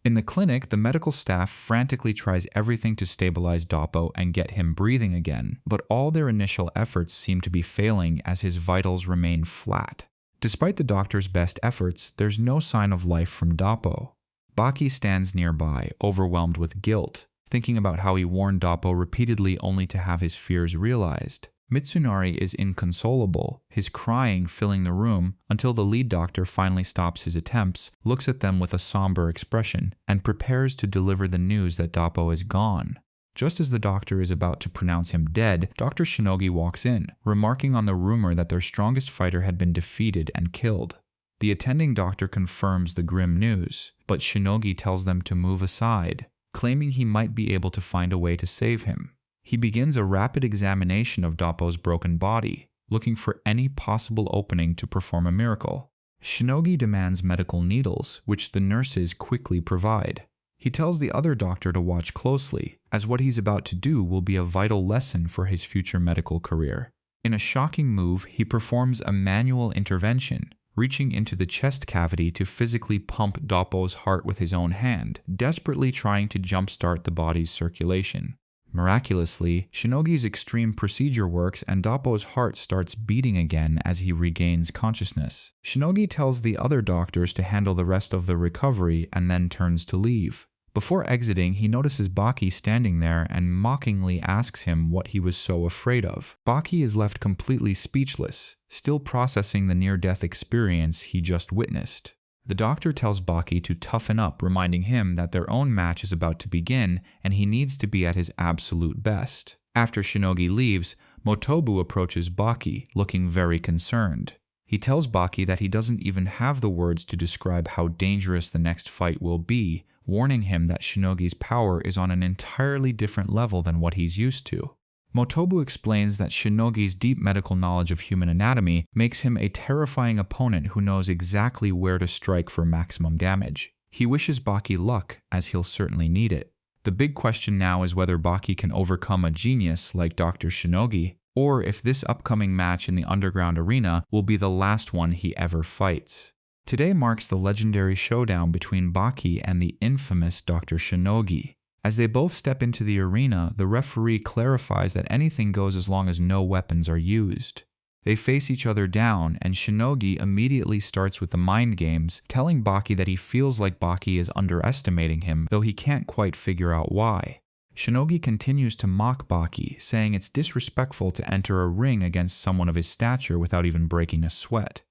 In the clinic, the medical staff frantically tries everything to stabilize Doppo and get him breathing again, but all their initial efforts seem to be failing as his vitals remain flat. Despite the doctor's best efforts, there's no sign of life from Doppo. Baki stands nearby, overwhelmed with guilt, thinking about how he warned Doppo repeatedly only to have his fears realized. Mitsunari is inconsolable, his crying filling the room until the lead doctor finally stops his attempts, looks at them with a somber expression, and prepares to deliver the news that Doppo is gone. Just as the doctor is about to pronounce him dead, Dr. Shinogi walks in, remarking on the rumor that their strongest fighter had been defeated and killed. The attending doctor confirms the grim news, but Shinogi tells them to move aside, claiming he might be able to find a way to save him. He begins a rapid examination of Doppo's broken body, looking for any possible opening to perform a miracle. Shinogi demands medical needles, which the nurses quickly provide. He tells the other doctor to watch closely, as what he's about to do will be a vital lesson for his future medical career. In a shocking move, he performs a manual intervention, reaching into the chest cavity to physically pump Doppo's heart with his own hand, desperately trying to jumpstart the body's circulation. Miraculously, Shinogi's extreme procedure works and Doppo's heart starts beating again as he regains consciousness. Shinogi tells the other doctors to handle the rest of the recovery and then turns to leave. Before exiting, he notices Baki standing there and mockingly asks him what he was so afraid of. Baki is left completely speechless, still processing the near-death experience he just witnessed. The doctor tells Baki to toughen up, reminding him that their own match is about to begin and he needs to be at his absolute best. After Shinogi leaves, Motobu approaches Baki, looking very concerned. He tells Baki that he doesn't even have the words to describe how dangerous the next fight will be, warning him that Shinogi's power is on an entirely different level than what he's used to. Motobu explains that Shinogi's deep medical knowledge of human anatomy makes him a terrifying opponent who knows exactly where to strike for maximum damage. He wishes Baki luck, as he'll certainly need it. The big question now is whether Baki can overcome a genius like Dr. Shinogi, or if this upcoming match in the underground arena will be the last one he ever fights. Today marks the legendary showdown between Baki and the infamous Dr. Shinogi. As they both step into the arena, the referee clarifies that anything goes as long as no weapons are used. They face each other down, and Shinogi immediately starts with the mind games, telling Baki that he feels like Baki is underestimating him, though he can't quite figure out why. Shinogi continues to mock Baki, saying it's disrespectful to enter a ring against someone of his stature without even breaking a sweat.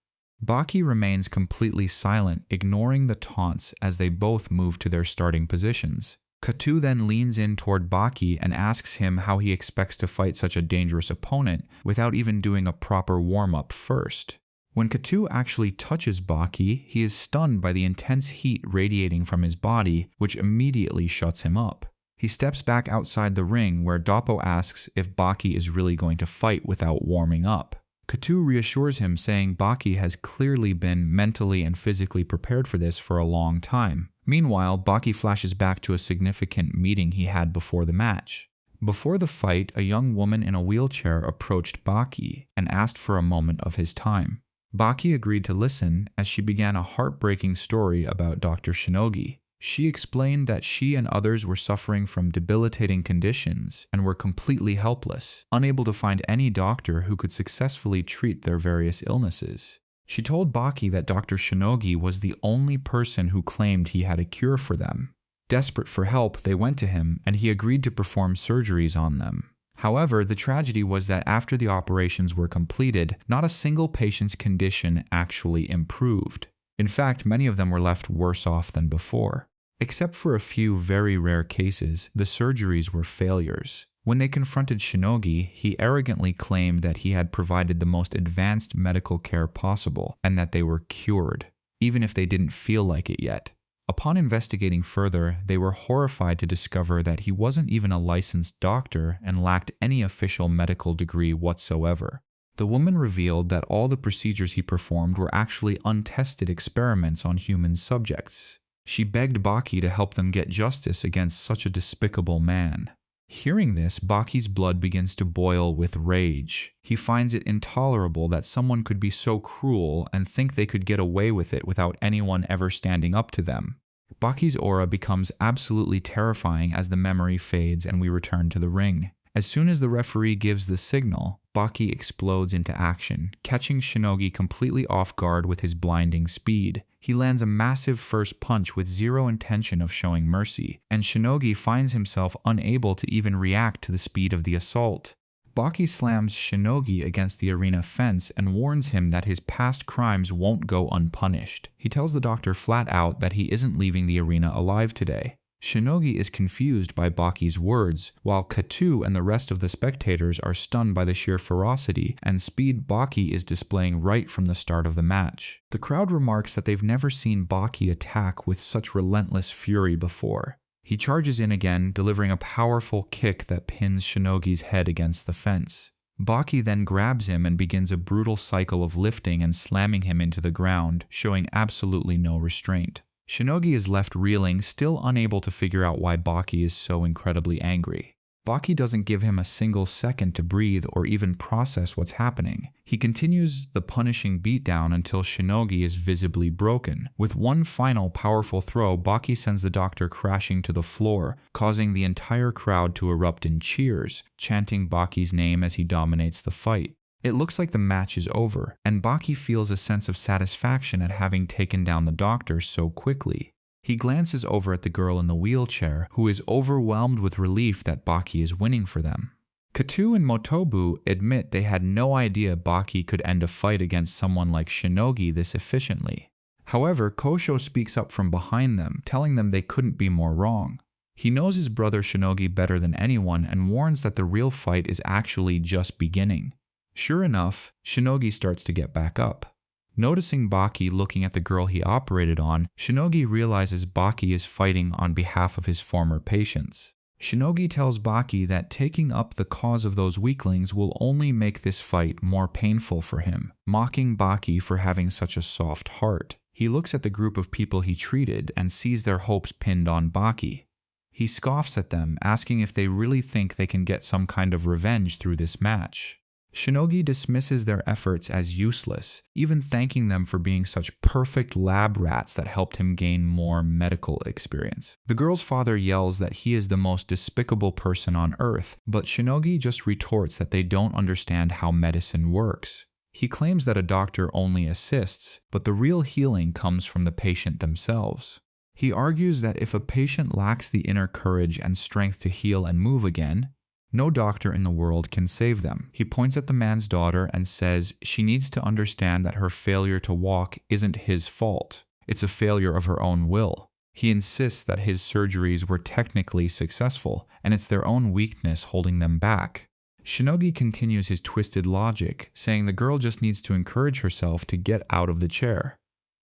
Baki remains completely silent, ignoring the taunts as they both move to their starting positions. Katu then leans in toward Baki and asks him how he expects to fight such a dangerous opponent without even doing a proper warm-up first. When Katu actually touches Baki, he is stunned by the intense heat radiating from his body, which immediately shuts him up. He steps back outside the ring where Doppo asks if Baki is really going to fight without warming up. Katu reassures him, saying Baki has clearly been mentally and physically prepared for this for a long time. Meanwhile, Baki flashes back to a significant meeting he had before the match. Before the fight, a young woman in a wheelchair approached Baki and asked for a moment of his time. Baki agreed to listen as she began a heartbreaking story about Dr. Shinogi. She explained that she and others were suffering from debilitating conditions and were completely helpless, unable to find any doctor who could successfully treat their various illnesses. She told Baki that Dr. Shinogi was the only person who claimed he had a cure for them. Desperate for help, they went to him, and he agreed to perform surgeries on them. However, the tragedy was that after the operations were completed, not a single patient's condition actually improved. In fact, many of them were left worse off than before. Except for a few very rare cases, the surgeries were failures. When they confronted Shinogi, he arrogantly claimed that he had provided the most advanced medical care possible and that they were cured, even if they didn't feel like it yet. Upon investigating further, they were horrified to discover that he wasn't even a licensed doctor and lacked any official medical degree whatsoever. The woman revealed that all the procedures he performed were actually untested experiments on human subjects. She begged Baki to help them get justice against such a despicable man. Hearing this, Baki's blood begins to boil with rage. He finds it intolerable that someone could be so cruel and think they could get away with it without anyone ever standing up to them. Baki's aura becomes absolutely terrifying as the memory fades and we return to the ring. As soon as the referee gives the signal, Baki explodes into action, catching Shinogi completely off guard with his blinding speed. He lands a massive first punch with zero intention of showing mercy, and Shinogi finds himself unable to even react to the speed of the assault. Baki slams Shinogi against the arena fence and warns him that his past crimes won't go unpunished. He tells the doctor flat out that he isn't leaving the arena alive today. Shinogi is confused by Baki's words, while Katu and the rest of the spectators are stunned by the sheer ferocity and speed Baki is displaying right from the start of the match. The crowd remarks that they've never seen Baki attack with such relentless fury before. He charges in again, delivering a powerful kick that pins Shinogi's head against the fence. Baki then grabs him and begins a brutal cycle of lifting and slamming him into the ground, showing absolutely no restraint. Shinogi is left reeling, still unable to figure out why Baki is so incredibly angry. Baki doesn't give him a single second to breathe or even process what's happening. He continues the punishing beatdown until Shinogi is visibly broken. With one final powerful throw, Baki sends the doctor crashing to the floor, causing the entire crowd to erupt in cheers, chanting Baki's name as he dominates the fight. It looks like the match is over, and Baki feels a sense of satisfaction at having taken down the doctor so quickly. He glances over at the girl in the wheelchair, who is overwhelmed with relief that Baki is winning for them. Katu and Motobu admit they had no idea Baki could end a fight against someone like Shinogi this efficiently. However, Kosho speaks up from behind them, telling them they couldn't be more wrong. He knows his brother Shinogi better than anyone and warns that the real fight is actually just beginning. Sure enough, Shinogi starts to get back up. Noticing Baki looking at the girl he operated on, Shinogi realizes Baki is fighting on behalf of his former patients. Shinogi tells Baki that taking up the cause of those weaklings will only make this fight more painful for him, mocking Baki for having such a soft heart. He looks at the group of people he treated and sees their hopes pinned on Baki. He scoffs at them, asking if they really think they can get some kind of revenge through this match. Shinogi dismisses their efforts as useless, even thanking them for being such perfect lab rats that helped him gain more medical experience. The girl's father yells that he is the most despicable person on earth, but Shinogi just retorts that they don't understand how medicine works. He claims that a doctor only assists, but the real healing comes from the patient themselves. He argues that if a patient lacks the inner courage and strength to heal and move again, no doctor in the world can save them. He points at the man's daughter and says she needs to understand that her failure to walk isn't his fault. It's a failure of her own will. He insists that his surgeries were technically successful, and it's their own weakness holding them back. Shinogi continues his twisted logic, saying the girl just needs to encourage herself to get out of the chair.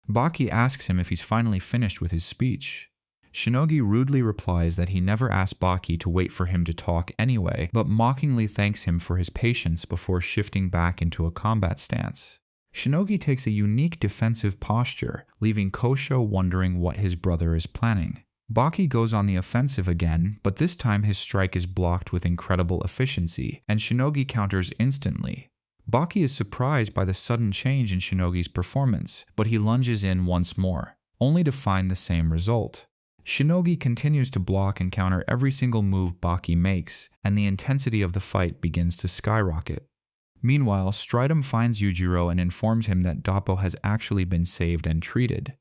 Baki asks him if he's finally finished with his speech. Shinogi rudely replies that he never asked Baki to wait for him to talk anyway, but mockingly thanks him for his patience before shifting back into a combat stance. Shinogi takes a unique defensive posture, leaving Kosho wondering what his brother is planning. Baki goes on the offensive again, but this time his strike is blocked with incredible efficiency, and Shinogi counters instantly. Baki is surprised by the sudden change in Shinogi's performance, but he lunges in once more, only to find the same result. Shinogi continues to block and counter every single move Baki makes, and the intensity of the fight begins to skyrocket. Meanwhile, Stridum finds Yujiro and informs him that Doppo has actually been saved and treated.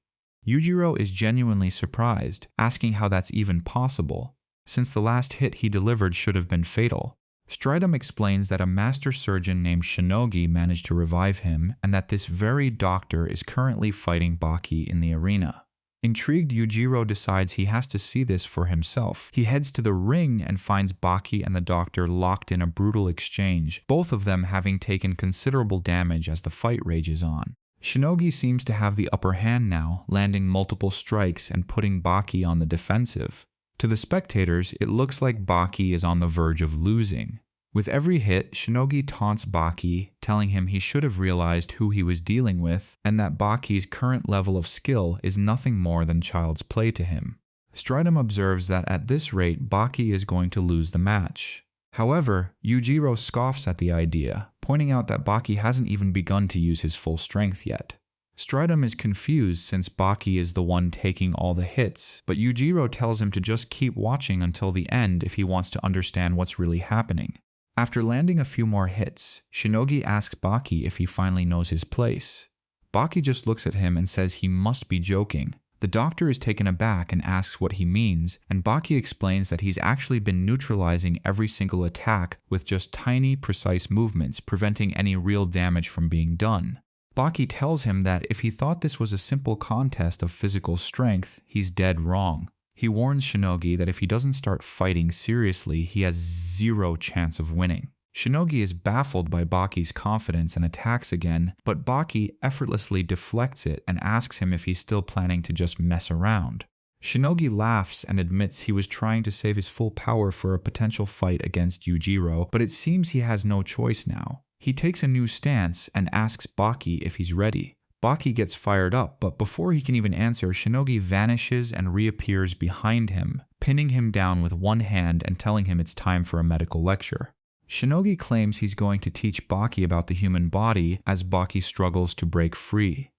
Yujiro is genuinely surprised, asking how that's even possible, since the last hit he delivered should have been fatal. Stridum explains that a master surgeon named Shinogi managed to revive him, and that this very doctor is currently fighting Baki in the arena. Intrigued, Yujiro decides he has to see this for himself. He heads to the ring and finds Baki and the doctor locked in a brutal exchange, both of them having taken considerable damage as the fight rages on. Shinogi seems to have the upper hand now, landing multiple strikes and putting Baki on the defensive. To the spectators, it looks like Baki is on the verge of losing. With every hit, Shinogi taunts Baki, telling him he should have realized who he was dealing with and that Baki's current level of skill is nothing more than child's play to him. Stridum observes that at this rate, Baki is going to lose the match. However, Yujiro scoffs at the idea, pointing out that Baki hasn't even begun to use his full strength yet. Stridum is confused since Baki is the one taking all the hits, but Yujiro tells him to just keep watching until the end if he wants to understand what's really happening. After landing a few more hits, Shinogi asks Baki if he finally knows his place. Baki just looks at him and says he must be joking. The doctor is taken aback and asks what he means, and Baki explains that he's actually been neutralizing every single attack with just tiny, precise movements, preventing any real damage from being done. Baki tells him that if he thought this was a simple contest of physical strength, he's dead wrong. He warns Shinogi that if he doesn't start fighting seriously, he has zero chance of winning. Shinogi is baffled by Baki's confidence and attacks again, but Baki effortlessly deflects it and asks him if he's still planning to just mess around. Shinogi laughs and admits he was trying to save his full power for a potential fight against Yujiro, but it seems he has no choice now. He takes a new stance and asks Baki if he's ready. Baki gets fired up, but before he can even answer, Shinogi vanishes and reappears behind him, pinning him down with one hand and telling him it's time for a medical lecture. Shinogi claims he's going to teach Baki about the human body as Baki struggles to break free.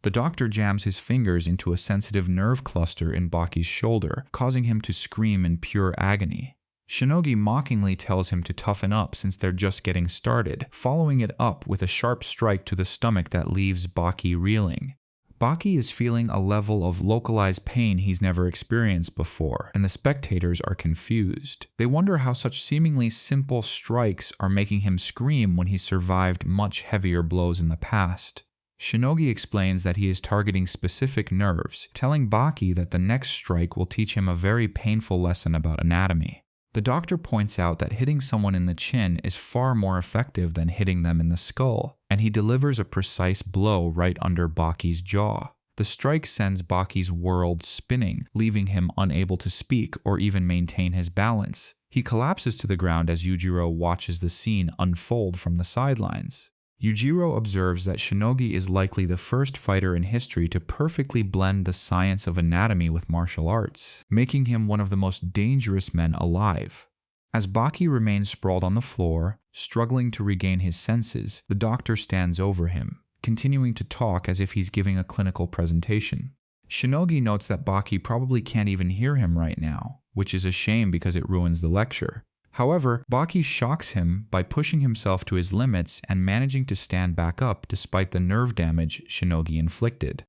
The doctor jams his fingers into a sensitive nerve cluster in Baki's shoulder, causing him to scream in pure agony. Shinogi mockingly tells him to toughen up since they're just getting started, following it up with a sharp strike to the stomach that leaves Baki reeling. Baki is feeling a level of localized pain he's never experienced before, and the spectators are confused. They wonder how such seemingly simple strikes are making him scream when he survived much heavier blows in the past. Shinogi explains that he is targeting specific nerves, telling Baki that the next strike will teach him a very painful lesson about anatomy. The doctor points out that hitting someone in the chin is far more effective than hitting them in the skull, and he delivers a precise blow right under Baki's jaw. The strike sends Baki's world spinning, leaving him unable to speak or even maintain his balance. He collapses to the ground as Yujiro watches the scene unfold from the sidelines. Yujiro observes that Shinogi is likely the first fighter in history to perfectly blend the science of anatomy with martial arts, making him one of the most dangerous men alive. As Baki remains sprawled on the floor, struggling to regain his senses, the doctor stands over him, continuing to talk as if he's giving a clinical presentation. Shinogi notes that Baki probably can't even hear him right now, which is a shame because it ruins the lecture. However, Baki shocks him by pushing himself to his limits and managing to stand back up despite the nerve damage Shinogi inflicted.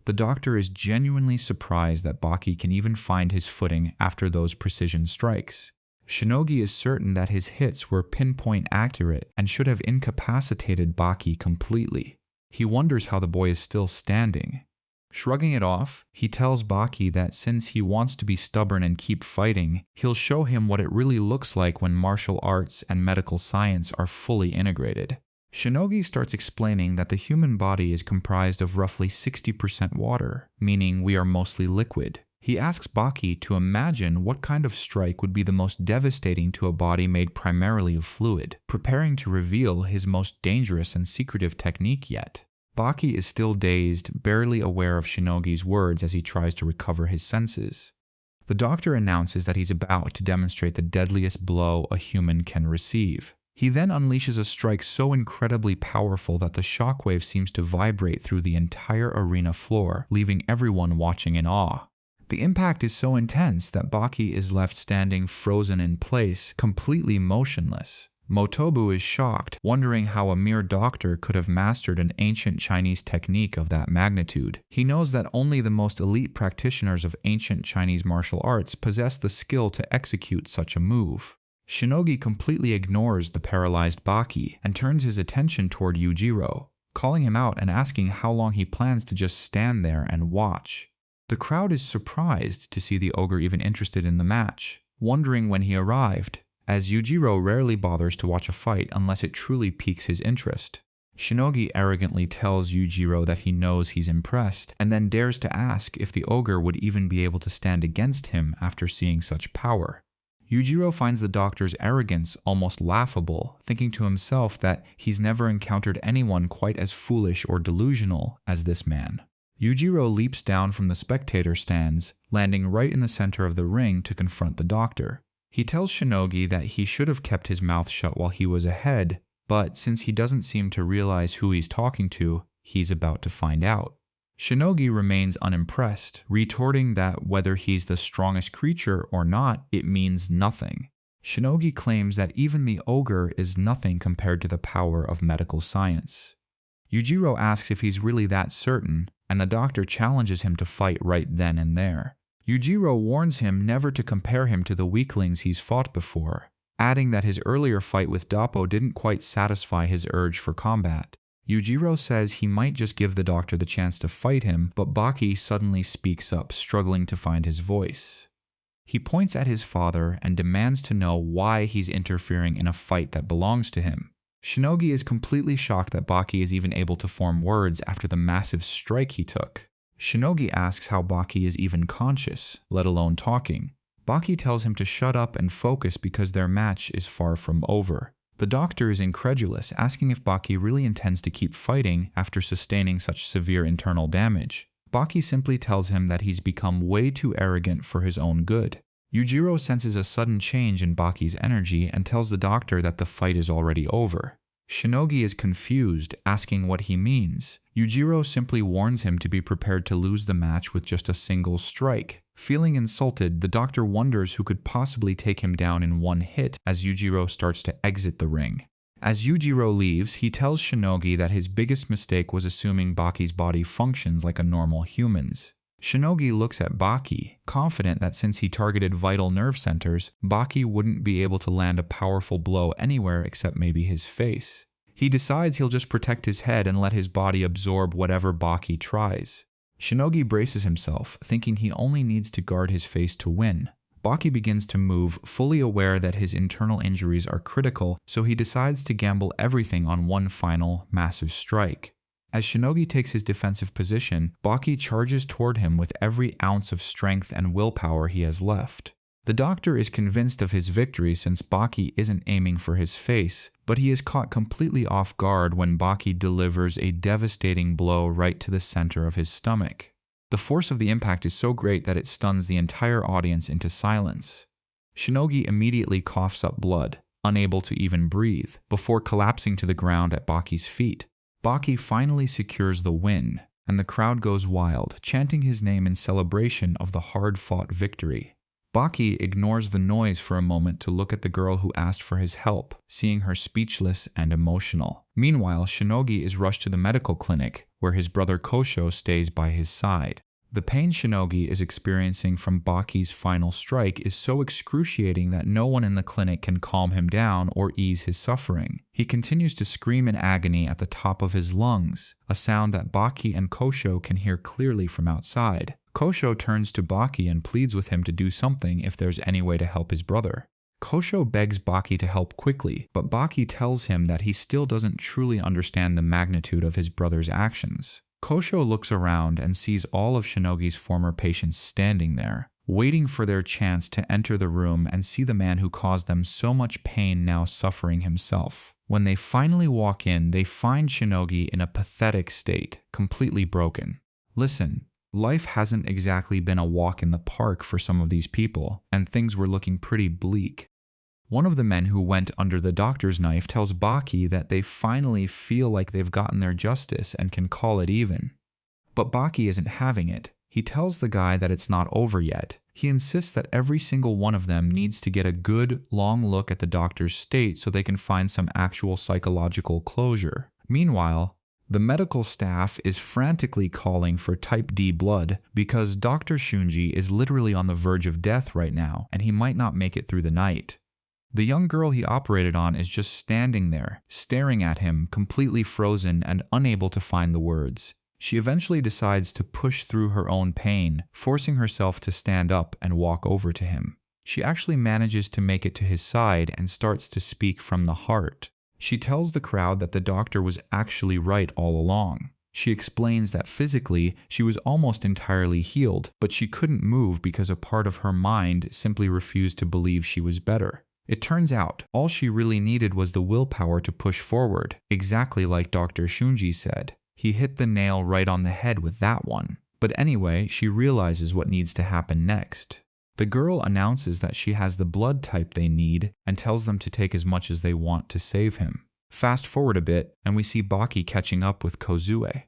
The doctor is genuinely surprised that Baki can even find his footing after those precision strikes. Shinogi is certain that his hits were pinpoint accurate and should have incapacitated Baki completely. He wonders how the boy is still standing. Shrugging it off, he tells Baki that since he wants to be stubborn and keep fighting, he'll show him what it really looks like when martial arts and medical science are fully integrated. Shinogi starts explaining that the human body is comprised of roughly 60% water, meaning we are mostly liquid. He asks Baki to imagine what kind of strike would be the most devastating to a body made primarily of fluid, preparing to reveal his most dangerous and secretive technique yet. Baki is still dazed, barely aware of Shinogi's words as he tries to recover his senses. The doctor announces that he's about to demonstrate the deadliest blow a human can receive. He then unleashes a strike so incredibly powerful that the shockwave seems to vibrate through the entire arena floor, leaving everyone watching in awe. The impact is so intense that Baki is left standing frozen in place, completely motionless. Motobu is shocked, wondering how a mere doctor could have mastered an ancient Chinese technique of that magnitude. He knows that only the most elite practitioners of ancient Chinese martial arts possess the skill to execute such a move. Shinogi completely ignores the paralyzed Baki and turns his attention toward Yujiro, calling him out and asking how long he plans to just stand there and watch. The crowd is surprised to see the ogre even interested in the match, wondering when he arrived, as Yujiro rarely bothers to watch a fight unless it truly piques his interest. Shinogi arrogantly tells Yujiro that he knows he's impressed, and then dares to ask if the ogre would even be able to stand against him after seeing such power. Yujiro finds the doctor's arrogance almost laughable, thinking to himself that he's never encountered anyone quite as foolish or delusional as this man. Yujiro leaps down from the spectator stands, landing right in the center of the ring to confront the doctor. He tells Shinogi that he should have kept his mouth shut while he was ahead, but since he doesn't seem to realize who he's talking to, he's about to find out. Shinogi remains unimpressed, retorting that whether he's the strongest creature or not, it means nothing. Shinogi claims that even the ogre is nothing compared to the power of medical science. Yujiro asks if he's really that certain, and the doctor challenges him to fight right then and there. Yujiro warns him never to compare him to the weaklings he's fought before, adding that his earlier fight with Doppo didn't quite satisfy his urge for combat. Yujiro says he might just give the doctor the chance to fight him, but Baki suddenly speaks up, struggling to find his voice. He points at his father and demands to know why he's interfering in a fight that belongs to him. Shinogi is completely shocked that Baki is even able to form words after the massive strike he took. Shinogi asks how Baki is even conscious, let alone talking. Baki tells him to shut up and focus because their match is far from over. The doctor is incredulous, asking if Baki really intends to keep fighting after sustaining such severe internal damage. Baki simply tells him that he's become way too arrogant for his own good. Yujiro senses a sudden change in Baki's energy and tells the doctor that the fight is already over. Shinogi is confused, asking what he means. Yujiro simply warns him to be prepared to lose the match with just a single strike. Feeling insulted, the doctor wonders who could possibly take him down in one hit as Yujiro starts to exit the ring. As Yujiro leaves, he tells Shinogi that his biggest mistake was assuming Baki's body functions like a normal human's. Shinogi looks at Baki, confident that since he targeted vital nerve centers, Baki wouldn't be able to land a powerful blow anywhere except maybe his face. He decides he'll just protect his head and let his body absorb whatever Baki tries. Shinogi braces himself, thinking he only needs to guard his face to win. Baki begins to move, fully aware that his internal injuries are critical, so he decides to gamble everything on one final, massive strike. As Shinogi takes his defensive position, Baki charges toward him with every ounce of strength and willpower he has left. The doctor is convinced of his victory since Baki isn't aiming for his face, but he is caught completely off guard when Baki delivers a devastating blow right to the center of his stomach. The force of the impact is so great that it stuns the entire audience into silence. Shinogi immediately coughs up blood, unable to even breathe, before collapsing to the ground at Baki's feet. Baki finally secures the win, and the crowd goes wild, chanting his name in celebration of the hard-fought victory. Baki ignores the noise for a moment to look at the girl who asked for his help, seeing her speechless and emotional. Meanwhile, Shinogi is rushed to the medical clinic, where his brother Kosho stays by his side. The pain Shinogi is experiencing from Baki's final strike is so excruciating that no one in the clinic can calm him down or ease his suffering. He continues to scream in agony at the top of his lungs, a sound that Baki and Kosho can hear clearly from outside. Kosho turns to Baki and pleads with him to do something if there's any way to help his brother. Kosho begs Baki to help quickly, but Baki tells him that he still doesn't truly understand the magnitude of his brother's actions. Kosho looks around and sees all of Shinogi's former patients standing there, waiting for their chance to enter the room and see the man who caused them so much pain now suffering himself. When they finally walk in, they find Shinogi in a pathetic state, completely broken. Listen, life hasn't exactly been a walk in the park for some of these people, and things were looking pretty bleak. One of the men who went under the doctor's knife tells Baki that they finally feel like they've gotten their justice and can call it even. But Baki isn't having it. He tells the guy that it's not over yet. He insists that every single one of them needs to get a good, long look at the doctor's state so they can find some actual psychological closure. Meanwhile, the medical staff is frantically calling for type D blood because Dr. Shunji is literally on the verge of death right now, and he might not make it through the night. The young girl he operated on is just standing there, staring at him, completely frozen and unable to find the words. She eventually decides to push through her own pain, forcing herself to stand up and walk over to him. She actually manages to make it to his side and starts to speak from the heart. She tells the crowd that the doctor was actually right all along. She explains that physically, she was almost entirely healed, but she couldn't move because a part of her mind simply refused to believe she was better. It turns out, all she really needed was the willpower to push forward, exactly like Dr. Shunji said. He hit the nail right on the head with that one. But anyway, she realizes what needs to happen next. The girl announces that she has the blood type they need and tells them to take as much as they want to save him. Fast forward a bit, and we see Baki catching up with Kozue.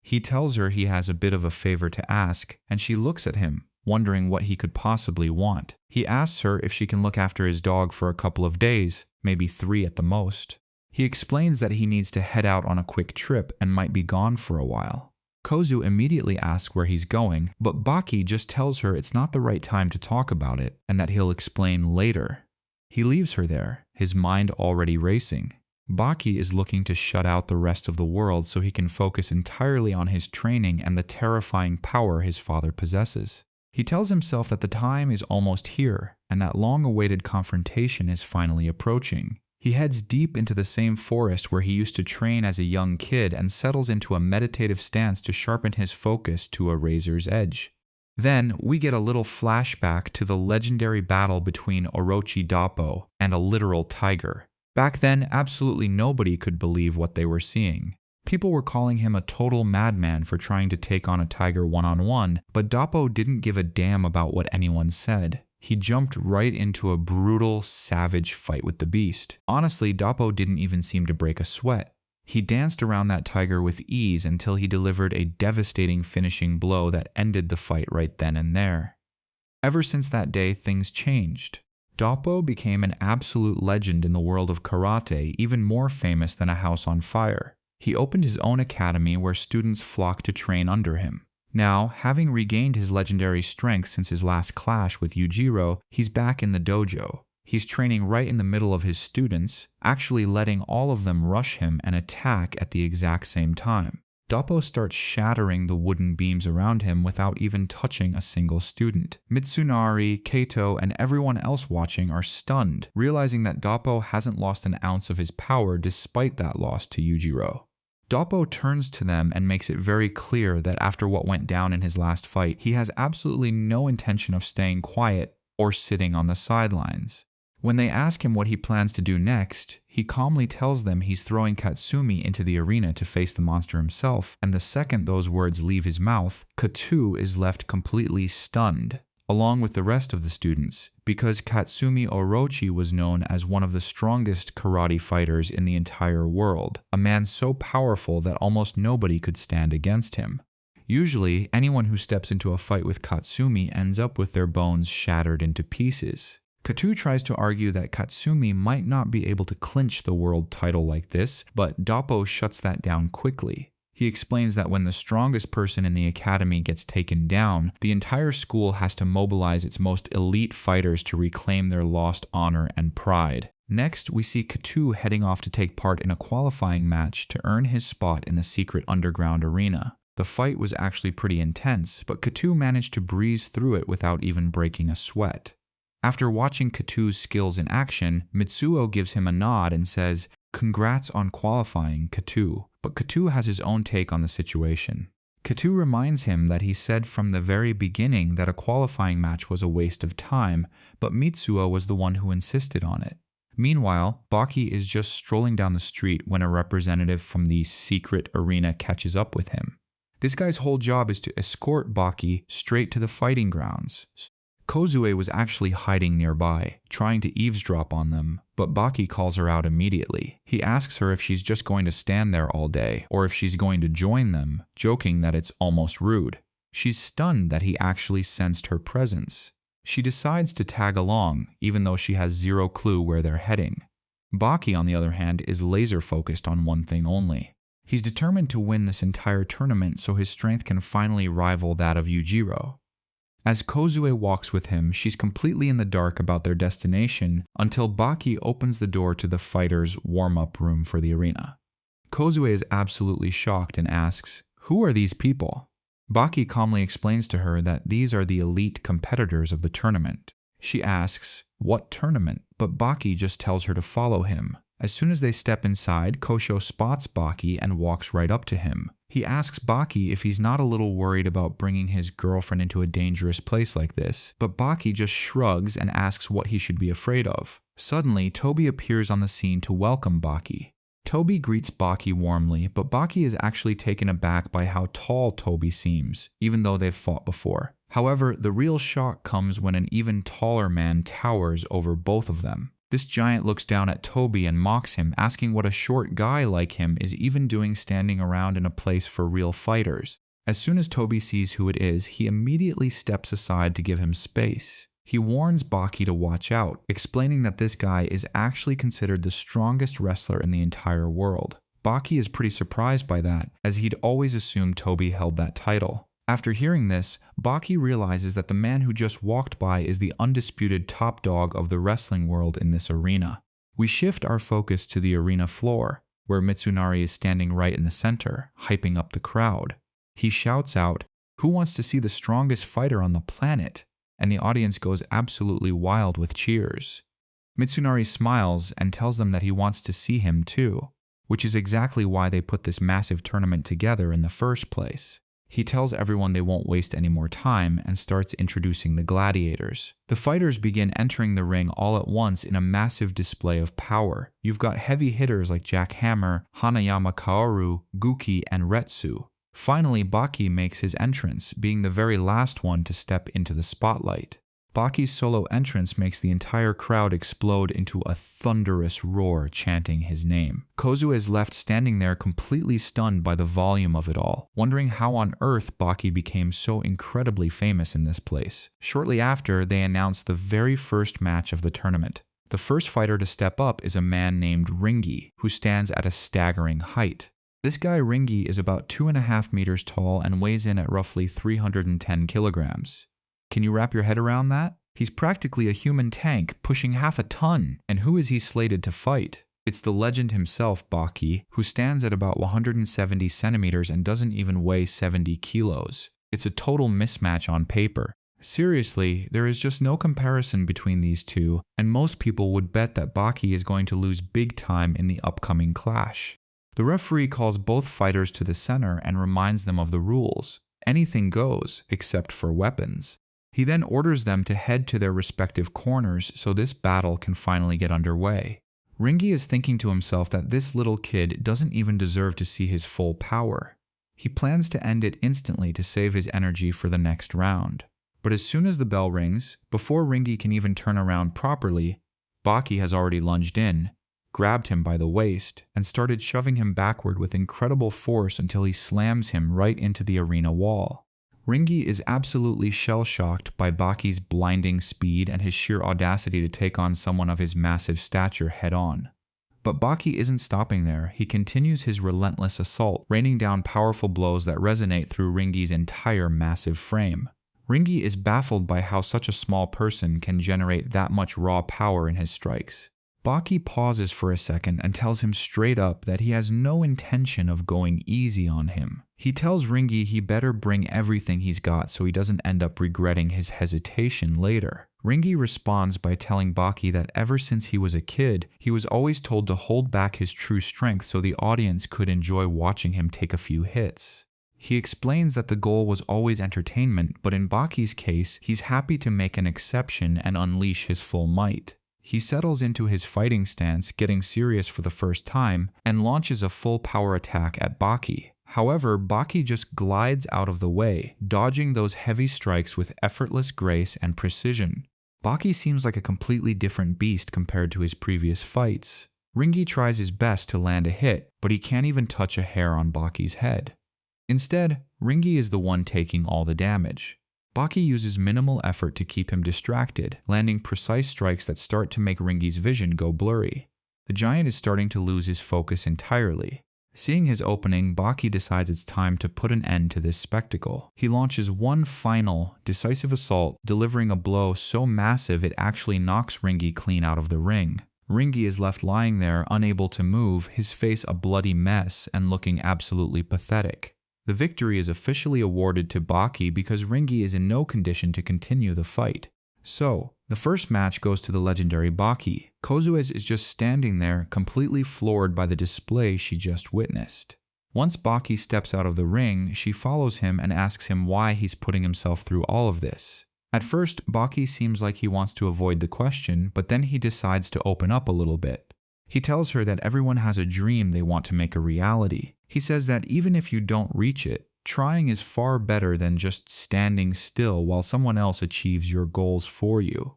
He tells her he has a bit of a favor to ask, and she looks at him, wondering what he could possibly want. He asks her if she can look after his dog for a couple of days, maybe 3 at the most. He explains that he needs to head out on a quick trip and might be gone for a while. Kozu immediately asks where he's going, but Baki just tells her it's not the right time to talk about it and that he'll explain later. He leaves her there, his mind already racing. Baki is looking to shut out the rest of the world so he can focus entirely on his training and the terrifying power his father possesses. He tells himself that the time is almost here and that long-awaited confrontation is finally approaching. He heads deep into the same forest where he used to train as a young kid and settles into a meditative stance to sharpen his focus to a razor's edge. Then, we get a little flashback to the legendary battle between Orochi Doppo and a literal tiger. Back then, absolutely nobody could believe what they were seeing. People were calling him a total madman for trying to take on a tiger one-on-one, but Doppo didn't give a damn about what anyone said. He jumped right into a brutal, savage fight with the beast. Honestly, Doppo didn't even seem to break a sweat. He danced around that tiger with ease until he delivered a devastating finishing blow that ended the fight right then and there. Ever since that day, things changed. Doppo became an absolute legend in the world of karate, even more famous than a house on fire. He opened his own academy where students flocked to train under him. Now, having regained his legendary strength since his last clash with Yujiro, he's back in the dojo. He's training right in the middle of his students, actually letting all of them rush him and attack at the exact same time. Doppo starts shattering the wooden beams around him without even touching a single student. Mitsunari, Kato, and everyone else watching are stunned, realizing that Doppo hasn't lost an ounce of his power despite that loss to Yujiro. Doppo turns to them and makes it very clear that after what went down in his last fight, he has absolutely no intention of staying quiet or sitting on the sidelines. When they ask him what he plans to do next, he calmly tells them he's throwing Katsumi into the arena to face the monster himself, and the second those words leave his mouth, Katu is left completely stunned, along with the rest of the students, because Katsumi Orochi was known as one of the strongest karate fighters in the entire world, a man so powerful that almost nobody could stand against him. Usually, anyone who steps into a fight with Katsumi ends up with their bones shattered into pieces. Katu tries to argue that Katsumi might not be able to clinch the world title like this, but Doppo shuts that down quickly. He explains that when the strongest person in the academy gets taken down, the entire school has to mobilize its most elite fighters to reclaim their lost honor and pride. Next, we see Katu heading off to take part in a qualifying match to earn his spot in the secret underground arena. The fight was actually pretty intense, but Katu managed to breeze through it without even breaking a sweat. After watching Katu's skills in action, Mitsuo gives him a nod and says, "Congrats on qualifying, Katu." But Katu has his own take on the situation. Katu reminds him that he said from the very beginning that a qualifying match was a waste of time, but Mitsuo was the one who insisted on it. Meanwhile, Baki is just strolling down the street when a representative from the secret arena catches up with him. This guy's whole job is to escort Baki straight to the fighting grounds. Kozue was actually hiding nearby, trying to eavesdrop on them, but Baki calls her out immediately. He asks her if she's just going to stand there all day, or if she's going to join them, joking that it's almost rude. She's stunned that he actually sensed her presence. She decides to tag along, even though she has zero clue where they're heading. Baki, on the other hand, is laser-focused on one thing only. He's determined to win this entire tournament so his strength can finally rival that of Yujiro. As Kozue walks with him, she's completely in the dark about their destination until Baki opens the door to the fighters' warm-up room for the arena. Kozue is absolutely shocked and asks, "Who are these people?" Baki calmly explains to her that these are the elite competitors of the tournament. She asks, "What tournament?" But Baki just tells her to follow him. As soon as they step inside, Kosho spots Baki and walks right up to him. He asks Baki if he's not a little worried about bringing his girlfriend into a dangerous place like this, but Baki just shrugs and asks what he should be afraid of. Suddenly, Toby appears on the scene to welcome Baki. Toby greets Baki warmly, but Baki is actually taken aback by how tall Toby seems, even though they've fought before. However, the real shock comes when an even taller man towers over both of them. This giant looks down at Toby and mocks him, asking what a short guy like him is even doing standing around in a place for real fighters. As soon as Toby sees who it is, he immediately steps aside to give him space. He warns Baki to watch out, explaining that this guy is actually considered the strongest wrestler in the entire world. Baki is pretty surprised by that, as he'd always assumed Toby held that title. After hearing this, Baki realizes that the man who just walked by is the undisputed top dog of the wrestling world in this arena. We shift our focus to the arena floor, where Mitsunari is standing right in the center, hyping up the crowd. He shouts out, "Who wants to see the strongest fighter on the planet?" And the audience goes absolutely wild with cheers. Mitsunari smiles and tells them that he wants to see him too, which is exactly why they put this massive tournament together in the first place. He tells everyone they won't waste any more time and starts introducing the gladiators. The fighters begin entering the ring all at once in a massive display of power. You've got heavy hitters like Jack Hammer, Hanayama Kaoru, Guki, and Retsu. Finally, Baki makes his entrance, being the very last one to step into the spotlight. Baki's solo entrance makes the entire crowd explode into a thunderous roar chanting his name. Kozue is left standing there completely stunned by the volume of it all, wondering how on earth Baki became so incredibly famous in this place. Shortly after, they announce the very first match of the tournament. The first fighter to step up is a man named Ringi, who stands at a staggering height. This guy Ringi is about 2.5 meters tall and weighs in at roughly 310 kilograms. Can you wrap your head around that? He's practically a human tank, pushing half a ton. And who is he slated to fight? It's the legend himself, Baki, who stands at about 170 centimeters and doesn't even weigh 70 kilos. It's a total mismatch on paper. Seriously, there is just no comparison between these two, and most people would bet that Baki is going to lose big time in the upcoming clash. The referee calls both fighters to the center and reminds them of the rules. Anything goes, except for weapons. He then orders them to head to their respective corners so this battle can finally get underway. Ringi is thinking to himself that this little kid doesn't even deserve to see his full power. He plans to end it instantly to save his energy for the next round. But as soon as the bell rings, before Ringi can even turn around properly, Baki has already lunged in, grabbed him by the waist, and started shoving him backward with incredible force until he slams him right into the arena wall. Ringi is absolutely shell-shocked by Baki's blinding speed and his sheer audacity to take on someone of his massive stature head-on. But Baki isn't stopping there. He continues his relentless assault, raining down powerful blows that resonate through Ringi's entire massive frame. Ringi is baffled by how such a small person can generate that much raw power in his strikes. Baki pauses for a second and tells him straight up that he has no intention of going easy on him. He tells Ringi he better bring everything he's got so he doesn't end up regretting his hesitation later. Ringi responds by telling Baki that ever since he was a kid, he was always told to hold back his true strength so the audience could enjoy watching him take a few hits. He explains that the goal was always entertainment, but in Baki's case, he's happy to make an exception and unleash his full might. He settles into his fighting stance, getting serious for the first time, and launches a full power attack at Baki. However, Baki just glides out of the way, dodging those heavy strikes with effortless grace and precision. Baki seems like a completely different beast compared to his previous fights. Ringi tries his best to land a hit, but he can't even touch a hair on Baki's head. Instead, Ringi is the one taking all the damage. Baki uses minimal effort to keep him distracted, landing precise strikes that start to make Ringi's vision go blurry. The giant is starting to lose his focus entirely. Seeing his opening, Baki decides it's time to put an end to this spectacle. He launches one final, decisive assault, delivering a blow so massive it actually knocks Ringi clean out of the ring. Ringi is left lying there, unable to move, his face a bloody mess and looking absolutely pathetic. The victory is officially awarded to Baki because Ringi is in no condition to continue the fight. So, the first match goes to the legendary Baki. Kozue is just standing there, completely floored by the display she just witnessed. Once Baki steps out of the ring, she follows him and asks him why he's putting himself through all of this. At first, Baki seems like he wants to avoid the question, but then he decides to open up a little bit. He tells her that everyone has a dream they want to make a reality. He says that even if you don't reach it, trying is far better than just standing still while someone else achieves your goals for you.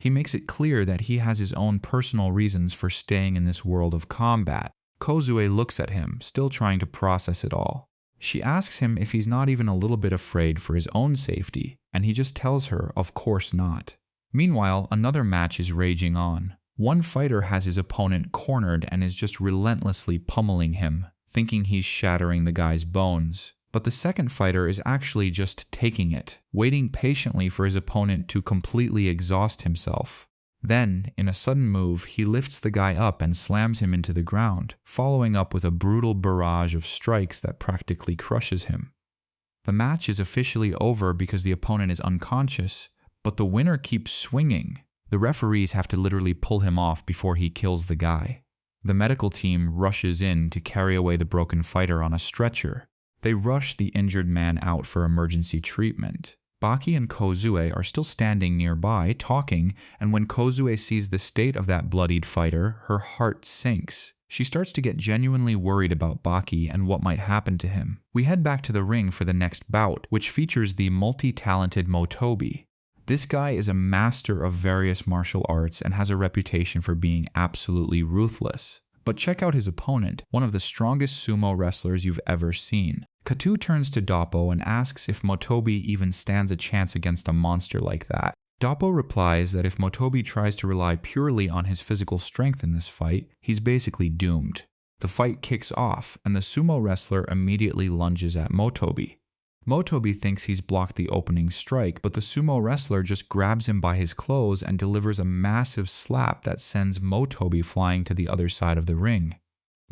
He makes it clear that he has his own personal reasons for staying in this world of combat. Kozue looks at him, still trying to process it all. She asks him if he's not even a little bit afraid for his own safety, and he just tells her, of course not. Meanwhile, another match is raging on. One fighter has his opponent cornered and is just relentlessly pummeling him, thinking he's shattering the guy's bones. But the second fighter is actually just taking it, waiting patiently for his opponent to completely exhaust himself. Then, in a sudden move, he lifts the guy up and slams him into the ground, following up with a brutal barrage of strikes that practically crushes him. The match is officially over because the opponent is unconscious, but the winner keeps swinging. The referees have to literally pull him off before he kills the guy. The medical team rushes in to carry away the broken fighter on a stretcher. They rush the injured man out for emergency treatment. Baki and Kozue are still standing nearby, talking, and when Kozue sees the state of that bloodied fighter, her heart sinks. She starts to get genuinely worried about Baki and what might happen to him. We head back to the ring for the next bout, which features the multi-talented Motobi. This guy is a master of various martial arts and has a reputation for being absolutely ruthless. But check out his opponent, one of the strongest sumo wrestlers you've ever seen. Katu turns to Doppo and asks if Motobi even stands a chance against a monster like that. Doppo replies that if Motobi tries to rely purely on his physical strength in this fight, he's basically doomed. The fight kicks off, and the sumo wrestler immediately lunges at Motobi. Motobi thinks he's blocked the opening strike, but the sumo wrestler just grabs him by his clothes and delivers a massive slap that sends Motobi flying to the other side of the ring.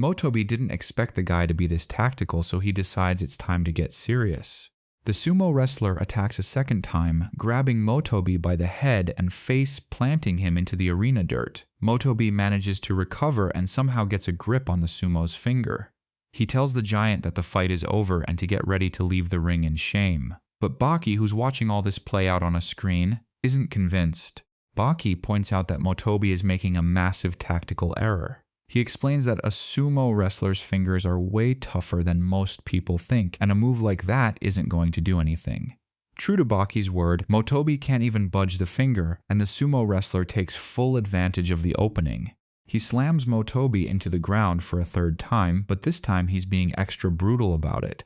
Motobi didn't expect the guy to be this tactical, so he decides it's time to get serious. The sumo wrestler attacks a second time, grabbing Motobi by the head and face planting him into the arena dirt. Motobi manages to recover and somehow gets a grip on the sumo's finger. He tells the giant that the fight is over and to get ready to leave the ring in shame. But Baki, who's watching all this play out on a screen, isn't convinced. Baki points out that Motobi is making a massive tactical error. He explains that a sumo wrestler's fingers are way tougher than most people think, and a move like that isn't going to do anything. True to Baki's word, Motobi can't even budge the finger, and the sumo wrestler takes full advantage of the opening. He slams Motobi into the ground for a third time, but this time he's being extra brutal about it.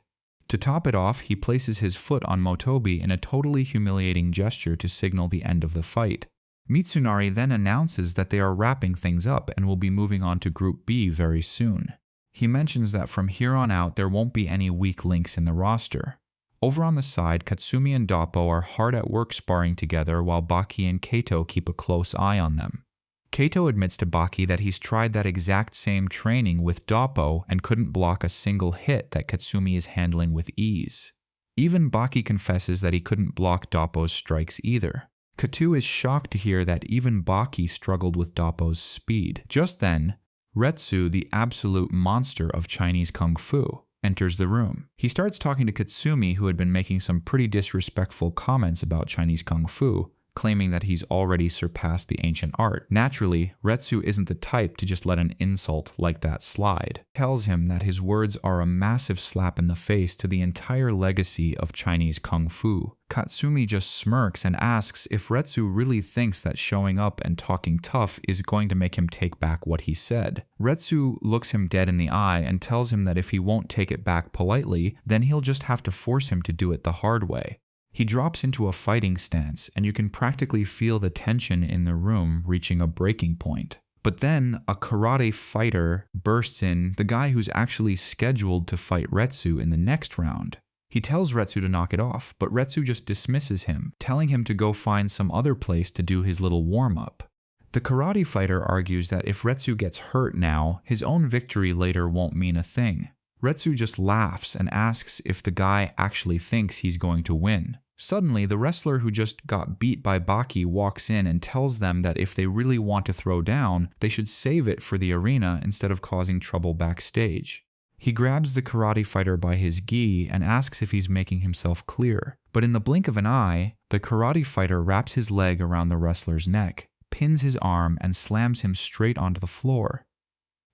To top it off, he places his foot on Motobi in a totally humiliating gesture to signal the end of the fight. Mitsunari then announces that they are wrapping things up and will be moving on to Group B very soon. He mentions that from here on out there won't be any weak links in the roster. Over on the side, Katsumi and Doppo are hard at work sparring together while Baki and Kato keep a close eye on them. Kato admits to Baki that he's tried that exact same training with Doppo and couldn't block a single hit that Katsumi is handling with ease. Even Baki confesses that he couldn't block Doppo's strikes either. Katu is shocked to hear that even Baki struggled with Doppo's speed. Just then, Retsu, the absolute monster of Chinese Kung Fu, enters the room. He starts talking to Katsumi, who had been making some pretty disrespectful comments about Chinese Kung Fu, claiming that he's already surpassed the ancient art. Naturally, Retsu isn't the type to just let an insult like that slide. He tells him that his words are a massive slap in the face to the entire legacy of Chinese Kung Fu. Katsumi just smirks and asks if Retsu really thinks that showing up and talking tough is going to make him take back what he said. Retsu looks him dead in the eye and tells him that if he won't take it back politely, then he'll just have to force him to do it the hard way. He drops into a fighting stance, and you can practically feel the tension in the room reaching a breaking point. But then, a karate fighter bursts in, the guy who's actually scheduled to fight Retsu in the next round. He tells Retsu to knock it off, but Retsu just dismisses him, telling him to go find some other place to do his little warm-up. The karate fighter argues that if Retsu gets hurt now, his own victory later won't mean a thing. Retsu just laughs and asks if the guy actually thinks he's going to win. Suddenly, the wrestler who just got beat by Baki walks in and tells them that if they really want to throw down, they should save it for the arena instead of causing trouble backstage. He grabs the karate fighter by his gi and asks if he's making himself clear. But in the blink of an eye, the karate fighter wraps his leg around the wrestler's neck, pins his arm, and slams him straight onto the floor.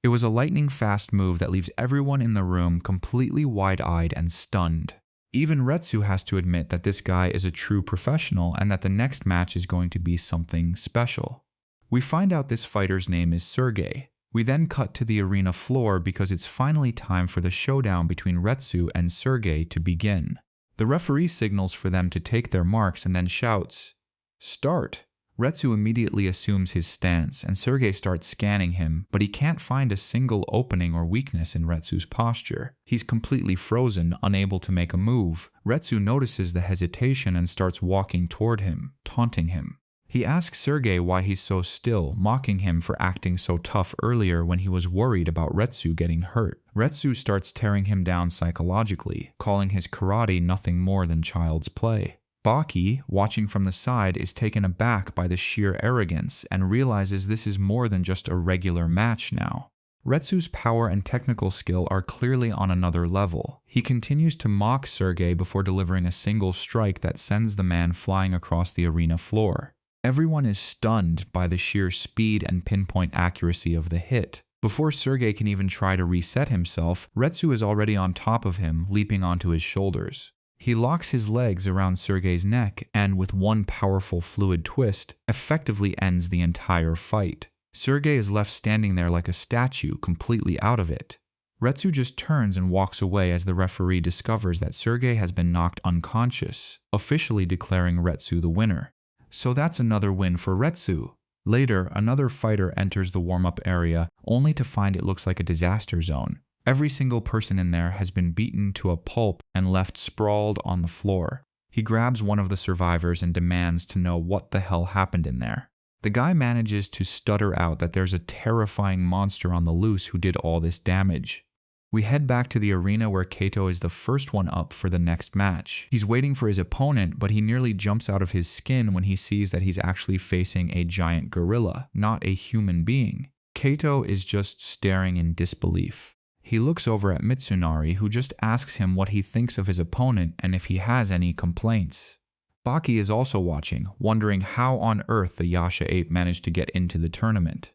It was a lightning-fast move that leaves everyone in the room completely wide-eyed and stunned. Even Retsu has to admit that this guy is a true professional and that the next match is going to be something special. We find out this fighter's name is Sergei. We then cut to the arena floor because it's finally time for the showdown between Retsu and Sergei to begin. The referee signals for them to take their marks and then shouts, "Start!" Retsu immediately assumes his stance, and Sergei starts scanning him, but he can't find a single opening or weakness in Retsu's posture. He's completely frozen, unable to make a move. Retsu notices the hesitation and starts walking toward him, taunting him. He asks Sergei why he's so still, mocking him for acting so tough earlier when he was worried about Retsu getting hurt. Retsu starts tearing him down psychologically, calling his karate nothing more than child's play. Baki, watching from the side, is taken aback by the sheer arrogance and realizes this is more than just a regular match now. Retsu's power and technical skill are clearly on another level. He continues to mock Sergei before delivering a single strike that sends the man flying across the arena floor. Everyone is stunned by the sheer speed and pinpoint accuracy of the hit. Before Sergei can even try to reset himself, Retsu is already on top of him, leaping onto his shoulders. He locks his legs around Sergei's neck and, with one powerful fluid twist, effectively ends the entire fight. Sergei is left standing there like a statue, completely out of it. Retsu just turns and walks away as the referee discovers that Sergei has been knocked unconscious, officially declaring Retsu the winner. So that's another win for Retsu. Later, another fighter enters the warm-up area, only to find it looks like a disaster zone. Every single person in there has been beaten to a pulp and left sprawled on the floor. He grabs one of the survivors and demands to know what the hell happened in there. The guy manages to stutter out that there's a terrifying monster on the loose who did all this damage. We head back to the arena where Kaito is the first one up for the next match. He's waiting for his opponent, but he nearly jumps out of his skin when he sees that he's actually facing a giant gorilla, not a human being. Kaito is just staring in disbelief. He looks over at Mitsunari, who just asks him what he thinks of his opponent and if he has any complaints. Baki is also watching, wondering how on earth the Yasha ape managed to get into the tournament.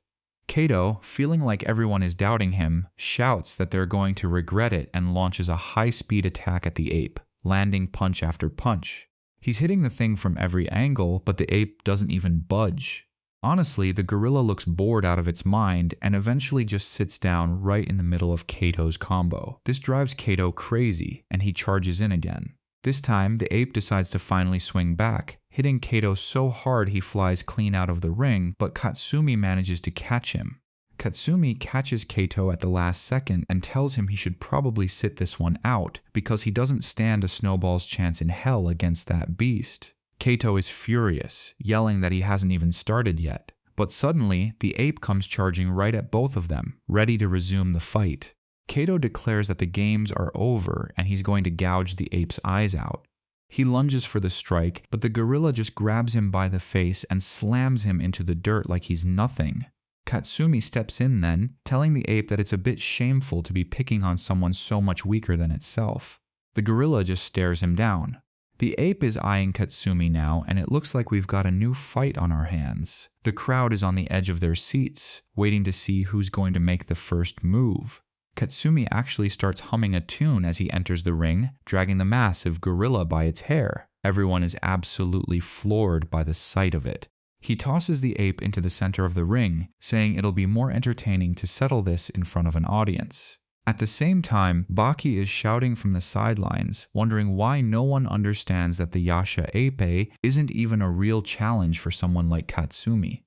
Kaito, feeling like everyone is doubting him, shouts that they're going to regret it and launches a high-speed attack at the ape, landing punch after punch. He's hitting the thing from every angle, but the ape doesn't even budge. Honestly, the gorilla looks bored out of its mind and eventually just sits down right in the middle of Kato's combo. This drives Kaito crazy, and he charges in again. This time, the ape decides to finally swing back, hitting Kaito so hard he flies clean out of the ring, but Katsumi manages to catch him. Katsumi catches Kaito at the last second and tells him he should probably sit this one out because he doesn't stand a snowball's chance in hell against that beast. Kaito is furious, yelling that he hasn't even started yet. But suddenly, the ape comes charging right at both of them, ready to resume the fight. Kaito declares that the games are over and he's going to gouge the ape's eyes out. He lunges for the strike, but the gorilla just grabs him by the face and slams him into the dirt like he's nothing. Katsumi steps in then, telling the ape that it's a bit shameful to be picking on someone so much weaker than itself. The gorilla just stares him down. The ape is eyeing Katsumi now, and it looks like we've got a new fight on our hands. The crowd is on the edge of their seats, waiting to see who's going to make the first move. Katsumi actually starts humming a tune as he enters the ring, dragging the massive gorilla by its hair. Everyone is absolutely floored by the sight of it. He tosses the ape into the center of the ring, saying it'll be more entertaining to settle this in front of an audience. At the same time, Baki is shouting from the sidelines, wondering why no one understands that the Yasha ape isn't even a real challenge for someone like Katsumi.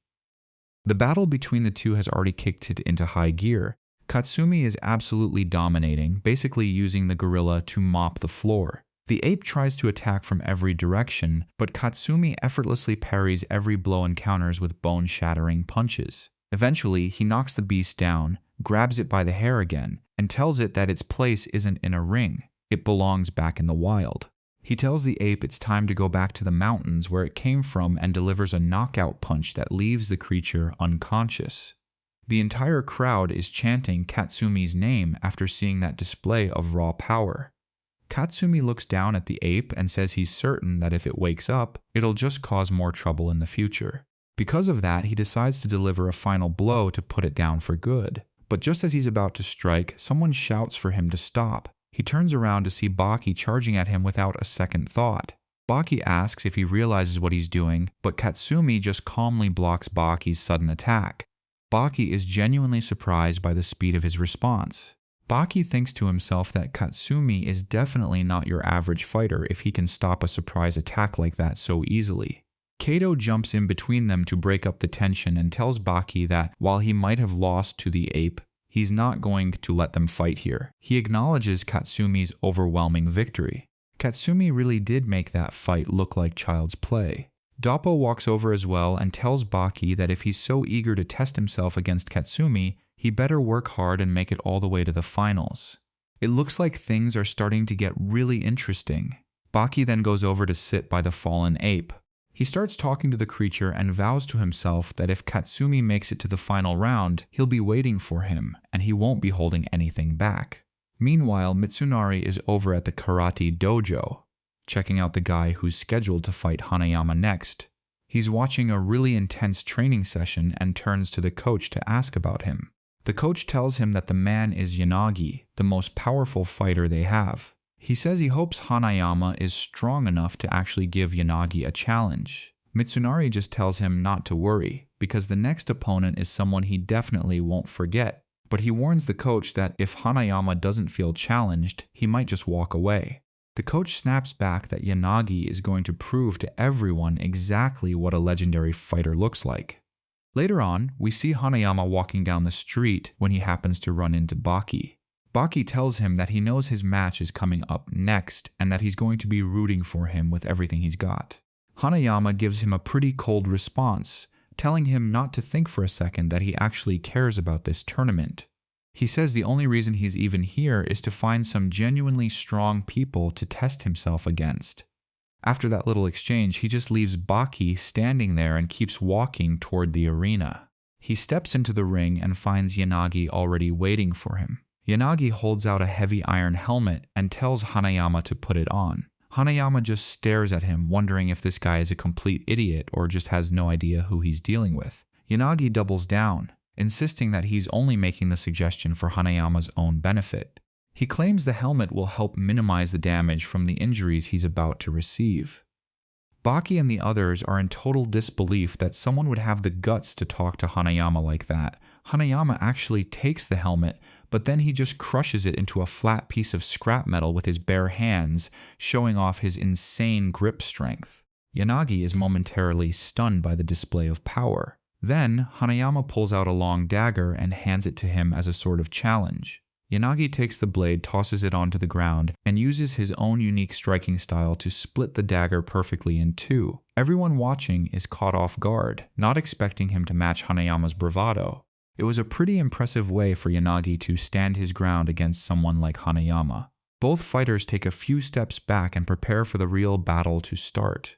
The battle between the two has already kicked it into high gear. Katsumi is absolutely dominating, basically using the gorilla to mop the floor. The ape tries to attack from every direction, but Katsumi effortlessly parries every blow and counters with bone-shattering punches. Eventually, he knocks the beast down, grabs it by the hair again, and tells it that its place isn't in a ring. It belongs back in the wild. He tells the ape it's time to go back to the mountains where it came from and delivers a knockout punch that leaves the creature unconscious. The entire crowd is chanting Katsumi's name after seeing that display of raw power. Katsumi looks down at the ape and says he's certain that if it wakes up, it'll just cause more trouble in the future. Because of that, he decides to deliver a final blow to put it down for good. But just as he's about to strike, someone shouts for him to stop. He turns around to see Baki charging at him without a second thought. Baki asks if he realizes what he's doing, but Katsumi just calmly blocks Baki's sudden attack. Baki is genuinely surprised by the speed of his response. Baki thinks to himself that Katsumi is definitely not your average fighter if he can stop a surprise attack like that so easily. Kato jumps in between them to break up the tension and tells Baki that while he might have lost to the ape, he's not going to let them fight here. He acknowledges Katsumi's overwhelming victory. Katsumi really did make that fight look like child's play. Doppo walks over as well and tells Baki that if he's so eager to test himself against Katsumi, he better work hard and make it all the way to the finals. It looks like things are starting to get really interesting. Baki then goes over to sit by the fallen ape. He starts talking to the creature and vows to himself that if Katsumi makes it to the final round, he'll be waiting for him and he won't be holding anything back. Meanwhile, Mitsunari is over at the karate dojo, checking out the guy who's scheduled to fight Hanayama next. He's watching a really intense training session and turns to the coach to ask about him. The coach tells him that the man is Yanagi, the most powerful fighter they have. He says he hopes Hanayama is strong enough to actually give Yanagi a challenge. Mitsunari just tells him not to worry, because the next opponent is someone he definitely won't forget. But he warns the coach that if Hanayama doesn't feel challenged, he might just walk away. The coach snaps back that Yanagi is going to prove to everyone exactly what a legendary fighter looks like. Later on, we see Hanayama walking down the street when he happens to run into Baki. Baki tells him that he knows his match is coming up next and that he's going to be rooting for him with everything he's got. Hanayama gives him a pretty cold response, telling him not to think for a second that he actually cares about this tournament. He says the only reason he's even here is to find some genuinely strong people to test himself against. After that little exchange, he just leaves Baki standing there and keeps walking toward the arena. He steps into the ring and finds Yanagi already waiting for him. Yanagi holds out a heavy iron helmet and tells Hanayama to put it on. Hanayama just stares at him, wondering if this guy is a complete idiot or just has no idea who he's dealing with. Yanagi doubles down, insisting that he's only making the suggestion for Hanayama's own benefit. He claims the helmet will help minimize the damage from the injuries he's about to receive. Baki and the others are in total disbelief that someone would have the guts to talk to Hanayama like that. Hanayama actually takes the helmet, but then he just crushes it into a flat piece of scrap metal with his bare hands, showing off his insane grip strength. Yanagi is momentarily stunned by the display of power. Then, Hanayama pulls out a long dagger and hands it to him as a sort of challenge. Yanagi takes the blade, tosses it onto the ground, and uses his own unique striking style to split the dagger perfectly in two. Everyone watching is caught off guard, not expecting him to match Hanayama's bravado. It was a pretty impressive way for Yanagi to stand his ground against someone like Hanayama. Both fighters take a few steps back and prepare for the real battle to start.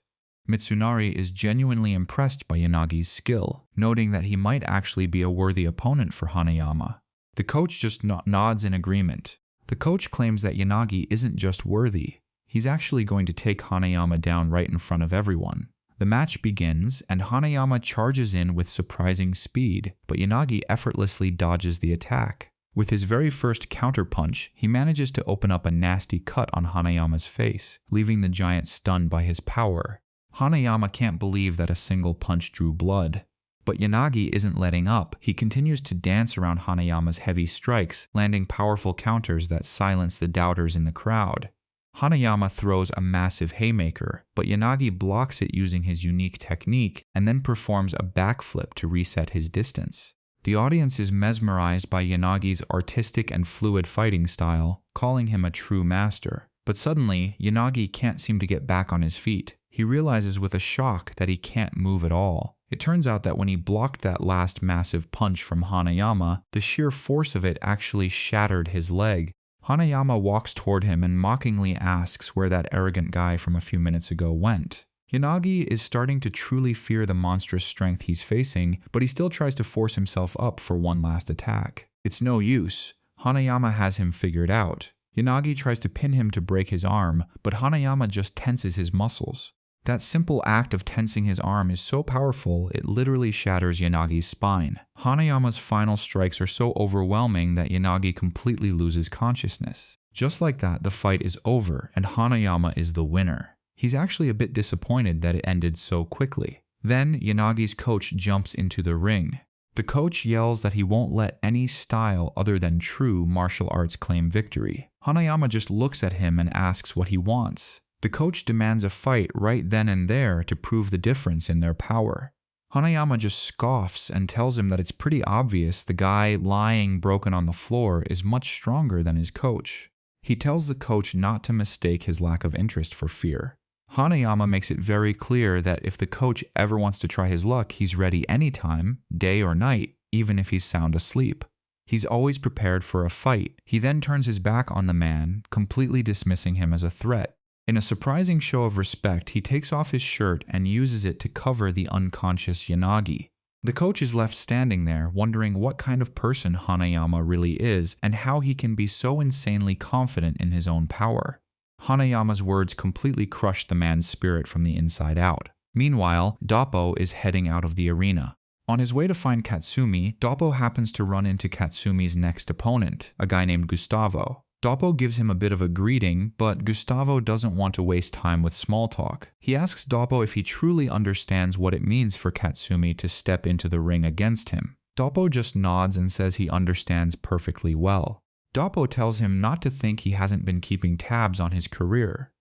Mitsunari is genuinely impressed by Yanagi's skill, noting that he might actually be a worthy opponent for Hanayama. The coach just nods in agreement. The coach claims that Yanagi isn't just worthy, he's actually going to take Hanayama down right in front of everyone. The match begins, and Hanayama charges in with surprising speed, but Yanagi effortlessly dodges the attack. With his very first counterpunch, he manages to open up a nasty cut on Hanayama's face, leaving the giant stunned by his power. Hanayama can't believe that a single punch drew blood. But Yanagi isn't letting up. He continues to dance around Hanayama's heavy strikes, landing powerful counters that silence the doubters in the crowd. Hanayama throws a massive haymaker, but Yanagi blocks it using his unique technique and then performs a backflip to reset his distance. The audience is mesmerized by Yanagi's artistic and fluid fighting style, calling him a true master. But suddenly, Yanagi can't seem to get back on his feet. He realizes with a shock that he can't move at all. It turns out that when he blocked that last massive punch from Hanayama, the sheer force of it actually shattered his leg. Hanayama walks toward him and mockingly asks where that arrogant guy from a few minutes ago went. Yanagi is starting to truly fear the monstrous strength he's facing, but he still tries to force himself up for one last attack. It's no use. Hanayama has him figured out. Yanagi tries to pin him to break his arm, but Hanayama just tenses his muscles. That simple act of tensing his arm is so powerful, it literally shatters Yanagi's spine. Hanayama's final strikes are so overwhelming that Yanagi completely loses consciousness. Just like that, the fight is over, and Hanayama is the winner. He's actually a bit disappointed that it ended so quickly. Then, Yanagi's coach jumps into the ring. The coach yells that he won't let any style other than true martial arts claim victory. Hanayama just looks at him and asks what he wants. The coach demands a fight right then and there to prove the difference in their power. Hanayama just scoffs and tells him that it's pretty obvious the guy lying broken on the floor is much stronger than his coach. He tells the coach not to mistake his lack of interest for fear. Hanayama makes it very clear that if the coach ever wants to try his luck, he's ready anytime, day or night, even if he's sound asleep. He's always prepared for a fight. He then turns his back on the man, completely dismissing him as a threat. In a surprising show of respect, he takes off his shirt and uses it to cover the unconscious Yanagi. The coach is left standing there, wondering what kind of person Hanayama really is and how he can be so insanely confident in his own power. Hanayama's words completely crush the man's spirit from the inside out. Meanwhile, Doppo is heading out of the arena. On his way to find Katsumi, Doppo happens to run into Katsumi's next opponent, a guy named Gustavo. Doppo gives him a bit of a greeting, but Gustavo doesn't want to waste time with small talk. He asks Doppo if he truly understands what it means for Katsumi to step into the ring against him. Doppo just nods and says he understands perfectly well. Doppo tells him not to think he hasn't been keeping tabs on his career.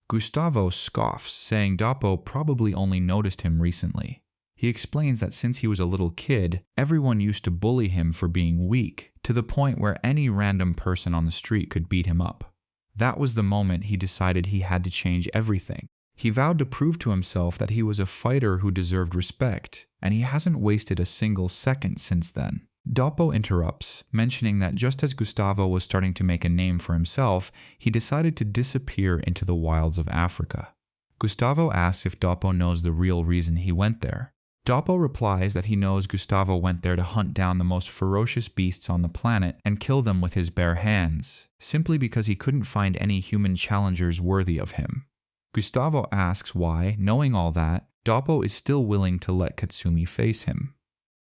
Gustavo scoffs, saying Doppo probably only noticed him recently. He explains that since he was a little kid, everyone used to bully him for being weak, to the point where any random person on the street could beat him up. That was the moment he decided he had to change everything. He vowed to prove to himself that he was a fighter who deserved respect, and he hasn't wasted a single second since then. Doppo interrupts, mentioning that just as Gustavo was starting to make a name for himself, he decided to disappear into the wilds of Africa. Gustavo asks if Doppo knows the real reason he went there. Doppo replies that he knows Gustavo went there to hunt down the most ferocious beasts on the planet and kill them with his bare hands, simply because he couldn't find any human challengers worthy of him. Gustavo asks why, knowing all that, Doppo is still willing to let Katsumi face him.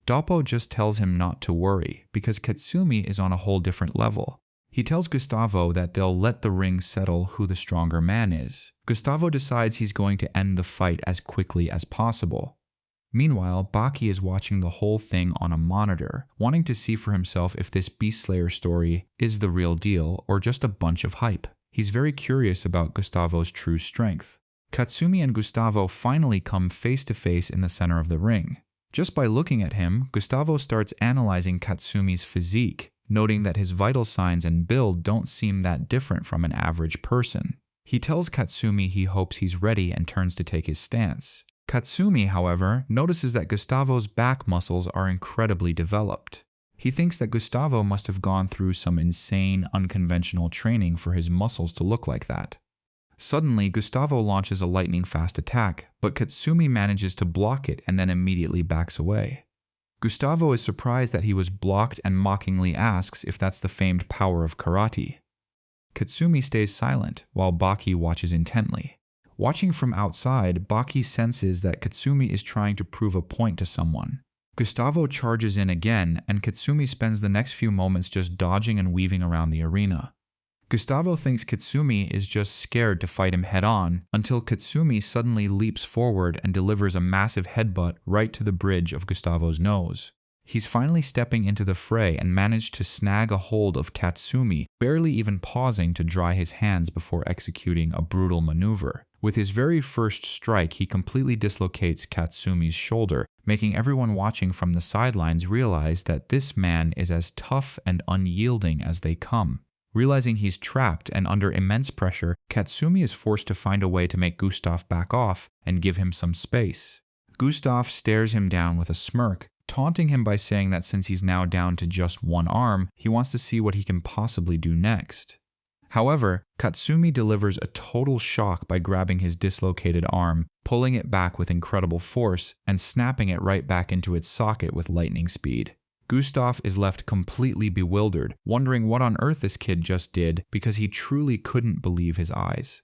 Doppo just tells him not to worry, because Katsumi is on a whole different level. He tells Gustavo that they'll let the ring settle who the stronger man is. Gustavo decides he's going to end the fight as quickly as possible. Meanwhile, Baki is watching the whole thing on a monitor, wanting to see for himself if this Beast Slayer story is the real deal or just a bunch of hype. He's very curious about Gustavo's true strength. Katsumi and Gustavo finally come face to face in the center of the ring. Just by looking at him, Gustavo starts analyzing Katsumi's physique, noting that his vital signs and build don't seem that different from an average person. He tells Katsumi he hopes he's ready and turns to take his stance. Katsumi, however, notices that Gustavo's back muscles are incredibly developed. He thinks that Gustavo must have gone through some insane, unconventional training for his muscles to look like that. Suddenly, Gustavo launches a lightning-fast attack, but Katsumi manages to block it and then immediately backs away. Gustavo is surprised that he was blocked and mockingly asks if that's the famed power of karate. Katsumi stays silent, while Baki watches intently. Watching from outside, Baki senses that Katsumi is trying to prove a point to someone. Gustavo charges in again, and Katsumi spends the next few moments just dodging and weaving around the arena. Gustavo thinks Katsumi is just scared to fight him head-on, until Katsumi suddenly leaps forward and delivers a massive headbutt right to the bridge of Gustavo's nose. He's finally stepping into the fray and managed to snag a hold of Katsumi, barely even pausing to dry his hands before executing a brutal maneuver. With his very first strike, he completely dislocates Katsumi's shoulder, making everyone watching from the sidelines realize that this man is as tough and unyielding as they come. Realizing he's trapped and under immense pressure, Katsumi is forced to find a way to make Gustav back off and give him some space. Gustav stares him down with a smirk, taunting him by saying that since he's now down to just one arm, he wants to see what he can possibly do next. However, Katsumi delivers a total shock by grabbing his dislocated arm, pulling it back with incredible force, and snapping it right back into its socket with lightning speed. Gustav is left completely bewildered, wondering what on earth this kid just did because he truly couldn't believe his eyes.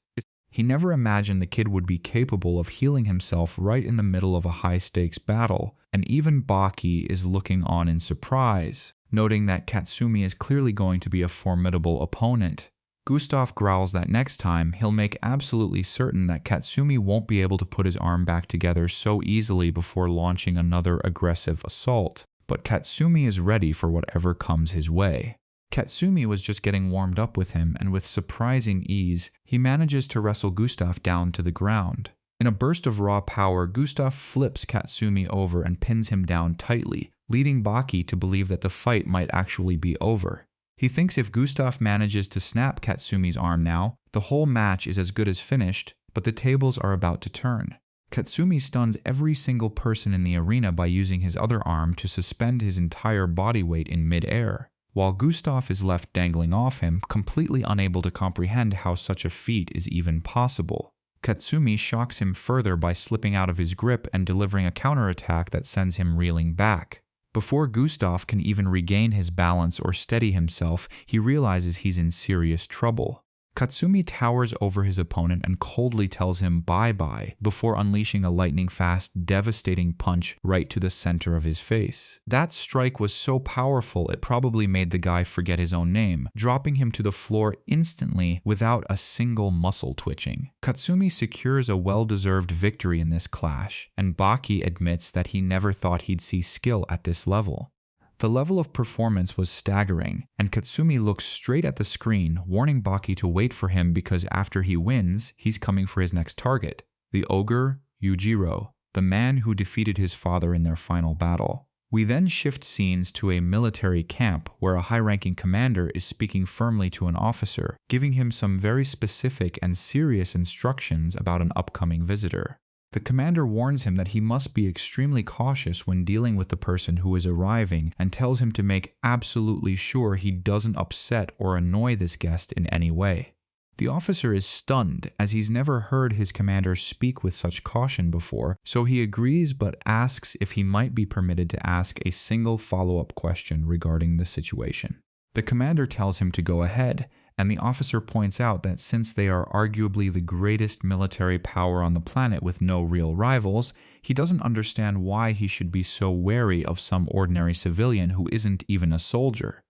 He never imagined the kid would be capable of healing himself right in the middle of a high-stakes battle, and even Baki is looking on in surprise, noting that Katsumi is clearly going to be a formidable opponent. Gustav growls that next time, he'll make absolutely certain that Katsumi won't be able to put his arm back together so easily before launching another aggressive assault, but Katsumi is ready for whatever comes his way. Katsumi was just getting warmed up with him, and with surprising ease, he manages to wrestle Gustav down to the ground. In a burst of raw power, Gustav flips Katsumi over and pins him down tightly, leading Baki to believe that the fight might actually be over. He thinks if Gustav manages to snap Katsumi's arm now, the whole match is as good as finished, but the tables are about to turn. Katsumi stuns every single person in the arena by using his other arm to suspend his entire body weight in mid-air, while Gustav is left dangling off him, completely unable to comprehend how such a feat is even possible. Katsumi shocks him further by slipping out of his grip and delivering a counterattack that sends him reeling back. Before Gustav can even regain his balance or steady himself, he realizes he's in serious trouble. Katsumi towers over his opponent and coldly tells him bye-bye before unleashing a lightning-fast, devastating punch right to the center of his face. That strike was so powerful it probably made the guy forget his own name, dropping him to the floor instantly without a single muscle twitching. Katsumi secures a well-deserved victory in this clash, and Baki admits that he never thought he'd see skill at this level. The level of performance was staggering, and Katsumi looks straight at the screen, warning Baki to wait for him because after he wins, he's coming for his next target, the ogre Yujiro, the man who defeated his father in their final battle. We then shift scenes to a military camp where a high-ranking commander is speaking firmly to an officer, giving him some very specific and serious instructions about an upcoming visitor. The commander warns him that he must be extremely cautious when dealing with the person who is arriving and tells him to make absolutely sure he doesn't upset or annoy this guest in any way. The officer is stunned as he's never heard his commander speak with such caution before, so he agrees but asks if he might be permitted to ask a single follow-up question regarding the situation. The commander tells him to go ahead, and the officer points out that since they are arguably the greatest military power on the planet with no real rivals, he doesn't understand why he should be so wary of some ordinary civilian who isn't even a soldier.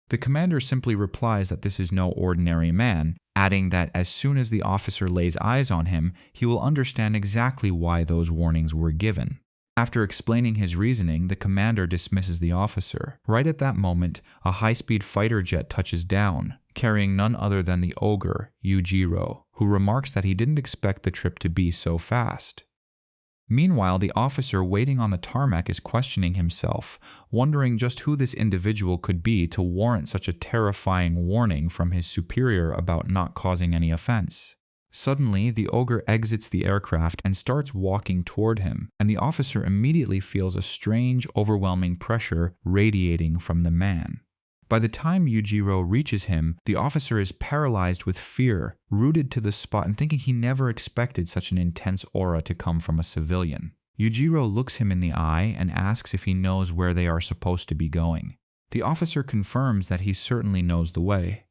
The commander simply replies that this is no ordinary man, adding that as soon as the officer lays eyes on him, he will understand exactly why those warnings were given. After explaining his reasoning, the commander dismisses the officer. Right at that moment, a high-speed fighter jet touches down, carrying none other than the ogre, Yujiro, who remarks that he didn't expect the trip to be so fast. Meanwhile, the officer waiting on the tarmac is questioning himself, wondering just who this individual could be to warrant such a terrifying warning from his superior about not causing any offense. Suddenly, the ogre exits the aircraft and starts walking toward him, and the officer immediately feels a strange, overwhelming pressure radiating from the man. By the time Yujiro reaches him, the officer is paralyzed with fear, rooted to the spot and thinking he never expected such an intense aura to come from a civilian. Yujiro looks him in the eye and asks if he knows where they are supposed to be going. The officer confirms that he certainly knows the way.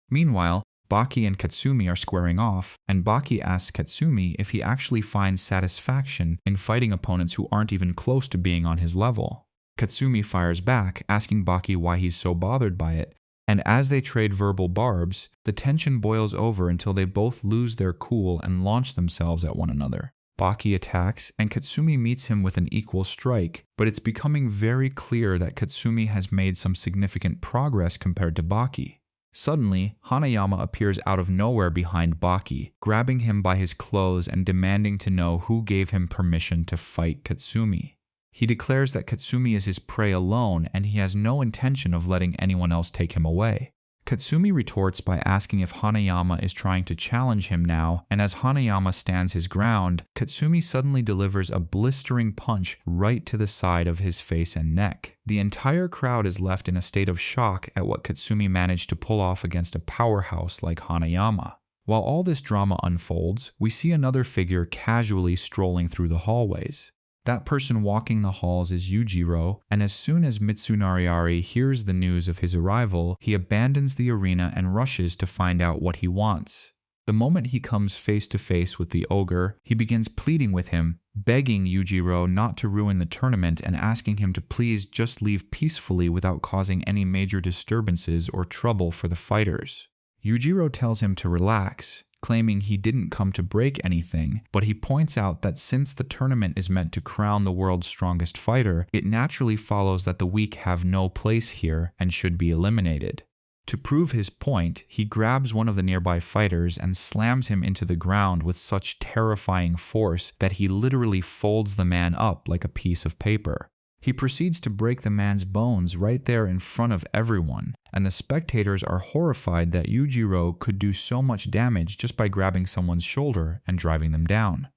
Meanwhile, Baki and Katsumi are squaring off, and Baki asks Katsumi if he actually finds satisfaction in fighting opponents who aren't even close to being on his level. Katsumi fires back, asking Baki why he's so bothered by it, and as they trade verbal barbs, the tension boils over until they both lose their cool and launch themselves at one another. Baki attacks, and Katsumi meets him with an equal strike, but it's becoming very clear that Katsumi has made some significant progress compared to Baki. Suddenly, Hanayama appears out of nowhere behind Baki, grabbing him by his clothes and demanding to know who gave him permission to fight Katsumi. He declares that Katsumi is his prey alone and he has no intention of letting anyone else take him away. Katsumi retorts by asking if Hanayama is trying to challenge him now, and as Hanayama stands his ground, Katsumi suddenly delivers a blistering punch right to the side of his face and neck. The entire crowd is left in a state of shock at what Katsumi managed to pull off against a powerhouse like Hanayama. While all this drama unfolds, we see another figure casually strolling through the hallways. That person walking the halls is Yujiro, and as soon as Mitsunariari hears the news of his arrival, he abandons the arena and rushes to find out what he wants. The moment he comes face to face with the ogre, he begins pleading with him, begging Yujiro not to ruin the tournament and asking him to please just leave peacefully without causing any major disturbances or trouble for the fighters. Yujiro tells him to relax, claiming he didn't come to break anything, but he points out that since the tournament is meant to crown the world's strongest fighter, it naturally follows that the weak have no place here and should be eliminated. To prove his point, he grabs one of the nearby fighters and slams him into the ground with such terrifying force that he literally folds the man up like a piece of paper. He proceeds to break the man's bones right there in front of everyone, and the spectators are horrified that Yujiro could do so much damage just by grabbing someone's shoulder and driving them down.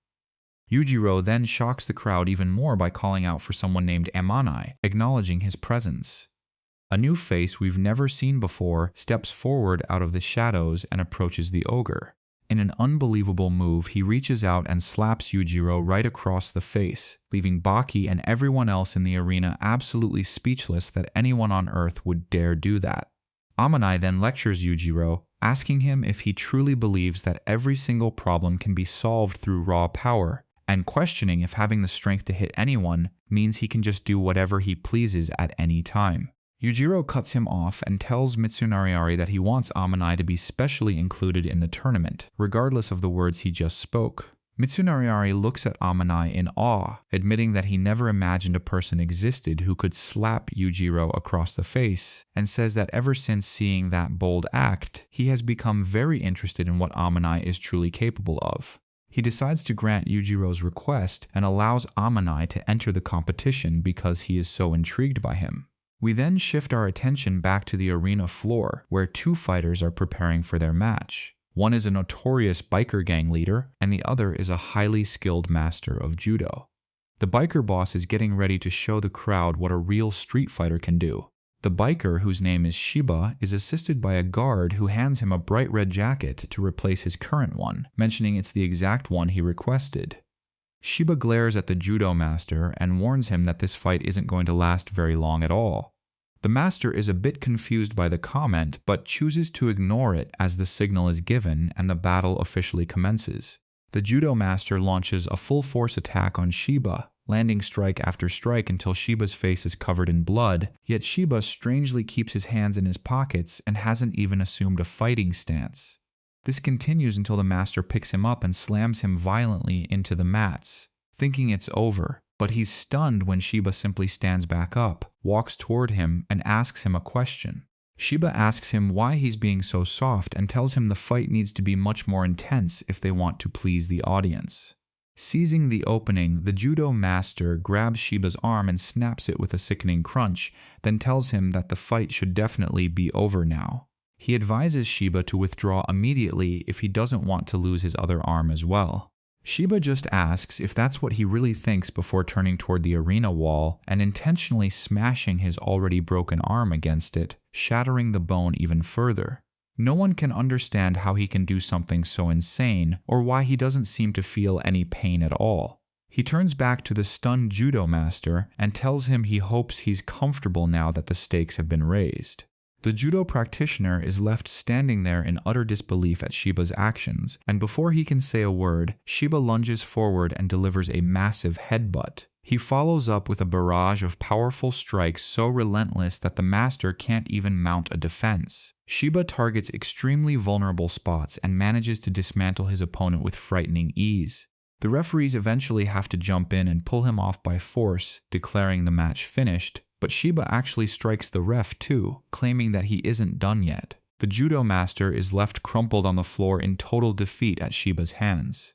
Yujiro then shocks the crowd even more by calling out for someone named Amanai, acknowledging his presence. A new face we've never seen before steps forward out of the shadows and approaches the ogre. In an unbelievable move, he reaches out and slaps Yujiro right across the face, leaving Baki and everyone else in the arena absolutely speechless that anyone on Earth would dare do that. Amanai then lectures Yujiro, asking him if he truly believes that every single problem can be solved through raw power, and questioning if having the strength to hit anyone means he can just do whatever he pleases at any time. Yujiro cuts him off and tells Mitsunariari that he wants Amanai to be specially included in the tournament, regardless of the words he just spoke. Mitsunariari looks at Amanai in awe, admitting that he never imagined a person existed who could slap Yujiro across the face, and says that ever since seeing that bold act, he has become very interested in what Amanai is truly capable of. He decides to grant Yujiro's request and allows Amanai to enter the competition because he is so intrigued by him. We then shift our attention back to the arena floor, where two fighters are preparing for their match. One is a notorious biker gang leader, and the other is a highly skilled master of judo. The biker boss is getting ready to show the crowd what a real street fighter can do. The biker, whose name is Shiba, is assisted by a guard who hands him a bright red jacket to replace his current one, mentioning it's the exact one he requested. Shiba glares at the judo master and warns him that this fight isn't going to last very long at all. The master is a bit confused by the comment, but chooses to ignore it as the signal is given and the battle officially commences. The judo master launches a full-force attack on Shiba, landing strike after strike until Shiba's face is covered in blood, yet Shiba strangely keeps his hands in his pockets and hasn't even assumed a fighting stance. This continues until the master picks him up and slams him violently into the mats, thinking it's over. But he's stunned when Shiba simply stands back up, walks toward him, and asks him a question. Shiba asks him why he's being so soft and tells him the fight needs to be much more intense if they want to please the audience. Seizing the opening, the judo master grabs Shiba's arm and snaps it with a sickening crunch, then tells him that the fight should definitely be over now. He advises Shiba to withdraw immediately if he doesn't want to lose his other arm as well. Shiba just asks if that's what he really thinks before turning toward the arena wall and intentionally smashing his already broken arm against it, shattering the bone even further. No one can understand how he can do something so insane or why he doesn't seem to feel any pain at all. He turns back to the stunned judo master and tells him he hopes he's comfortable now that the stakes have been raised. The judo practitioner is left standing there in utter disbelief at Shiba's actions, and before he can say a word, Shiba lunges forward and delivers a massive headbutt. He follows up with a barrage of powerful strikes so relentless that the master can't even mount a defense. Shiba targets extremely vulnerable spots and manages to dismantle his opponent with frightening ease. The referees eventually have to jump in and pull him off by force, declaring the match finished. But Shiba actually strikes the ref too, claiming that he isn't done yet. The judo master is left crumpled on the floor in total defeat at Shiba's hands.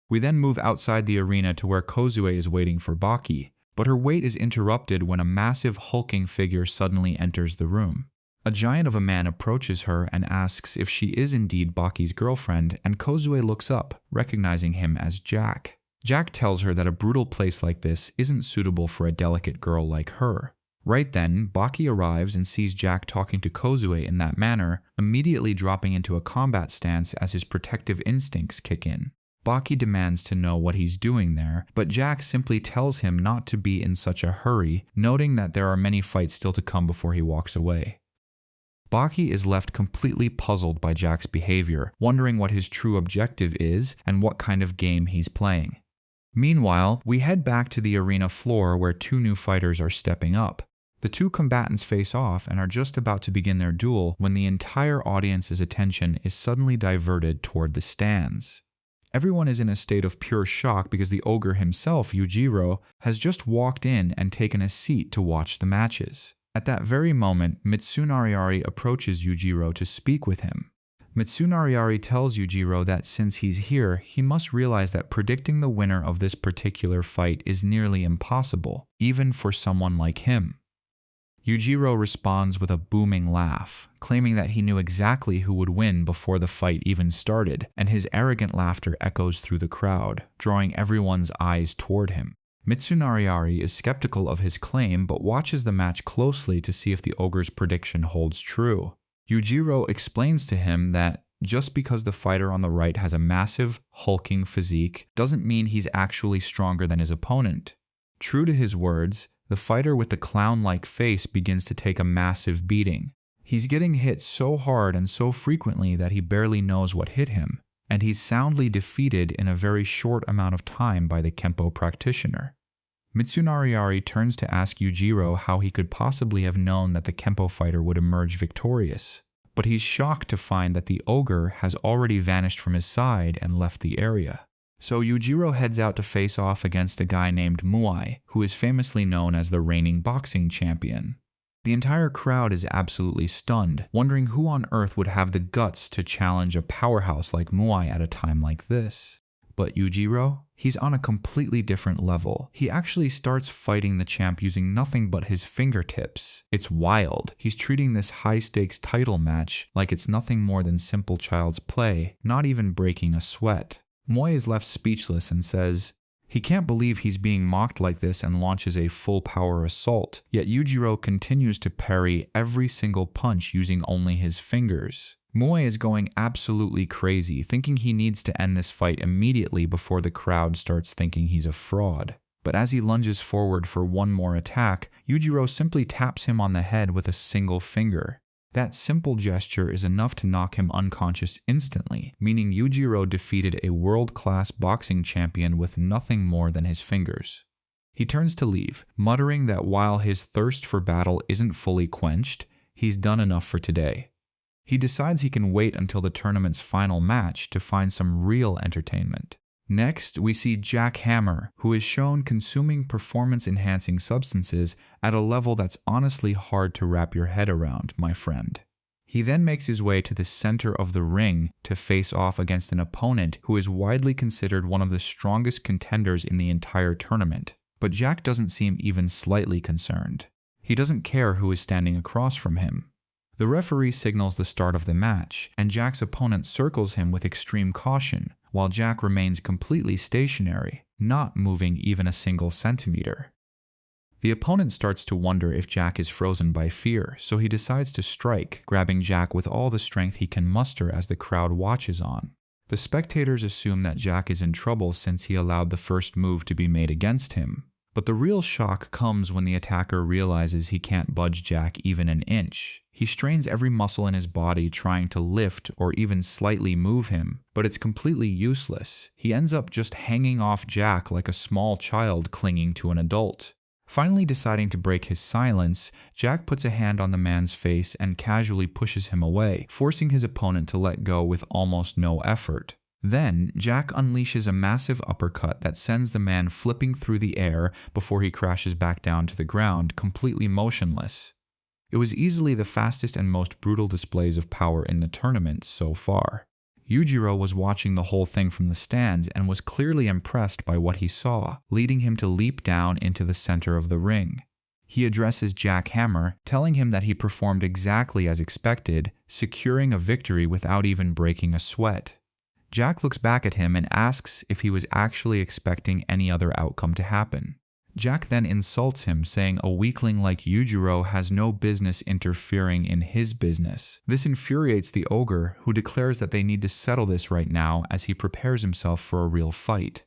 We then move outside the arena to where Kozue is waiting for Baki, but her wait is interrupted when a massive hulking figure suddenly enters the room. A giant of a man approaches her and asks if she is indeed Baki's girlfriend, and Kozue looks up, recognizing him as Jack. Jack tells her that a brutal place like this isn't suitable for a delicate girl like her. Right then, Baki arrives and sees Jack talking to Kozue in that manner, immediately dropping into a combat stance as his protective instincts kick in. Baki demands to know what he's doing there, but Jack simply tells him not to be in such a hurry, noting that there are many fights still to come before he walks away. Baki is left completely puzzled by Jack's behavior, wondering what his true objective is and what kind of game he's playing. Meanwhile, we head back to the arena floor where two new fighters are stepping up. The two combatants face off and are just about to begin their duel when the entire audience's attention is suddenly diverted toward the stands. Everyone is in a state of pure shock because the ogre himself, Yujiro, has just walked in and taken a seat to watch the matches. At that very moment, Mitsunariari approaches Yujiro to speak with him. Mitsunariari tells Yujiro that since he's here, he must realize that predicting the winner of this particular fight is nearly impossible, even for someone like him. Yujiro responds with a booming laugh, claiming that he knew exactly who would win before the fight even started, and his arrogant laughter echoes through the crowd, drawing everyone's eyes toward him. Mitsunariari is skeptical of his claim but watches the match closely to see if the ogre's prediction holds true. Yujiro explains to him that just because the fighter on the right has a massive, hulking physique doesn't mean he's actually stronger than his opponent. True to his words, the fighter with the clown-like face begins to take a massive beating. He's getting hit so hard and so frequently that he barely knows what hit him, and he's soundly defeated in a very short amount of time by the Kempo practitioner. Mitsunariari turns to ask Yujiro how he could possibly have known that the Kempo fighter would emerge victorious, but he's shocked to find that the ogre has already vanished from his side and left the area. So Yujiro heads out to face off against a guy named Muai, who is famously known as the reigning boxing champion. The entire crowd is absolutely stunned, wondering who on earth would have the guts to challenge a powerhouse like Muai at a time like this. But Yujiro? He's on a completely different level. He actually starts fighting the champ using nothing but his fingertips. It's wild. He's treating this high-stakes title match like it's nothing more than simple child's play, not even breaking a sweat. Muai is left speechless and says he can't believe he's being mocked like this and launches a full-power assault, yet Yujiro continues to parry every single punch using only his fingers. Muai is going absolutely crazy, thinking he needs to end this fight immediately before the crowd starts thinking he's a fraud. But as he lunges forward for one more attack, Yujiro simply taps him on the head with a single finger. That simple gesture is enough to knock him unconscious instantly, meaning Yujiro defeated a world-class boxing champion with nothing more than his fingers. He turns to leave, muttering that while his thirst for battle isn't fully quenched, he's done enough for today. He decides he can wait until the tournament's final match to find some real entertainment. Next, we see Jack Hammer, who is shown consuming performance-enhancing substances at a level that's honestly hard to wrap your head around, my friend. He then makes his way to the center of the ring to face off against an opponent who is widely considered one of the strongest contenders in the entire tournament. But Jack doesn't seem even slightly concerned. He doesn't care who is standing across from him. The referee signals the start of the match, and Jack's opponent circles him with extreme caution, while Jack remains completely stationary, not moving even a single centimeter. The opponent starts to wonder if Jack is frozen by fear, so he decides to strike, grabbing Jack with all the strength he can muster as the crowd watches on. The spectators assume that Jack is in trouble since he allowed the first move to be made against him. But the real shock comes when the attacker realizes he can't budge Jack even an inch. He strains every muscle in his body trying to lift or even slightly move him, but it's completely useless. He ends up just hanging off Jack like a small child clinging to an adult. Finally deciding to break his silence, Jack puts a hand on the man's face and casually pushes him away, forcing his opponent to let go with almost no effort. Then, Jack unleashes a massive uppercut that sends the man flipping through the air before he crashes back down to the ground, completely motionless. It was easily the fastest and most brutal displays of power in the tournament so far. Yujiro was watching the whole thing from the stands and was clearly impressed by what he saw, leading him to leap down into the center of the ring. He addresses Jack Hammer, telling him that he performed exactly as expected, securing a victory without even breaking a sweat. Jack looks back at him and asks if he was actually expecting any other outcome to happen. Jack then insults him, saying a weakling like Yujiro has no business interfering in his business. This infuriates the ogre, who declares that they need to settle this right now as he prepares himself for a real fight.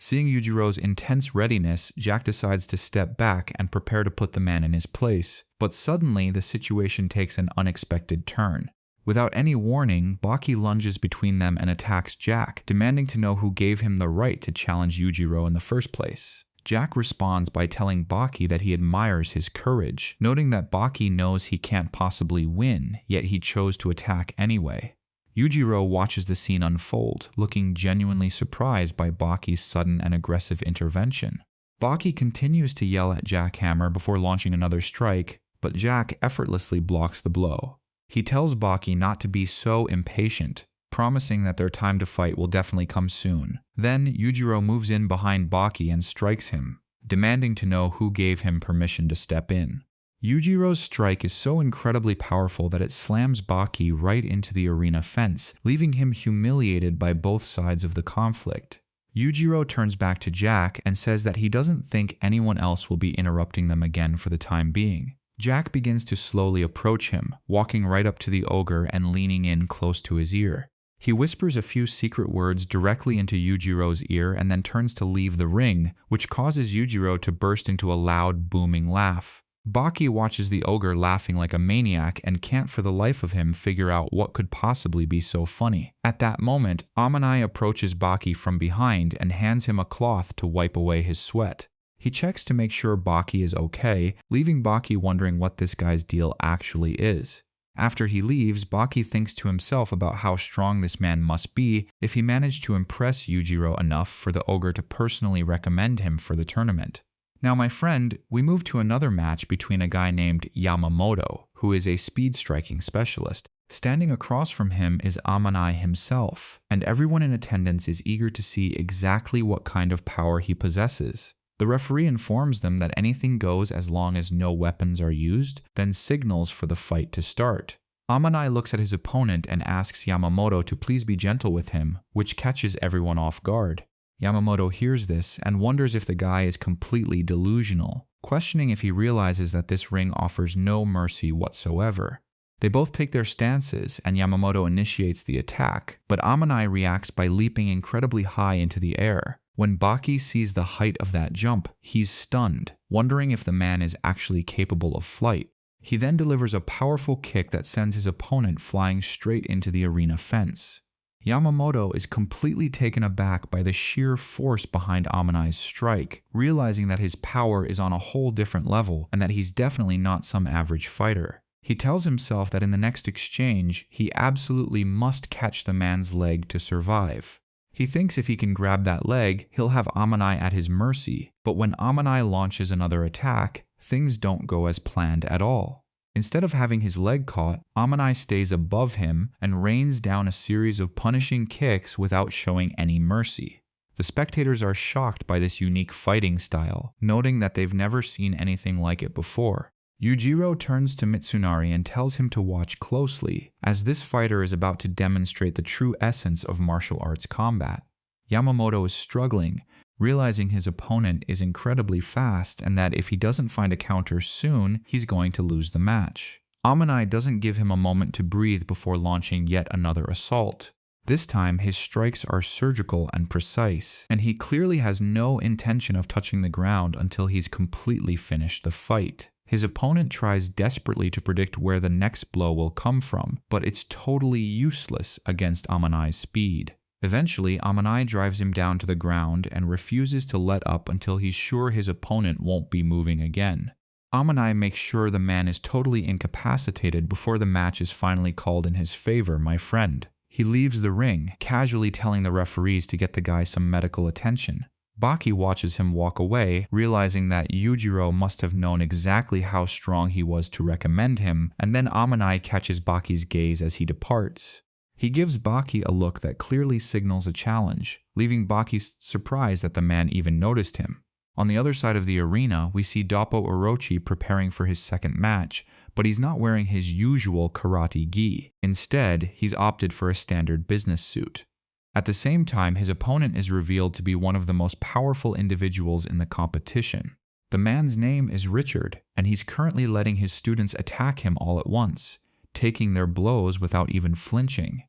Seeing Yujiro's intense readiness, Jack decides to step back and prepare to put the man in his place, but suddenly the situation takes an unexpected turn. Without any warning, Baki lunges between them and attacks Jack, demanding to know who gave him the right to challenge Yujiro in the first place. Jack responds by telling Baki that he admires his courage, noting that Baki knows he can't possibly win, yet he chose to attack anyway. Yujiro watches the scene unfold, looking genuinely surprised by Baki's sudden and aggressive intervention. Baki continues to yell at Jack Hammer before launching another strike, but Jack effortlessly blocks the blow. He tells Baki not to be so impatient, promising that their time to fight will definitely come soon. Then Yujiro moves in behind Baki and strikes him, demanding to know who gave him permission to step in. Yujiro's strike is so incredibly powerful that it slams Baki right into the arena fence, leaving him humiliated by both sides of the conflict. Yujiro turns back to Jack and says that he doesn't think anyone else will be interrupting them again for the time being. Jack begins to slowly approach him, walking right up to the ogre and leaning in close to his ear. He whispers a few secret words directly into Yujiro's ear and then turns to leave the ring, which causes Yujiro to burst into a loud, booming laugh. Baki watches the ogre laughing like a maniac and can't for the life of him figure out what could possibly be so funny. At that moment, Amanai approaches Baki from behind and hands him a cloth to wipe away his sweat. He checks to make sure Baki is okay, leaving Baki wondering what this guy's deal actually is. After he leaves, Baki thinks to himself about how strong this man must be if he managed to impress Yujiro enough for the ogre to personally recommend him for the tournament. Now, my friend, we move to another match between a guy named Yamamoto, who is a speed striking specialist. Standing across from him is Amanai himself, and everyone in attendance is eager to see exactly what kind of power he possesses. The referee informs them that anything goes as long as no weapons are used, then signals for the fight to start. Amanai looks at his opponent and asks Yamamoto to please be gentle with him, which catches everyone off guard. Yamamoto hears this and wonders if the guy is completely delusional, questioning if he realizes that this ring offers no mercy whatsoever. They both take their stances and Yamamoto initiates the attack, but Amanai reacts by leaping incredibly high into the air. When Baki sees the height of that jump, he's stunned, wondering if the man is actually capable of flight. He then delivers a powerful kick that sends his opponent flying straight into the arena fence. Yamamoto is completely taken aback by the sheer force behind Amanai's strike, realizing that his power is on a whole different level and that he's definitely not some average fighter. He tells himself that in the next exchange, he absolutely must catch the man's leg to survive. He thinks if he can grab that leg, he'll have Amanai at his mercy, but when Amanai launches another attack, things don't go as planned at all. Instead of having his leg caught, Amanai stays above him and rains down a series of punishing kicks without showing any mercy. The spectators are shocked by this unique fighting style, noting that they've never seen anything like it before. Yujiro turns to Mitsunari and tells him to watch closely, as this fighter is about to demonstrate the true essence of martial arts combat. Yamamoto is struggling, realizing his opponent is incredibly fast and that if he doesn't find a counter soon, he's going to lose the match. Amanai doesn't give him a moment to breathe before launching yet another assault. This time, his strikes are surgical and precise, and he clearly has no intention of touching the ground until he's completely finished the fight. His opponent tries desperately to predict where the next blow will come from, but it's totally useless against Amanai's speed. Eventually, Amanai drives him down to the ground and refuses to let up until he's sure his opponent won't be moving again. Amanai makes sure the man is totally incapacitated before the match is finally called in his favor, my friend. He leaves the ring, casually telling the referees to get the guy some medical attention. Baki watches him walk away, realizing that Yujiro must have known exactly how strong he was to recommend him, and then Amanai catches Baki's gaze as he departs. He gives Baki a look that clearly signals a challenge, leaving Baki surprised that the man even noticed him. On the other side of the arena, we see Doppo Orochi preparing for his second match, but he's not wearing his usual karate gi. Instead, he's opted for a standard business suit. At the same time, his opponent is revealed to be one of the most powerful individuals in the competition. The man's name is Richard, and he's currently letting his students attack him all at once, taking their blows without even flinching.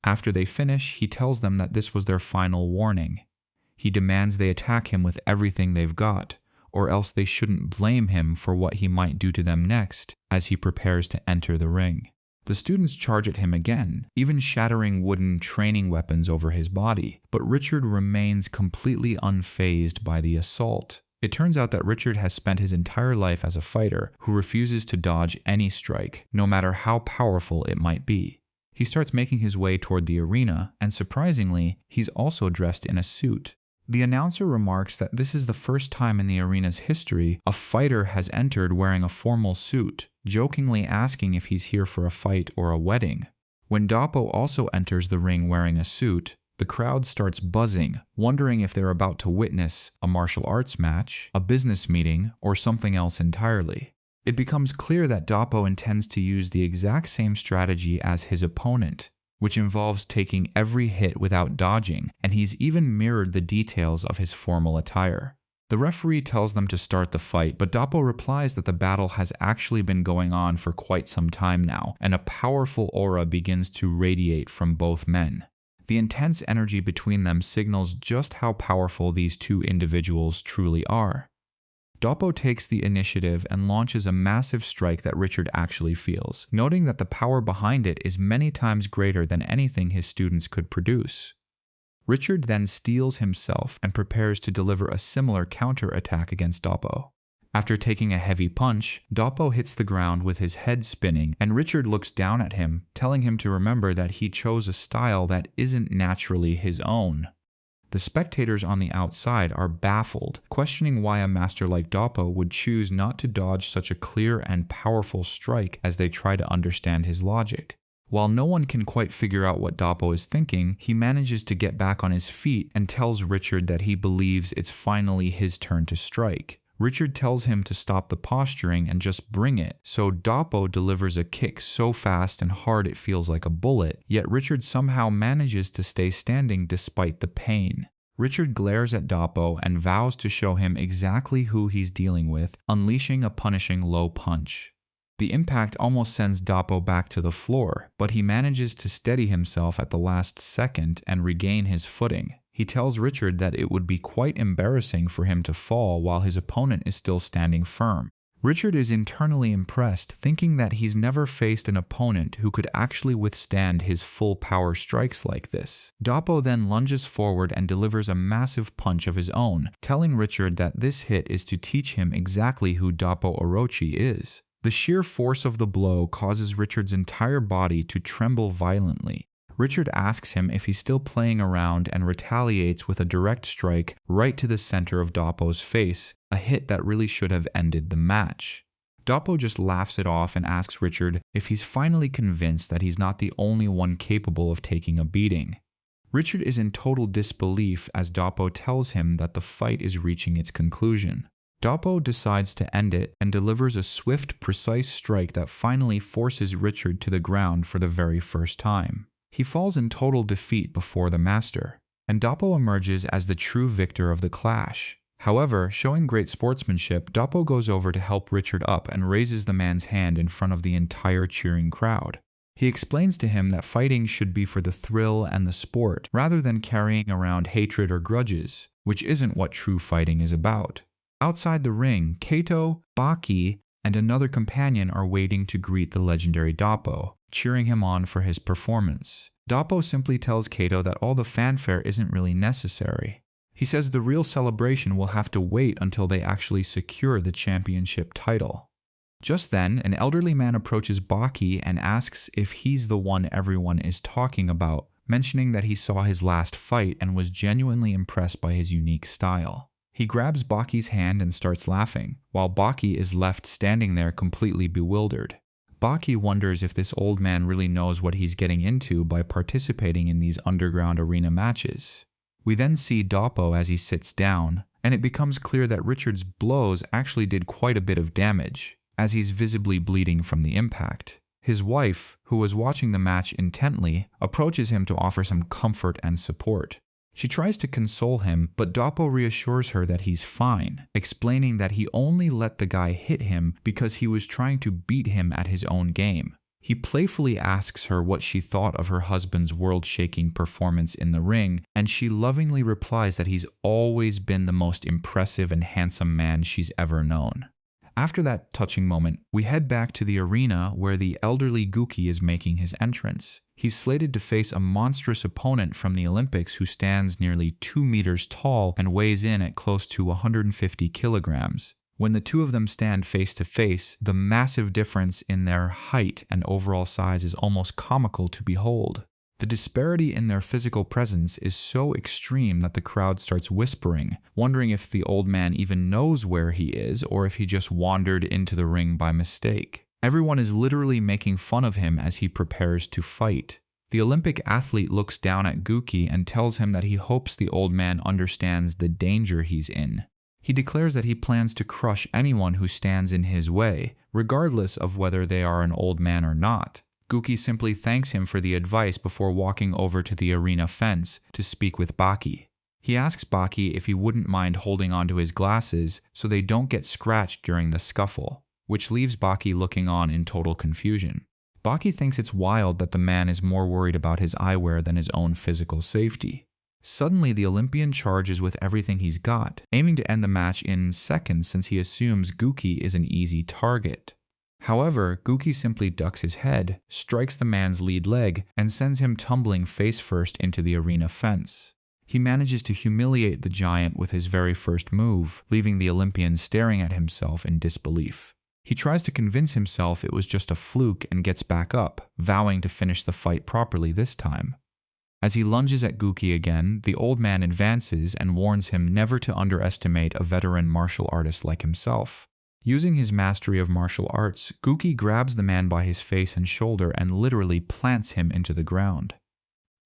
After they finish, he tells them that this was their final warning. He demands they attack him with everything they've got, or else they shouldn't blame him for what he might do to them next as he prepares to enter the ring. The students charge at him again, even shattering wooden training weapons over his body, but Richard remains completely unfazed by the assault. It turns out that Richard has spent his entire life as a fighter who refuses to dodge any strike, no matter how powerful it might be. He starts making his way toward the arena, and surprisingly, he's also dressed in a suit. The announcer remarks that this is the first time in the arena's history a fighter has entered wearing a formal suit, jokingly asking if he's here for a fight or a wedding. When Doppo also enters the ring wearing a suit, the crowd starts buzzing, wondering if they're about to witness a martial arts match, a business meeting, or something else entirely. It becomes clear that Doppo intends to use the exact same strategy as his opponent, which involves taking every hit without dodging, and he's even mirrored the details of his formal attire. The referee tells them to start the fight, but Doppo replies that the battle has actually been going on for quite some time now, and a powerful aura begins to radiate from both men. The intense energy between them signals just how powerful these two individuals truly are. Doppo takes the initiative and launches a massive strike that Richard actually feels, noting that the power behind it is many times greater than anything his students could produce. Richard then steels himself and prepares to deliver a similar counter-attack against Doppo. After taking a heavy punch, Doppo hits the ground with his head spinning, and Richard looks down at him, telling him to remember that he chose a style that isn't naturally his own. The spectators on the outside are baffled, questioning why a master like Doppo would choose not to dodge such a clear and powerful strike as they try to understand his logic. While no one can quite figure out what Doppo is thinking, he manages to get back on his feet and tells Richard that he believes it's finally his turn to strike. Richard tells him to stop the posturing and just bring it, so Doppo delivers a kick so fast and hard it feels like a bullet, yet Richard somehow manages to stay standing despite the pain. Richard glares at Doppo and vows to show him exactly who he's dealing with, unleashing a punishing low punch. The impact almost sends Doppo back to the floor, but he manages to steady himself at the last second and regain his footing. He tells Richard that it would be quite embarrassing for him to fall while his opponent is still standing firm. Richard is internally impressed, thinking that he's never faced an opponent who could actually withstand his full power strikes like this. Doppo then lunges forward and delivers a massive punch of his own, telling Richard that this hit is to teach him exactly who Doppo Orochi is. The sheer force of the blow causes Richard's entire body to tremble violently. Richard asks him if he's still playing around and retaliates with a direct strike right to the center of Doppo's face, a hit that really should have ended the match. Doppo just laughs it off and asks Richard if he's finally convinced that he's not the only one capable of taking a beating. Richard is in total disbelief as Doppo tells him that the fight is reaching its conclusion. Doppo decides to end it and delivers a swift, precise strike that finally forces Richard to the ground for the very first time. He falls in total defeat before the master, and Doppo emerges as the true victor of the clash. However, showing great sportsmanship, Doppo goes over to help Richard up and raises the man's hand in front of the entire cheering crowd. He explains to him that fighting should be for the thrill and the sport, rather than carrying around hatred or grudges, which isn't what true fighting is about. Outside the ring, Kato, Baki, and another companion are waiting to greet the legendary Doppo, cheering him on for his performance. Doppo simply tells Kato that all the fanfare isn't really necessary. He says the real celebration will have to wait until they actually secure the championship title. Just then, an elderly man approaches Baki and asks if he's the one everyone is talking about, mentioning that he saw his last fight and was genuinely impressed by his unique style. He grabs Baki's hand and starts laughing, while Baki is left standing there completely bewildered. Baki wonders if this old man really knows what he's getting into by participating in these underground arena matches. We then see Doppo as he sits down, and it becomes clear that Richard's blows actually did quite a bit of damage, as he's visibly bleeding from the impact. His wife, who was watching the match intently, approaches him to offer some comfort and support. She tries to console him, but Doppo reassures her that he's fine, explaining that he only let the guy hit him because he was trying to beat him at his own game. He playfully asks her what she thought of her husband's world-shaking performance in the ring, and she lovingly replies that he's always been the most impressive and handsome man she's ever known. After that touching moment, we head back to the arena where the elderly Guki is making his entrance. He's slated to face a monstrous opponent from the Olympics who stands nearly 2 meters tall and weighs in at close to 150 kilograms. When the two of them stand face to face, the massive difference in their height and overall size is almost comical to behold. The disparity in their physical presence is so extreme that the crowd starts whispering, wondering if the old man even knows where he is or if he just wandered into the ring by mistake. Everyone is literally making fun of him as he prepares to fight. The Olympic athlete looks down at Guki and tells him that he hopes the old man understands the danger he's in. He declares that he plans to crush anyone who stands in his way, regardless of whether they are an old man or not. Guki simply thanks him for the advice before walking over to the arena fence to speak with Baki. He asks Baki if he wouldn't mind holding onto his glasses so they don't get scratched during the scuffle, which leaves Baki looking on in total confusion. Baki thinks it's wild that the man is more worried about his eyewear than his own physical safety. Suddenly, the Olympian charges with everything he's got, aiming to end the match in seconds since he assumes Guki is an easy target. However, Guki simply ducks his head, strikes the man's lead leg, and sends him tumbling face first into the arena fence. He manages to humiliate the giant with his very first move, leaving the Olympian staring at himself in disbelief. He tries to convince himself it was just a fluke and gets back up, vowing to finish the fight properly this time. As he lunges at Guki again, the old man advances and warns him never to underestimate a veteran martial artist like himself. Using his mastery of martial arts, Guki grabs the man by his face and shoulder and literally plants him into the ground.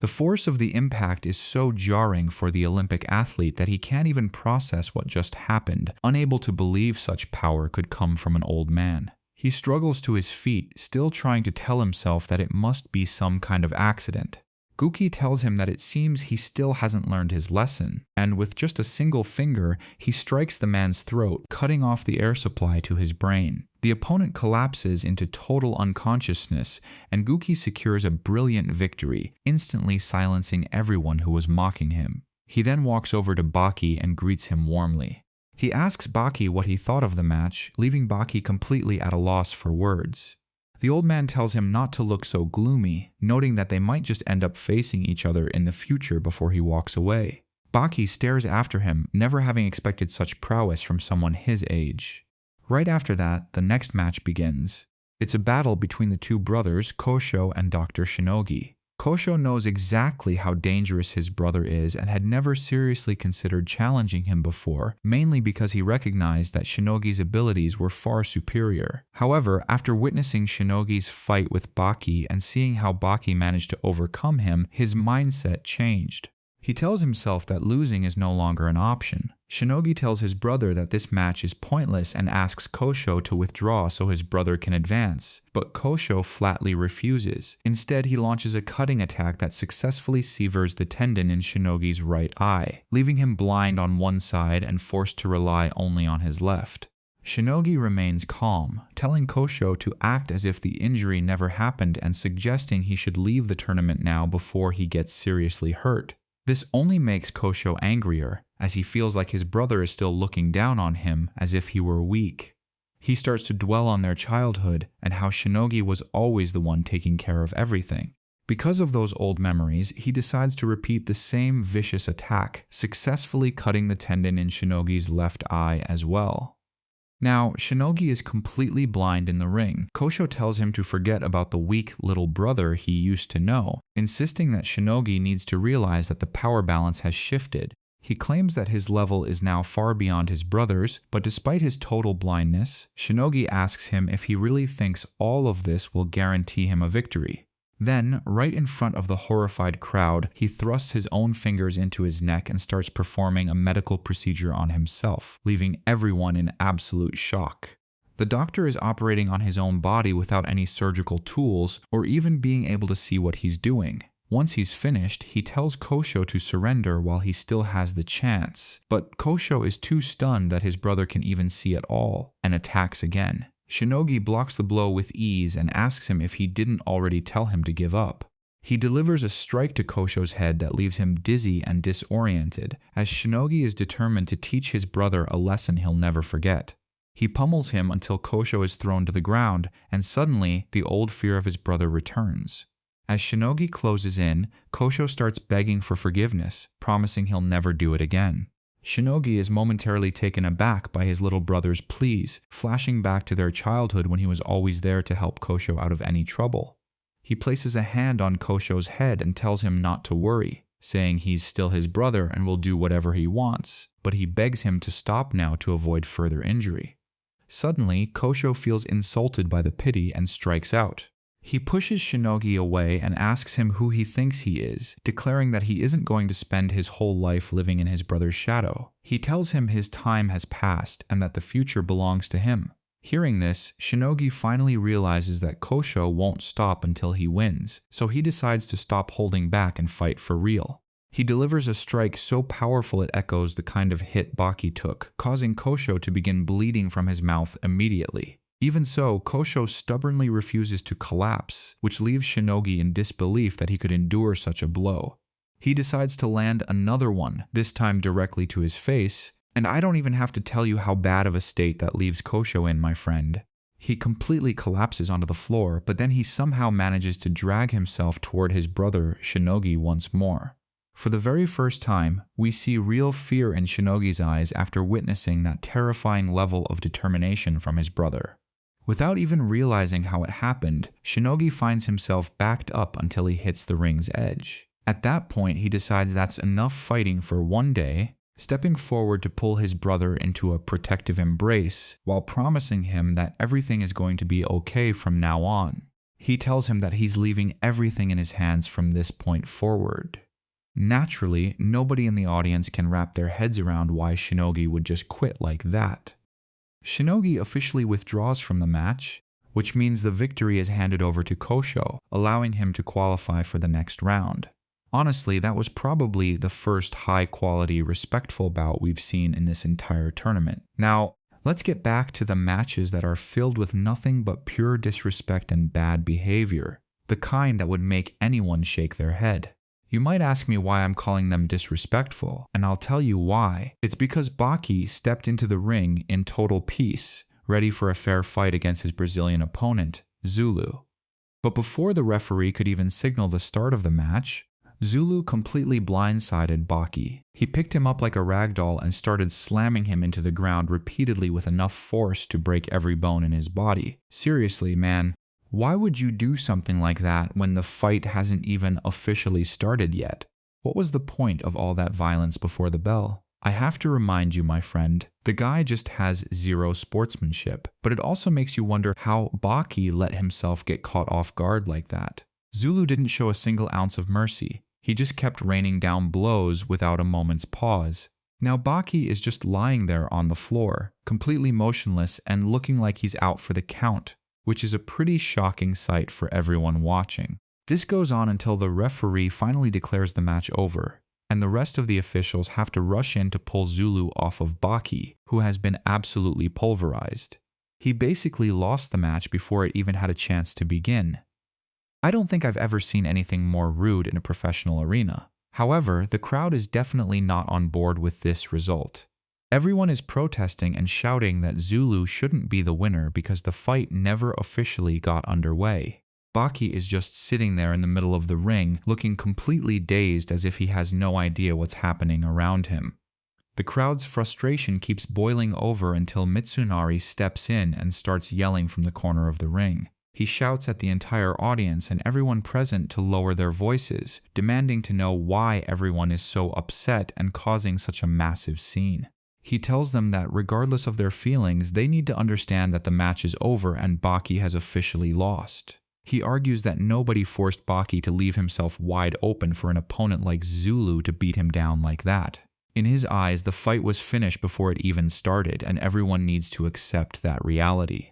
The force of the impact is so jarring for the Olympic athlete that he can't even process what just happened, unable to believe such power could come from an old man. He struggles to his feet, still trying to tell himself that it must be some kind of accident. Guki tells him that it seems he still hasn't learned his lesson, and with just a single finger, he strikes the man's throat, cutting off the air supply to his brain. The opponent collapses into total unconsciousness, and Guki secures a brilliant victory, instantly silencing everyone who was mocking him. He then walks over to Baki and greets him warmly. He asks Baki what he thought of the match, leaving Baki completely at a loss for words. The old man tells him not to look so gloomy, noting that they might just end up facing each other in the future before he walks away. Baki stares after him, never having expected such prowess from someone his age. Right after that, the next match begins. It's a battle between the two brothers, Kosho and Dr. Shinogi. Kosho knows exactly how dangerous his brother is and had never seriously considered challenging him before, mainly because he recognized that Shinogi's abilities were far superior. However, after witnessing Shinogi's fight with Baki and seeing how Baki managed to overcome him, his mindset changed. He tells himself that losing is no longer an option. Shinogi tells his brother that this match is pointless and asks Kosho to withdraw so his brother can advance, but Kosho flatly refuses. Instead, he launches a cutting attack that successfully severs the tendon in Shinogi's right eye, leaving him blind on one side and forced to rely only on his left. Shinogi remains calm, telling Kosho to act as if the injury never happened and suggesting he should leave the tournament now before he gets seriously hurt. This only makes Kosho angrier, as he feels like his brother is still looking down on him as if he were weak. He starts to dwell on their childhood and how Shinogi was always the one taking care of everything. Because of those old memories, he decides to repeat the same vicious attack, successfully cutting the tendon in Shinogi's left eye as well. Now, Shinogi is completely blind in the ring. Kosho tells him to forget about the weak little brother he used to know, insisting that Shinogi needs to realize that the power balance has shifted. He claims that his level is now far beyond his brother's, but despite his total blindness, Shinogi asks him if he really thinks all of this will guarantee him a victory. Then, right in front of the horrified crowd, he thrusts his own fingers into his neck and starts performing a medical procedure on himself, leaving everyone in absolute shock. The doctor is operating on his own body without any surgical tools or even being able to see what he's doing. Once he's finished, he tells Kosho to surrender while he still has the chance, but Kosho is too stunned that his brother can even see at all, and attacks again. Shinogi blocks the blow with ease and asks him if he didn't already tell him to give up. He delivers a strike to Kosho's head that leaves him dizzy and disoriented, as Shinogi is determined to teach his brother a lesson he'll never forget. He pummels him until Kosho is thrown to the ground, and suddenly, the old fear of his brother returns. As Shinogi closes in, Kosho starts begging for forgiveness, promising he'll never do it again. Shinogi is momentarily taken aback by his little brother's pleas, flashing back to their childhood when he was always there to help Kosho out of any trouble. He places a hand on Kosho's head and tells him not to worry, saying he's still his brother and will do whatever he wants, but he begs him to stop now to avoid further injury. Suddenly, Kosho feels insulted by the pity and strikes out. He pushes Shinogi away and asks him who he thinks he is, declaring that he isn't going to spend his whole life living in his brother's shadow. He tells him his time has passed and that the future belongs to him. Hearing this, Shinogi finally realizes that Kosho won't stop until he wins, so he decides to stop holding back and fight for real. He delivers a strike so powerful it echoes the kind of hit Baki took, causing Kosho to begin bleeding from his mouth immediately. Even so, Kosho stubbornly refuses to collapse, which leaves Shinogi in disbelief that he could endure such a blow. He decides to land another one, this time directly to his face, and I don't even have to tell you how bad of a state that leaves Kosho in, my friend. He completely collapses onto the floor, but then he somehow manages to drag himself toward his brother, Shinogi, once more. For the very first time, we see real fear in Shinogi's eyes after witnessing that terrifying level of determination from his brother. Without even realizing how it happened, Shinogi finds himself backed up until he hits the ring's edge. At that point, he decides that's enough fighting for one day, stepping forward to pull his brother into a protective embrace while promising him that everything is going to be okay from now on. He tells him that he's leaving everything in his hands from this point forward. Naturally, nobody in the audience can wrap their heads around why Shinogi would just quit like that. Shinogi officially withdraws from the match, which means the victory is handed over to Kosho, allowing him to qualify for the next round. Honestly, that was probably the first high-quality, respectful bout we've seen in this entire tournament. Now, let's get back to the matches that are filled with nothing but pure disrespect and bad behavior, the kind that would make anyone shake their head. You might ask me why I'm calling them disrespectful, and I'll tell you why. It's because Baki stepped into the ring in total peace, ready for a fair fight against his Brazilian opponent, Zulu. But before the referee could even signal the start of the match, Zulu completely blindsided Baki. He picked him up like a ragdoll and started slamming him into the ground repeatedly with enough force to break every bone in his body. Seriously, man. Why would you do something like that when the fight hasn't even officially started yet? What was the point of all that violence before the bell? I have to remind you, my friend, the guy just has zero sportsmanship, but it also makes you wonder how Baki let himself get caught off guard like that. Zulu didn't show a single ounce of mercy. He just kept raining down blows without a moment's pause. Now Baki is just lying there on the floor, completely motionless and looking like he's out for the count, which is a pretty shocking sight for everyone watching. This goes on until the referee finally declares the match over, and the rest of the officials have to rush in to pull Zulu off of Baki, who has been absolutely pulverized. He basically lost the match before it even had a chance to begin. I don't think I've ever seen anything more rude in a professional arena. However, the crowd is definitely not on board with this result. Everyone is protesting and shouting that Zulu shouldn't be the winner because the fight never officially got underway. Baki is just sitting there in the middle of the ring, looking completely dazed as if he has no idea what's happening around him. The crowd's frustration keeps boiling over until Mitsunari steps in and starts yelling from the corner of the ring. He shouts at the entire audience and everyone present to lower their voices, demanding to know why everyone is so upset and causing such a massive scene. He tells them that regardless of their feelings, they need to understand that the match is over and Baki has officially lost. He argues that nobody forced Baki to leave himself wide open for an opponent like Zulu to beat him down like that. In his eyes, the fight was finished before it even started, and everyone needs to accept that reality.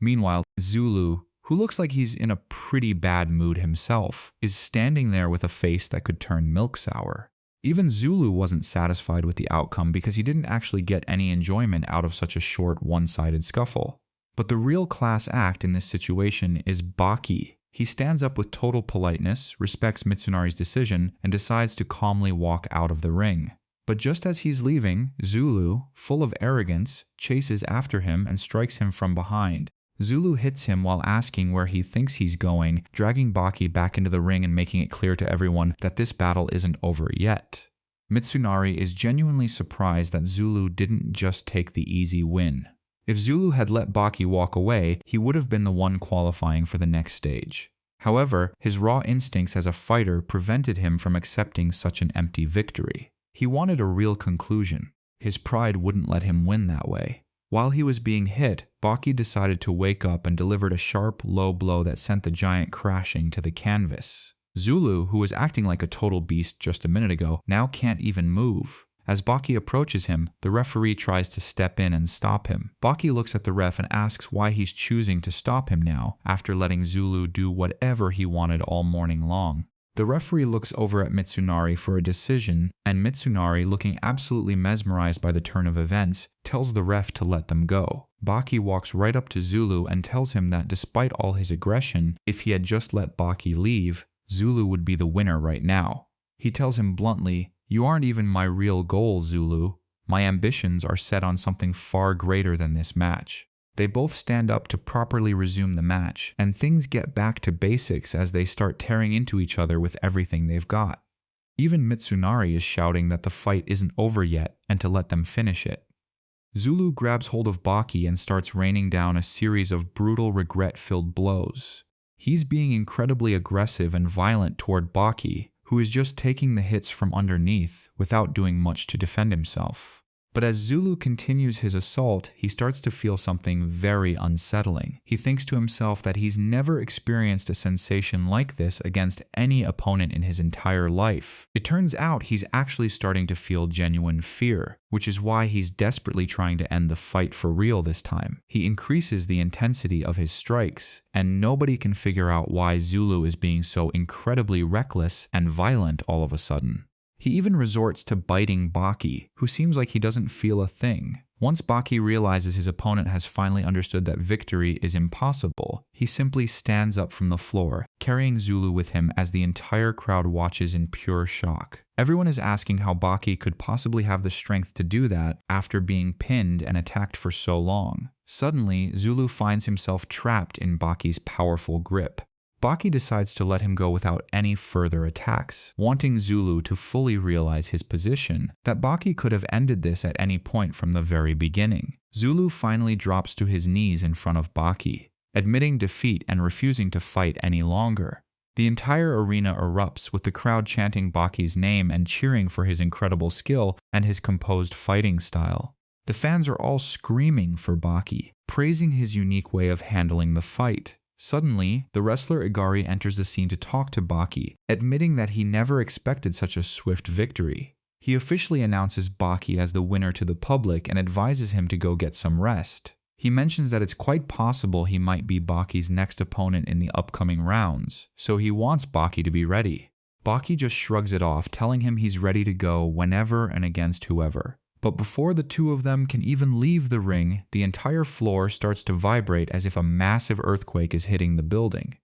Meanwhile, Zulu, who looks like he's in a pretty bad mood himself, is standing there with a face that could turn milk sour. Even Zulu wasn't satisfied with the outcome because he didn't actually get any enjoyment out of such a short, one-sided scuffle. But the real class act in this situation is Baki. He stands up with total politeness, respects Mitsunari's decision, and decides to calmly walk out of the ring. But just as he's leaving, Zulu, full of arrogance, chases after him and strikes him from behind. Zulu hits him while asking where he thinks he's going, dragging Baki back into the ring and making it clear to everyone that this battle isn't over yet. Mitsunari is genuinely surprised that Zulu didn't just take the easy win. If Zulu had let Baki walk away, he would have been the one qualifying for the next stage. However, his raw instincts as a fighter prevented him from accepting such an empty victory. He wanted a real conclusion. His pride wouldn't let him win that way. While he was being hit, Baki decided to wake up and delivered a sharp, low blow that sent the giant crashing to the canvas. Zulu, who was acting like a total beast just a minute ago, now can't even move. As Baki approaches him, the referee tries to step in and stop him. Baki looks at the ref and asks why he's choosing to stop him now, after letting Zulu do whatever he wanted all morning long. The referee looks over at Mitsunari for a decision, and Mitsunari, looking absolutely mesmerized by the turn of events, tells the ref to let them go. Baki walks right up to Zulu and tells him that despite all his aggression, if he had just let Baki leave, Zulu would be the winner right now. He tells him bluntly, "You aren't even my real goal, Zulu. My ambitions are set on something far greater than this match." They both stand up to properly resume the match, and things get back to basics as they start tearing into each other with everything they've got. Even Mitsunari is shouting that the fight isn't over yet and to let them finish it. Zulu grabs hold of Baki and starts raining down a series of brutal, regret-filled blows. He's being incredibly aggressive and violent toward Baki, who is just taking the hits from underneath without doing much to defend himself. But as Zulu continues his assault, he starts to feel something very unsettling. He thinks to himself that he's never experienced a sensation like this against any opponent in his entire life. It turns out he's actually starting to feel genuine fear, which is why he's desperately trying to end the fight for real this time. He increases the intensity of his strikes, and nobody can figure out why Zulu is being so incredibly reckless and violent all of a sudden. He even resorts to biting Baki, who seems like he doesn't feel a thing. Once Baki realizes his opponent has finally understood that victory is impossible, he simply stands up from the floor, carrying Zulu with him as the entire crowd watches in pure shock. Everyone is asking how Baki could possibly have the strength to do that after being pinned and attacked for so long. Suddenly, Zulu finds himself trapped in Baki's powerful grip. Baki decides to let him go without any further attacks, wanting Zulu to fully realize his position, that Baki could have ended this at any point from the very beginning. Zulu finally drops to his knees in front of Baki, admitting defeat and refusing to fight any longer. The entire arena erupts with the crowd chanting Baki's name and cheering for his incredible skill and his composed fighting style. The fans are all screaming for Baki, praising his unique way of handling the fight. Suddenly, the wrestler Igari enters the scene to talk to Baki, admitting that he never expected such a swift victory. He officially announces Baki as the winner to the public and advises him to go get some rest. He mentions that it's quite possible he might be Baki's next opponent in the upcoming rounds, so he wants Baki to be ready. Baki just shrugs it off, telling him he's ready to go whenever and against whoever. But before the two of them can even leave the ring, the entire floor starts to vibrate as if a massive earthquake is hitting the building.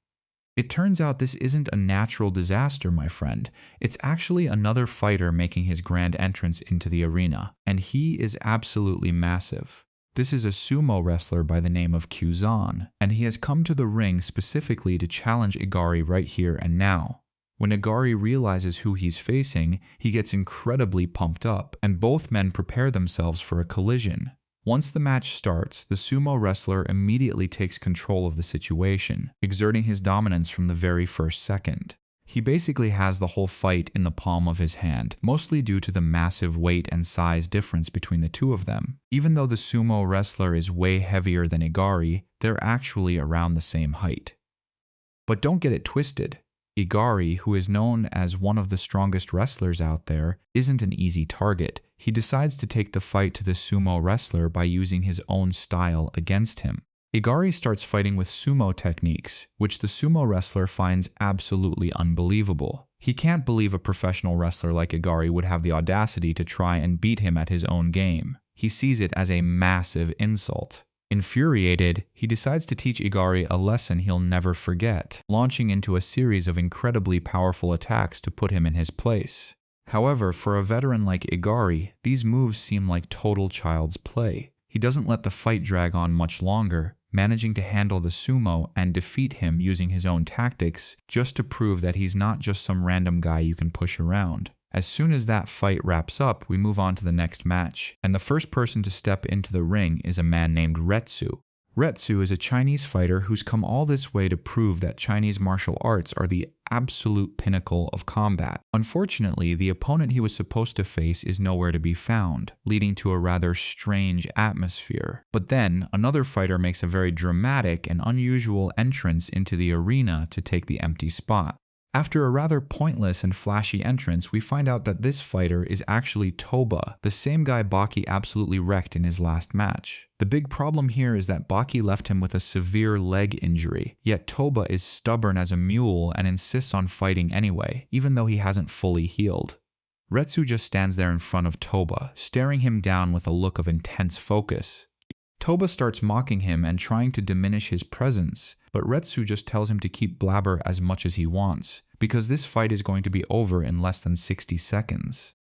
It turns out this isn't a natural disaster, my friend. It's actually another fighter making his grand entrance into the arena, and he is absolutely massive. This is a sumo wrestler by the name of Kyuzan, and he has come to the ring specifically to challenge Igari right here and now. When Igari realizes who he's facing, he gets incredibly pumped up, and both men prepare themselves for a collision. Once the match starts, the sumo wrestler immediately takes control of the situation, exerting his dominance from the very first second. He basically has the whole fight in the palm of his hand, mostly due to the massive weight and size difference between the two of them. Even though the sumo wrestler is way heavier than Igari, they're actually around the same height. But don't get it twisted. Igari, who is known as one of the strongest wrestlers out there, isn't an easy target. He decides to take the fight to the sumo wrestler by using his own style against him. Igari starts fighting with sumo techniques, which the sumo wrestler finds absolutely unbelievable. He can't believe a professional wrestler like Igari would have the audacity to try and beat him at his own game. He sees it as a massive insult. Infuriated, he decides to teach Igari a lesson he'll never forget, launching into a series of incredibly powerful attacks to put him in his place. However, for a veteran like Igari, these moves seem like total child's play. He doesn't let the fight drag on much longer, managing to handle the sumo and defeat him using his own tactics just to prove that he's not just some random guy you can push around. As soon as that fight wraps up, we move on to the next match, and the first person to step into the ring is a man named Retsu. Retsu is a Chinese fighter who's come all this way to prove that Chinese martial arts are the absolute pinnacle of combat. Unfortunately, the opponent he was supposed to face is nowhere to be found, leading to a rather strange atmosphere. But then, another fighter makes a very dramatic and unusual entrance into the arena to take the empty spot. After a rather pointless and flashy entrance, we find out that this fighter is actually Toba, the same guy Baki absolutely wrecked in his last match. The big problem here is that Baki left him with a severe leg injury, yet Toba is stubborn as a mule and insists on fighting anyway, even though he hasn't fully healed. Retsu just stands there in front of Toba, staring him down with a look of intense focus. Toba starts mocking him and trying to diminish his presence, but Retsu just tells him to keep blabber as much as he wants, because this fight is going to be over in less than 60 seconds.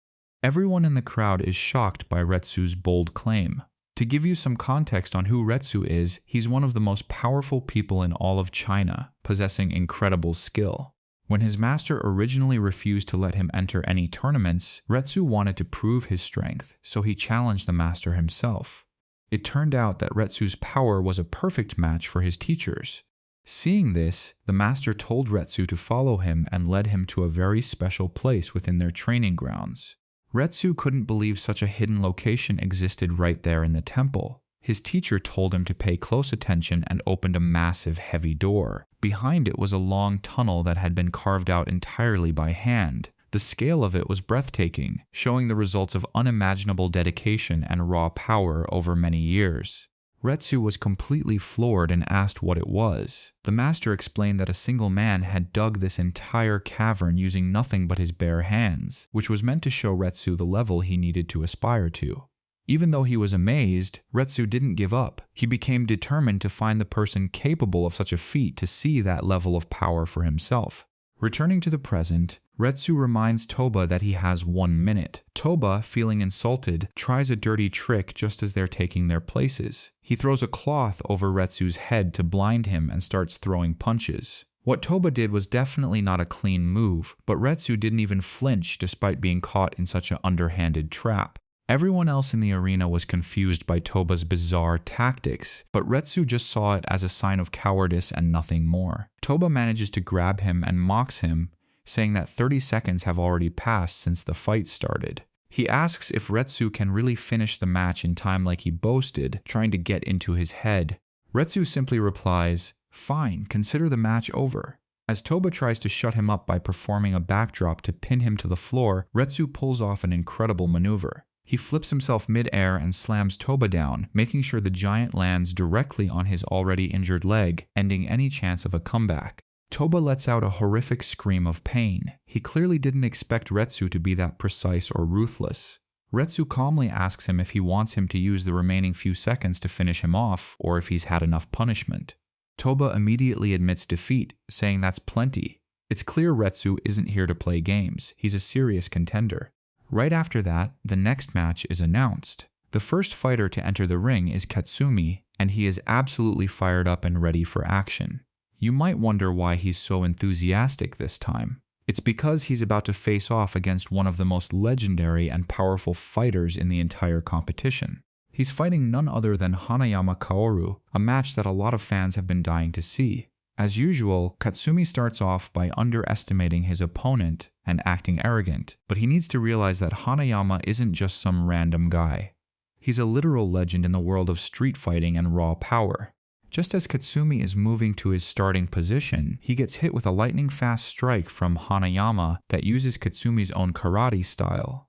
Everyone in the crowd is shocked by Retsu's bold claim. To give you some context on who Retsu is, he's one of the most powerful people in all of China, possessing incredible skill. When his master originally refused to let him enter any tournaments, Retsu wanted to prove his strength, so he challenged the master himself. It turned out that Retsu's power was a perfect match for his teachers. Seeing this, the master told Retsu to follow him and led him to a very special place within their training grounds. Retsu couldn't believe such a hidden location existed right there in the temple. His teacher told him to pay close attention and opened a massive heavy door. Behind it was a long tunnel that had been carved out entirely by hand. The scale of it was breathtaking, showing the results of unimaginable dedication and raw power over many years. Retsu was completely floored and asked what it was. The master explained that a single man had dug this entire cavern using nothing but his bare hands, which was meant to show Retsu the level he needed to aspire to. Even though he was amazed, Retsu didn't give up. He became determined to find the person capable of such a feat to see that level of power for himself. Returning to the present, Retsu reminds Toba that he has 1 minute. Toba, feeling insulted, tries a dirty trick just as they're taking their places. He throws a cloth over Retsu's head to blind him and starts throwing punches. What Toba did was definitely not a clean move, but Retsu didn't even flinch despite being caught in such an underhanded trap. Everyone else in the arena was confused by Toba's bizarre tactics, but Retsu just saw it as a sign of cowardice and nothing more. Toba manages to grab him and mocks him, saying that 30 seconds have already passed since the fight started. He asks if Retsu can really finish the match in time like he boasted, trying to get into his head. Retsu simply replies, "Fine, consider the match over." As Toba tries to shut him up by performing a backdrop to pin him to the floor, Retsu pulls off an incredible maneuver. He flips himself mid-air and slams Toba down, making sure the giant lands directly on his already injured leg, ending any chance of a comeback. Toba lets out a horrific scream of pain. He clearly didn't expect Retsu to be that precise or ruthless. Retsu calmly asks him if he wants him to use the remaining few seconds to finish him off, or if he's had enough punishment. Toba immediately admits defeat, saying that's plenty. It's clear Retsu isn't here to play games. He's a serious contender. Right after that, the next match is announced. The first fighter to enter the ring is Katsumi, and he is absolutely fired up and ready for action. You might wonder why he's so enthusiastic this time. It's because he's about to face off against one of the most legendary and powerful fighters in the entire competition. He's fighting none other than Hanayama Kaoru, a match that a lot of fans have been dying to see. As usual, Katsumi starts off by underestimating his opponent and acting arrogant, but he needs to realize that Hanayama isn't just some random guy. He's a literal legend in the world of street fighting and raw power. Just as Katsumi is moving to his starting position, he gets hit with a lightning-fast strike from Hanayama that uses Katsumi's own karate style.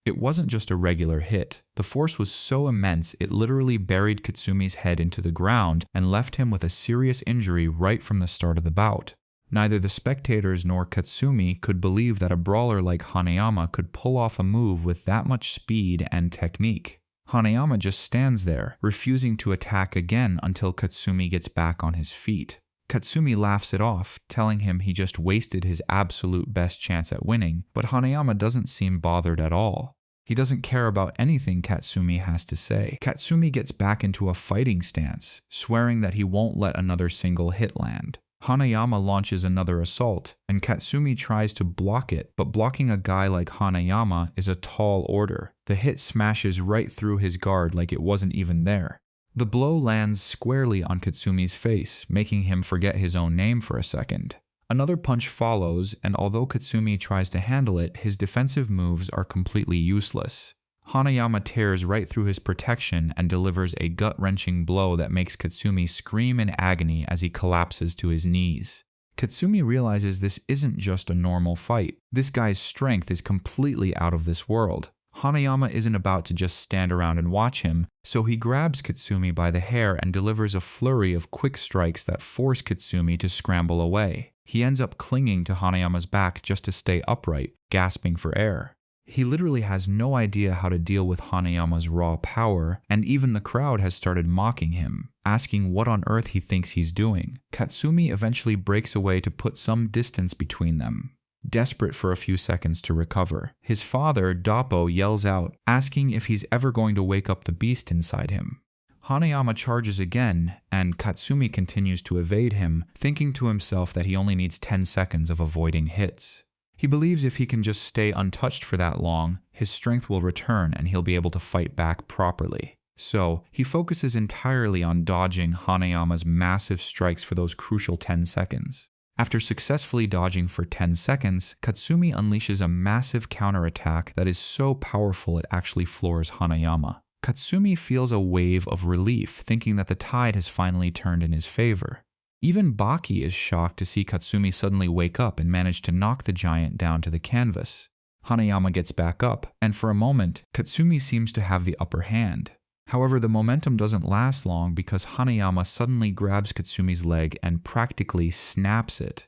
It wasn't just a regular hit. The force was so immense it literally buried Katsumi's head into the ground and left him with a serious injury right from the start of the bout. Neither the spectators nor Katsumi could believe that a brawler like Hanayama could pull off a move with that much speed and technique. Hanayama just stands there, refusing to attack again until Katsumi gets back on his feet. Katsumi laughs it off, telling him he just wasted his absolute best chance at winning, but Hanayama doesn't seem bothered at all. He doesn't care about anything Katsumi has to say. Katsumi gets back into a fighting stance, swearing that he won't let another single hit land. Hanayama launches another assault, and Katsumi tries to block it, but blocking a guy like Hanayama is a tall order. The hit smashes right through his guard like it wasn't even there. The blow lands squarely on Katsumi's face, making him forget his own name for a second. Another punch follows, and although Katsumi tries to handle it, his defensive moves are completely useless. Hanayama tears right through his protection and delivers a gut-wrenching blow that makes Katsumi scream in agony as he collapses to his knees. Katsumi realizes this isn't just a normal fight. This guy's strength is completely out of this world. Hanayama isn't about to just stand around and watch him, so he grabs Katsumi by the hair and delivers a flurry of quick strikes that force Katsumi to scramble away. He ends up clinging to Hanayama's back just to stay upright, gasping for air. He literally has no idea how to deal with Hanayama's raw power, and even the crowd has started mocking him, asking what on earth he thinks he's doing. Katsumi eventually breaks away to put some distance between them, desperate for a few seconds to recover. His father, Doppo, yells out, asking if he's ever going to wake up the beast inside him. Hanayama charges again, and Katsumi continues to evade him, thinking to himself that he only needs 10 seconds of avoiding hits. He believes if he can just stay untouched for that long, his strength will return and he'll be able to fight back properly. So, he focuses entirely on dodging Hanayama's massive strikes for those crucial 10 seconds. After successfully dodging for 10 seconds, Katsumi unleashes a massive counterattack that is so powerful it actually floors Hanayama. Katsumi feels a wave of relief, thinking that the tide has finally turned in his favor. Even Baki is shocked to see Katsumi suddenly wake up and manage to knock the giant down to the canvas. Hanayama gets back up, and for a moment, Katsumi seems to have the upper hand. However, the momentum doesn't last long because Hanayama suddenly grabs Katsumi's leg and practically snaps it.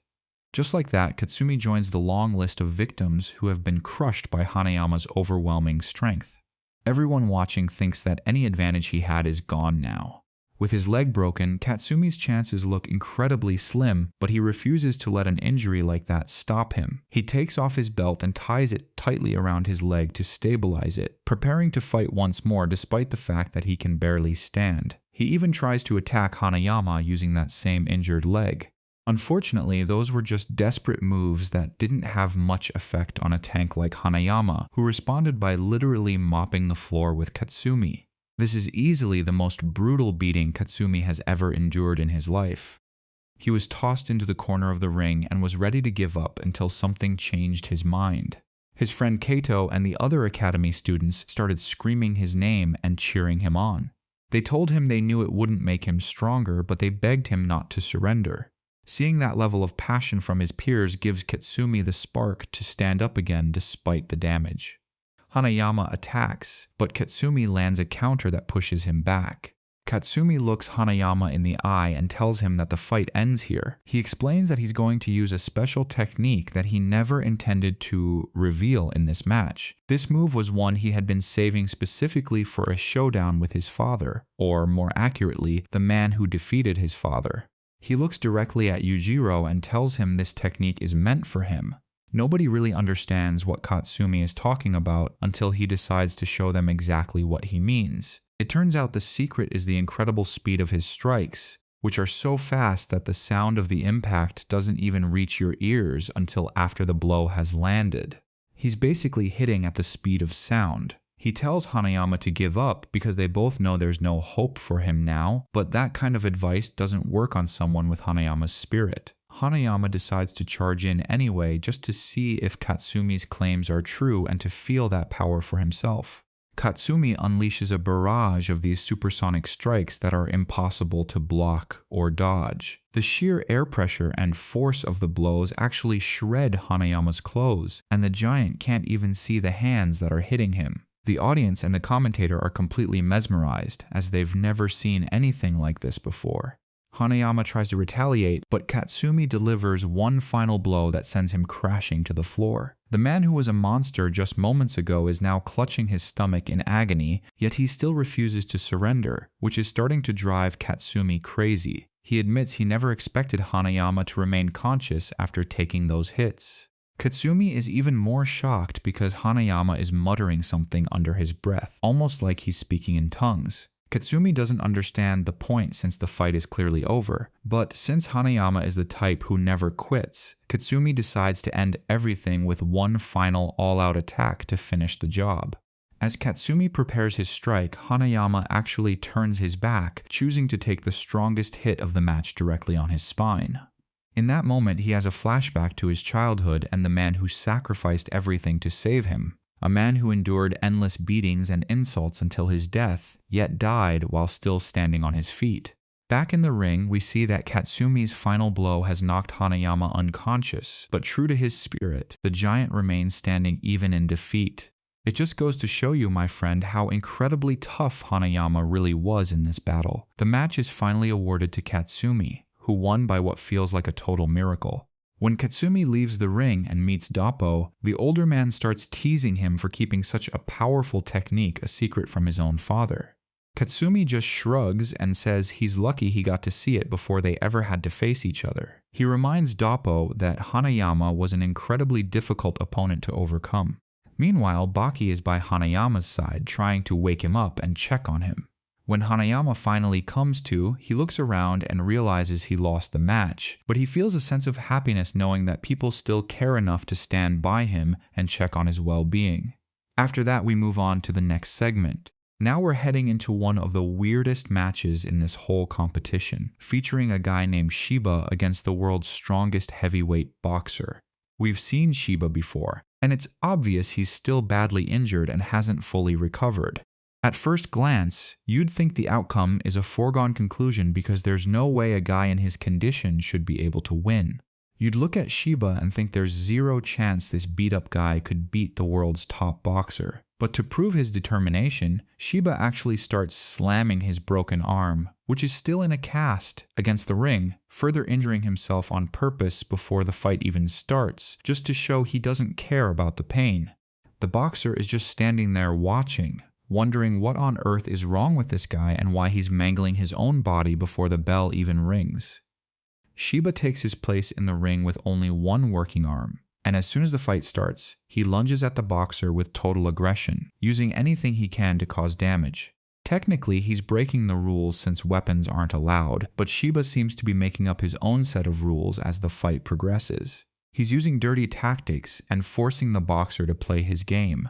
Just like that, Katsumi joins the long list of victims who have been crushed by Hanayama's overwhelming strength. Everyone watching thinks that any advantage he had is gone now. With his leg broken, Katsumi's chances look incredibly slim, but he refuses to let an injury like that stop him. He takes off his belt and ties it tightly around his leg to stabilize it, preparing to fight once more despite the fact that he can barely stand. He even tries to attack Hanayama using that same injured leg. Unfortunately, those were just desperate moves that didn't have much effect on a tank like Hanayama, who responded by literally mopping the floor with Katsumi. This is easily the most brutal beating Katsumi has ever endured in his life. He was tossed into the corner of the ring and was ready to give up until something changed his mind. His friend Kato and the other academy students started screaming his name and cheering him on. They told him they knew it wouldn't make him stronger, but they begged him not to surrender. Seeing that level of passion from his peers gives Katsumi the spark to stand up again despite the damage. Hanayama attacks, but Katsumi lands a counter that pushes him back. Katsumi looks Hanayama in the eye and tells him that the fight ends here. He explains that he's going to use a special technique that he never intended to reveal in this match. This move was one he had been saving specifically for a showdown with his father, or more accurately, the man who defeated his father. He looks directly at Yujiro and tells him this technique is meant for him. Nobody really understands what Katsumi is talking about until he decides to show them exactly what he means. It turns out the secret is the incredible speed of his strikes, which are so fast that the sound of the impact doesn't even reach your ears until after the blow has landed. He's basically hitting at the speed of sound. He tells Hanayama to give up because they both know there's no hope for him now, but that kind of advice doesn't work on someone with Hanayama's spirit. Hanayama decides to charge in anyway just to see if Katsumi's claims are true and to feel that power for himself. Katsumi unleashes a barrage of these supersonic strikes that are impossible to block or dodge. The sheer air pressure and force of the blows actually shred Hanayama's clothes, and the giant can't even see the hands that are hitting him. The audience and the commentator are completely mesmerized, as they've never seen anything like this before. Hanayama tries to retaliate, but Katsumi delivers one final blow that sends him crashing to the floor. The man who was a monster just moments ago is now clutching his stomach in agony, yet he still refuses to surrender, which is starting to drive Katsumi crazy. He admits he never expected Hanayama to remain conscious after taking those hits. Katsumi is even more shocked because Hanayama is muttering something under his breath, almost like he's speaking in tongues. Katsumi doesn't understand the point since the fight is clearly over, but since Hanayama is the type who never quits, Katsumi decides to end everything with one final all-out attack to finish the job. As Katsumi prepares his strike, Hanayama actually turns his back, choosing to take the strongest hit of the match directly on his spine. In that moment, he has a flashback to his childhood and the man who sacrificed everything to save him. A man who endured endless beatings and insults until his death, yet died while still standing on his feet. Back in the ring, we see that Katsumi's final blow has knocked Hanayama unconscious, but true to his spirit, the giant remains standing even in defeat. It just goes to show you, my friend, how incredibly tough Hanayama really was in this battle. The match is finally awarded to Katsumi, who won by what feels like a total miracle. When Katsumi leaves the ring and meets Doppo, the older man starts teasing him for keeping such a powerful technique a secret from his own father. Katsumi just shrugs and says he's lucky he got to see it before they ever had to face each other. He reminds Doppo that Hanayama was an incredibly difficult opponent to overcome. Meanwhile, Baki is by Hanayama's side, trying to wake him up and check on him. When Hanayama finally comes to, he looks around and realizes he lost the match, but he feels a sense of happiness knowing that people still care enough to stand by him and check on his well-being. After that, we move on to the next segment. Now we're heading into one of the weirdest matches in this whole competition, featuring a guy named Shiba against the world's strongest heavyweight boxer. We've seen Shiba before, and it's obvious he's still badly injured and hasn't fully recovered. At first glance, you'd think the outcome is a foregone conclusion because there's no way a guy in his condition should be able to win. You'd look at Shiba and think there's zero chance this beat-up guy could beat the world's top boxer. But to prove his determination, Shiba actually starts slamming his broken arm, which is still in a cast, against the ring, further injuring himself on purpose before the fight even starts, just to show he doesn't care about the pain. The boxer is just standing there watching, wondering what on earth is wrong with this guy and why he's mangling his own body before the bell even rings. Shiba takes his place in the ring with only one working arm, and as soon as the fight starts, he lunges at the boxer with total aggression, using anything he can to cause damage. Technically, he's breaking the rules since weapons aren't allowed, but Shiba seems to be making up his own set of rules as the fight progresses. He's using dirty tactics and forcing the boxer to play his game.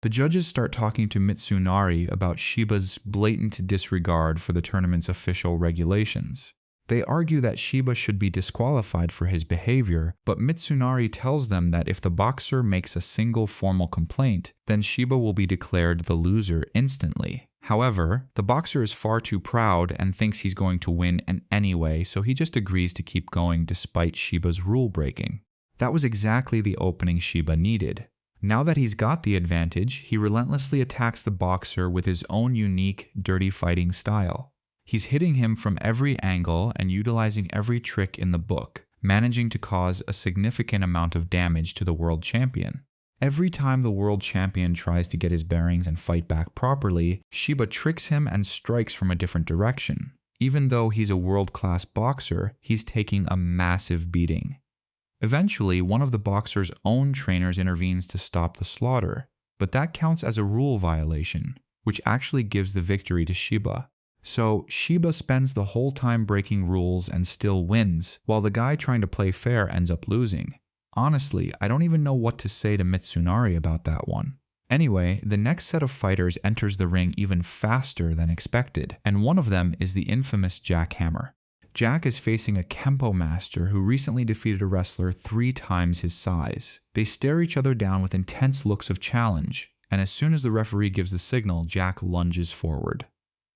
The judges start talking to Mitsunari about Shiba's blatant disregard for the tournament's official regulations. They argue that Shiba should be disqualified for his behavior, but Mitsunari tells them that if the boxer makes a single formal complaint, then Shiba will be declared the loser instantly. However, the boxer is far too proud and thinks he's going to win in any way, so he just agrees to keep going despite Shiba's rule breaking. That was exactly the opening Shiba needed. Now that he's got the advantage, he relentlessly attacks the boxer with his own unique, dirty fighting style. He's hitting him from every angle and utilizing every trick in the book, managing to cause a significant amount of damage to the world champion. Every time the world champion tries to get his bearings and fight back properly, Shiba tricks him and strikes from a different direction. Even though he's a world-class boxer, he's taking a massive beating. Eventually, one of the boxer's own trainers intervenes to stop the slaughter, but that counts as a rule violation, which actually gives the victory to Shiba. So Shiba spends the whole time breaking rules and still wins, while the guy trying to play fair ends up losing. Honestly, I don't even know what to say to Mitsunari about that one. Anyway, the next set of fighters enters the ring even faster than expected, and one of them is the infamous Jackhammer. Jack is facing a Kempo master who recently defeated a wrestler 3 times his size. They stare each other down with intense looks of challenge, and as soon as the referee gives the signal, Jack lunges forward.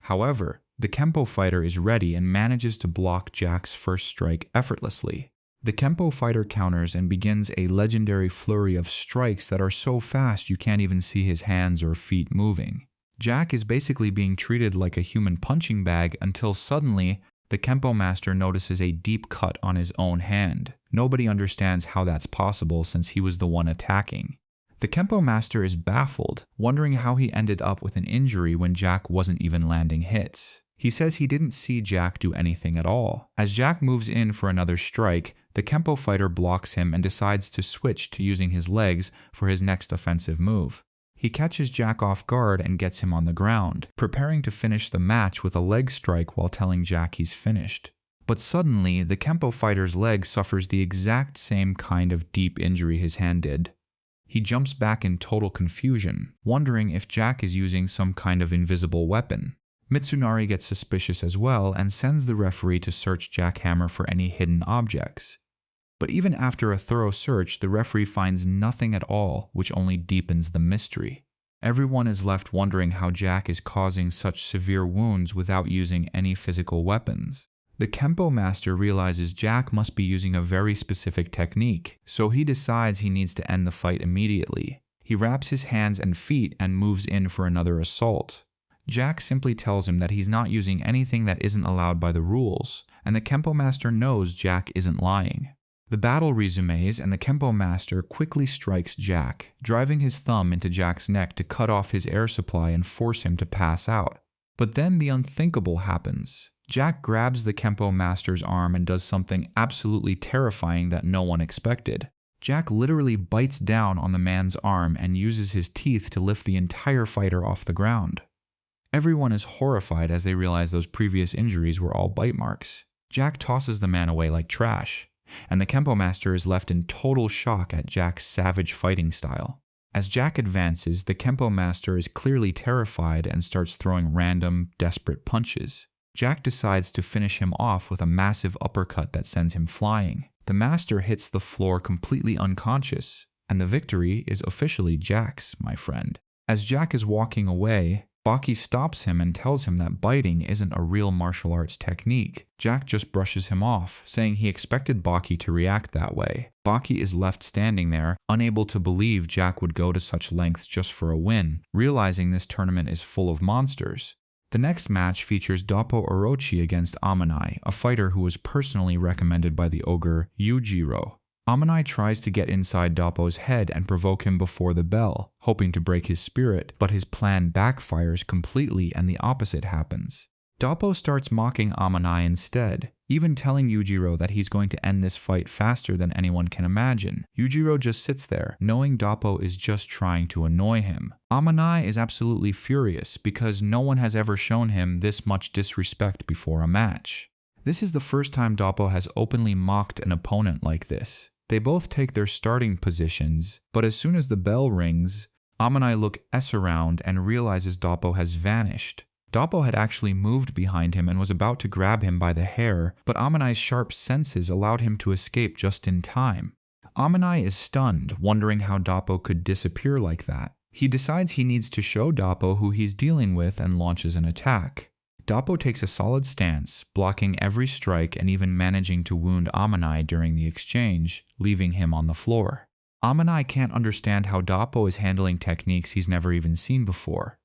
However, the Kempo fighter is ready and manages to block Jack's first strike effortlessly. The Kempo fighter counters and begins a legendary flurry of strikes that are so fast you can't even see his hands or feet moving. Jack is basically being treated like a human punching bag until suddenly, the Kempo master notices a deep cut on his own hand. Nobody understands how that's possible since he was the one attacking. The Kempo master is baffled, wondering how he ended up with an injury when Jack wasn't even landing hits. He says he didn't see Jack do anything at all. As Jack moves in for another strike, the Kempo fighter blocks him and decides to switch to using his legs for his next offensive move. He catches Jack off guard and gets him on the ground, preparing to finish the match with a leg strike while telling Jack he's finished. But suddenly, the Kempo fighter's leg suffers the exact same kind of deep injury his hand did. He jumps back in total confusion, wondering if Jack is using some kind of invisible weapon. Mitsunari gets suspicious as well and sends the referee to search Jackhammer for any hidden objects. But even after a thorough search, the referee finds nothing at all, which only deepens the mystery. Everyone is left wondering how Jack is causing such severe wounds without using any physical weapons. The Kempo master realizes Jack must be using a very specific technique, so he decides he needs to end the fight immediately. He wraps his hands and feet and moves in for another assault. Jack simply tells him that he's not using anything that isn't allowed by the rules, and the Kempo master knows Jack isn't lying. The battle resumes, and the Kempo master quickly strikes Jack, driving his thumb into Jack's neck to cut off his air supply and force him to pass out. But then the unthinkable happens. Jack grabs the Kempo master's arm and does something absolutely terrifying that no one expected. Jack literally bites down on the man's arm and uses his teeth to lift the entire fighter off the ground. Everyone is horrified as they realize those previous injuries were all bite marks. Jack tosses the man away like trash, and the Kempo master is left in total shock at Jack's savage fighting style. As Jack advances, the Kempo master is clearly terrified and starts throwing random, desperate punches. Jack decides to finish him off with a massive uppercut that sends him flying. The master hits the floor completely unconscious, and the victory is officially Jack's, my friend. As Jack is walking away, Baki stops him and tells him that biting isn't a real martial arts technique. Jack just brushes him off, saying he expected Baki to react that way. Baki is left standing there, unable to believe Jack would go to such lengths just for a win, realizing this tournament is full of monsters. The next match features Doppo Orochi against Amanai, a fighter who was personally recommended by the ogre Yujiro. Amanai tries to get inside Doppo's head and provoke him before the bell, hoping to break his spirit, but his plan backfires completely and the opposite happens. Doppo starts mocking Amanai instead, even telling Yujiro that he's going to end this fight faster than anyone can imagine. Yujiro just sits there, knowing Doppo is just trying to annoy him. Amanai is absolutely furious because no one has ever shown him this much disrespect before a match. This is the first time Doppo has openly mocked an opponent like this. They both take their starting positions, but as soon as the bell rings, Amanai looks around and realizes Doppo has vanished. Doppo had actually moved behind him and was about to grab him by the hair, but Amanai's sharp senses allowed him to escape just in time. Amanai is stunned, wondering how Doppo could disappear like that. He decides he needs to show Doppo who he's dealing with and launches an attack. Doppo takes a solid stance, blocking every strike and even managing to wound Amanai during the exchange, leaving him on the floor. Amanai can't understand how Doppo is handling techniques he's never even seen before.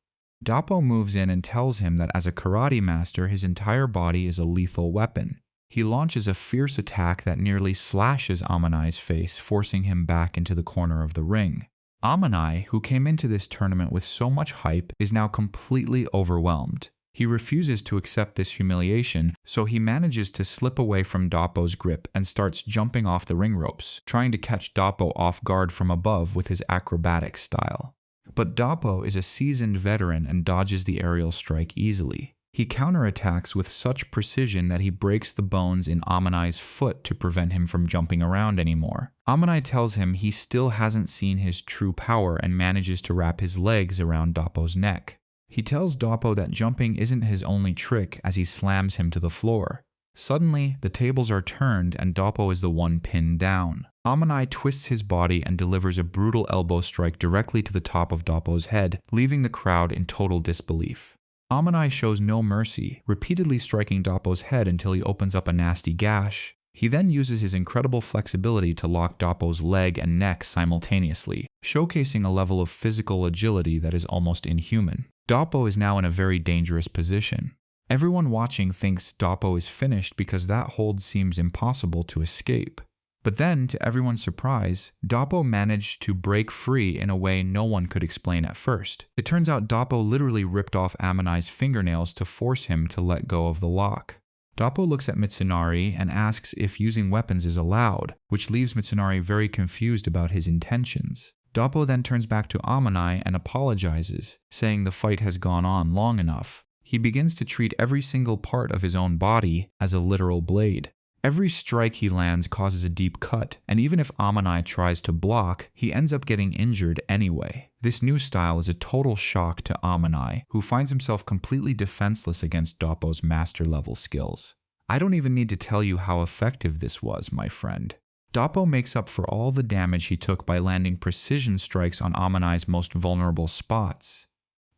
Doppo moves in and tells him that as a karate master, his entire body is a lethal weapon. He launches a fierce attack that nearly slashes Amanai's face, forcing him back into the corner of the ring. Amanai, who came into this tournament with so much hype, is now completely overwhelmed. He refuses to accept this humiliation, so he manages to slip away from Doppo's grip and starts jumping off the ring ropes, trying to catch Doppo off guard from above with his acrobatic style. But Doppo is a seasoned veteran and dodges the aerial strike easily. He counterattacks with such precision that he breaks the bones in Amanai's foot to prevent him from jumping around anymore. Amanai tells him he still hasn't seen his true power and manages to wrap his legs around Doppo's neck. He tells Doppo that jumping isn't his only trick as he slams him to the floor. Suddenly, the tables are turned and Doppo is the one pinned down. Amanai twists his body and delivers a brutal elbow strike directly to the top of Doppo's head, leaving the crowd in total disbelief. Amanai shows no mercy, repeatedly striking Doppo's head until he opens up a nasty gash. He then uses his incredible flexibility to lock Doppo's leg and neck simultaneously, showcasing a level of physical agility that is almost inhuman. Doppo is now in a very dangerous position. Everyone watching thinks Doppo is finished because that hold seems impossible to escape. But then, to everyone's surprise, Doppo managed to break free in a way no one could explain at first. It turns out Doppo literally ripped off Amanai's fingernails to force him to let go of the lock. Doppo looks at Mitsunari and asks if using weapons is allowed, which leaves Mitsunari very confused about his intentions. Doppo then turns back to Amanai and apologizes, saying the fight has gone on long enough. He begins to treat every single part of his own body as a literal blade. Every strike he lands causes a deep cut, and even if Amanai tries to block, he ends up getting injured anyway. This new style is a total shock to Amanai, who finds himself completely defenseless against Doppo's master-level skills. I don't even need to tell you how effective this was, my friend. Doppo makes up for all the damage he took by landing precision strikes on Amanai's most vulnerable spots.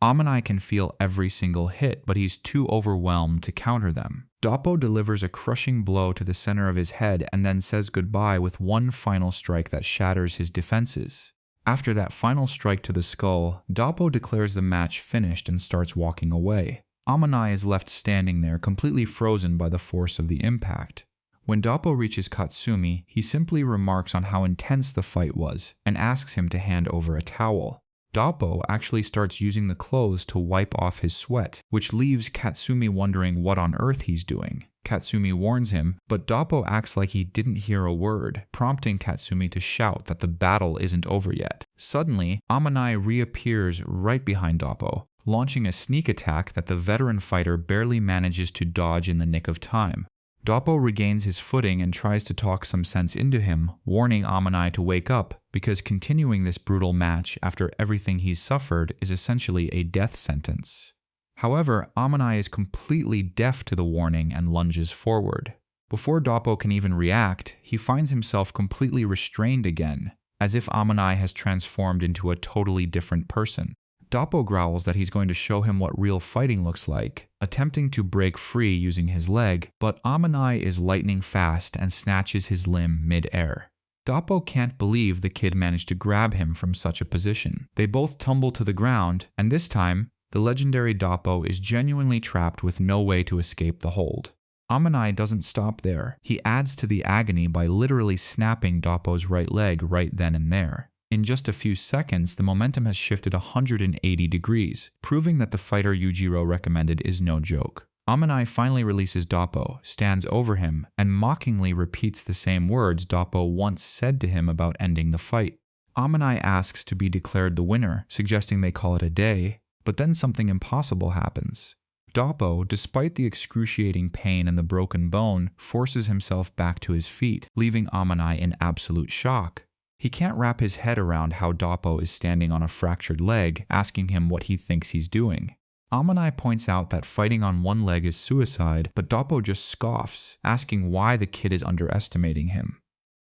Amanai can feel every single hit, but he's too overwhelmed to counter them. Doppo delivers a crushing blow to the center of his head and then says goodbye with one final strike that shatters his defenses. After that final strike to the skull, Doppo declares the match finished and starts walking away. Amanai is left standing there, completely frozen by the force of the impact. When Doppo reaches Katsumi, he simply remarks on how intense the fight was and asks him to hand over a towel. Doppo actually starts using the clothes to wipe off his sweat, which leaves Katsumi wondering what on earth he's doing. Katsumi warns him, but Doppo acts like he didn't hear a word, prompting Katsumi to shout that the battle isn't over yet. Suddenly, Amanai reappears right behind Doppo, launching a sneak attack that the veteran fighter barely manages to dodge in the nick of time. Doppo regains his footing and tries to talk some sense into him, warning Amanai to wake up because continuing this brutal match after everything he's suffered is essentially a death sentence. However, Amanai is completely deaf to the warning and lunges forward. Before Doppo can even react, he finds himself completely restrained again, as if Amanai has transformed into a totally different person. Doppo growls that he's going to show him what real fighting looks like, attempting to break free using his leg, but Amanai is lightning fast and snatches his limb mid-air. Doppo can't believe the kid managed to grab him from such a position. They both tumble to the ground, and this time, the legendary Doppo is genuinely trapped with no way to escape the hold. Amanai doesn't stop there. He adds to the agony by literally snapping Doppo's right leg right then and there. In just a few seconds, the momentum has shifted 180 degrees, proving that the fighter Yujiro recommended is no joke. Amanai finally releases Doppo, stands over him, and mockingly repeats the same words Doppo once said to him about ending the fight. Amanai asks to be declared the winner, suggesting they call it a day, but then something impossible happens. Doppo, despite the excruciating pain and the broken bone, forces himself back to his feet, leaving Amanai in absolute shock. He can't wrap his head around how Doppo is standing on a fractured leg, asking him what he thinks he's doing. Amanai points out that fighting on one leg is suicide, but Doppo just scoffs, asking why the kid is underestimating him.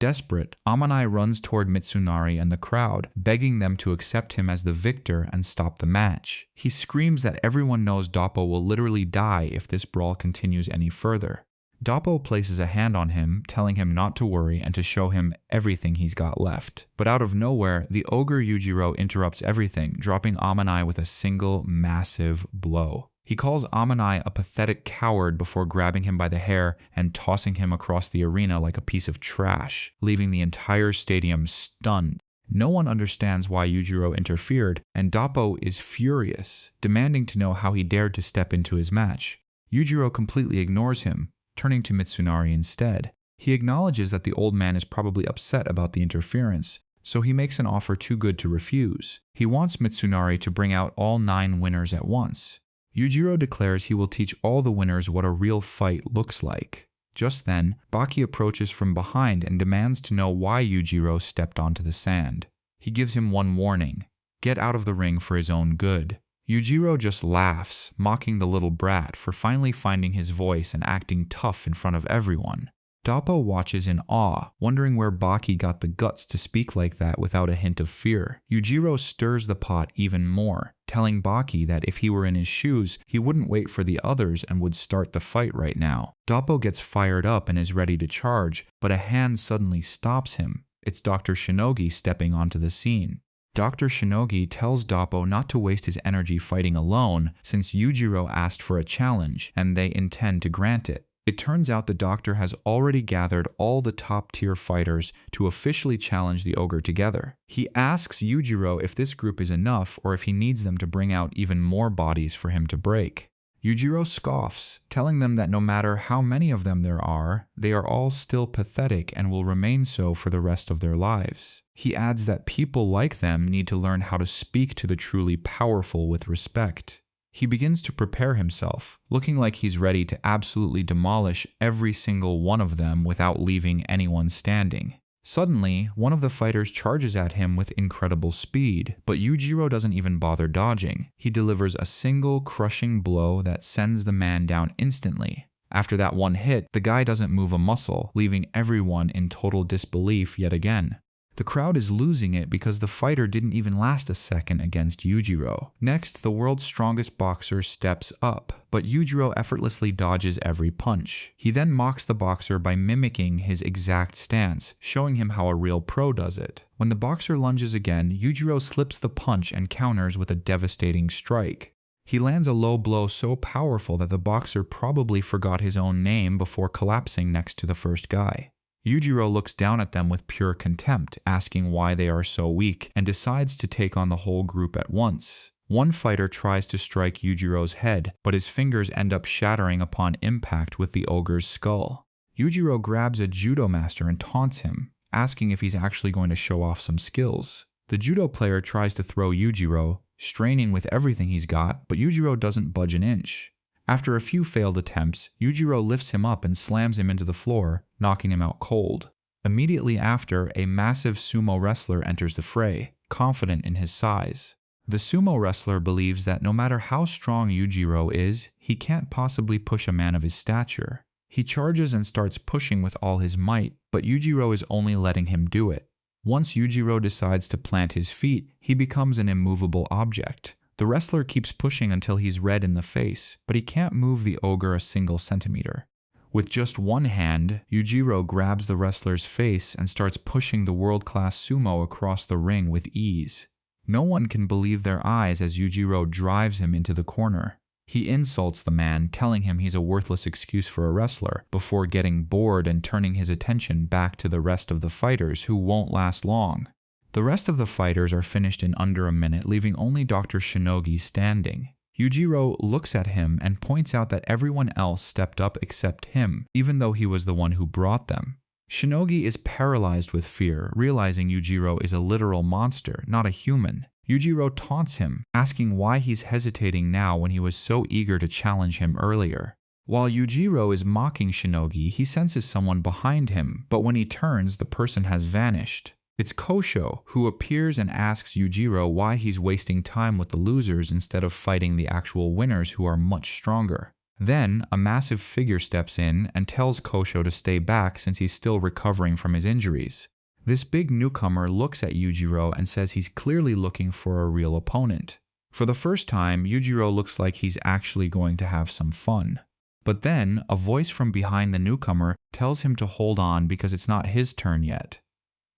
Desperate, Amanai runs toward Mitsunari and the crowd, begging them to accept him as the victor and stop the match. He screams that everyone knows Doppo will literally die if this brawl continues any further. Doppo places a hand on him, telling him not to worry and to show him everything he's got left. But out of nowhere, the ogre Yujiro interrupts everything, dropping Amanai with a single massive blow. He calls Amanai a pathetic coward before grabbing him by the hair and tossing him across the arena like a piece of trash, leaving the entire stadium stunned. No one understands why Yujiro interfered, and Doppo is furious, demanding to know how he dared to step into his match. Yujiro completely ignores him, turning to Mitsunari instead. He acknowledges that the old man is probably upset about the interference, so he makes an offer too good to refuse. He wants Mitsunari to bring out all 9 winners at once. Yujiro declares he will teach all the winners what a real fight looks like. Just then, Baki approaches from behind and demands to know why Yujiro stepped onto the sand. He gives him one warning: get out of the ring for his own good. Yujiro just laughs, mocking the little brat for finally finding his voice and acting tough in front of everyone. Dappo watches in awe, wondering where Baki got the guts to speak like that without a hint of fear. Yujiro stirs the pot even more, telling Baki that if he were in his shoes, he wouldn't wait for the others and would start the fight right now. Dappo gets fired up and is ready to charge, but a hand suddenly stops him. It's Dr. Shinogi stepping onto the scene. Dr. Shinogi tells Dappo not to waste his energy fighting alone, since Yujiro asked for a challenge, and they intend to grant it. It turns out the doctor has already gathered all the top-tier fighters to officially challenge the ogre together. He asks Yujiro if this group is enough or if he needs them to bring out even more bodies for him to break. Yujiro scoffs, telling them that no matter how many of them there are, they are all still pathetic and will remain so for the rest of their lives. He adds that people like them need to learn how to speak to the truly powerful with respect. He begins to prepare himself, looking like he's ready to absolutely demolish every single one of them without leaving anyone standing. Suddenly, one of the fighters charges at him with incredible speed, but Yujiro doesn't even bother dodging. He delivers a single crushing blow that sends the man down instantly. After that one hit, the guy doesn't move a muscle, leaving everyone in total disbelief yet again. The crowd is losing it because the fighter didn't even last a second against Yujiro. Next, the world's strongest boxer steps up, but Yujiro effortlessly dodges every punch. He then mocks the boxer by mimicking his exact stance, showing him how a real pro does it. When the boxer lunges again, Yujiro slips the punch and counters with a devastating strike. He lands a low blow so powerful that the boxer probably forgot his own name before collapsing next to the first guy. Yujiro looks down at them with pure contempt, asking why they are so weak, and decides to take on the whole group at once. One fighter tries to strike Yujiro's head, but his fingers end up shattering upon impact with the ogre's skull. Yujiro grabs a judo master and taunts him, asking if he's actually going to show off some skills. The judo player tries to throw Yujiro, straining with everything he's got, but Yujiro doesn't budge an inch. After a few failed attempts, Yujiro lifts him up and slams him into the floor, knocking him out cold. Immediately after, a massive sumo wrestler enters the fray, confident in his size. The sumo wrestler believes that no matter how strong Yujiro is, he can't possibly push a man of his stature. He charges and starts pushing with all his might, but Yujiro is only letting him do it. Once Yujiro decides to plant his feet, he becomes an immovable object. The wrestler keeps pushing until he's red in the face, but he can't move the ogre a single centimeter. With just one hand, Yujiro grabs the wrestler's face and starts pushing the world-class sumo across the ring with ease. No one can believe their eyes as Yujiro drives him into the corner. He insults the man, telling him he's a worthless excuse for a wrestler, before getting bored and turning his attention back to the rest of the fighters who won't last long. The rest of the fighters are finished in under a minute, leaving only Dr. Shinogi standing. Yujiro looks at him and points out that everyone else stepped up except him, even though he was the one who brought them. Shinogi is paralyzed with fear, realizing Yujiro is a literal monster, not a human. Yujiro taunts him, asking why he's hesitating now when he was so eager to challenge him earlier. While Yujiro is mocking Shinogi, he senses someone behind him, but when he turns, the person has vanished. It's Kosho, who appears and asks Yujiro why he's wasting time with the losers instead of fighting the actual winners who are much stronger. Then, a massive figure steps in and tells Kosho to stay back since he's still recovering from his injuries. This big newcomer looks at Yujiro and says he's clearly looking for a real opponent. For the first time, Yujiro looks like he's actually going to have some fun. But then, a voice from behind the newcomer tells him to hold on because it's not his turn yet.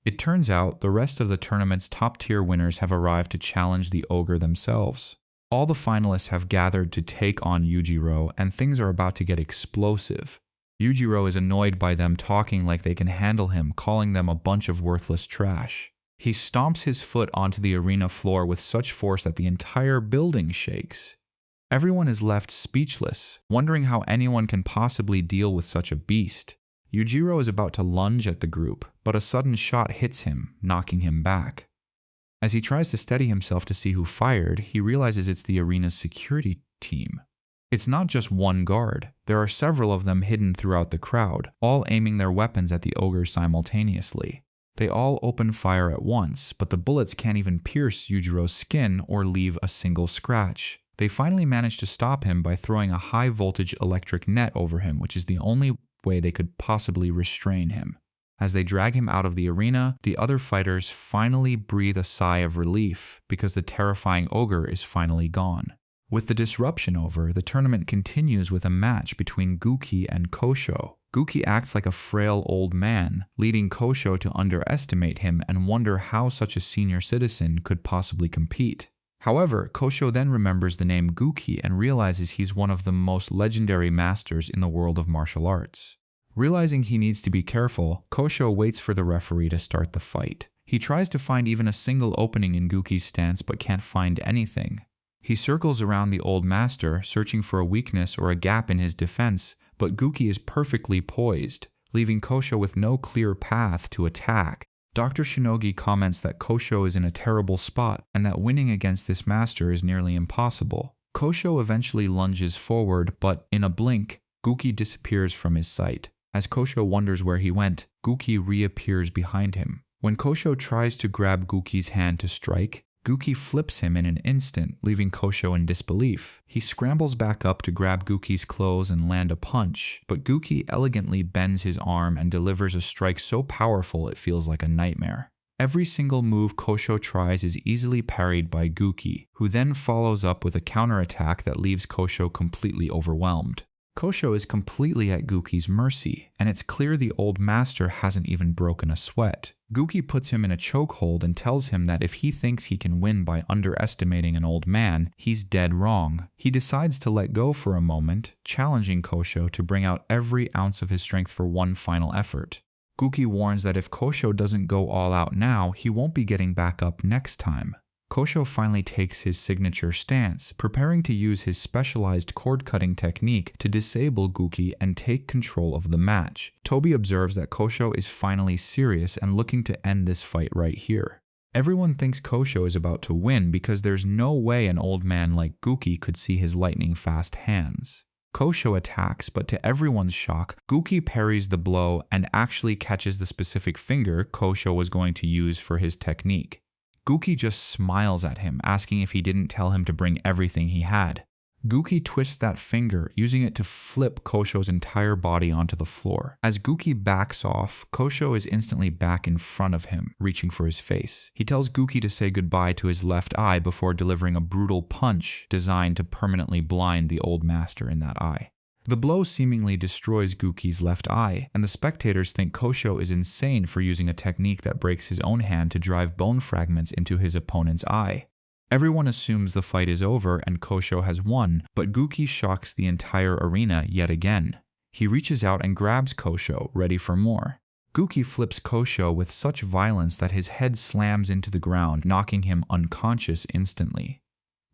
It turns out the rest of the tournament's top-tier winners have arrived to challenge the ogre themselves. All the finalists have gathered to take on Yujiro, and things are about to get explosive. Yujiro is annoyed by them talking like they can handle him, calling them a bunch of worthless trash. He stomps his foot onto the arena floor with such force that the entire building shakes. Everyone is left speechless, wondering how anyone can possibly deal with such a beast. Yujiro is about to lunge at the group, but a sudden shot hits him, knocking him back. As he tries to steady himself to see who fired, he realizes it's the arena's security team. It's not just one guard. There are several of them hidden throughout the crowd, all aiming their weapons at the ogre simultaneously. They all open fire at once, but the bullets can't even pierce Yujiro's skin or leave a single scratch. They finally manage to stop him by throwing a high-voltage electric net over him, which is the only way they could possibly restrain him. As they drag him out of the arena, the other fighters finally breathe a sigh of relief because the terrifying ogre is finally gone. With the disruption over, the tournament continues with a match between Guki and Kosho. Guki acts like a frail old man, leading Kosho to underestimate him and wonder how such a senior citizen could possibly compete. However, Kosho then remembers the name Guki and realizes he's one of the most legendary masters in the world of martial arts. Realizing he needs to be careful, Kosho waits for the referee to start the fight. He tries to find even a single opening in Guki's stance but can't find anything. He circles around the old master, searching for a weakness or a gap in his defense, but Guki is perfectly poised, leaving Kosho with no clear path to attack. Dr. Shinogi comments that Kosho is in a terrible spot and that winning against this master is nearly impossible. Kosho eventually lunges forward, but in a blink, Guki disappears from his sight. As Kosho wonders where he went, Guki reappears behind him. When Kosho tries to grab Guki's hand to strike, Guki flips him in an instant, leaving Kosho in disbelief. He scrambles back up to grab Guki's clothes and land a punch, but Guki elegantly bends his arm and delivers a strike so powerful it feels like a nightmare. Every single move Kosho tries is easily parried by Guki, who then follows up with a counterattack that leaves Kosho completely overwhelmed. Kosho is completely at Guki's mercy, and it's clear the old master hasn't even broken a sweat. Guki puts him in a chokehold and tells him that if he thinks he can win by underestimating an old man, he's dead wrong. He decides to let go for a moment, challenging Kosho to bring out every ounce of his strength for one final effort. Guki warns that if Kosho doesn't go all out now, he won't be getting back up next time. Kosho finally takes his signature stance, preparing to use his specialized cord-cutting technique to disable Guki and take control of the match. Tobi observes that Kosho is finally serious and looking to end this fight right here. Everyone thinks Kosho is about to win because there's no way an old man like Guki could see his lightning-fast hands. Kosho attacks, but to everyone's shock, Guki parries the blow and actually catches the specific finger Kosho was going to use for his technique. Guki just smiles at him, asking if he didn't tell him to bring everything he had. Guki twists that finger, using it to flip Kosho's entire body onto the floor. As Guki backs off, Kosho is instantly back in front of him, reaching for his face. He tells Guki to say goodbye to his left eye before delivering a brutal punch designed to permanently blind the old master in that eye. The blow seemingly destroys Guki's left eye, and the spectators think Kosho is insane for using a technique that breaks his own hand to drive bone fragments into his opponent's eye. Everyone assumes the fight is over and Kosho has won, but Guki shocks the entire arena yet again. He reaches out and grabs Kosho, ready for more. Guki flips Kosho with such violence that his head slams into the ground, knocking him unconscious instantly.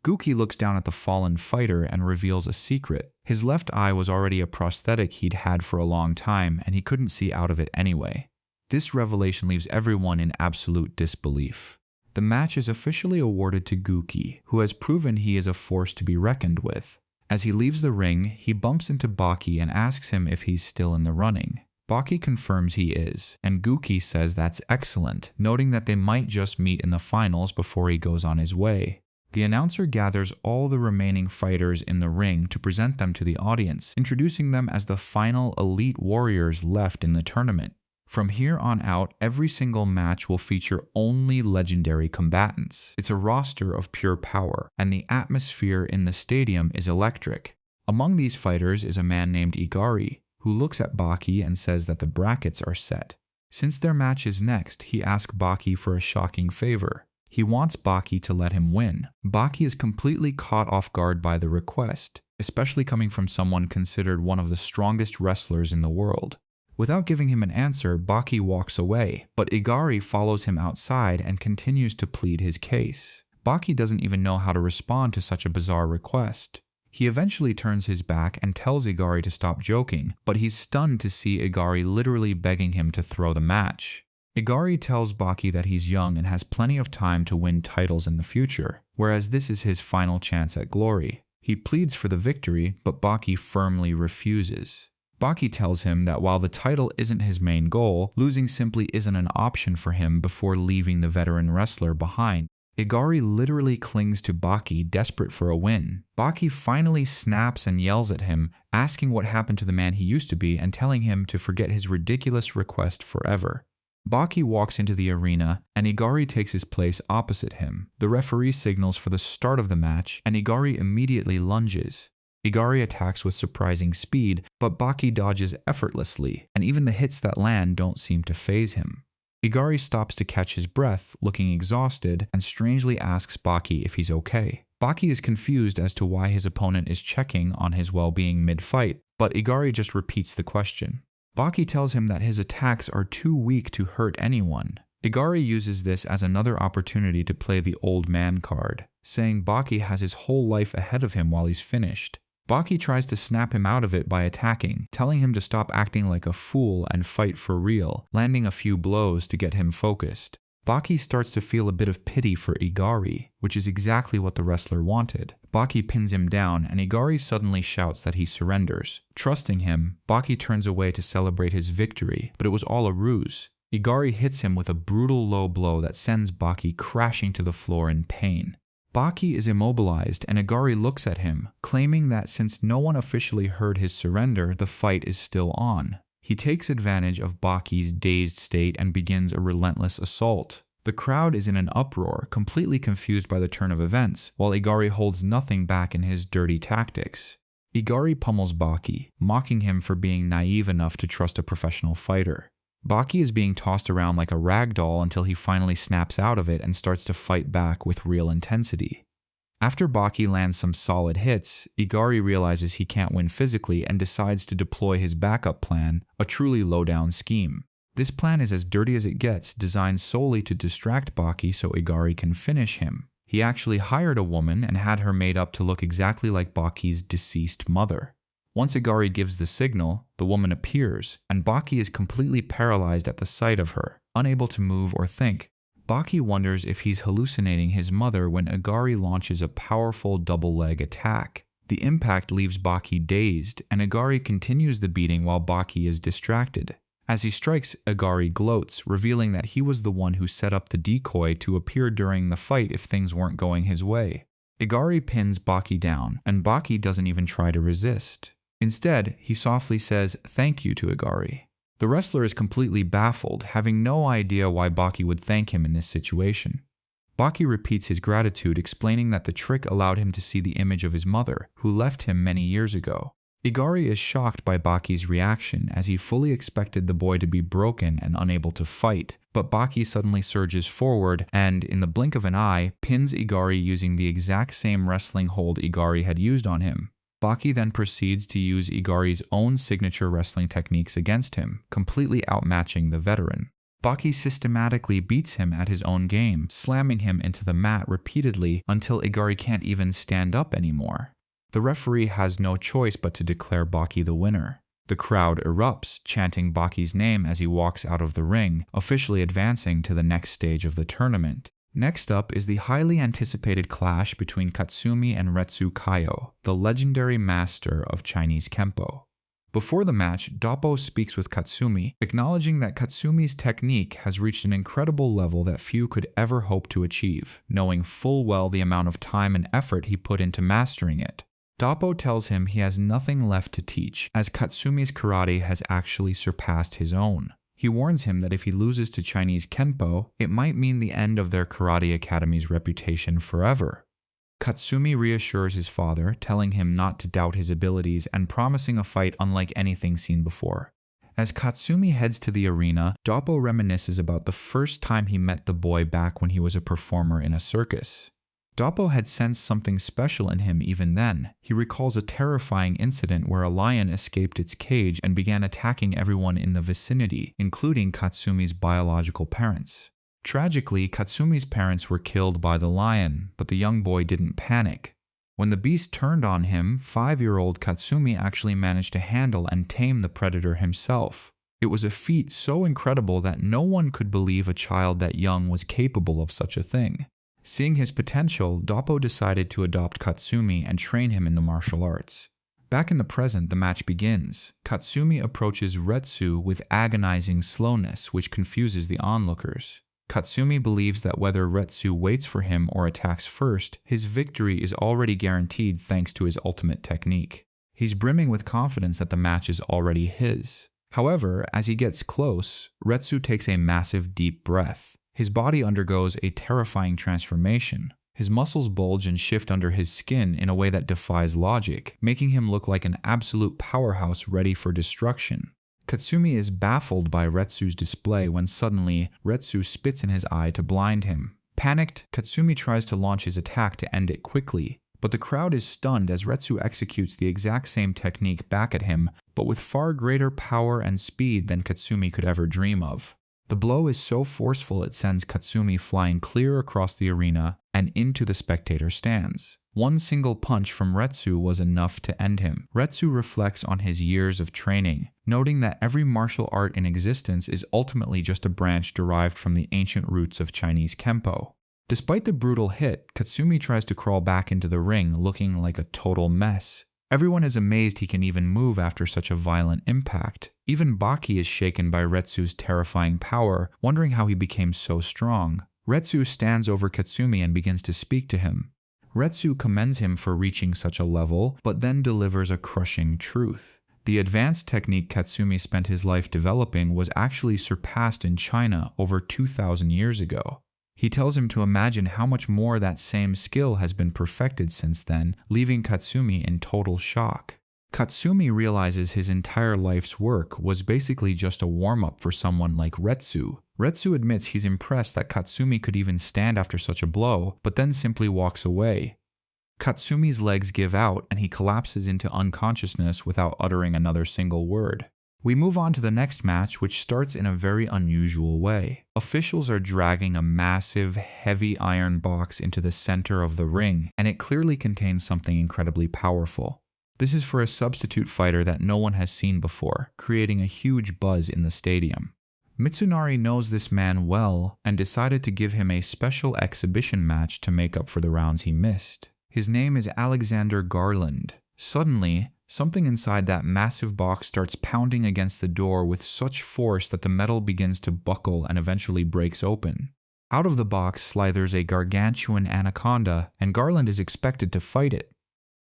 Guki looks down at the fallen fighter and reveals a secret. His left eye was already a prosthetic he'd had for a long time, and he couldn't see out of it anyway. This revelation leaves everyone in absolute disbelief. The match is officially awarded to Guki, who has proven he is a force to be reckoned with. As he leaves the ring, he bumps into Baki and asks him if he's still in the running. Baki confirms he is, and Guki says that's excellent, noting that they might just meet in the finals before he goes on his way. The announcer gathers all the remaining fighters in the ring to present them to the audience, introducing them as the final elite warriors left in the tournament. From here on out, every single match will feature only legendary combatants. It's a roster of pure power, and the atmosphere in the stadium is electric. Among these fighters is a man named Igari, who looks at Baki and says that the brackets are set. Since their match is next, he asks Baki for a shocking favor. He wants Baki to let him win. Baki is completely caught off guard by the request, especially coming from someone considered one of the strongest wrestlers in the world. Without giving him an answer, Baki walks away, but Igari follows him outside and continues to plead his case. Baki doesn't even know how to respond to such a bizarre request. He eventually turns his back and tells Igari to stop joking, but he's stunned to see Igari literally begging him to throw the match. Igari tells Baki that he's young and has plenty of time to win titles in the future, whereas this is his final chance at glory. He pleads for the victory, but Baki firmly refuses. Baki tells him that while the title isn't his main goal, losing simply isn't an option for him before leaving the veteran wrestler behind. Igari literally clings to Baki, desperate for a win. Baki finally snaps and yells at him, asking what happened to the man he used to be and telling him to forget his ridiculous request forever. Baki walks into the arena, and Igari takes his place opposite him. The referee signals for the start of the match, and Igari immediately lunges. Igari attacks with surprising speed, but Baki dodges effortlessly, and even the hits that land don't seem to faze him. Igari stops to catch his breath, looking exhausted, and strangely asks Baki if he's okay. Baki is confused as to why his opponent is checking on his well-being mid-fight, but Igari just repeats the question. Baki tells him that his attacks are too weak to hurt anyone. Igari uses this as another opportunity to play the old man card, saying Baki has his whole life ahead of him while he's finished. Baki tries to snap him out of it by attacking, telling him to stop acting like a fool and fight for real, landing a few blows to get him focused. Baki starts to feel a bit of pity for Igari, which is exactly what the wrestler wanted. Baki pins him down, and Igari suddenly shouts that he surrenders. Trusting him, Baki turns away to celebrate his victory, but it was all a ruse. Igari hits him with a brutal low blow that sends Baki crashing to the floor in pain. Baki is immobilized, and Igari looks at him, claiming that since no one officially heard his surrender, the fight is still on. He takes advantage of Baki's dazed state and begins a relentless assault. The crowd is in an uproar, completely confused by the turn of events, while Igari holds nothing back in his dirty tactics. Igari pummels Baki, mocking him for being naive enough to trust a professional fighter. Baki is being tossed around like a rag doll until he finally snaps out of it and starts to fight back with real intensity. After Baki lands some solid hits, Igari realizes he can't win physically and decides to deploy his backup plan, a truly low-down scheme. This plan is as dirty as it gets, designed solely to distract Baki so Igari can finish him. He actually hired a woman and had her made up to look exactly like Baki's deceased mother. Once Igari gives the signal, the woman appears, and Baki is completely paralyzed at the sight of her, unable to move or think. Baki wonders if he's hallucinating his mother when Igari launches a powerful double leg attack. The impact leaves Baki dazed, and Igari continues the beating while Baki is distracted. As he strikes, Igari gloats, revealing that he was the one who set up the decoy to appear during the fight if things weren't going his way. Igari pins Baki down, and Baki doesn't even try to resist. Instead, he softly says thank you to Igari. The wrestler is completely baffled, having no idea why Baki would thank him in this situation. Baki repeats his gratitude, explaining that the trick allowed him to see the image of his mother, who left him many years ago. Igari is shocked by Baki's reaction, as he fully expected the boy to be broken and unable to fight, but Baki suddenly surges forward and, in the blink of an eye, pins Igari using the exact same wrestling hold Igari had used on him. Baki then proceeds to use Igari's own signature wrestling techniques against him, completely outmatching the veteran. Baki systematically beats him at his own game, slamming him into the mat repeatedly until Igari can't even stand up anymore. The referee has no choice but to declare Baki the winner. The crowd erupts, chanting Baki's name as he walks out of the ring, officially advancing to the next stage of the tournament. Next up is the highly anticipated clash between Katsumi and Retsu Kaio, the legendary master of Chinese Kempo. Before the match, Doppo speaks with Katsumi, acknowledging that Katsumi's technique has reached an incredible level that few could ever hope to achieve, knowing full well the amount of time and effort he put into mastering it. Doppo tells him he has nothing left to teach, as Katsumi's karate has actually surpassed his own. He warns him that if he loses to Chinese Kenpo, it might mean the end of their karate academy's reputation forever. Katsumi reassures his father, telling him not to doubt his abilities and promising a fight unlike anything seen before. As Katsumi heads to the arena, Doppo reminisces about the first time he met the boy back when he was a performer in a circus. Doppo had sensed something special in him even then. He recalls a terrifying incident where a lion escaped its cage and began attacking everyone in the vicinity, including Katsumi's biological parents. Tragically, Katsumi's parents were killed by the lion, but the young boy didn't panic. When the beast turned on him, 5-year-old Katsumi actually managed to handle and tame the predator himself. It was a feat so incredible that no one could believe a child that young was capable of such a thing. Seeing his potential, Doppo decided to adopt Katsumi and train him in the martial arts. Back in the present, the match begins. Katsumi approaches Retsu with agonizing slowness, which confuses the onlookers. Katsumi believes that whether Retsu waits for him or attacks first, his victory is already guaranteed thanks to his ultimate technique. He's brimming with confidence that the match is already his. However, as he gets close, Retsu takes a massive deep breath. His body undergoes a terrifying transformation. His muscles bulge and shift under his skin in a way that defies logic, making him look like an absolute powerhouse ready for destruction. Katsumi is baffled by Retsu's display when suddenly, Retsu spits in his eye to blind him. Panicked, Katsumi tries to launch his attack to end it quickly, but the crowd is stunned as Retsu executes the exact same technique back at him, but with far greater power and speed than Katsumi could ever dream of. The blow is so forceful it sends Katsumi flying clear across the arena and into the spectator stands. One single punch from Retsu was enough to end him. Retsu reflects on his years of training, noting that every martial art in existence is ultimately just a branch derived from the ancient roots of Chinese Kempo. Despite the brutal hit, Katsumi tries to crawl back into the ring looking like a total mess. Everyone is amazed he can even move after such a violent impact. Even Baki is shaken by Retsu's terrifying power, wondering how he became so strong. Retsu stands over Katsumi and begins to speak to him. Retsu commends him for reaching such a level, but then delivers a crushing truth. The advanced technique Katsumi spent his life developing was actually surpassed in China over 2,000 years ago. He tells him to imagine how much more that same skill has been perfected since then, leaving Katsumi in total shock. Katsumi realizes his entire life's work was basically just a warm-up for someone like Retsu. Retsu admits he's impressed that Katsumi could even stand after such a blow, but then simply walks away. Katsumi's legs give out and he collapses into unconsciousness without uttering another single word. We move on to the next match, which starts in a very unusual way. Officials are dragging a massive, heavy iron box into the center of the ring, and it clearly contains something incredibly powerful. This is for a substitute fighter that no one has seen before, creating a huge buzz in the stadium. Mitsunari knows this man well and decided to give him a special exhibition match to make up for the rounds he missed. His name is Alexander Garland. Suddenly, something inside that massive box starts pounding against the door with such force that the metal begins to buckle and eventually breaks open. Out of the box slithers a gargantuan anaconda, and Garland is expected to fight it.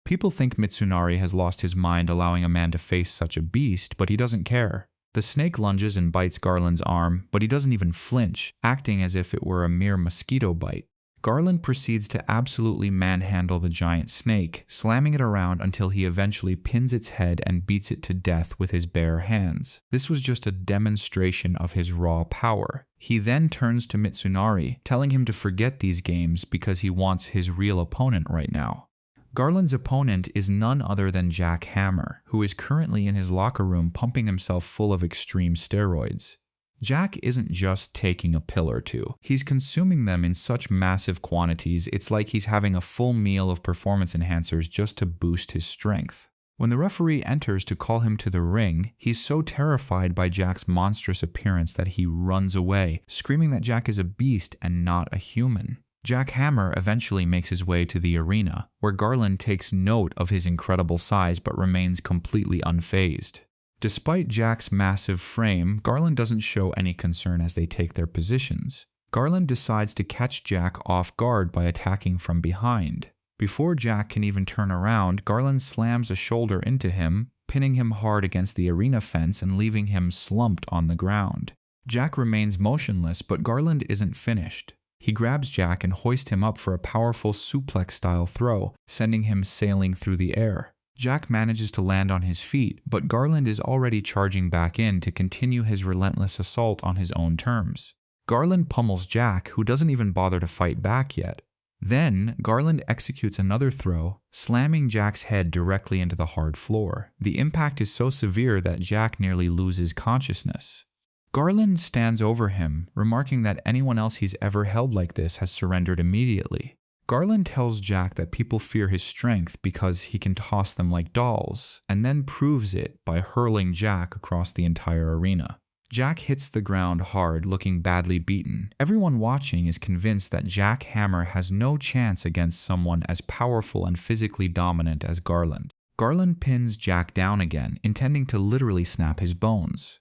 People think Mitsunari has lost his mind allowing a man to face such a beast, but he doesn't care. The snake lunges and bites Garland's arm, but he doesn't even flinch, acting as if it were a mere mosquito bite. Garland proceeds to absolutely manhandle the giant snake, slamming it around until he eventually pins its head and beats it to death with his bare hands. This was just a demonstration of his raw power. He then turns to Mitsunari, telling him to forget these games because he wants his real opponent right now. Garland's opponent is none other than Jack Hammer, who is currently in his locker room pumping himself full of extreme steroids. Jack isn't just taking a pill or two. He's consuming them in such massive quantities, it's like he's having a full meal of performance enhancers just to boost his strength. When the referee enters to call him to the ring, he's so terrified by Jack's monstrous appearance that he runs away, screaming that Jack is a beast and not a human. Jack Hammer eventually makes his way to the arena, where Garland takes note of his incredible size but remains completely unfazed. Despite Jack's massive frame, Garland doesn't show any concern as they take their positions. Garland decides to catch Jack off guard by attacking from behind. Before Jack can even turn around, Garland slams a shoulder into him, pinning him hard against the arena fence and leaving him slumped on the ground. Jack remains motionless, but Garland isn't finished. He grabs Jack and hoists him up for a powerful suplex-style throw, sending him sailing through the air. Jack manages to land on his feet, but Garland is already charging back in to continue his relentless assault on his own terms. Garland pummels Jack, who doesn't even bother to fight back yet. Then, Garland executes another throw, slamming Jack's head directly into the hard floor. The impact is so severe that Jack nearly loses consciousness. Garland stands over him, remarking that anyone else he's ever held like this has surrendered immediately. Garland tells Jack that people fear his strength because he can toss them like dolls, and then proves it by hurling Jack across the entire arena. Jack hits the ground hard, looking badly beaten. Everyone watching is convinced that Jack Hammer has no chance against someone as powerful and physically dominant as Garland. Garland pins Jack down again, intending to literally snap his bones.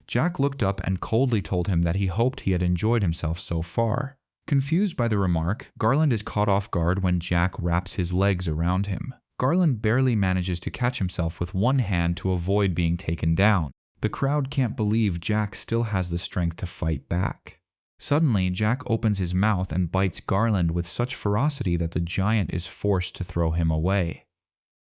Jack looked up and coldly told him that he hoped he had enjoyed himself so far. Confused by the remark, Garland is caught off guard when Jack wraps his legs around him. Garland barely manages to catch himself with one hand to avoid being taken down. The crowd can't believe Jack still has the strength to fight back. Suddenly, Jack opens his mouth and bites Garland with such ferocity that the giant is forced to throw him away.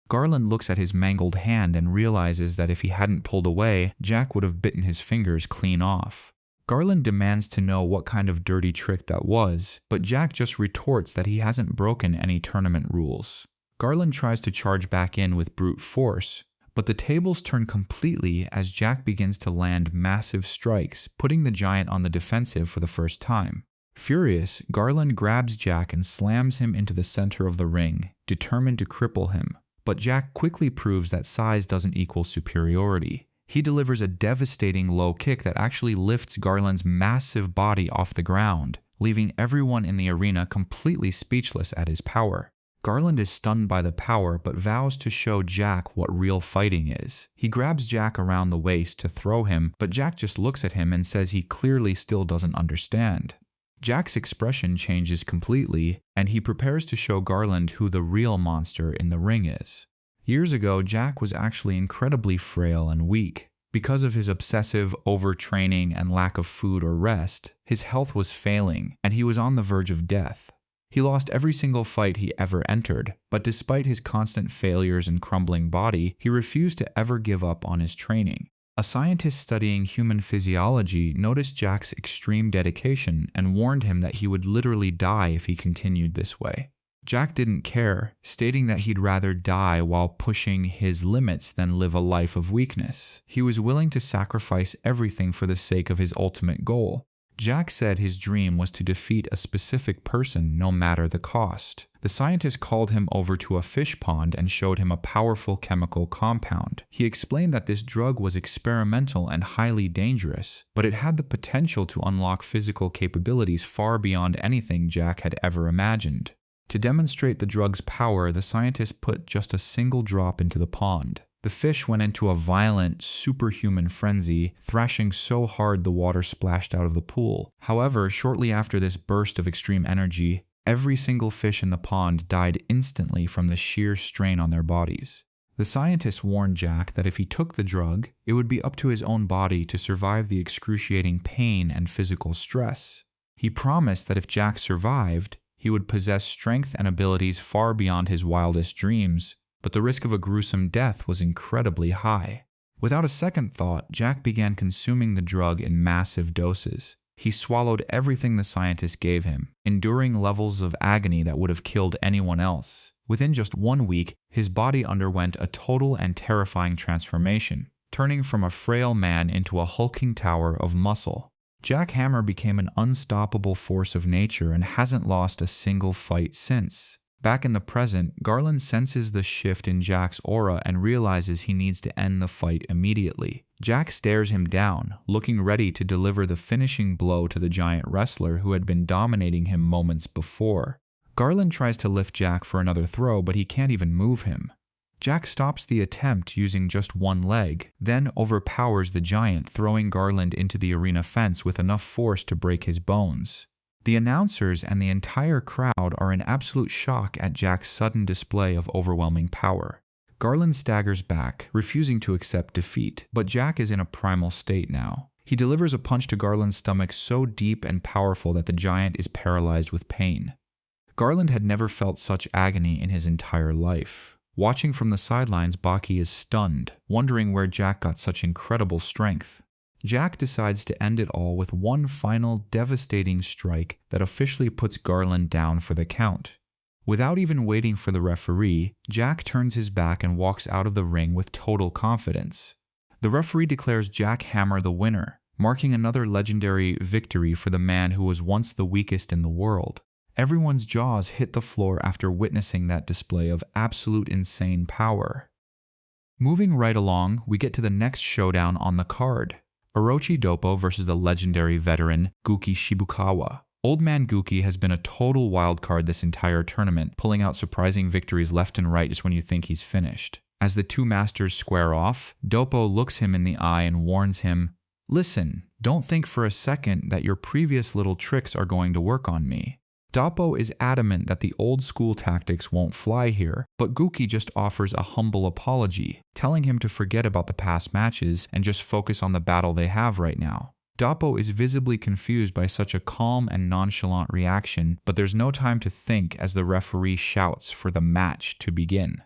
Garland looks at his mangled hand and realizes that if he hadn't pulled away, Jack would have bitten his fingers clean off. Garland demands to know what kind of dirty trick that was, but Jack just retorts that he hasn't broken any tournament rules. Garland tries to charge back in with brute force, but the tables turn completely as Jack begins to land massive strikes, putting the giant on the defensive for the first time. Furious, Garland grabs Jack and slams him into the center of the ring, determined to cripple him. But Jack quickly proves that size doesn't equal superiority. He delivers a devastating low kick that actually lifts Garland's massive body off the ground, leaving everyone in the arena completely speechless at his power. Garland is stunned by the power but vows to show Jack what real fighting is. He grabs Jack around the waist to throw him, but Jack just looks at him and says he clearly still doesn't understand. Jack's expression changes completely, and he prepares to show Garland who the real monster in the ring is. Years ago, Jack was actually incredibly frail and weak. Because of his obsessive overtraining and lack of food or rest, his health was failing, and he was on the verge of death. He lost every single fight he ever entered, but despite his constant failures and crumbling body, he refused to ever give up on his training. A scientist studying human physiology noticed Jack's extreme dedication and warned him that he would literally die if he continued this way. Jack didn't care, stating that he'd rather die while pushing his limits than live a life of weakness. He was willing to sacrifice everything for the sake of his ultimate goal. Jack said his dream was to defeat a specific person no matter the cost. The scientist called him over to a fish pond and showed him a powerful chemical compound. He explained that this drug was experimental and highly dangerous, but it had the potential to unlock physical capabilities far beyond anything Jack had ever imagined. To demonstrate the drug's power, the scientist put just a single drop into the pond. The fish went into a violent, superhuman frenzy, thrashing so hard the water splashed out of the pool. However, shortly after this burst of extreme energy, every single fish in the pond died instantly from the sheer strain on their bodies. The scientist warned Jack that if he took the drug, it would be up to his own body to survive the excruciating pain and physical stress. He promised that if Jack survived, he would possess strength and abilities far beyond his wildest dreams, but the risk of a gruesome death was incredibly high. Without a second thought, Jack began consuming the drug in massive doses. He swallowed everything the scientist gave him, enduring levels of agony that would have killed anyone else. Within just 1 week, his body underwent a total and terrifying transformation, turning from a frail man into a hulking tower of muscle. Jack Hammer became an unstoppable force of nature and hasn't lost a single fight since. Back in the present, Garland senses the shift in Jack's aura and realizes he needs to end the fight immediately. Jack stares him down, looking ready to deliver the finishing blow to the giant wrestler who had been dominating him moments before. Garland tries to lift Jack for another throw, but he can't even move him. Jack stops the attempt using just one leg, then overpowers the giant, throwing Garland into the arena fence with enough force to break his bones. The announcers and the entire crowd are in absolute shock at Jack's sudden display of overwhelming power. Garland staggers back, refusing to accept defeat, but Jack is in a primal state now. He delivers a punch to Garland's stomach so deep and powerful that the giant is paralyzed with pain. Garland had never felt such agony in his entire life. Watching from the sidelines, Baki is stunned, wondering where Jack got such incredible strength. Jack decides to end it all with one final devastating strike that officially puts Garland down for the count. Without even waiting for the referee, Jack turns his back and walks out of the ring with total confidence. The referee declares Jack Hammer the winner, marking another legendary victory for the man who was once the weakest in the world. Everyone's jaws hit the floor after witnessing that display of absolute insane power. Moving right along, we get to the next showdown on the card. Orochi Doppo versus the legendary veteran Guki Shibukawa. Old Man Guki has been a total wildcard this entire tournament, pulling out surprising victories left and right just when you think he's finished. As the two masters square off, Doppo looks him in the eye and warns him, "Listen, don't think for a second that your previous little tricks are going to work on me." Doppo is adamant that the old school tactics won't fly here, but Guki just offers a humble apology, telling him to forget about the past matches and just focus on the battle they have right now. Doppo is visibly confused by such a calm and nonchalant reaction, but there's no time to think as the referee shouts for the match to begin.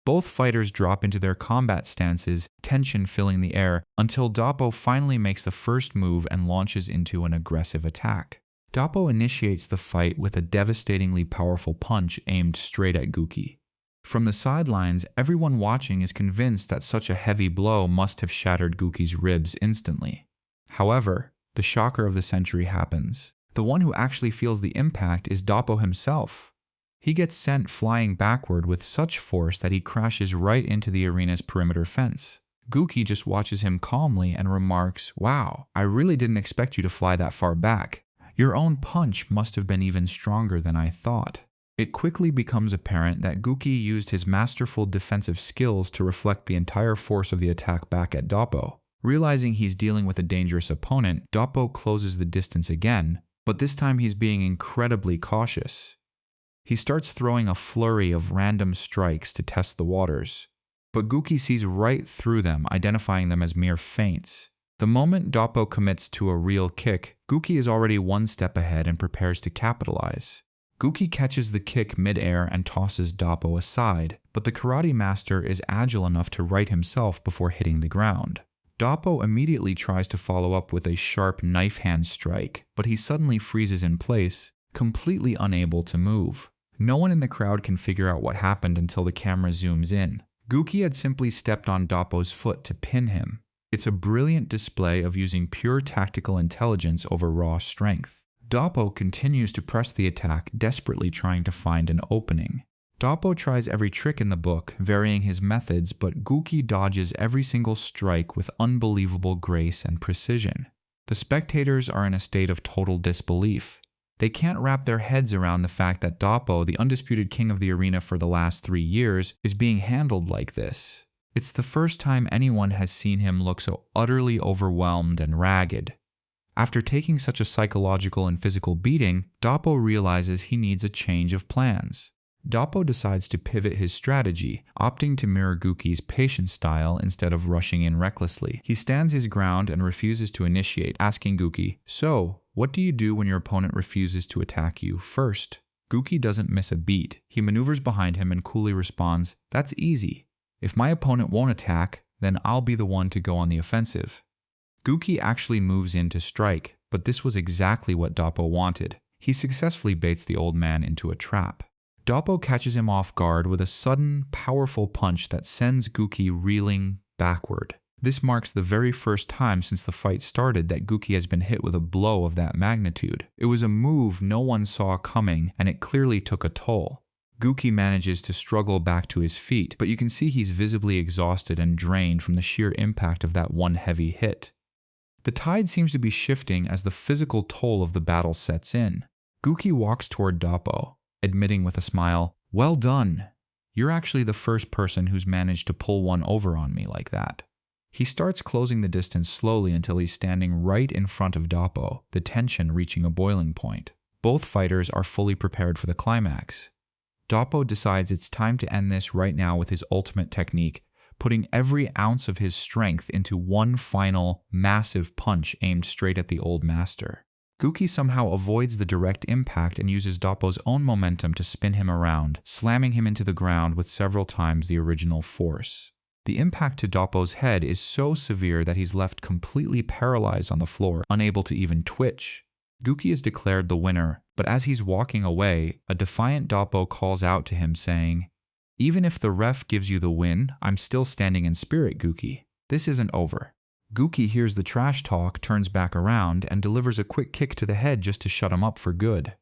Both fighters drop into their combat stances, tension filling the air, until Doppo finally makes the first move and launches into an aggressive attack. Doppo initiates the fight with a devastatingly powerful punch aimed straight at Guki. From the sidelines, everyone watching is convinced that such a heavy blow must have shattered Guki's ribs instantly. However, the shocker of the century happens. The one who actually feels the impact is Doppo himself. He gets sent flying backward with such force that he crashes right into the arena's perimeter fence. Guki just watches him calmly and remarks, "Wow, I really didn't expect you to fly that far back. Your own punch must have been even stronger than I thought." It quickly becomes apparent that Guki used his masterful defensive skills to reflect the entire force of the attack back at Doppo. Realizing he's dealing with a dangerous opponent, Doppo closes the distance again, but this time he's being incredibly cautious. He starts throwing a flurry of random strikes to test the waters, but Guki sees right through them, identifying them as mere feints. The moment Doppo commits to a real kick, Guki is already one step ahead and prepares to capitalize. Guki catches the kick mid-air and tosses Doppo aside, but the karate master is agile enough to right himself before hitting the ground. Doppo immediately tries to follow up with a sharp knife hand strike, but he suddenly freezes in place, completely unable to move. No one in the crowd can figure out what happened until the camera zooms in. Guki had simply stepped on Doppo's foot to pin him. It's a brilliant display of using pure tactical intelligence over raw strength. Doppo continues to press the attack, desperately trying to find an opening. Doppo tries every trick in the book, varying his methods, but Guki dodges every single strike with unbelievable grace and precision. The spectators are in a state of total disbelief. They can't wrap their heads around the fact that Doppo, the undisputed king of the arena for the last 3 years, is being handled like this. It's the first time anyone has seen him look so utterly overwhelmed and ragged. After taking such a psychological and physical beating, Doppo realizes he needs a change of plans. Doppo decides to pivot his strategy, opting to mirror Guki's patient style instead of rushing in recklessly. He stands his ground and refuses to initiate, asking Guki, "So, what do you do when your opponent refuses to attack you first?" Guki doesn't miss a beat. He maneuvers behind him and coolly responds, "That's easy. If my opponent won't attack, then I'll be the one to go on the offensive." Guki actually moves in to strike, but this was exactly what Doppo wanted. He successfully baits the old man into a trap. Doppo catches him off guard with a sudden, powerful punch that sends Guki reeling backward. This marks the very first time since the fight started that Guki has been hit with a blow of that magnitude. It was a move no one saw coming, and it clearly took a toll. Guki manages to struggle back to his feet, but you can see he's visibly exhausted and drained from the sheer impact of that one heavy hit. The tide seems to be shifting as the physical toll of the battle sets in. Guki walks toward Doppo, admitting with a smile, "Well done. You're actually the first person who's managed to pull one over on me like that." He starts closing the distance slowly until he's standing right in front of Doppo, the tension reaching a boiling point. Both fighters are fully prepared for the climax. Doppo decides it's time to end this right now with his ultimate technique, putting every ounce of his strength into one final, massive punch aimed straight at the old master. Guki somehow avoids the direct impact and uses Doppo's own momentum to spin him around, slamming him into the ground with several times the original force. The impact to Doppo's head is so severe that he's left completely paralyzed on the floor, unable to even twitch. Guki is declared the winner, but as he's walking away, a defiant Doppo calls out to him saying, "Even if the ref gives you the win, I'm still standing in spirit, Guki. This isn't over." Guki hears the trash talk, turns back around, and delivers a quick kick to the head just to shut him up for good.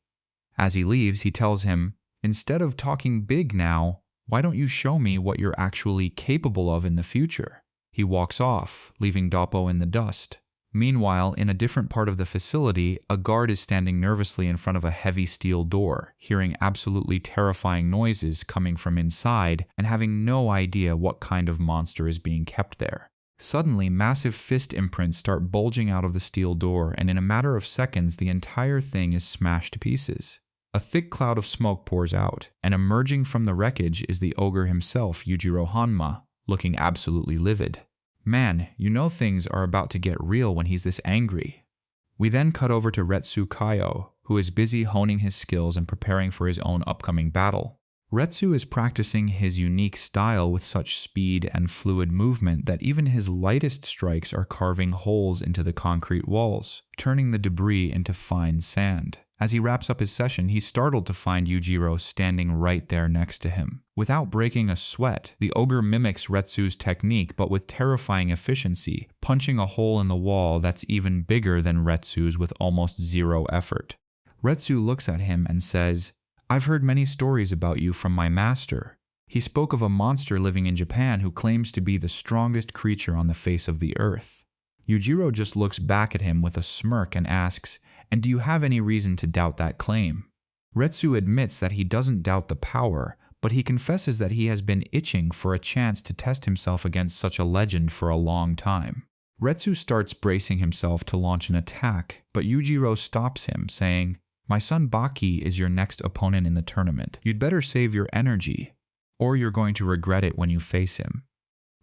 As he leaves, he tells him, "Instead of talking big now, why don't you show me what you're actually capable of in the future?" He walks off, leaving Doppo in the dust. Meanwhile, in a different part of the facility, a guard is standing nervously in front of a heavy steel door, hearing absolutely terrifying noises coming from inside and having no idea what kind of monster is being kept there. Suddenly, massive fist imprints start bulging out of the steel door, and in a matter of seconds, the entire thing is smashed to pieces. A thick cloud of smoke pours out, and emerging from the wreckage is the ogre himself, Yujiro Hanma, looking absolutely livid. Man, you know things are about to get real when he's this angry. We then cut over to Retsu Kaio, who is busy honing his skills and preparing for his own upcoming battle. Retsu is practicing his unique style with such speed and fluid movement that even his lightest strikes are carving holes into the concrete walls, turning the debris into fine sand. As he wraps up his session, he's startled to find Yujiro standing right there next to him. Without breaking a sweat, the ogre mimics Retsu's technique but with terrifying efficiency, punching a hole in the wall that's even bigger than Retsu's with almost zero effort. Retsu looks at him and says, "I've heard many stories about you from my master. He spoke of a monster living in Japan who claims to be the strongest creature on the face of the earth." Yujiro just looks back at him with a smirk and asks, "And do you have any reason to doubt that claim?" Retsu admits that he doesn't doubt the power, but he confesses that he has been itching for a chance to test himself against such a legend for a long time. Retsu starts bracing himself to launch an attack, but Yujiro stops him, saying, "My son Baki is your next opponent in the tournament. You'd better save your energy, or you're going to regret it when you face him."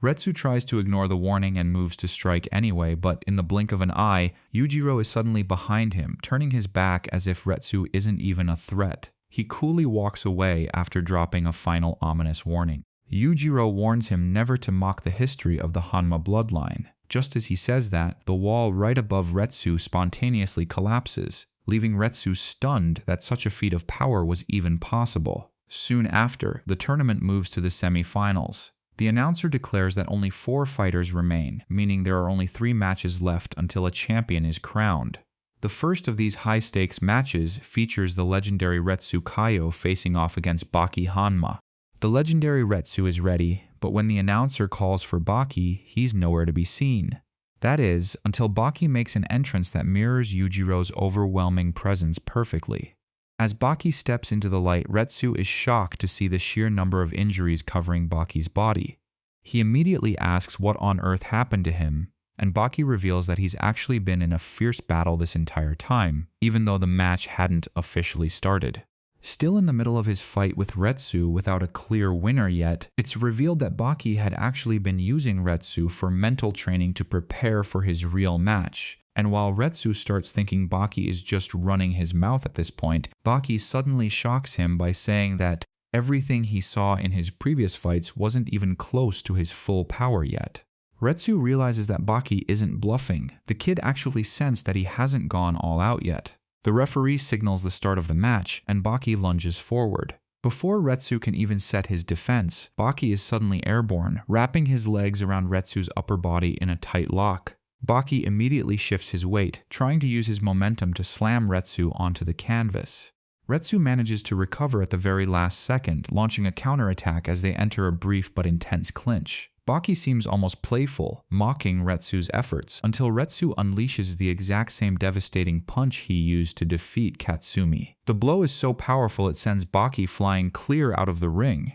Retsu tries to ignore the warning and moves to strike anyway, but in the blink of an eye, Yujiro is suddenly behind him, turning his back as if Retsu isn't even a threat. He coolly walks away after dropping a final ominous warning. Yujiro warns him never to mock the history of the Hanma bloodline. Just as he says that, the wall right above Retsu spontaneously collapses, leaving Retsu stunned that such a feat of power was even possible. Soon after, the tournament moves to the semi-finals. The announcer declares that only 4 fighters remain, meaning there are only 3 matches left until a champion is crowned. The first of these high-stakes matches features the legendary Retsu Kaio facing off against Baki Hanma. The legendary Retsu is ready, but when the announcer calls for Baki, he's nowhere to be seen. That is, until Baki makes an entrance that mirrors Yujiro's overwhelming presence perfectly. As Baki steps into the light, Retsu is shocked to see the sheer number of injuries covering Baki's body. He immediately asks what on earth happened to him, and Baki reveals that he's actually been in a fierce battle this entire time, even though the match hadn't officially started. Still in the middle of his fight with Retsu without a clear winner yet, it's revealed that Baki had actually been using Retsu for mental training to prepare for his real match. And while Retsu starts thinking Baki is just running his mouth at this point, Baki suddenly shocks him by saying that everything he saw in his previous fights wasn't even close to his full power yet. Retsu realizes that Baki isn't bluffing. The kid actually sensed that he hasn't gone all out yet. The referee signals the start of the match, and Baki lunges forward. Before Retsu can even set his defense, Baki is suddenly airborne, wrapping his legs around Retsu's upper body in a tight lock. Baki immediately shifts his weight, trying to use his momentum to slam Retsu onto the canvas. Retsu manages to recover at the very last second, launching a counterattack as they enter a brief but intense clinch. Baki seems almost playful, mocking Retsu's efforts, until Retsu unleashes the exact same devastating punch he used to defeat Katsumi. The blow is so powerful it sends Baki flying clear out of the ring.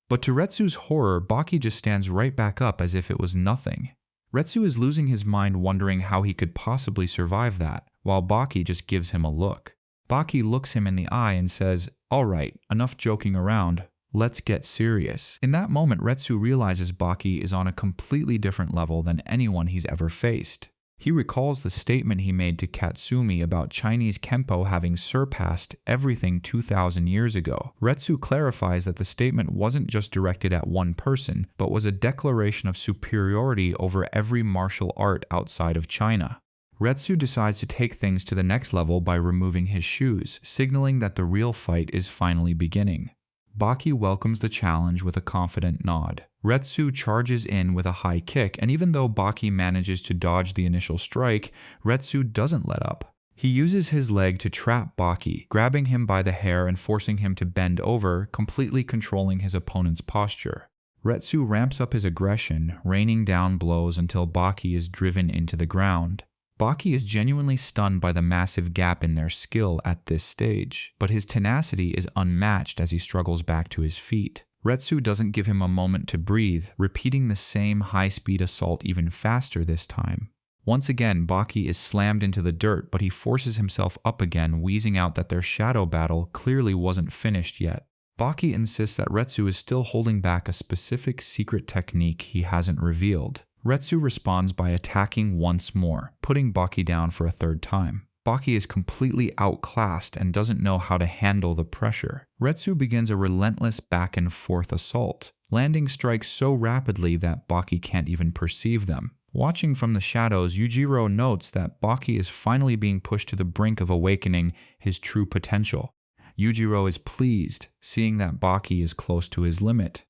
But to Retsu's horror, Baki just stands right back up as if it was nothing. Retsu is losing his mind wondering how he could possibly survive that, while Baki just gives him a look. Baki looks him in the eye and says, "All right, enough joking around. Let's get serious." In that moment, Retsu realizes Baki is on a completely different level than anyone he's ever faced. He recalls the statement he made to Katsumi about Chinese Kempo having surpassed everything 2,000 years ago. Retsu clarifies that the statement wasn't just directed at one person, but was a declaration of superiority over every martial art outside of China. Retsu decides to take things to the next level by removing his shoes, signaling that the real fight is finally beginning. Baki welcomes the challenge with a confident nod. Retsu charges in with a high kick, and even though Baki manages to dodge the initial strike, Retsu doesn't let up. He uses his leg to trap Baki, grabbing him by the hair and forcing him to bend over, completely controlling his opponent's posture. Retsu ramps up his aggression, raining down blows until Baki is driven into the ground. Baki is genuinely stunned by the massive gap in their skill at this stage, but his tenacity is unmatched as he struggles back to his feet. Retsu doesn't give him a moment to breathe, repeating the same high-speed assault even faster this time. Once again, Baki is slammed into the dirt, but he forces himself up again, wheezing out that their shadow battle clearly wasn't finished yet. Baki insists that Retsu is still holding back a specific secret technique he hasn't revealed. Retsu responds by attacking once more, putting Baki down for a third time. Baki is completely outclassed and doesn't know how to handle the pressure. Retsu begins a relentless back and forth assault, landing strikes so rapidly that Baki can't even perceive them. Watching from the shadows, Yujiro notes that Baki is finally being pushed to the brink of awakening his true potential. Yujiro is pleased, seeing that Baki is close to his limit.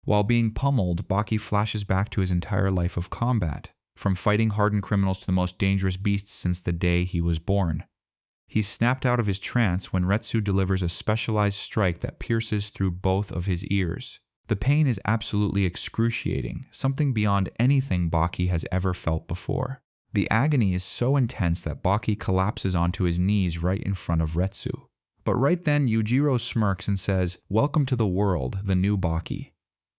While being pummeled, Baki flashes back to his entire life of combat, from fighting hardened criminals to the most dangerous beasts since the day he was born. He's snapped out of his trance when Retsu delivers a specialized strike that pierces through both of his ears. The pain is absolutely excruciating, something beyond anything Baki has ever felt before. The agony is so intense that Baki collapses onto his knees right in front of Retsu. But right then, Yujiro smirks and says, "Welcome to the world, the new Baki."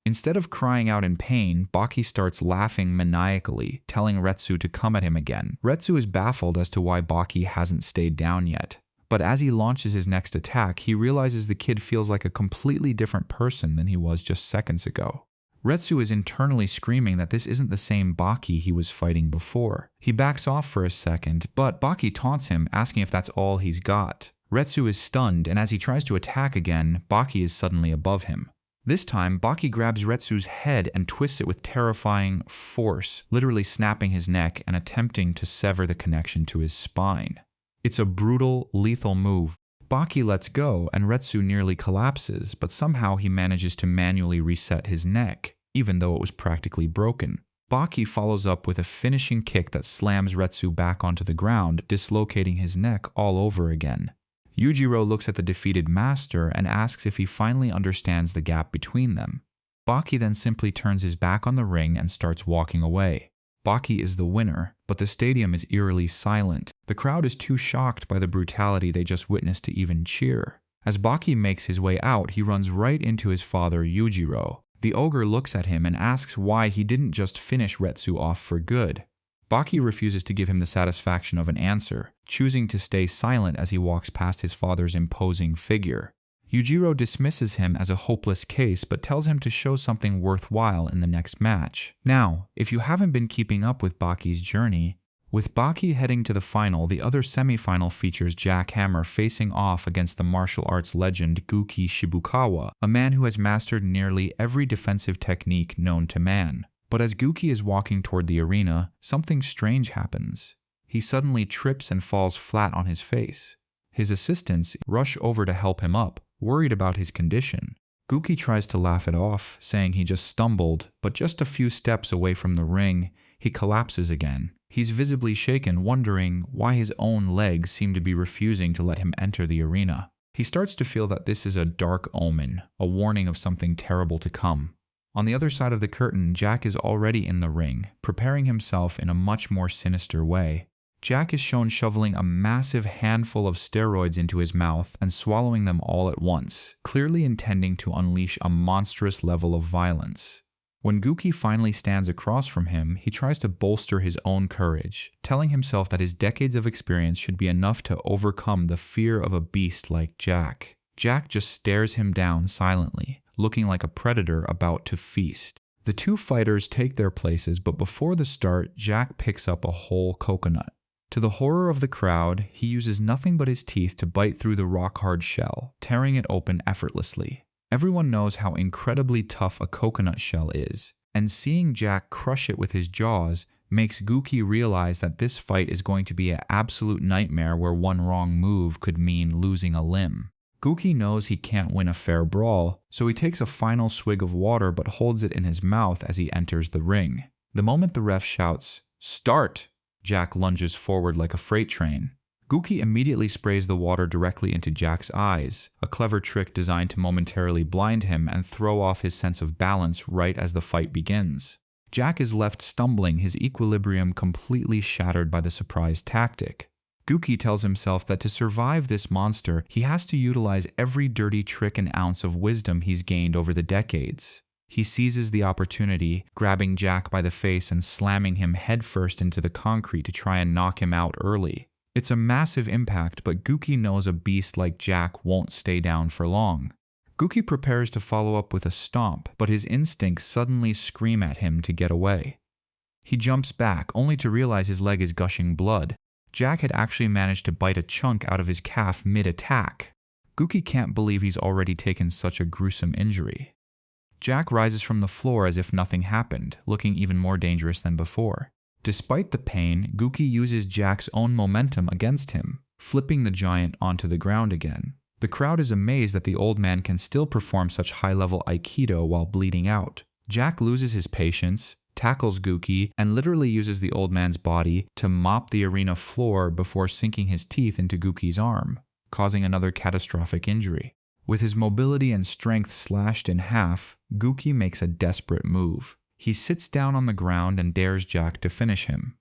Instead of crying out in pain, Baki starts laughing maniacally, telling Retsu to come at him again. Retsu is baffled as to why Baki hasn't stayed down yet. But as he launches his next attack, he realizes the kid feels like a completely different person than he was just seconds ago. Retsu is internally screaming that this isn't the same Baki he was fighting before. He backs off for a second, but Baki taunts him, asking if that's all he's got. Retsu is stunned, and as he tries to attack again, Baki is suddenly above him. This time, Baki grabs Retsu's head and twists it with terrifying force, literally snapping his neck and attempting to sever the connection to his spine. It's a brutal, lethal move. Baki lets go, and Retsu nearly collapses, but somehow he manages to manually reset his neck, even though it was practically broken. Baki follows up with a finishing kick that slams Retsu back onto the ground, dislocating his neck all over again. Yujiro looks at the defeated master and asks if he finally understands the gap between them. Baki then simply turns his back on the ring and starts walking away. Baki is the winner, but the stadium is eerily silent. The crowd is too shocked by the brutality they just witnessed to even cheer. As Baki makes his way out, he runs right into his father, Yujiro. The ogre looks at him and asks why he didn't just finish Retsu off for good. Baki refuses to give him the satisfaction of an answer, choosing to stay silent as he walks past his father's imposing figure. Yujiro dismisses him as a hopeless case, but tells him to show something worthwhile in the next match. Now, if you haven't been keeping up with Baki's journey, with Baki heading to the final, the other semi-final features Jack Hammer facing off against the martial arts legend Guki Shibukawa, a man who has mastered nearly every defensive technique known to man. But as Guki is walking toward the arena, something strange happens. He suddenly trips and falls flat on his face. His assistants rush over to help him up, worried about his condition. Guki tries to laugh it off, saying he just stumbled, but just a few steps away from the ring, he collapses again. He's visibly shaken, wondering why his own legs seem to be refusing to let him enter the arena. He starts to feel that this is a dark omen, a warning of something terrible to come. On the other side of the curtain, Jack is already in the ring, preparing himself in a much more sinister way. Jack is shown shoveling a massive handful of steroids into his mouth and swallowing them all at once, clearly intending to unleash a monstrous level of violence. When Guki finally stands across from him, he tries to bolster his own courage, telling himself that his decades of experience should be enough to overcome the fear of a beast like Jack. Jack just stares him down silently, looking like a predator about to feast. The two fighters take their places, but before the start, Jack picks up a whole coconut. To the horror of the crowd, he uses nothing but his teeth to bite through the rock-hard shell, tearing it open effortlessly. Everyone knows how incredibly tough a coconut shell is, and seeing Jack crush it with his jaws makes Guki realize that this fight is going to be an absolute nightmare where one wrong move could mean losing a limb. Guki knows he can't win a fair brawl, so he takes a final swig of water but holds it in his mouth as he enters the ring. The moment the ref shouts, "Start!" Jack lunges forward like a freight train. Guki immediately sprays the water directly into Jack's eyes, a clever trick designed to momentarily blind him and throw off his sense of balance right as the fight begins. Jack is left stumbling, his equilibrium completely shattered by the surprise tactic. Guki tells himself that to survive this monster, he has to utilize every dirty trick and ounce of wisdom he's gained over the decades. He seizes the opportunity, grabbing Jack by the face and slamming him headfirst into the concrete to try and knock him out early. It's a massive impact, but Guki knows a beast like Jack won't stay down for long. Guki prepares to follow up with a stomp, but his instincts suddenly scream at him to get away. He jumps back, only to realize his leg is gushing blood. Jack had actually managed to bite a chunk out of his calf mid-attack. Guki can't believe he's already taken such a gruesome injury. Jack rises from the floor as if nothing happened, looking even more dangerous than before. Despite the pain, Guki uses Jack's own momentum against him, flipping the giant onto the ground again. The crowd is amazed that the old man can still perform such high-level Aikido while bleeding out. Jack loses his patience, tackles Guki, and literally uses the old man's body to mop the arena floor before sinking his teeth into Guki's arm, causing another catastrophic injury. With his mobility and strength slashed in half, Guki makes a desperate move. He sits down on the ground and dares Jack to finish him.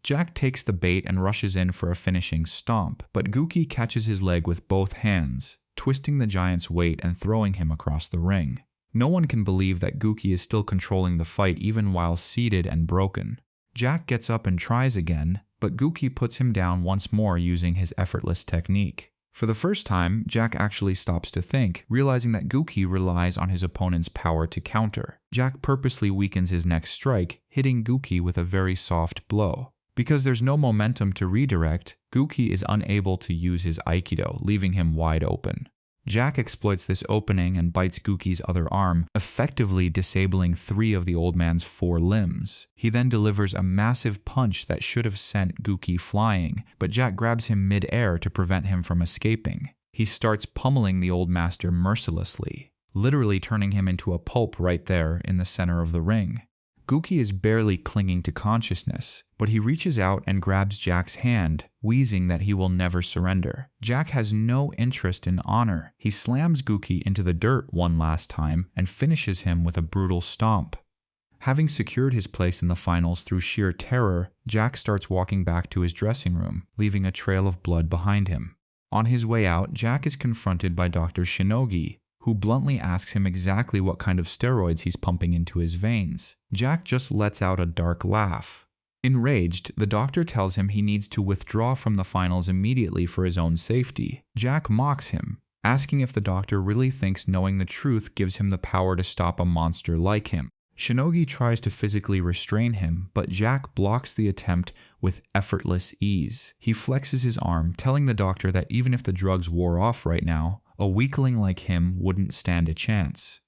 Jack takes the bait and rushes in for a finishing stomp, but Guki catches his leg with both hands, twisting the giant's weight and throwing him across the ring. No one can believe that Guki is still controlling the fight even while seated and broken. Jack gets up and tries again, but Guki puts him down once more using his effortless technique. For the first time, Jack actually stops to think, realizing that Guki relies on his opponent's power to counter. Jack purposely weakens his next strike, hitting Guki with a very soft blow. Because there's no momentum to redirect, Guki is unable to use his Aikido, leaving him wide open. Jack exploits this opening and bites Guki's other arm, effectively disabling 3 of the old man's 4 limbs. He then delivers a massive punch that should have sent Guki flying, but Jack grabs him mid-air to prevent him from escaping. He starts pummeling the old master mercilessly, literally turning him into a pulp right there in the center of the ring. Guki is barely clinging to consciousness, but he reaches out and grabs Jack's hand, wheezing that he will never surrender. Jack has no interest in honor. He slams Guki into the dirt one last time and finishes him with a brutal stomp. Having secured his place in the finals through sheer terror, Jack starts walking back to his dressing room, leaving a trail of blood behind him. On his way out, Jack is confronted by Dr. Shinogi, who bluntly asks him exactly what kind of steroids he's pumping into his veins. Jack just lets out a dark laugh. Enraged, the doctor tells him he needs to withdraw from the finals immediately for his own safety. Jack mocks him, asking if the doctor really thinks knowing the truth gives him the power to stop a monster like him. Shinogi tries to physically restrain him, but Jack blocks the attempt with effortless ease. He flexes his arm, telling the doctor that even if the drugs wore off right now, a weakling like him wouldn't stand a chance.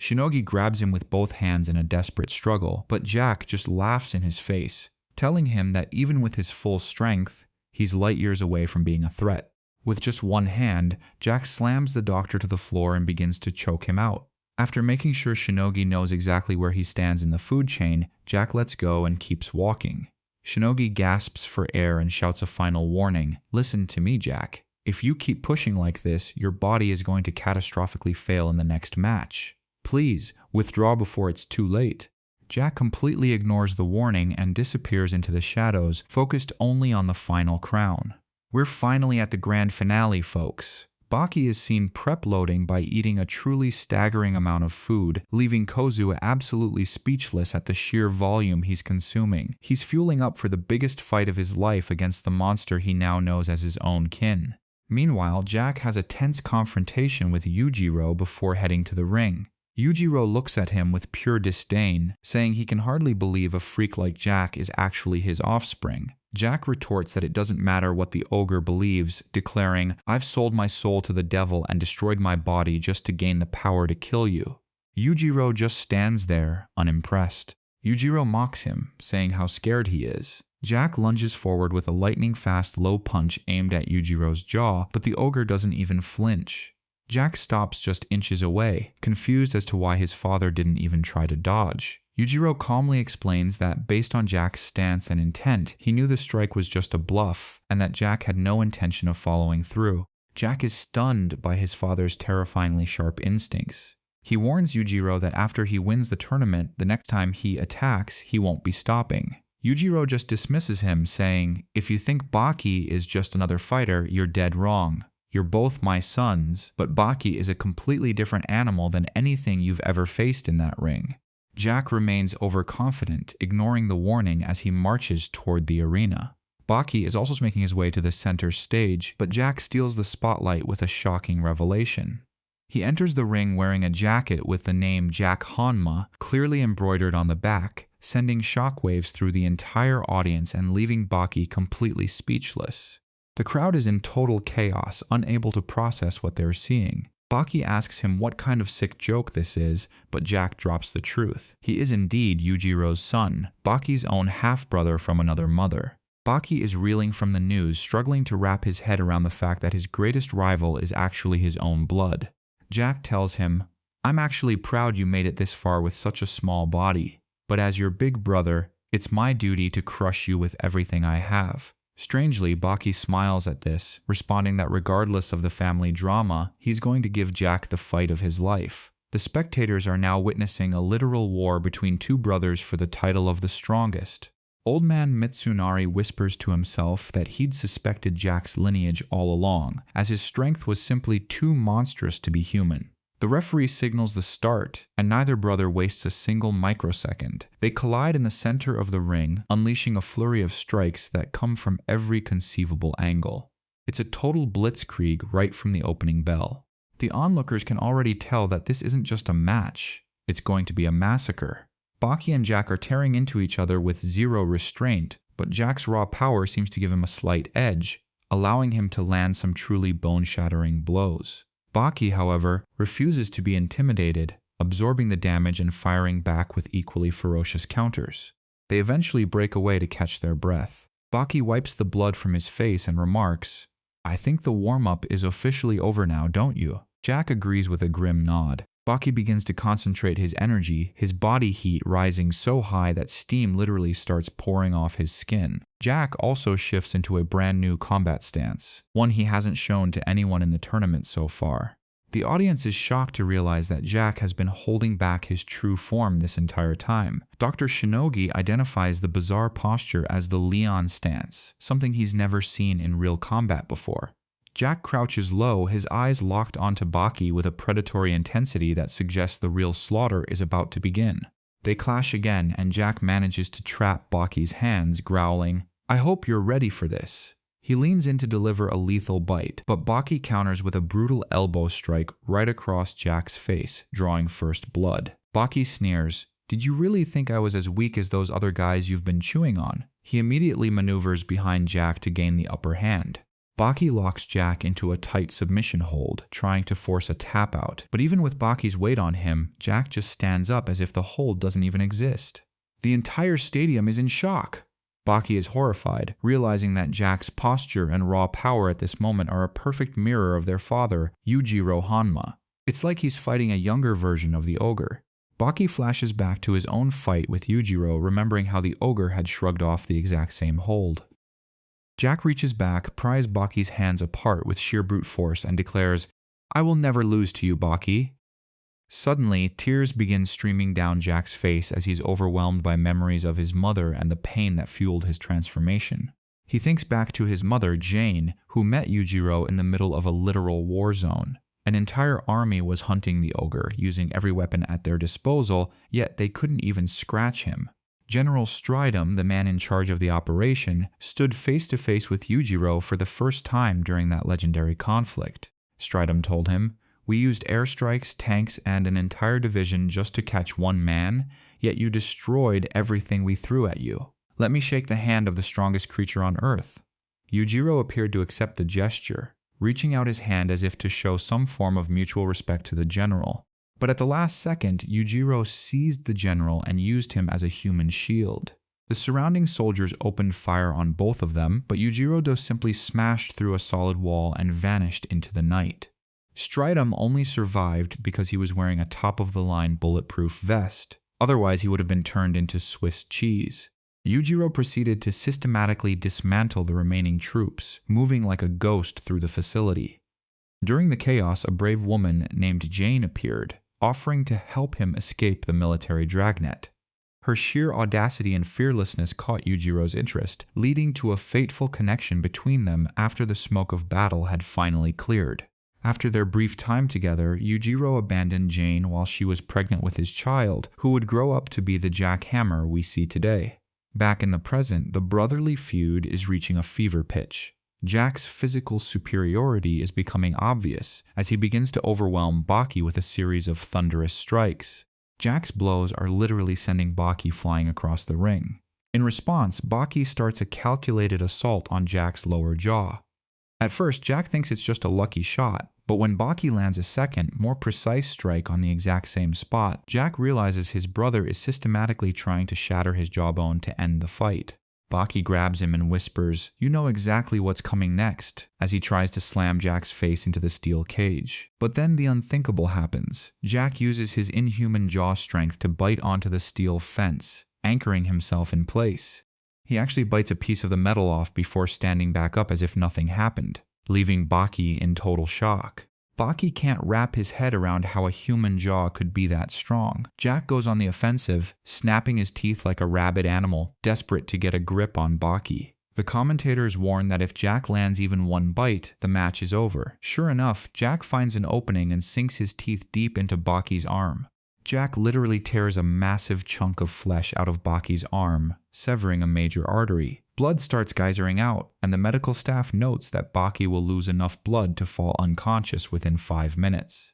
Shinogi grabs him with both hands in a desperate struggle, but Jack just laughs in his face, telling him that even with his full strength, he's light years away from being a threat. With just one hand, Jack slams the doctor to the floor and begins to choke him out. After making sure Shinogi knows exactly where he stands in the food chain, Jack lets go and keeps walking. Shinogi gasps for air and shouts a final warning. "Listen to me, Jack. If you keep pushing like this, your body is going to catastrophically fail in the next match. Please, withdraw before it's too late." Jack completely ignores the warning and disappears into the shadows, focused only on the final crown. We're finally at the grand finale, folks. Baki is seen prep-loading by eating a truly staggering amount of food, leaving Kozu absolutely speechless at the sheer volume he's consuming. He's fueling up for the biggest fight of his life against the monster he now knows as his own kin. Meanwhile, Jack has a tense confrontation with Yujiro before heading to the ring. Yujiro looks at him with pure disdain, saying he can hardly believe a freak like Jack is actually his offspring. Jack retorts that it doesn't matter what the ogre believes, declaring, "I've sold my soul to the devil and destroyed my body just to gain the power to kill you." Yujiro just stands there, unimpressed. Yujiro mocks him, saying how scared he is. Jack lunges forward with a lightning-fast low punch aimed at Yujiro's jaw, but the ogre doesn't even flinch. Jack stops just inches away, confused as to why his father didn't even try to dodge. Yujiro calmly explains that based on Jack's stance and intent, he knew the strike was just a bluff, and that Jack had no intention of following through. Jack is stunned by his father's terrifyingly sharp instincts. He warns Yujiro that after he wins the tournament, the next time he attacks, he won't be stopping. Yujiro just dismisses him, saying, "If you think Baki is just another fighter, you're dead wrong. You're both my sons, but Baki is a completely different animal than anything you've ever faced in that ring." Jack remains overconfident, ignoring the warning as he marches toward the arena. Baki is also making his way to the center stage, but Jack steals the spotlight with a shocking revelation. He enters the ring wearing a jacket with the name Jack Hanma clearly embroidered on the back, sending shockwaves through the entire audience and leaving Baki completely speechless. The crowd is in total chaos, unable to process what they're seeing. Baki asks him what kind of sick joke this is, but Jack drops the truth. He is indeed Yujiro's son, Baki's own half-brother from another mother. Baki is reeling from the news, struggling to wrap his head around the fact that his greatest rival is actually his own blood. Jack tells him, "I'm actually proud you made it this far with such a small body, but as your big brother, it's my duty to crush you with everything I have." Strangely, Baki smiles at this, responding that regardless of the family drama, he's going to give Jack the fight of his life. The spectators are now witnessing a literal war between two brothers for the title of the strongest. Old man Mitsunari whispers to himself that he'd suspected Jack's lineage all along, as his strength was simply too monstrous to be human. The referee signals the start, and neither brother wastes a single microsecond. They collide in the center of the ring, unleashing a flurry of strikes that come from every conceivable angle. It's a total blitzkrieg right from the opening bell. The onlookers can already tell that this isn't just a match, it's going to be a massacre. Baki and Jack are tearing into each other with zero restraint, but Jack's raw power seems to give him a slight edge, allowing him to land some truly bone-shattering blows. Baki, however, refuses to be intimidated, absorbing the damage and firing back with equally ferocious counters. They eventually break away to catch their breath. Baki wipes the blood from his face and remarks, "I think the warm-up is officially over now, don't you?" Jack agrees with a grim nod. Baki begins to concentrate his energy, his body heat rising so high that steam literally starts pouring off his skin. Jack also shifts into a brand new combat stance, one he hasn't shown to anyone in the tournament so far. The audience is shocked to realize that Jack has been holding back his true form this entire time. Dr. Shinogi identifies the bizarre posture as the Leon stance, something he's never seen in real combat before. Jack crouches low, his eyes locked onto Baki with a predatory intensity that suggests the real slaughter is about to begin. They clash again, and Jack manages to trap Baki's hands, growling, "I hope you're ready for this." He leans in to deliver a lethal bite, but Baki counters with a brutal elbow strike right across Jack's face, drawing first blood. Baki sneers, "Did you really think I was as weak as those other guys you've been chewing on?" He immediately maneuvers behind Jack to gain the upper hand. Baki locks Jack into a tight submission hold, trying to force a tap out, but even with Baki's weight on him, Jack just stands up as if the hold doesn't even exist. The entire stadium is in shock. Baki is horrified, realizing that Jack's posture and raw power at this moment are a perfect mirror of their father, Yujiro Hanma. It's like he's fighting a younger version of the ogre. Baki flashes back to his own fight with Yujiro, remembering how the ogre had shrugged off the exact same hold. Jack reaches back, pries Baki's hands apart with sheer brute force, and declares, "I will never lose to you, Baki." Suddenly, tears begin streaming down Jack's face as he's overwhelmed by memories of his mother and the pain that fueled his transformation. He thinks back to his mother, Jane, who met Yujiro in the middle of a literal war zone. An entire army was hunting the ogre, using every weapon at their disposal, yet they couldn't even scratch him. General Stridham, the man in charge of the operation, stood face to face with Yujiro for the first time during that legendary conflict. Stridham told him, "We used airstrikes, tanks, and an entire division just to catch one man, yet you destroyed everything we threw at you. Let me shake the hand of the strongest creature on Earth." Yujiro appeared to accept the gesture, reaching out his hand as if to show some form of mutual respect to the general. But at the last second, Yujiro seized the general and used him as a human shield. The surrounding soldiers opened fire on both of them, but Yujiro simply smashed through a solid wall and vanished into the night. Stridham only survived because he was wearing a top-of-the-line bulletproof vest. Otherwise, he would have been turned into Swiss cheese. Yujiro proceeded to systematically dismantle the remaining troops, moving like a ghost through the facility. During the chaos, a brave woman named Jane appeared, offering to help him escape the military dragnet. Her sheer audacity and fearlessness caught Yujiro's interest, leading to a fateful connection between them after the smoke of battle had finally cleared. After their brief time together, Yujiro abandoned Jane while she was pregnant with his child, who would grow up to be the Jack Hammer we see today. Back in the present, the brotherly feud is reaching a fever pitch. Jack's physical superiority is becoming obvious as he begins to overwhelm Baki with a series of thunderous strikes. Jack's blows are literally sending Baki flying across the ring. In response, Baki starts a calculated assault on Jack's lower jaw. At first, Jack thinks it's just a lucky shot, but when Baki lands a second, more precise strike on the exact same spot, Jack realizes his brother is systematically trying to shatter his jawbone to end the fight. Baki grabs him and whispers, "You know exactly what's coming next," as he tries to slam Jack's face into the steel cage. But then the unthinkable happens. Jack uses his inhuman jaw strength to bite onto the steel fence, anchoring himself in place. He actually bites a piece of the metal off before standing back up as if nothing happened, leaving Baki in total shock. Baki can't wrap his head around how a human jaw could be that strong. Jack goes on the offensive, snapping his teeth like a rabid animal, desperate to get a grip on Baki. The commentators warn that if Jack lands even one bite, the match is over. Sure enough, Jack finds an opening and sinks his teeth deep into Baki's arm. Jack literally tears a massive chunk of flesh out of Baki's arm, severing a major artery. Blood starts geysering out, and the medical staff notes that Baki will lose enough blood to fall unconscious within 5 minutes.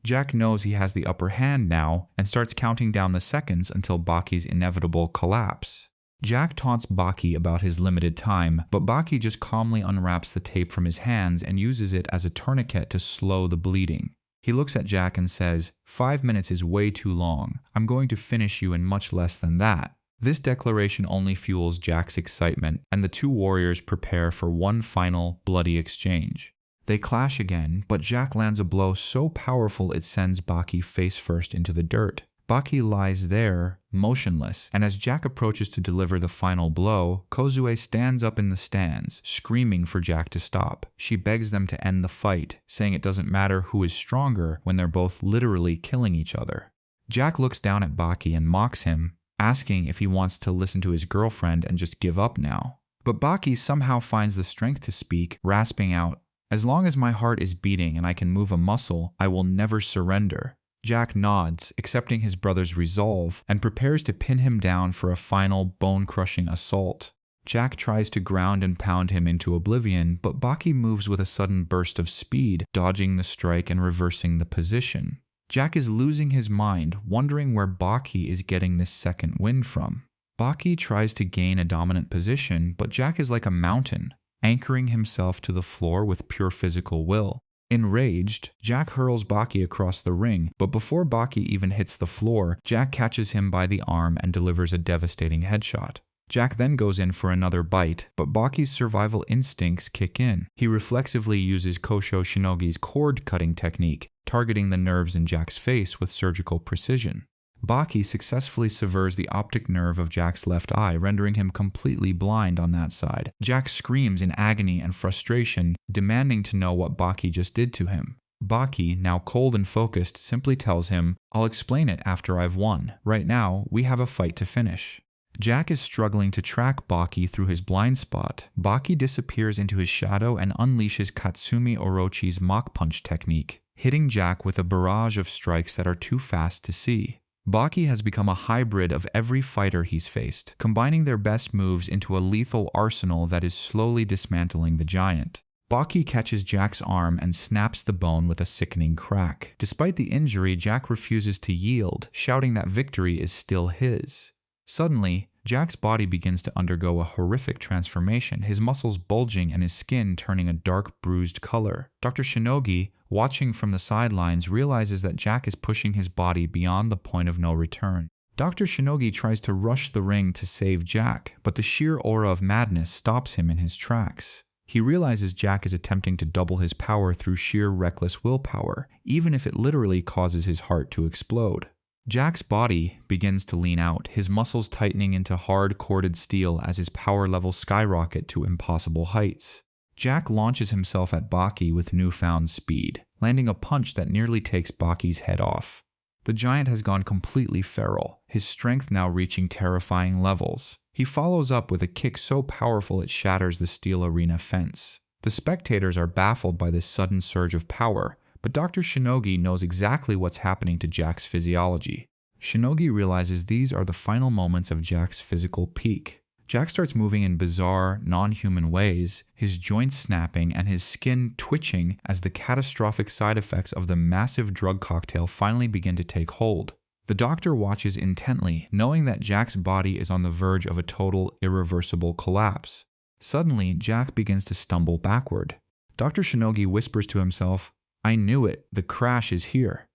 Jack knows he has the upper hand now and starts counting down the seconds until Baki's inevitable collapse. Jack taunts Baki about his limited time, but Baki just calmly unwraps the tape from his hands and uses it as a tourniquet to slow the bleeding. He looks at Jack and says, "5 minutes is way too long. I'm going to finish you in much less than that." This declaration only fuels Jack's excitement, and the two warriors prepare for one final, bloody exchange. They clash again, but Jack lands a blow so powerful it sends Baki face first into the dirt. Baki lies there, motionless, and as Jack approaches to deliver the final blow, Kozue stands up in the stands, screaming for Jack to stop. She begs them to end the fight, saying it doesn't matter who is stronger when they're both literally killing each other. Jack looks down at Baki and mocks him, asking if he wants to listen to his girlfriend and just give up now. But Baki somehow finds the strength to speak, rasping out, "As long as my heart is beating and I can move a muscle, I will never surrender." Jack nods, accepting his brother's resolve, and prepares to pin him down for a final bone-crushing assault. Jack tries to ground and pound him into oblivion, but Baki moves with a sudden burst of speed, dodging the strike and reversing the position. Jack is losing his mind, wondering where Baki is getting this second wind from. Baki tries to gain a dominant position, but Jack is like a mountain, anchoring himself to the floor with pure physical will. Enraged, Jack hurls Baki across the ring, but before Baki even hits the floor, Jack catches him by the arm and delivers a devastating headshot. Jack then goes in for another bite, but Baki's survival instincts kick in. He reflexively uses Kosho Shinogi's cord-cutting technique, targeting the nerves in Jack's face with surgical precision. Baki successfully severs the optic nerve of Jack's left eye, rendering him completely blind on that side. Jack screams in agony and frustration, demanding to know what Baki just did to him. Baki, now cold and focused, simply tells him, "I'll explain it after I've won. Right now, we have a fight to finish." Jack is struggling to track Baki through his blind spot. Baki disappears into his shadow and unleashes Katsumi Orochi's Mach Punch technique, hitting Jack with a barrage of strikes that are too fast to see. Baki has become a hybrid of every fighter he's faced, combining their best moves into a lethal arsenal that is slowly dismantling the giant. Baki catches Jack's arm and snaps the bone with a sickening crack. Despite the injury, Jack refuses to yield, shouting that victory is still his. Suddenly, Jack's body begins to undergo a horrific transformation, his muscles bulging and his skin turning a dark, bruised color. Dr. Shinogi, watching from the sidelines, realizes that Jack is pushing his body beyond the point of no return. Dr. Shinogi tries to rush the ring to save Jack, but the sheer aura of madness stops him in his tracks. He realizes Jack is attempting to double his power through sheer reckless willpower, even if it literally causes his heart to explode. Jack's body begins to lean out, his muscles tightening into hard corded steel as his power levels skyrocket to impossible heights. Jack launches himself at Baki with newfound speed, landing a punch that nearly takes Baki's head off. The giant has gone completely feral, his strength now reaching terrifying levels. He follows up with a kick so powerful it shatters the steel arena fence. The spectators are baffled by this sudden surge of power, but Dr. Shinogi knows exactly what's happening to Jack's physiology. Shinogi realizes these are the final moments of Jack's physical peak. Jack starts moving in bizarre, non-human ways, his joints snapping and his skin twitching as the catastrophic side effects of the massive drug cocktail finally begin to take hold. The doctor watches intently, knowing that Jack's body is on the verge of a total, irreversible collapse. Suddenly, Jack begins to stumble backward. Dr. Shinogi whispers to himself, "I knew it, the crash is here."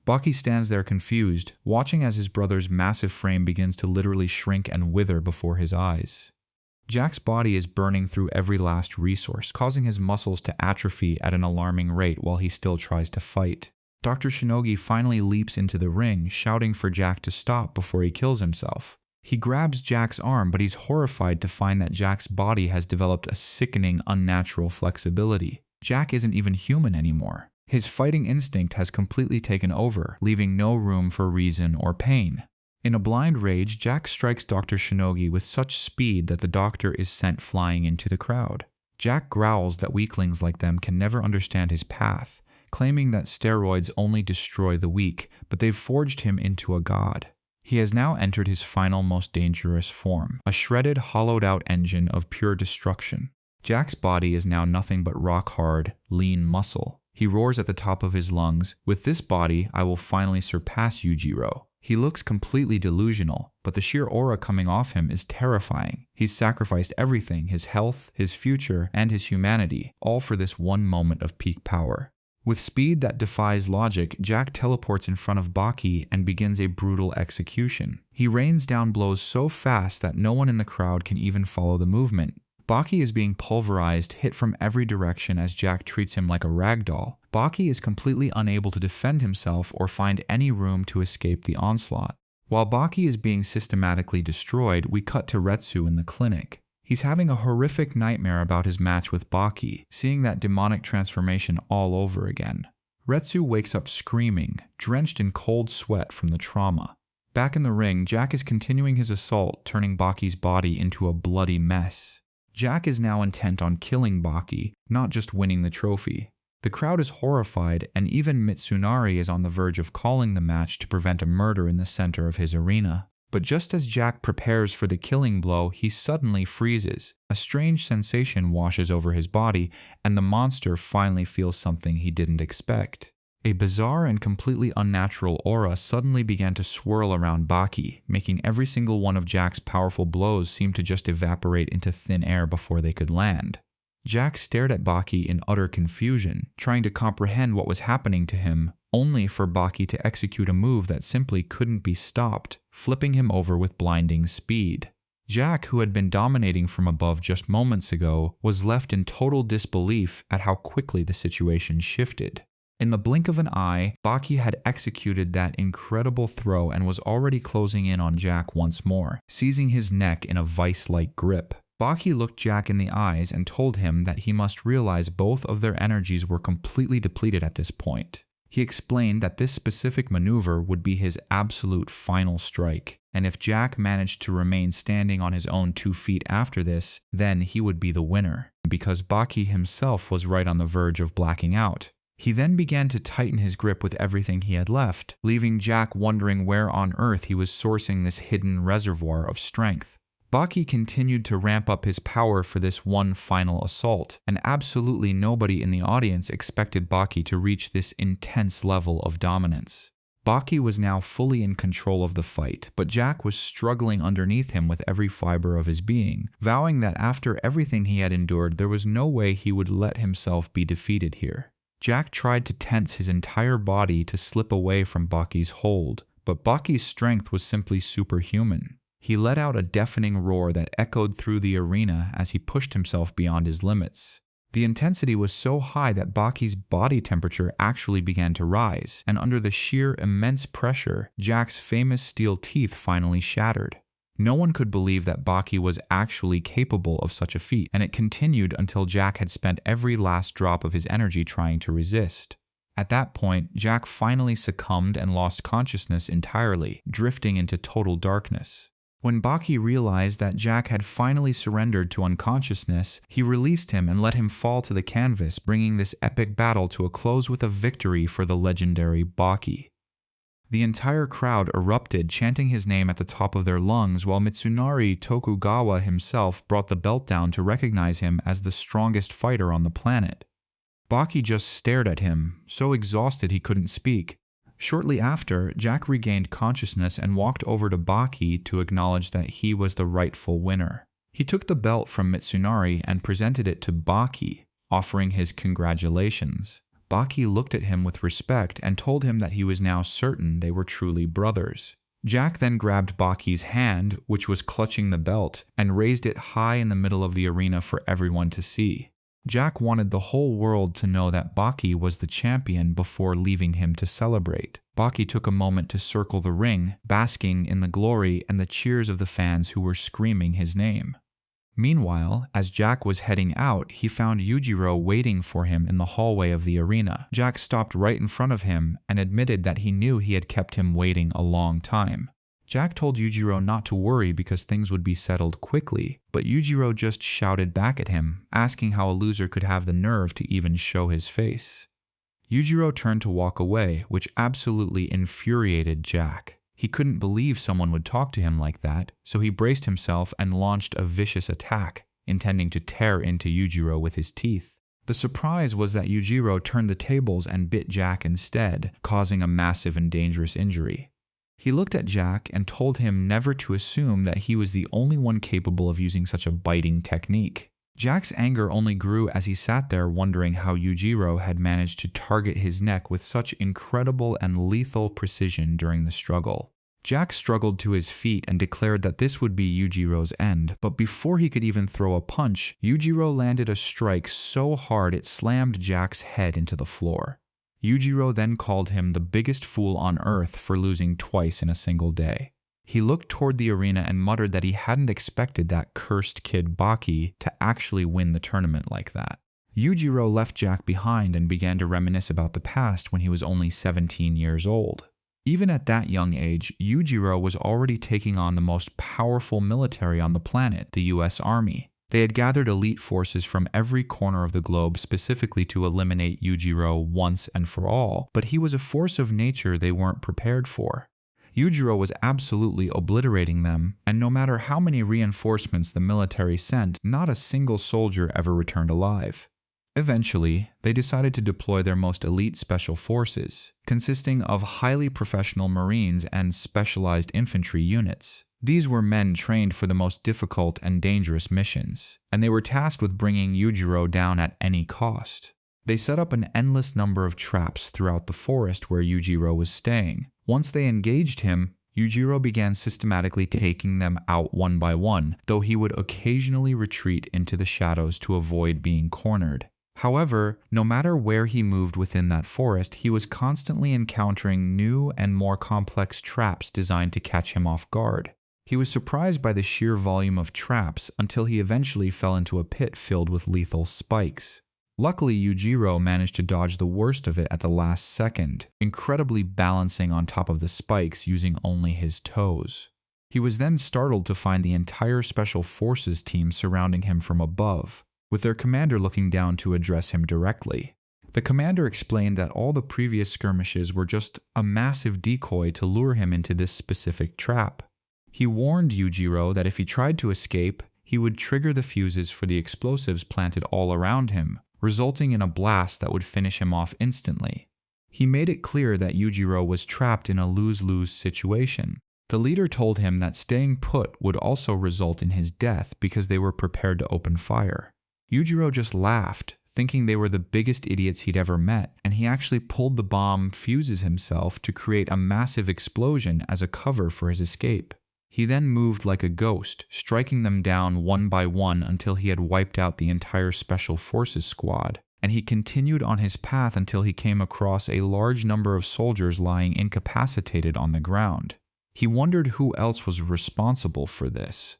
Baki stands there confused, watching as his brother's massive frame begins to literally shrink and wither before his eyes. Jack's body is burning through every last resource, causing his muscles to atrophy at an alarming rate while he still tries to fight. Dr. Shinogi finally leaps into the ring, shouting for Jack to stop before he kills himself. He grabs Jack's arm, but he's horrified to find that Jack's body has developed a sickening, unnatural flexibility. Jack isn't even human anymore. His fighting instinct has completely taken over, leaving no room for reason or pain. In a blind rage, Jack strikes Dr. Shinogi with such speed that the doctor is sent flying into the crowd. Jack growls that weaklings like them can never understand his path, claiming that steroids only destroy the weak, but they've forged him into a god. He has now entered his final, most dangerous form, a shredded, hollowed-out engine of pure destruction. Jack's body is now nothing but rock-hard, lean muscle. He roars at the top of his lungs, "With this body, I will finally surpass Yujiro." He looks completely delusional, but the sheer aura coming off him is terrifying. He's sacrificed everything, his health, his future, and his humanity, all for this one moment of peak power. With speed that defies logic, Jack teleports in front of Baki and begins a brutal execution. He rains down blows so fast that no one in the crowd can even follow the movement. Baki is being pulverized, hit from every direction as Jack treats him like a ragdoll. Baki is completely unable to defend himself or find any room to escape the onslaught. While Baki is being systematically destroyed, we cut to Retsu in the clinic. He's having a horrific nightmare about his match with Baki, seeing that demonic transformation all over again. Retsu wakes up screaming, drenched in cold sweat from the trauma. Back in the ring, Jack is continuing his assault, turning Baki's body into a bloody mess. Jack is now intent on killing Baki, not just winning the trophy. The crowd is horrified, and even Mitsunari is on the verge of calling the match to prevent a murder in the center of his arena. But just as Jack prepares for the killing blow, he suddenly freezes. A strange sensation washes over his body, and the monster finally feels something he didn't expect. A bizarre and completely unnatural aura suddenly began to swirl around Baki, making every single one of Jack's powerful blows seem to just evaporate into thin air before they could land. Jack stared at Baki in utter confusion, trying to comprehend what was happening to him, only for Baki to execute a move that simply couldn't be stopped, flipping him over with blinding speed. Jack, who had been dominating from above just moments ago, was left in total disbelief at how quickly the situation shifted. In the blink of an eye, Baki had executed that incredible throw and was already closing in on Jack once more, seizing his neck in a vice-like grip. Baki looked Jack in the eyes and told him that he must realize both of their energies were completely depleted at this point. He explained that this specific maneuver would be his absolute final strike, and if Jack managed to remain standing on his own 2 feet after this, then he would be the winner, because Baki himself was right on the verge of blacking out. He then began to tighten his grip with everything he had left, leaving Jack wondering where on earth he was sourcing this hidden reservoir of strength. Baki continued to ramp up his power for this one final assault, and absolutely nobody in the audience expected Baki to reach this intense level of dominance. Baki was now fully in control of the fight, but Jack was struggling underneath him with every fiber of his being, vowing that after everything he had endured, there was no way he would let himself be defeated here. Jack tried to tense his entire body to slip away from Baki's hold, but Baki's strength was simply superhuman. He let out a deafening roar that echoed through the arena as he pushed himself beyond his limits. The intensity was so high that Baki's body temperature actually began to rise, and under the sheer immense pressure, Jack's famous steel teeth finally shattered. No one could believe that Baki was actually capable of such a feat, and it continued until Jack had spent every last drop of his energy trying to resist. At that point, Jack finally succumbed and lost consciousness entirely, drifting into total darkness. When Baki realized that Jack had finally surrendered to unconsciousness, he released him and let him fall to the canvas, bringing this epic battle to a close with a victory for the legendary Baki. The entire crowd erupted, chanting his name at the top of their lungs, while Mitsunari Tokugawa himself brought the belt down to recognize him as the strongest fighter on the planet. Baki just stared at him, so exhausted he couldn't speak. Shortly after, Jack regained consciousness and walked over to Baki to acknowledge that he was the rightful winner. He took the belt from Mitsunari and presented it to Baki, offering his congratulations. Baki looked at him with respect and told him that he was now certain they were truly brothers. Jack then grabbed Baki's hand, which was clutching the belt, and raised it high in the middle of the arena for everyone to see. Jack wanted the whole world to know that Baki was the champion before leaving him to celebrate. Baki took a moment to circle the ring, basking in the glory and the cheers of the fans who were screaming his name. Meanwhile, as Jack was heading out, he found Yujiro waiting for him in the hallway of the arena. Jack stopped right in front of him and admitted that he knew he had kept him waiting a long time. Jack told Yujiro not to worry because things would be settled quickly, but Yujiro just shouted back at him, asking how a loser could have the nerve to even show his face. Yujiro turned to walk away, which absolutely infuriated Jack. He couldn't believe someone would talk to him like that, so he braced himself and launched a vicious attack, intending to tear into Yujiro with his teeth. The surprise was that Yujiro turned the tables and bit Jack instead, causing a massive and dangerous injury. He looked at Jack and told him never to assume that he was the only one capable of using such a biting technique. Jack's anger only grew as he sat there wondering how Yujiro had managed to target his neck with such incredible and lethal precision during the struggle. Jack struggled to his feet and declared that this would be Yujiro's end, but before he could even throw a punch, Yujiro landed a strike so hard it slammed Jack's head into the floor. Yujiro then called him the biggest fool on earth for losing twice in a single day. He looked toward the arena and muttered that he hadn't expected that cursed kid Baki to actually win the tournament like that. Yujiro left Jack behind and began to reminisce about the past when he was only 17 years old. Even at that young age, Yujiro was already taking on the most powerful military on the planet, the US Army. They had gathered elite forces from every corner of the globe specifically to eliminate Yujiro once and for all, but he was a force of nature they weren't prepared for. Yujiro was absolutely obliterating them, and no matter how many reinforcements the military sent, not a single soldier ever returned alive. Eventually, they decided to deploy their most elite special forces, consisting of highly professional Marines and specialized infantry units. These were men trained for the most difficult and dangerous missions, and they were tasked with bringing Yujiro down at any cost. They set up an endless number of traps throughout the forest where Yujiro was staying. Once they engaged him, Yujiro began systematically taking them out one by one, though he would occasionally retreat into the shadows to avoid being cornered. However, no matter where he moved within that forest, he was constantly encountering new and more complex traps designed to catch him off guard. He was surprised by the sheer volume of traps until he eventually fell into a pit filled with lethal spikes. Luckily, Yujiro managed to dodge the worst of it at the last second, incredibly balancing on top of the spikes using only his toes. He was then startled to find the entire Special Forces team surrounding him from above, with their commander looking down to address him directly. The commander explained that all the previous skirmishes were just a massive decoy to lure him into this specific trap. He warned Yujiro that if he tried to escape, he would trigger the fuses for the explosives planted all around him, resulting in a blast that would finish him off instantly. He made it clear that Yujiro was trapped in a lose-lose situation. The leader told him that staying put would also result in his death because they were prepared to open fire. Yujiro just laughed, thinking they were the biggest idiots he'd ever met, and he actually pulled the bomb fuses himself to create a massive explosion as a cover for his escape. He then moved like a ghost, striking them down one by one until he had wiped out the entire Special Forces squad, and he continued on his path until he came across a large number of soldiers lying incapacitated on the ground. He wondered who else was responsible for this.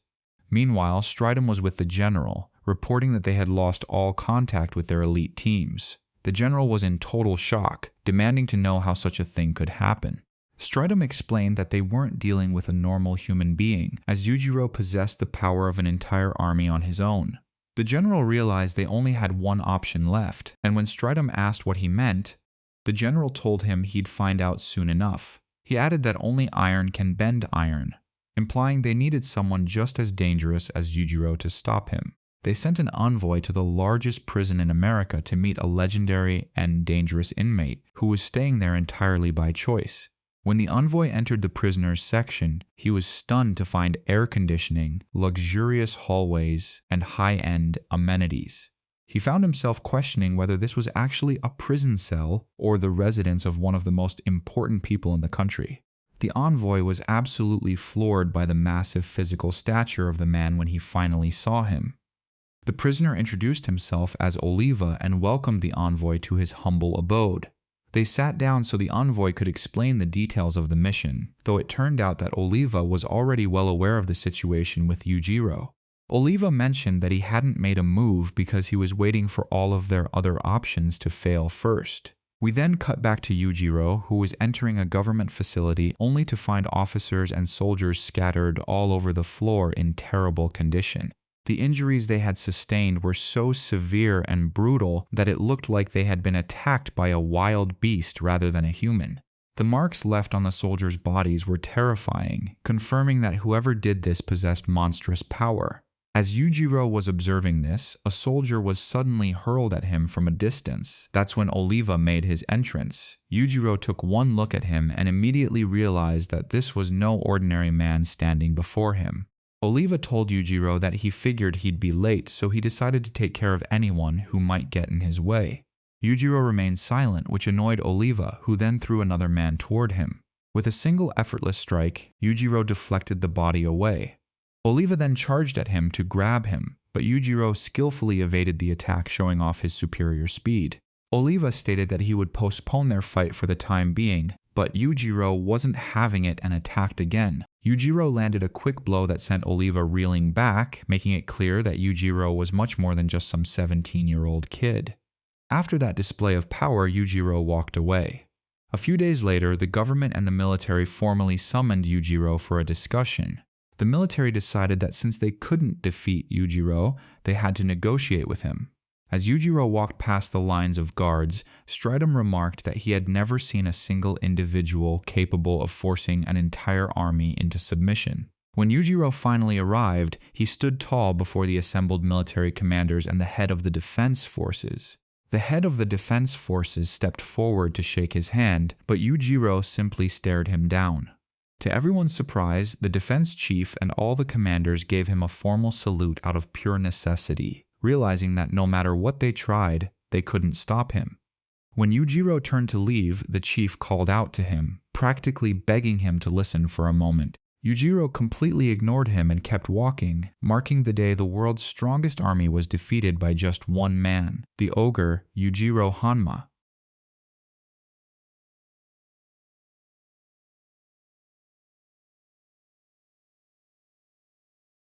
Meanwhile, Stridham was with the general, reporting that they had lost all contact with their elite teams. The general was in total shock, demanding to know how such a thing could happen. Stridum explained that they weren't dealing with a normal human being, as Yujiro possessed the power of an entire army on his own. The general realized they only had one option left, and when Stridum asked what he meant, the general told him he'd find out soon enough. He added that only iron can bend iron, implying they needed someone just as dangerous as Yujiro to stop him. They sent an envoy to the largest prison in America to meet a legendary and dangerous inmate who was staying there entirely by choice. When the envoy entered the prisoners' section, he was stunned to find air conditioning, luxurious hallways, and high-end amenities. He found himself questioning whether this was actually a prison cell or the residence of one of the most important people in the country. The envoy was absolutely floored by the massive physical stature of the man when he finally saw him. The prisoner introduced himself as Oliva and welcomed the envoy to his humble abode. They sat down so the envoy could explain the details of the mission, though it turned out that Oliva was already well aware of the situation with Yujiro. Oliva mentioned that he hadn't made a move because he was waiting for all of their other options to fail first. We then cut back to Yujiro, who was entering a government facility only to find officers and soldiers scattered all over the floor in terrible condition. The injuries they had sustained were so severe and brutal that it looked like they had been attacked by a wild beast rather than a human. The marks left on the soldiers' bodies were terrifying, confirming that whoever did this possessed monstrous power. As Yujiro was observing this, a soldier was suddenly hurled at him from a distance. That's when Oliva made his entrance. Yujiro took one look at him and immediately realized that this was no ordinary man standing before him. Oliva told Yujiro that he figured he'd be late, so he decided to take care of anyone who might get in his way. Yujiro remained silent, which annoyed Oliva, who then threw another man toward him. With a single effortless strike, Yujiro deflected the body away. Oliva then charged at him to grab him, but Yujiro skillfully evaded the attack, showing off his superior speed. Oliva stated that he would postpone their fight for the time being, but Yujiro wasn't having it and attacked again. Yujiro landed a quick blow that sent Oliva reeling back, making it clear that Yujiro was much more than just some 17-year-old kid. After that display of power, Yujiro walked away. A few days later, the government and the military formally summoned Yujiro for a discussion. The military decided that since they couldn't defeat Yujiro, they had to negotiate with him. As Yujiro walked past the lines of guards, Stridum remarked that he had never seen a single individual capable of forcing an entire army into submission. When Yujiro finally arrived, he stood tall before the assembled military commanders and the head of the defense forces. The head of the defense forces stepped forward to shake his hand, but Yujiro simply stared him down. To everyone's surprise, the defense chief and all the commanders gave him a formal salute out of pure necessity, realizing that no matter what they tried, they couldn't stop him. When Yujiro turned to leave, the chief called out to him, practically begging him to listen for a moment. Yujiro completely ignored him and kept walking, marking the day the world's strongest army was defeated by just one man, the ogre Yujiro Hanma.